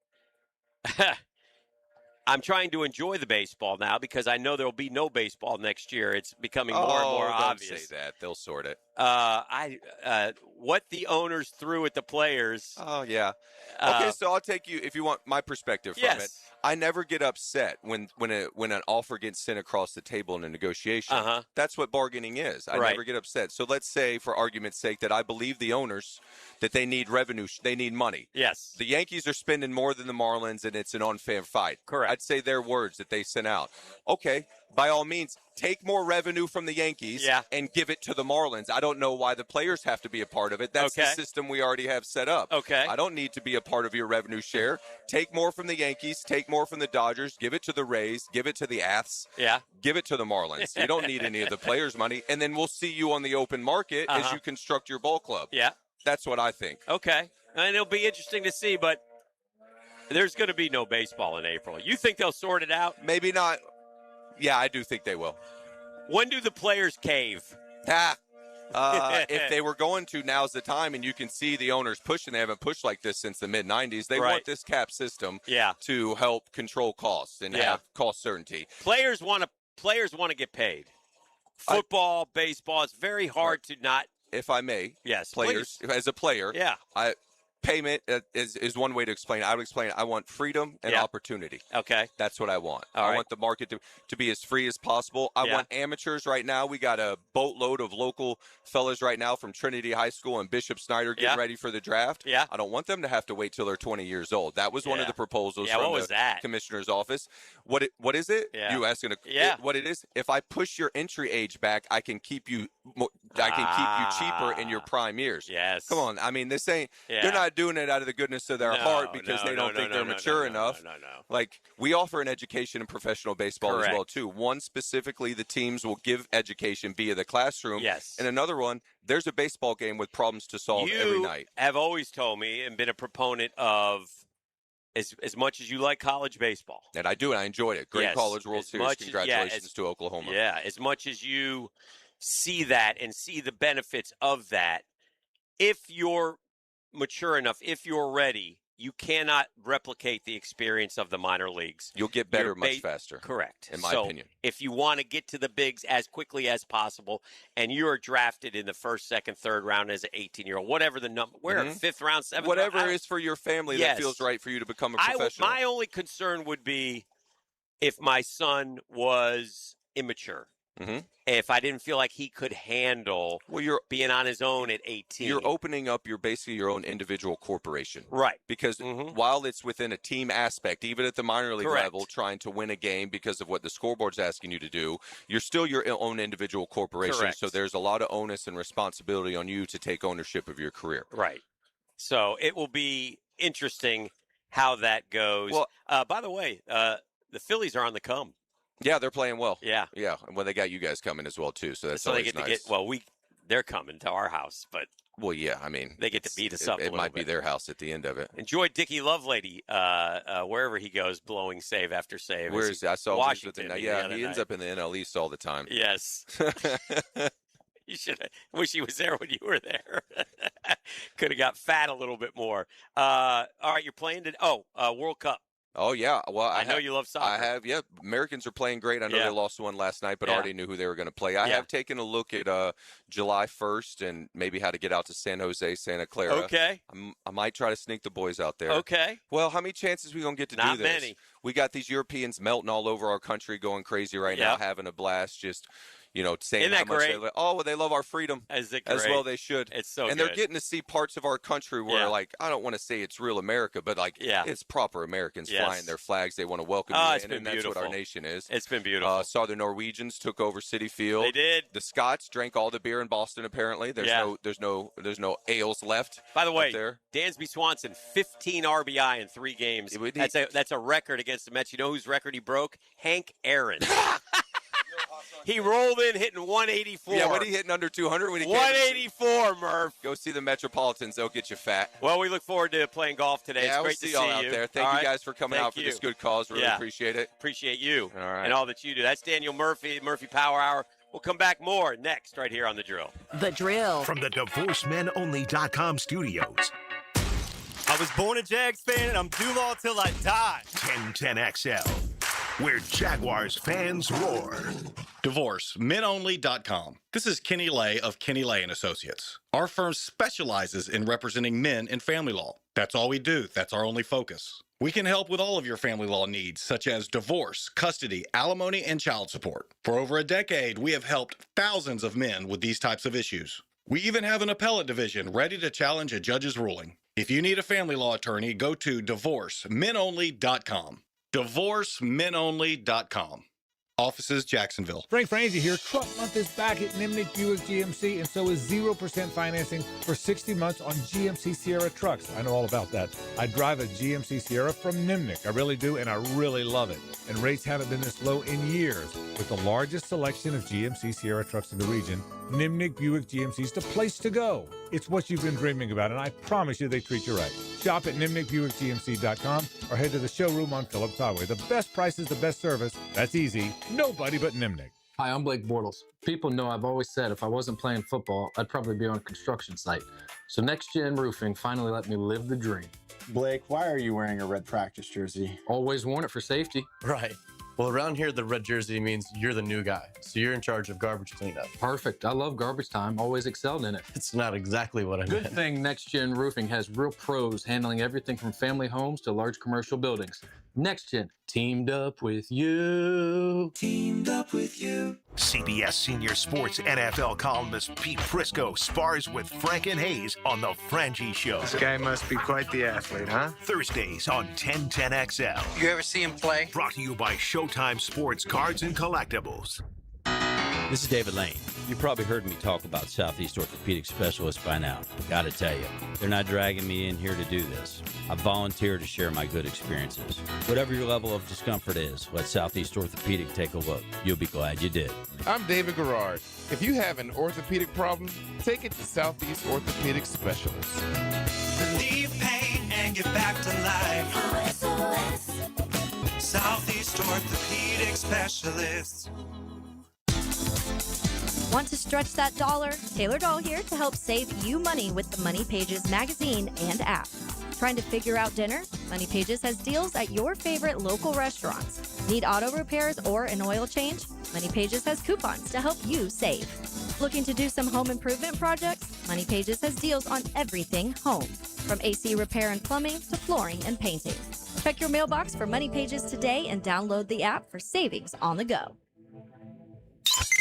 I'm trying to enjoy the baseball now because I know there will be no baseball next year. It's becoming more and more obvious. Don't say that. They'll sort it. What the owners threw at the players. Oh, yeah. Okay, so I'll take you, if you want my perspective from it. I never get upset when an offer gets sent across the table in a negotiation. That's what bargaining is. I never get upset. So let's say, for argument's sake, that I believe the owners that they need revenue, they need money. Yes. The Yankees are spending more than the Marlins, and it's an unfair fight. Correct. I'd say their words that they sent out. Okay, by all means, take more revenue from the Yankees and give it to the Marlins. I don't know why the players have to be a part of it. That's the system we already have set up. Okay. I don't need to be a part of your revenue share. Take more from the Yankees. Take more from the Dodgers. Give it to the Rays. Give it to the Aths. Yeah. Give it to the Marlins. You don't need any of the players' money. And then we'll see you on the open market as you construct your ball club. Yeah. That's what I think. Okay. And it'll be interesting to see, but there's going to be no baseball in April. You think they'll sort it out? Maybe not. Yeah, I do think they will. When do the players cave? If they were going to, now's the time, and you can see the owners pushing. They haven't pushed like this since the mid-'90s. They want this cap system to help control costs and have cost certainty. Players want to get paid. Football, baseball, it's very hard to not. If I may, yes, players, as a player, payment is one way to explain it. I would explain it. I want freedom and opportunity. Okay. That's what I want. All I right. want the market to be as free as possible. I want amateurs right now. We got a boatload of local fellas right now from Trinity High School and Bishop Snyder getting ready for the draft. Yeah. I don't want them to have to wait till they're 20 years old. That was one of the proposals from the commissioner's office. What is it? Yeah. You asking what it is? If I push your entry age back, I can keep you cheaper in your prime years. Yes. Come on. I mean, this ain't they're not doing it out of the goodness of their heart because they don't think they're mature enough. No. Like, we offer an education in professional baseball as well, too. One, specifically, the teams will give education via the classroom. Yes. And another one, there's a baseball game with problems to solve every night. You have always told me and been a proponent of as much as you like college baseball. And I do, and I enjoyed it. Great College World Series. Congratulations to Oklahoma. Yeah, as much as you see that and see the benefits of that, if you're mature enough, if you're ready, you cannot replicate the experience of the minor leagues. You'll get better much faster. Correct. In my opinion. If you want to get to the bigs as quickly as possible, and you're drafted in the first, second, third round as an 18-year-old, whatever the number, fifth round, seventh whatever round. Is for your family that feels right for you to become a professional. My only concern would be if my son was immature. If I didn't feel like he could handle being on his own at 18. You're opening up basically your own individual corporation. Right. Because while it's within a team aspect, even at the minor league level, trying to win a game because of what the scoreboard's asking you to do, you're still your own individual corporation. Correct. So there's a lot of onus and responsibility on you to take ownership of your career. Right. So it will be interesting how that goes. Well, by the way, the Phillies are on the come. Yeah, they're playing well. Yeah. Yeah. Well, they got you guys coming as well, too. So that's so always they get nice. to get, they're coming to our house, but. Well, yeah, I mean. They get to beat us up a It little might bit. be their house at the end of it. Enjoy Dickie Lovelady wherever he goes, blowing save after save. Where is he? I saw Washington. he ends up in the NL East all the time. Yes. You should wish he was there when you were there. Could have got fat a little bit more. All right, you're playing World Cup. Oh, yeah. Well, I know you love soccer. I have, yeah. Americans are playing great. I know they lost one last night, but I already knew who they were going to play. I have taken a look at July 1st and maybe how to get out to San Jose, Santa Clara. Okay. I might try to sneak the boys out there. Okay. Well, how many chances we going to get to Not do this? many. We got these Europeans melting all over our country, going crazy right now, having a blast, just saying Isn't that how much great? they love our freedom. As well they should. It's so and good. they're getting to see parts of our country where, I don't want to say it's real America, but it's proper Americans flying their flags. They want to welcome you it's in, been and that's beautiful. what our nation is. It's been beautiful. Saw the Norwegians took over Citi Field. They did. The Scots drank all the beer in Boston. Apparently, there's no ales left. By the way, there. Dansby Swanson, 15 RBI in 3 games. That's a record against the Mets. You know whose record he broke? Hank Aaron. He rolled in hitting 184. Yeah, what he hitting under 200 when he 184, Murph. Go see the Metropolitans. They'll get you fat. Well, we look forward to playing golf today. Yeah, it's great we'll see to see y'all out you. there. Thank you guys for coming out for this good cause. Really appreciate it. Appreciate you all right. and all that you do. That's Daniel Murphy, Murphy Power Hour. We'll come back more next right here on The Drill. The Drill. From the DivorceMenOnly.com studios. I was born a Jags fan, and I'm Duval till I die. 1010XL, where Jaguars fans roar. DivorceMenOnly.com. This is Kenny Lay of Kenny Lay & Associates. Our firm specializes in representing men in family law. That's all we do. That's our only focus. We can help with all of your family law needs, such as divorce, custody, alimony, and child support. For over a decade, we have helped thousands of men with these types of issues. We even have an appellate division ready to challenge a judge's ruling. If you need a family law attorney, go to DivorceMenOnly.com. DivorceMenOnly.com. Offices, Jacksonville. Frank Frangie here. Truck month is back at Nimnik Buick GMC, and so is 0% financing for 60 months on GMC Sierra trucks. I know all about that. I drive a GMC Sierra from Nimnik. I really do, and I really love it. And rates haven't been this low in years. With the largest selection of GMC Sierra trucks in the region, Nimnik Buick GMC is the place to go. It's what you've been dreaming about, and I promise you they treat you right. Shop at NimnikBuickGMC.com or head to the showroom on Phillips Highway. The best prices, the best service. That's easy. Nobody but Nimnik. Hi, I'm Blake Bortles. People know I've always said if I wasn't playing football, I'd probably be on a construction site. So Next Gen Roofing finally let me live the dream. Blake, why are you wearing a red practice jersey? Always worn it for safety. Right. Well, around here, the red jersey means you're the new guy, so you're in charge of garbage cleanup. Perfect. I love garbage time. Always excelled in it. It's not exactly what I meant. Good thing Next Gen Roofing has real pros handling everything from family homes to large commercial buildings. Next Gen, teamed up with you. Teamed up with you. CBS Senior Sports NFL columnist Pete Prisco spars with Frank and Hayes on The Frangie Show. This guy must be quite the athlete, huh? Thursdays on 1010XL. You ever see him play? Brought to you by Showtime Sports Cards and Collectibles. This is David Lane. You probably heard me talk about Southeast Orthopedic Specialists by now. Gotta tell you, they're not dragging me in here to do this. I volunteer to share my good experiences. Whatever your level of discomfort is, let Southeast Orthopedic take a look. You'll be glad you did. I'm David Garrard. If you have an orthopedic problem, take it to Southeast Orthopedic Specialists. Relieve pain and get back to life. SOS. Southeast Orthopedic Specialists. Want to stretch that dollar? Taylor Doll here to help save you money with the Money Pages magazine and app. Trying to figure out dinner? Money Pages has deals at your favorite local restaurants. Need auto repairs or an oil change? Money Pages has coupons to help you save. Looking to do some home improvement projects? Money Pages has deals on everything home, from AC repair and plumbing to flooring and painting. Check your mailbox for Money Pages today and download the app for savings on the go.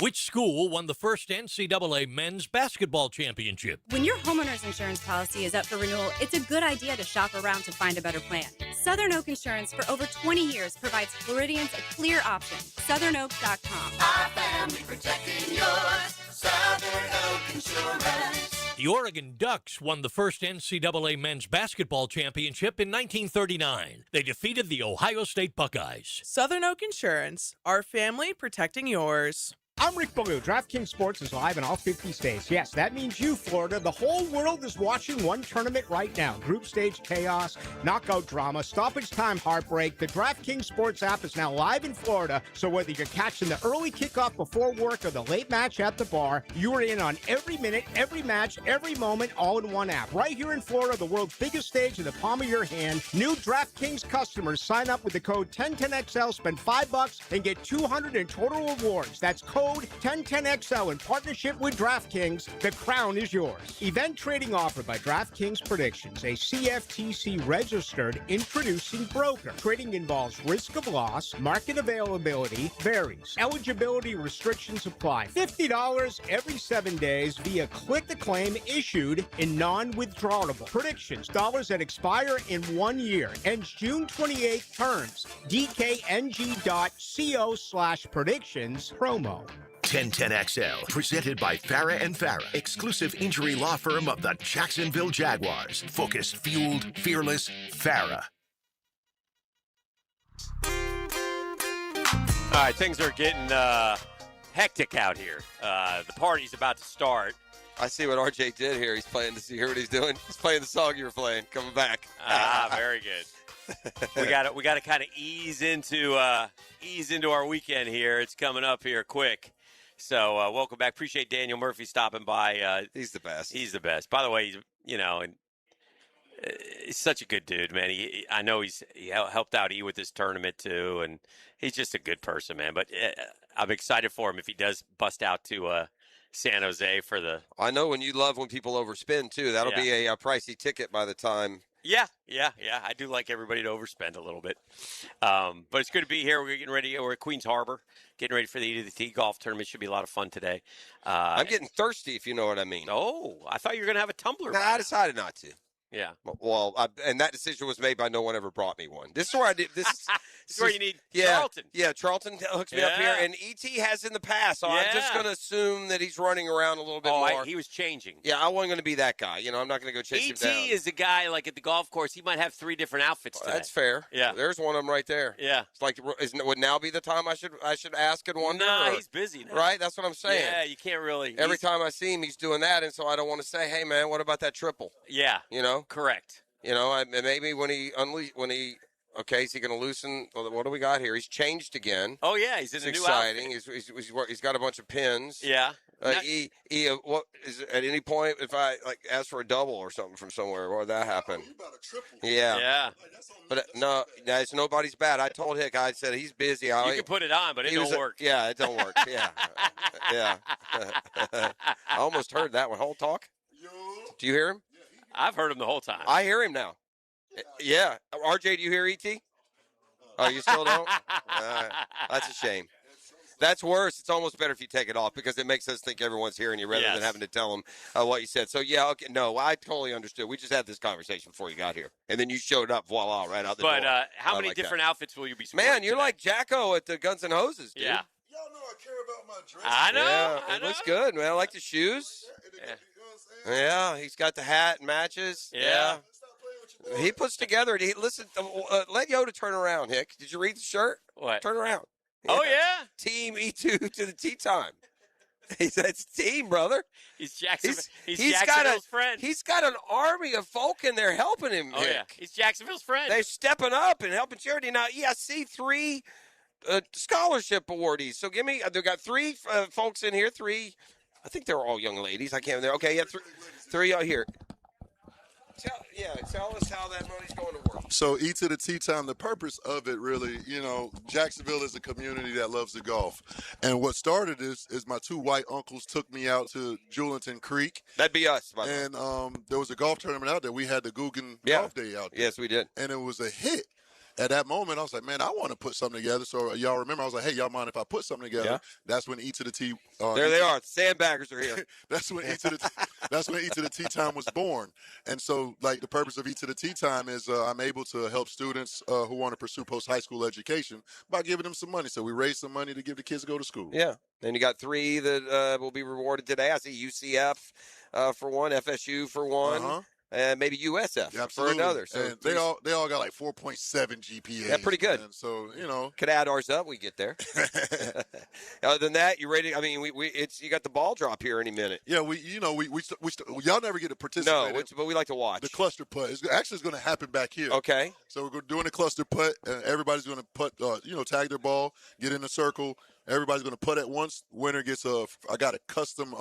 Which school won the first NCAA men's basketball championship? When your homeowner's insurance policy is up for renewal, it's a good idea to shop around to find a better plan. Southern Oak Insurance for over 20 years provides Floridians a clear option. SouthernOak.com. Our family protecting yours. Southern Oak Insurance. The Oregon Ducks won the first NCAA men's basketball championship in 1939. They defeated the Ohio State Buckeyes. Southern Oak Insurance, our family protecting yours. I'm Rick Ballou. DraftKings Sports is live in all 50 states. Yes, that means you, Florida. The whole world is watching one tournament right now. Group stage chaos, knockout drama, stoppage time heartbreak. The DraftKings Sports app is now live in Florida, so whether you're catching the early kickoff before work or the late match at the bar, you are in on every minute, every match, every moment, all in one app. Right here in Florida, the world's biggest stage in the palm of your hand. New DraftKings customers sign up with the code 1010XL, spend $5 and get $200 in total rewards. That's code 1010XL in partnership with DraftKings. The crown is yours. Event trading offered by DraftKings Predictions, a CFTC registered introducing broker. Trading involves risk of loss, market availability varies. Eligibility restrictions apply. $50 every 7 days via click the claim issued in non-withdrawable. Predictions, dollars that expire in 1 year. Ends June 28th terms. DKNG.co/predictions promo. 1010XL, presented by Farah and Farah, exclusive injury law firm of the Jacksonville Jaguars. Focused, fueled, fearless, Farah. All right, things are getting hectic out here. The party's about to start. I see what RJ did here. He's playing to see. Hear what he's doing? He's playing the song you were playing. Coming back. Very good. we got to kind of ease into our weekend here. It's coming up here quick. So welcome back. Appreciate Daniel Murphy stopping by. He's the best. He's the best. By the way, he's such a good dude, man. I know he helped out E with this tournament too, and he's just a good person, man. But I'm excited for him if he does bust out to San Jose for the. I know when you love when people overspend too. That'll be a pricey ticket by the time. Yeah. I do like everybody to overspend a little bit. But it's good to be here. We're getting ready. We're at Queens Harbor, getting ready for the E to the T golf tournament. Should be a lot of fun today. I'm getting thirsty, if you know what I mean. Oh, I thought you were going to have a tumbler. Nah, I decided not to. Yeah. Well, and that decision was made by no one ever brought me one. This is where I did this. This is where you need Charlton. Yeah, Charlton hooks me up here, and ET has in the past. So I'm just going to assume that he's running around a little bit more. He was changing. Yeah, I wasn't going to be that guy. I'm not going to go chase him down. ET is a guy like at the golf course. He might have 3 different outfits today. That's fair. Yeah, there's one of them right there. Yeah, it's like would now be the time I should ask and wonder? Nah, he's busy now. Right, that's what I'm saying. Yeah, you can't really. Every time I see him, he's doing that, and so I don't want to say, "Hey, man, what about that triple?" Yeah, correct. Maybe when he is he going to loosen? What do we got here? He's changed again. Oh yeah, he's in a new exciting. outfit. He's got a bunch of pins. Yeah. What is at any point if I ask for a double or something from somewhere, what would that happen? Yeah. But no, it's nobody's bad. I told Hick, I said he's busy. You can put it on, but it don't work. Yeah, it don't work. Yeah. I almost heard that one. Whole talk. Do you hear him? I've heard him the whole time. I hear him now. Yeah. RJ, do you hear ET? Oh, you still don't? That's a shame. That's worse. It's almost better if you take it off because it makes us think everyone's hearing you rather than having to tell them what you said. So, yeah, okay. No, I totally understood. We just had this conversation before you got here. And then you showed up, voila, right out the door. But how many different outfits will you be sporting? Man, you're today? like Jacko at the Guns N' Hoses, dude. Yeah. Y'all know I care about my dress. I know. Yeah, it looks good, man. I like the shoes. Yeah, he's got the hat and matches. Yeah. He puts together. Listen, let Yoda turn around, Hick. Did you read the shirt? What? Turn around. Oh, yeah? Team E2 to the tea time. That's team, brother. He's Jacksonville's friend. He's got an army of folk in there helping him, Oh, Hick. yeah. He's Jacksonville's friend. They're stepping up and helping charity. Now, I see 3 scholarship awardees. So give me, they've got 3 folks in here, 3. I think they're all young ladies. I can't remember. Okay, yeah, 3 out here. Tell us how that money's going to work. So E to the tea time, the purpose of it really, Jacksonville is a community that loves the golf. And what started is my 2 white uncles took me out to Julington Creek. That'd be us, by the way. And there was a golf tournament out there. We had the Guggen Golf Day out there. Yes, we did. And it was a hit. at that moment, I was like, man, I want to put something together. So y'all remember, I was like, hey, y'all mind if I put something together? Yeah. That's when E to the T. There they are. Sandbaggers are here. That's when E to the T time was born. And so, like, the purpose of E to the T time is I'm able to help students who want to pursue post-high school education by giving them some money. So we raise some money to give the kids to go to school. Yeah. And you got 3 that will be rewarded today. I see UCF for one, FSU for one. And maybe USF for another. So and they all got like 4.7 GPA. Yeah, pretty good. And so, could add ours up, we get there. Other than that, you ready? I mean, you got the ball drop here any minute. Yeah, y'all never get to participate. No, but we like to watch the cluster putt. It's going to happen back here. Okay. So we're doing a cluster putt, and everybody's going to putt. Tag their ball, get in a circle. Everybody's going to putt at once. Winner gets I got a custom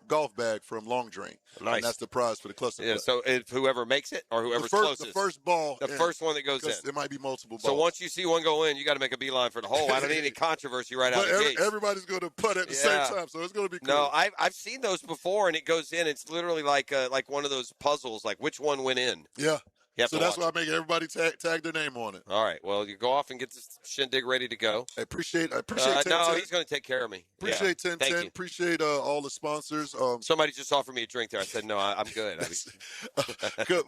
golf bag from Long Drain. Nice. And that's the prize for the cluster putt. So if whoever makes it or whoever's closest. The first ball. The first one that goes in. It might be multiple balls. So once you see one go in, you got to make a beeline for the hole. I don't need any controversy right out of the gate. Everybody's going to putt at the same time, so it's going to be cool. No, I've seen those before, and it goes in. It's literally like one of those puzzles, like which one went in. Yeah. So that's why I make everybody tag their name on it. All right. Well, you go off and get this shindig ready to go. I appreciate 10. No, he's going to take care of me. Appreciate 10. Thank you. Appreciate all the sponsors. Somebody just offered me a drink there. I said, no, I'm good.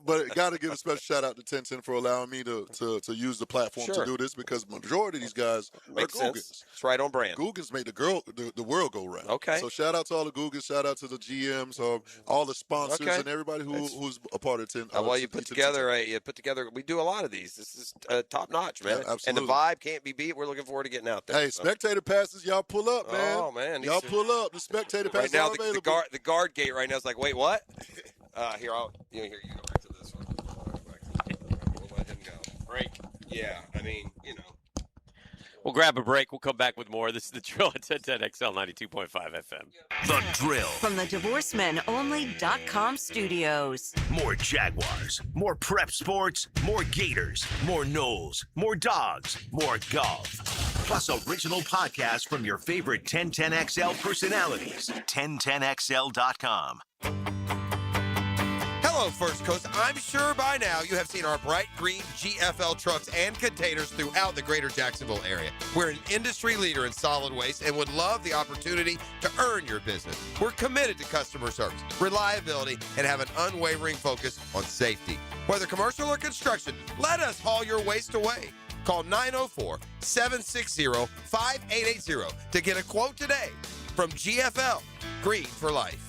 But got to give a special shout out to 10 for allowing me to use the platform to do this, because majority of these guys are Googans. It's right on brand. Googans make the world go round. Okay. So shout out to all the Googans. Shout out to the GMs, all the sponsors, and everybody who's a part of 10. Well, you put together we do a lot of these. This is top notch, man. Yeah, absolutely. And the vibe can't be beat. We're looking forward to getting out there. Hey, spectator passes, y'all pull up, man. Oh, man. Y'all pull up. The spectator passes right now, are available. the guard gate right now is like, wait, what? Here, you go back to this one. We'll let him go. Break. Yeah, I mean, We'll grab a break. We'll come back with more. This is The Drill on 1010XL 92.5 FM. The Drill. From the DivorceMenOnly.com studios. More Jaguars, more prep sports, more Gators, more Knowles, more dogs, more golf. Plus original podcasts from your favorite 1010XL personalities. 1010XL.com. Hello, First Coast. I'm sure by now you have seen our bright green GFL trucks and containers throughout the greater Jacksonville area. We're an industry leader in solid waste and would love the opportunity to earn your business. We're committed to customer service, reliability, and have an unwavering focus on safety. Whether commercial or construction, let us haul your waste away. Call 904-760-5880 to get a quote today from GFL, Green for Life.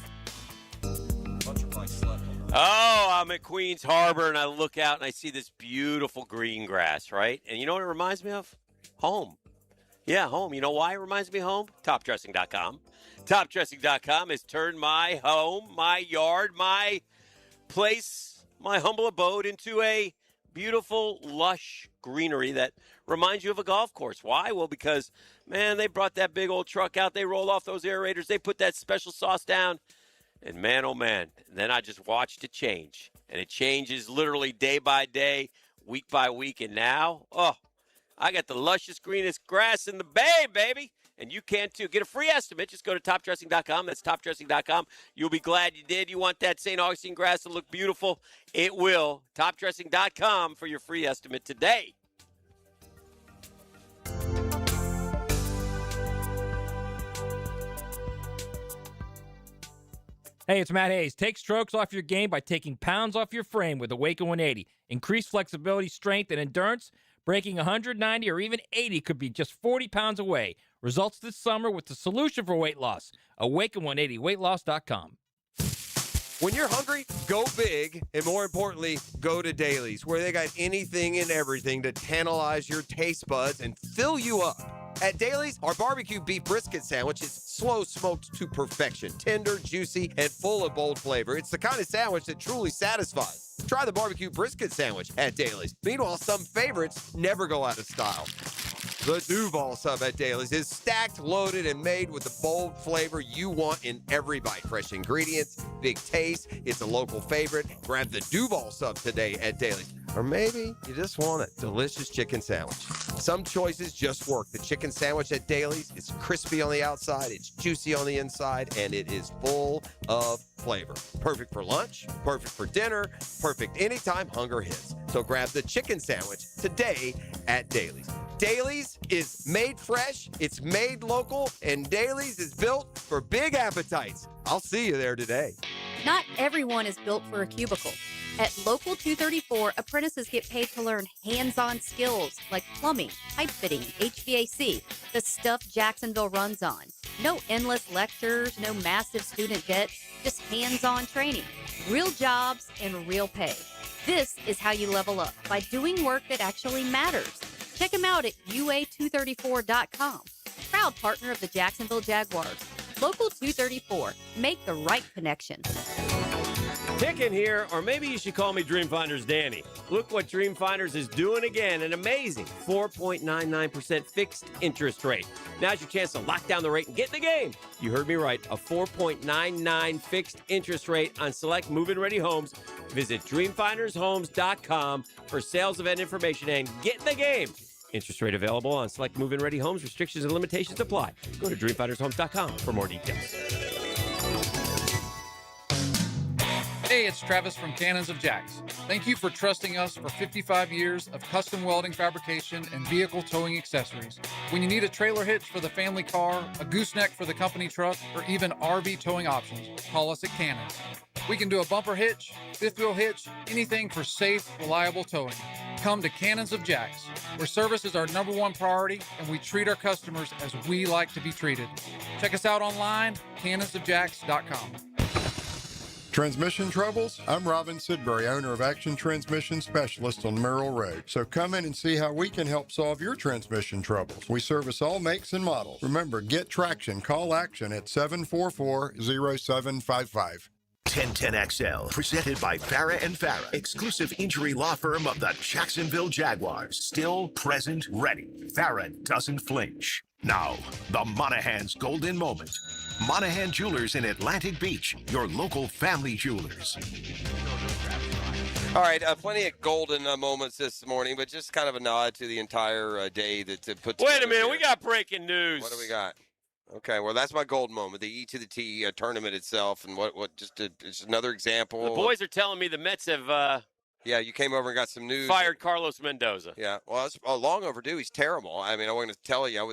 Oh, I'm at Queens Harbor, and I look out, and I see this beautiful green grass, right? And you know what it reminds me of? Home. Yeah, home. You know why it reminds me of home? TopDressing.com. TopDressing.com has turned my home, my yard, my place, my humble abode into a beautiful, lush greenery that reminds you of a golf course. Why? Well, because, man, they brought that big old truck out. They rolled off those aerators. They put that special sauce down. And man, oh man, then I just watched it change. And it changes literally day by day, week by week. And now, I got the lushest, greenest grass in the bay, baby. And you can too. Get a free estimate. Just go to topdressing.com. That's topdressing.com. You'll be glad you did. You want that St. Augustine grass to look beautiful? It will. Topdressing.com for your free estimate today. Hey, it's Matt Hayes. Take strokes off your game by taking pounds off your frame with Awaken 180. Increase flexibility, strength, and endurance. Breaking 190 or even 80 could be just 40 pounds away. Results this summer with the solution for weight loss. Awaken 180, weightloss.com. When you're hungry, go big, and more importantly, go to Dailies, where they got anything and everything to tantalize your taste buds and fill you up. At Dailies, our barbecue beef brisket sandwich is slow smoked to perfection, tender, juicy, and full of bold flavor. It's the kind of sandwich that truly satisfies. Try the barbecue brisket sandwich at Dailies. Meanwhile, some favorites never go out of style. The Duval sub at Dailies is stacked, loaded, and made with the bold flavor you want in every bite. Fresh ingredients, big taste. It's a local favorite. Grab the Duval sub today at Dailies. Or maybe you just want a delicious chicken sandwich. Some choices just work. The chicken sandwich at Dailies is crispy on the outside, it's juicy on the inside, and it is full of flavor. Perfect for lunch, perfect for dinner, perfect anytime hunger hits. So grab the chicken sandwich today at Daly's. Daly's is made fresh, it's made local, and Daly's is built for big appetites. I'll see you there today. Not everyone is built for a cubicle. At Local 234, apprentices get paid to learn hands-on skills like plumbing, pipe fitting, HVAC, the stuff Jacksonville runs on. No endless lectures, no massive student debt, just hands-on training, real jobs, and real pay. This is how you level up, by doing work that actually matters. Check them out at UA234.com. Proud partner of the Jacksonville Jaguars. Local 234. Make the right connection. Picking here, or maybe you should call me Dreamfinders Danny. Look what Dreamfinders is doing again, an amazing 4.99% fixed interest rate. Now's your chance to lock down the rate and get in the game. You heard me right, a 4.99 fixed interest rate on select move-in ready homes. Visit dreamfindershomes.com for sales event information and get in the game. Interest rate available on select move-in ready homes. Restrictions and limitations apply. Go to dreamfindershomes.com for more details. Hey, it's Travis from Cannons of Jacks. Thank you for trusting us for 55 years of custom welding fabrication and vehicle towing accessories. When you need a trailer hitch for the family car, a gooseneck for the company truck, or even RV towing options, call us at Cannons. We can do a bumper hitch, fifth wheel hitch, anything for safe, reliable towing. Come to Cannons of Jacks, where service is our #1 priority and we treat our customers as we like to be treated. Check us out online, cannonsofjacks.com. Transmission troubles? I'm Robin Sidbury, owner of Action Transmission Specialist on Merrill Road. So come in and see how we can help solve your transmission troubles. We service all makes and models. Remember, get traction. Call Action at 744-0755. 1010XL, presented by Farah and Farah, exclusive injury law firm of the Jacksonville Jaguars. Still present, ready. Farah doesn't flinch. Now, the Monahan's golden moment. Monahan Jewelers in Atlantic Beach, your local family jewelers. All right, plenty of golden moments this morning, but just kind of a nod to the entire day that to put together. Wait a minute, here. we got breaking news. What do we got? Okay, well, that's my golden moment, the E to the T tournament itself, and it's another example. The boys are telling me the Mets have yeah, you came over and got some news. fired Carlos Mendoza. Yeah, well, it's long overdue. He's terrible. I mean, I wasn't going to tell you. I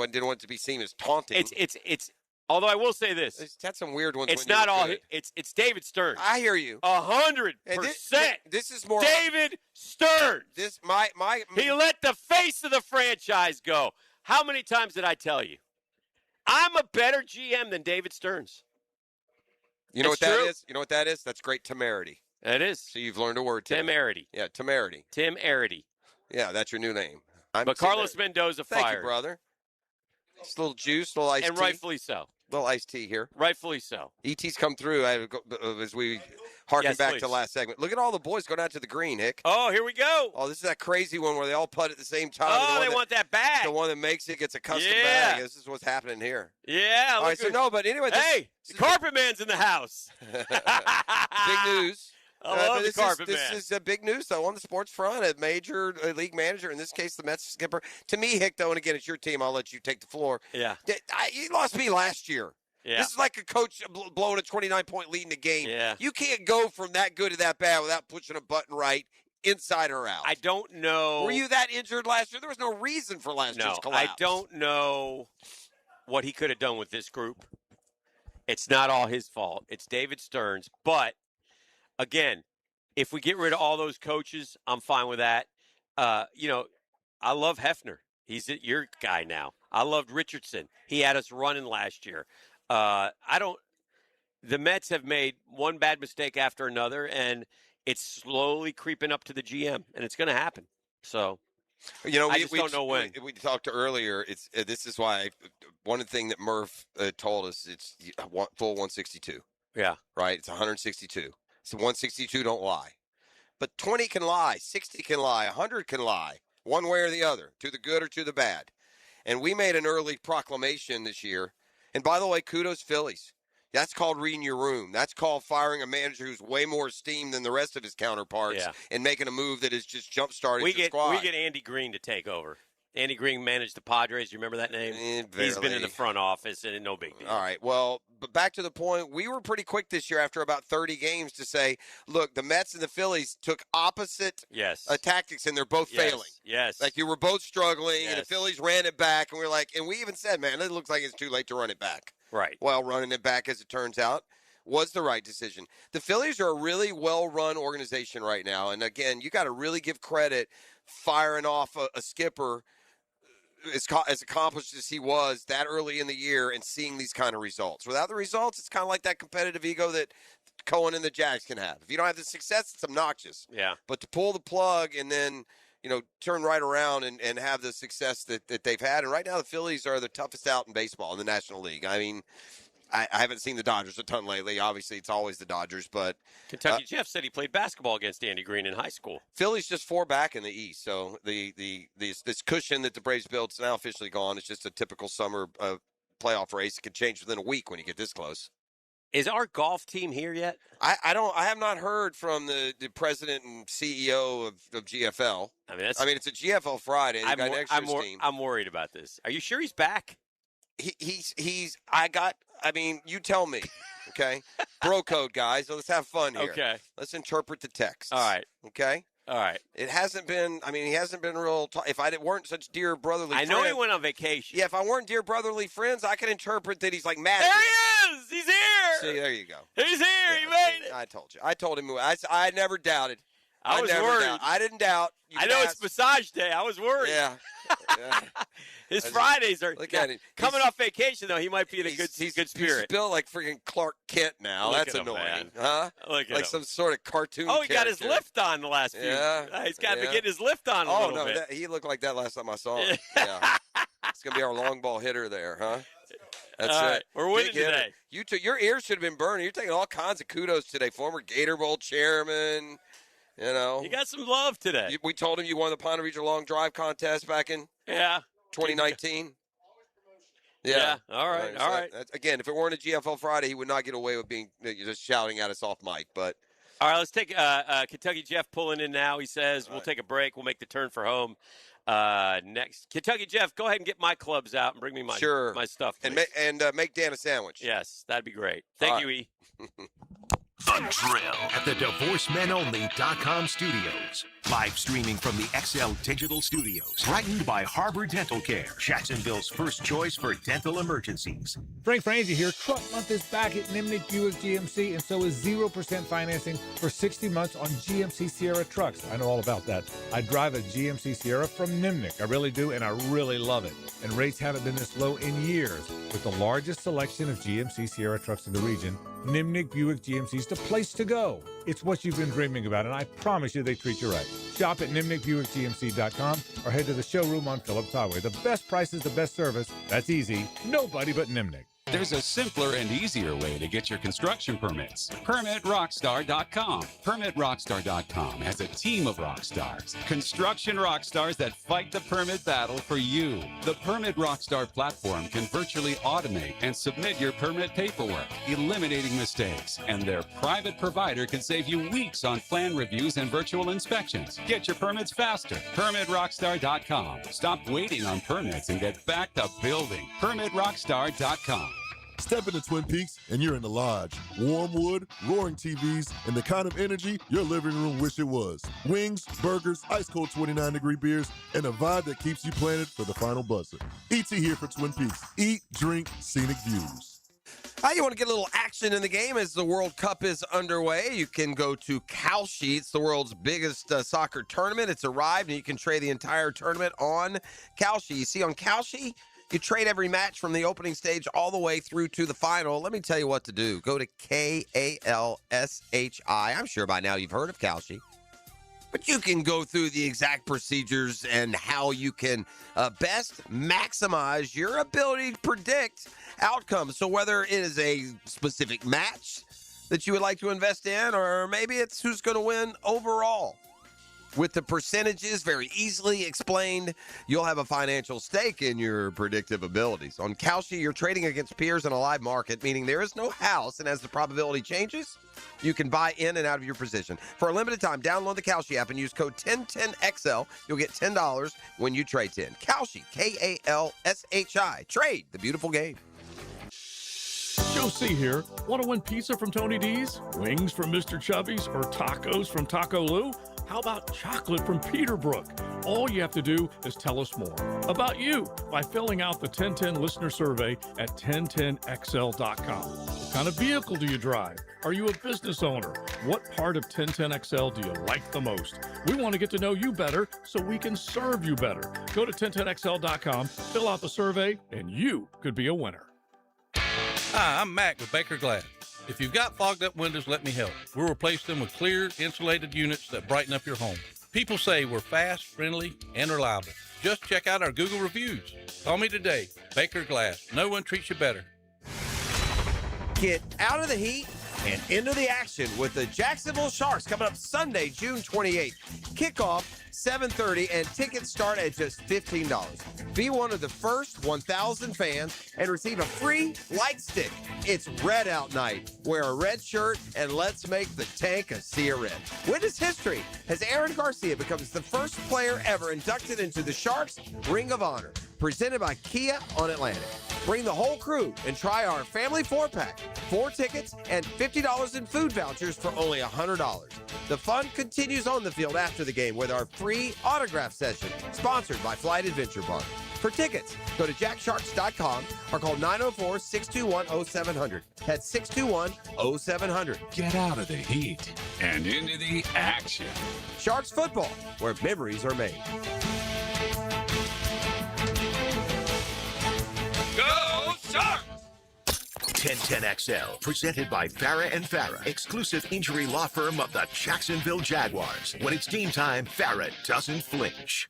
didn't want it to be seen as taunting. It's. Although I will say this, it's had some weird ones. It's when not you were all. good. It's David Stearns. I hear you. 100%. This is more David Stearns. This He let the face of the franchise go. How many times did I tell you? I'm a better GM than David Stearns. You know It's what that true. is? You know what that is? That's great temerity. It is. So you've learned a word today. Temerity. Yeah, temerity. Tim Arity. Yeah, that's your new name. But Carlos Mendoza Thank fired. you, brother. Just a little juice, a little iced And tea. rightfully so. Little iced tea here. Rightfully so. ET's come through as we harken Yes, back please. to last segment. Look at all the boys going out to the green, Hick. Oh, here we go. Oh, this is that crazy one where they all putt at the same time. Oh, they want that bag. The one that makes it gets a custom Yeah. bag. This is what's happening here. Yeah. All right, so no, but anyway. Hey, the carpet man's in the house. Big news. I love the carpet man. This is big news, though, on the sports front. A major league manager, in this case, the Mets skipper. To me, Hick, though, and again, it's your team. I'll let you take the floor. Yeah. You lost me last year. Yeah. This is like a coach blowing a 29-point lead in the game. Yeah. You can't go from that good to that bad without pushing a button right, inside or out. I don't know. Were you that injured last year? There was no reason for last year's No, collapse. I don't know what he could have done with this group. It's not all his fault. It's David Stearns. But, again, if we get rid of all those coaches, I'm fine with that. I love Hefner. He's your guy now. I loved Richardson. He had us running last year. The Mets have made one bad mistake after another, and it's slowly creeping up to the GM, and it's going to happen. So, I just don't know when. We talked earlier. This is why one thing that Murph told us, it's full 162. Yeah. Right? It's 162. So 162 don't lie. But 20 can lie, 60 can lie, 100 can lie, one way or the other, to the good or to the bad. And we made an early proclamation this year. And by the way, kudos Phillies. That's called reading your room. That's called firing a manager who's way more esteemed than the rest of his counterparts and making a move that is just jump-starting the squad. We get Andy Green to take over. Andy Green managed the Padres. You remember that name? He's been in the front office, and no big deal. All right. Well, but back to the point, we were pretty quick this year after about 30 games to say, look, the Mets and the Phillies took opposite tactics, and they're both failing. Yes. Like, you were both struggling, and the Phillies ran it back, and we were like, and we even said, man, it looks like it's too late to run it back. Right. Well, running it back, as it turns out, was the right decision. The Phillies are a really well-run organization right now, and again, you got to really give credit firing off a skipper as accomplished as he was that early in the year and seeing these kind of results. Without the results, it's kind of like that competitive ego that Cohen and the Jags can have. If you don't have the success, it's obnoxious. Yeah. But to pull the plug and then, turn right around and have the success that they've had. And right now the Phillies are the toughest out in baseball in the National League. I mean, I haven't seen the Dodgers a ton lately. Obviously, it's always the Dodgers, but Kentucky Jeff said he played basketball against Andy Green in high school. Philly's just 4 back in the East, so this cushion that the Braves built is now officially gone. It's just a typical summer playoff race. It could change within a week when you get this close. Is our golf team here yet? I have not heard from the president and CEO of GFL. I mean, it's a GFL Friday. I'm worried about this. Are you sure he's back? You tell me, okay? Bro code, guys. So let's have fun here. Okay. Let's interpret the text. All right. Okay? All right. He hasn't been real. If I weren't such dear brotherly friends. I know he went on vacation. Yeah, if I weren't dear brotherly friends, I could interpret that he's like mad. There he is! He's here! See, there you go. He's here! Yeah, he made it! I told you. I told him. I never doubted. I was worried. I didn't doubt. I know it's massage day. I was worried. Yeah. His Fridays are look at him. Coming off vacation, though. He might be in a good spirit. He's built like freaking Clark Kent now. That's annoying. Huh? Look at like him. some sort of cartoon he got his character. lift on the last few. Yeah. He's got to be getting his lift on a little bit. He looked like that last time I saw him. Yeah. It's going to be our long ball hitter there, huh? That's all right. it. We're winning Big hitter. today. Your ears should have been burning. You're taking all kinds of kudos today. Former Gator Bowl chairman. You got some love today. We told him you won the Ponte Regional Long Drive contest back in 2019. Yeah. All right. All right. Again, if it weren't a GFL Friday, he would not get away with being just shouting at us off mic. But all right, let's take Kentucky Jeff pulling in now. He says we'll take a break. We'll make the turn for home next. Kentucky Jeff, go ahead and get my clubs out and bring me my stuff, please. And make Dan a sandwich. Yes, that'd be great. Thank you, E. The Drill at the DivorceMenOnly.com studios. Live streaming from the XL Digital Studios. Brightened by Harbor Dental Care, Jacksonville's first choice for dental emergencies. Frank Franzi here. Truck month is back at Nimnik Buick GMC, and so is 0% financing for 60 months on GMC Sierra trucks. I know all about that. I drive a GMC Sierra from Nimnik. I really do, and I really love it. And rates haven't been this low in years. With the largest selection of GMC Sierra trucks in the region, Nimnik Buick GMC is the place to go. It's what you've been dreaming about, and I promise you they treat you right. Shop at NimnikBuickGMC.com or head to the showroom on Phillips Highway. The best prices, the best service. That's easy. Nobody but Nimnik. There's a simpler and easier way to get your construction permits. PermitRockstar.com. PermitRockstar.com has a team of rock stars. Construction rock stars that fight the permit battle for you. The Permit Rockstar platform can virtually automate and submit your permit paperwork, eliminating mistakes. And their private provider can save you weeks on plan reviews and virtual inspections. Get your permits faster. PermitRockstar.com. Stop waiting on permits and get back to building. PermitRockstar.com. Step into Twin Peaks and you're in the lodge. Warm wood, roaring TVs, and the kind of energy your living room wish it was. Wings, burgers, ice-cold 29-degree beers, and a vibe that keeps you planted for the final buzzer. E.T. here for Twin Peaks. Eat, drink, scenic views. You want to get a little action in the game as the World Cup is underway. You can go to Kalshi. It's the world's biggest soccer tournament. It's arrived, and you can trade the entire tournament on Kalshi. You see, on Kalshi, you trade every match from the opening stage all the way through to the final. Let me tell you what to do. Go to KALSHI. I'm sure by now you've heard of Kalshi. But you can go through the exact procedures and how you can best maximize your ability to predict outcomes. So whether it is a specific match that you would like to invest in, or maybe it's who's going to win overall. With the percentages very easily explained, you'll have a financial stake in your predictive abilities. On Kalshi, you're trading against peers in a live market, meaning there is no house, and as the probability changes, you can buy in and out of your position. For a limited time, download the Kalshi app and use code 1010XL. You'll get $10 when you trade 10. Kalshi, Kalshi. Trade, the beautiful game. Joe C. here. Want to win pizza from Tony D's, wings from Mr. Chubby's, or tacos from Taco Lou? How about chocolate from Peterbrook? All you have to do is tell us more about you by filling out the 1010 listener survey at 1010XL.com. What kind of vehicle do you drive? Are you a business owner? What part of 1010XL do you like the most? We want to get to know you better so we can serve you better. Go to 1010XL.com, fill out the survey, and you could be a winner. Hi, I'm Mac with Baker Glass. If you've got fogged up windows, let me help. We'll replace them with clear, insulated units that brighten up your home. People say we're fast, friendly, and reliable. Just check out our Google reviews. Call me today. Baker Glass. No one treats you better. Get out of the heat and into the action with the Jacksonville Sharks coming up Sunday, June 28th. Kickoff 7:30 and tickets start at just $15. Be one of the first 1,000 fans and receive a free light stick. It's Red Out Night. Wear a red shirt and let's make the tank a sea of red. Witness history as Aaron Garcia becomes the first player ever inducted into the Sharks Ring of Honor, presented by Kia on Atlantic. Bring the whole crew and try our family 4-pack. 4 tickets and $50 in food vouchers for only $100. The fun continues on the field after the game with our free autograph session, sponsored by Flight Adventure Park. For tickets, go to jacksharks.com or call 904-621-0700. That's 621-0700. Get out of the heat and into the action. Sharks football, where memories are made. Go Sharks! 1010XL, presented by Farah and Farah, exclusive injury law firm of the Jacksonville Jaguars. When it's game time, Farah doesn't flinch.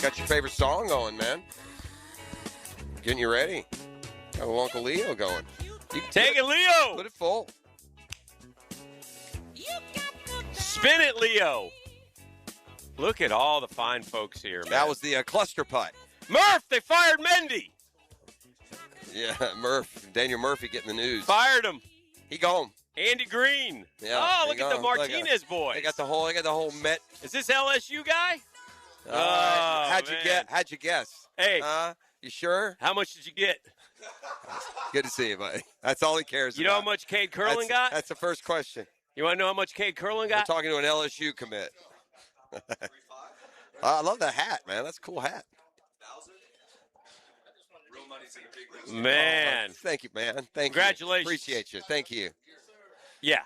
Got your favorite song going, man. Getting you ready. Got a little Uncle Leo going. You can Take it, Leo. Put it full. Spin it, Leo. Look at all the fine folks here, man. That was the cluster putt. Murph, they fired Mendy. Yeah, Daniel Murphy getting the news. Fired him. He gone. Andy Green. Yeah, Oh, look at the Martinez boys. They got the whole Met. Is this LSU guy? How'd man. you guess? Hey. You sure? How much did you get? Good to see you, buddy. That's all he cares You about. know how much Cade Curlin got? That's the first question. You want to know how much Cade Curlin got? We're talking to an LSU commit. I love that hat, man. That's a cool hat. Man. Thank you, man. Congratulations. Appreciate you. Thank you. Yeah.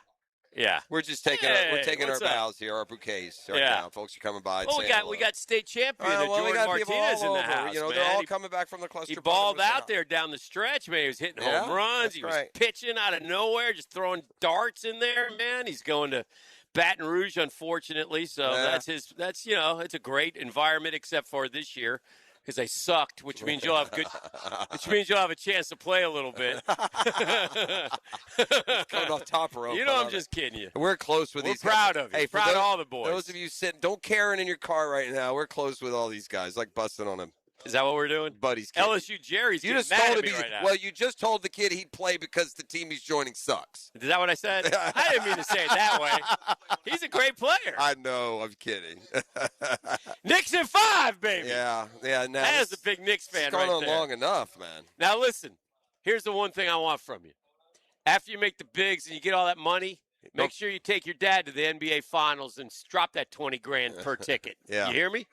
Yeah. We're just taking our what's up? bows here, our bouquets right Yeah. now. Folks are coming by. Well, we got state champion Jordan Martinez in the house. You know, man. they're all coming back from the cluster. He balled out there down the stretch, man. He was hitting home runs. He was pitching out of nowhere, just throwing darts in there, man. He's going to Baton Rouge, unfortunately. So that's it's a great environment except for this year. Because they sucked, which means you'll have a chance to play a little bit. Coming off top rope. You know, I'm just kidding you. We're close with these guys. We're proud of you. Hey, Proud of all the boys. Those of you sitting, don't Karen in your car right now. We're close with all these guys, like busting on them. Is that what we're doing? Buddies. Kid. LSU Jerry's you getting just mad told at me him right now. Well, you just told the kid he'd play because the team he's joining sucks. Is that what I said? I didn't mean to say it that way. He's a great player. I know. I'm kidding. Knicks in 5, baby. Yeah. Now that is a big Knicks fan it's gone right on there. long enough, man. Now, listen. Here's the one thing I want from you. After you make the bigs and you get all that money, make sure you take your dad to the NBA Finals and drop that $20,000 per ticket. Yeah. You hear me?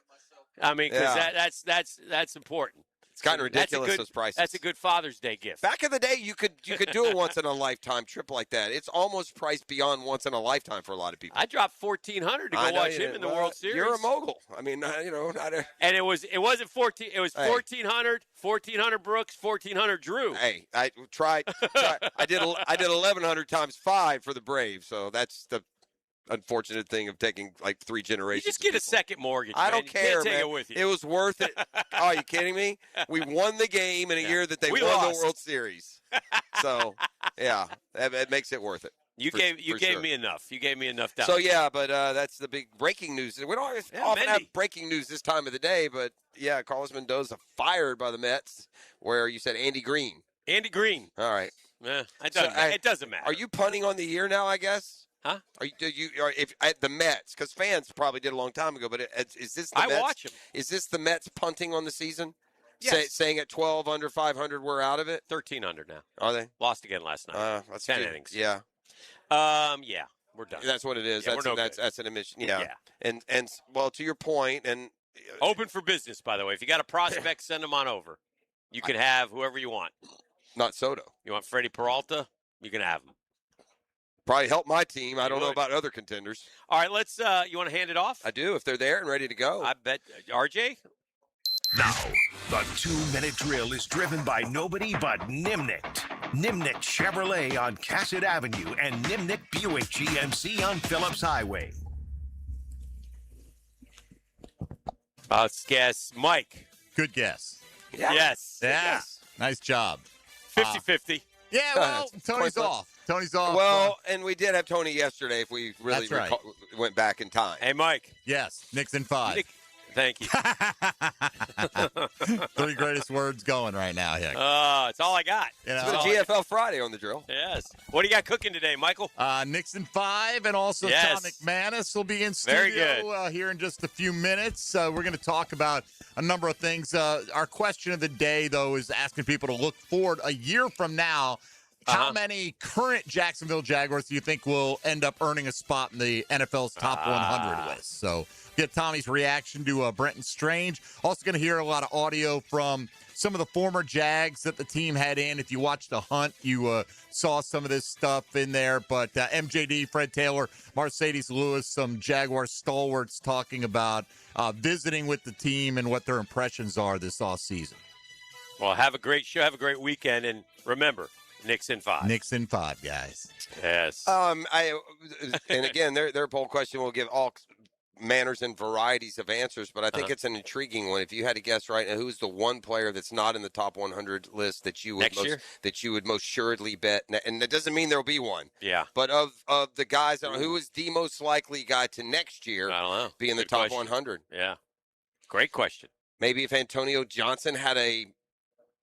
I mean, because that's important. It's gotten ridiculous, those prices. That's a good Father's Day gift. Back in the day, you could do a once-in-a-lifetime trip like that. It's almost priced beyond once-in-a-lifetime for a lot of people. I dropped $1,400 to go watch him in the World Series. You're a mogul. I mean, not a... And it wasn't 14. It was 1,400 Brooks, 1,400 Drew. Hey, I tried. I did 1,100 times 5 for the Braves. So that's the unfortunate thing of taking like 3 You generations. just get a second mortgage. I man. don't You care, can't take man. it with you. It was worth it. Oh, are you kidding me? We won the game in a year that they We won lost. the World Series. So, yeah, it makes it worth it. You for gave sure. me enough. You gave me enough time. So, yeah, but that's the big breaking news. We don't often have breaking news this time of the day, but, yeah, Carlos Mendoza fired by the Mets, where you said Andy Green. Andy Green. All right. It doesn't matter. Are you punting on the year now, I guess? Huh? Are if at the Mets, because fans probably did a long time ago, but is this the Mets? I watch them. Is this the Mets punting on the season? Yes. Saying at 12 under 500 we're out of it? 13 under now. Are they? Lost again last night. That's 10 good. innings. Yeah. Yeah, we're done. That's what it is. Yeah, That's an admission. Yeah. And well, to your point, and open for business, by the way. If you got a prospect, send them on over. You can have whoever you want. Not Soto. You want Freddie Peralta? You can have him. Probably help my team. I don't know about other contenders. All right, let's. You want to hand it off? I do, if they're there and ready to go. I bet. RJ? Now, the 2-minute drill is driven by nobody but Nimnicht. Nimnicht Chevrolet on Cassett Avenue and Nimnicht Buick GMC on Phillips Highway. Let's guess. Mike. Good guess. Yeah. Yes. Yeah. Yes. Nice job. 50-50. Yeah, well, Tony's off. Tony's off. Well, and we did have Tony yesterday if we really That's right. went back in time. Hey, Mike. Yes, Nixon 5. Thank you. 3 greatest words going right now, Hick. It's all I got. You know, It's been a GFL Friday on the drill. Yes. What do you got cooking today, Michael? Nixon 5, and also Yes. Tom McManus will be in studio Very good. Here in just a few minutes. We're going to talk about a number of things. Our question of the day, though, is asking people to look forward a year from now. How many current Jacksonville Jaguars do you think will end up earning a spot in the NFL's top 100 list? So get Tommy's reaction to Brenton Strange. Also going to hear a lot of audio from some of the former Jags that the team had in. If you watched The Hunt, you saw some of this stuff in there. But MJD, Fred Taylor, Mercedes Lewis, some Jaguar stalwarts talking about visiting with the team and what their impressions are this offseason. Well, have a great show. Have a great weekend. And remember, Nixon 5. Nixon 5, guys. Yes. And again, their poll question will give all manners and varieties of answers, but I think it's an intriguing one. If you had to guess right now, who's the one player that's not in the top 100 list that you would most assuredly bet? And that doesn't mean there'll be one. Yeah. But of the guys, who is the most likely guy to next year I don't know. be in the Good top question. 100? Yeah. Great question. Maybe if Antonio Johnson had a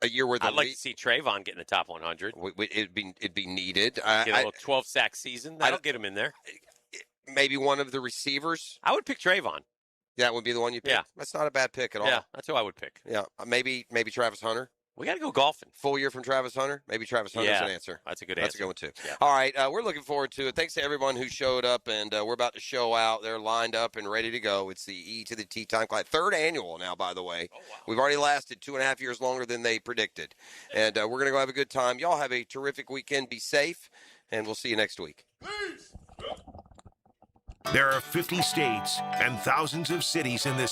year where I'd like to see Trayvon get in the top 100. It'd be needed. Get a little 12-sack season. That'll get him in there. Maybe one of the receivers. I would pick Trayvon. That would be the one you pick. Yeah. That's not a bad pick at all. Yeah, that's who I would pick. Yeah, maybe Travis Hunter. We got to go golfing. Full year from Travis Hunter. Maybe Travis Hunter's an answer. That's a good That's answer. a good one, too. Yeah. All right, we're looking forward to it. Thanks to everyone who showed up, and we're about to show out. They're lined up and ready to go. It's the E to the T Time Class. 3rd annual now, by the way. Oh, wow. We've already lasted 2.5 years longer than they predicted. And we're going to go have a good time. Y'all have a terrific weekend. Be safe, and we'll see you next week. There are 50 states and thousands of cities in this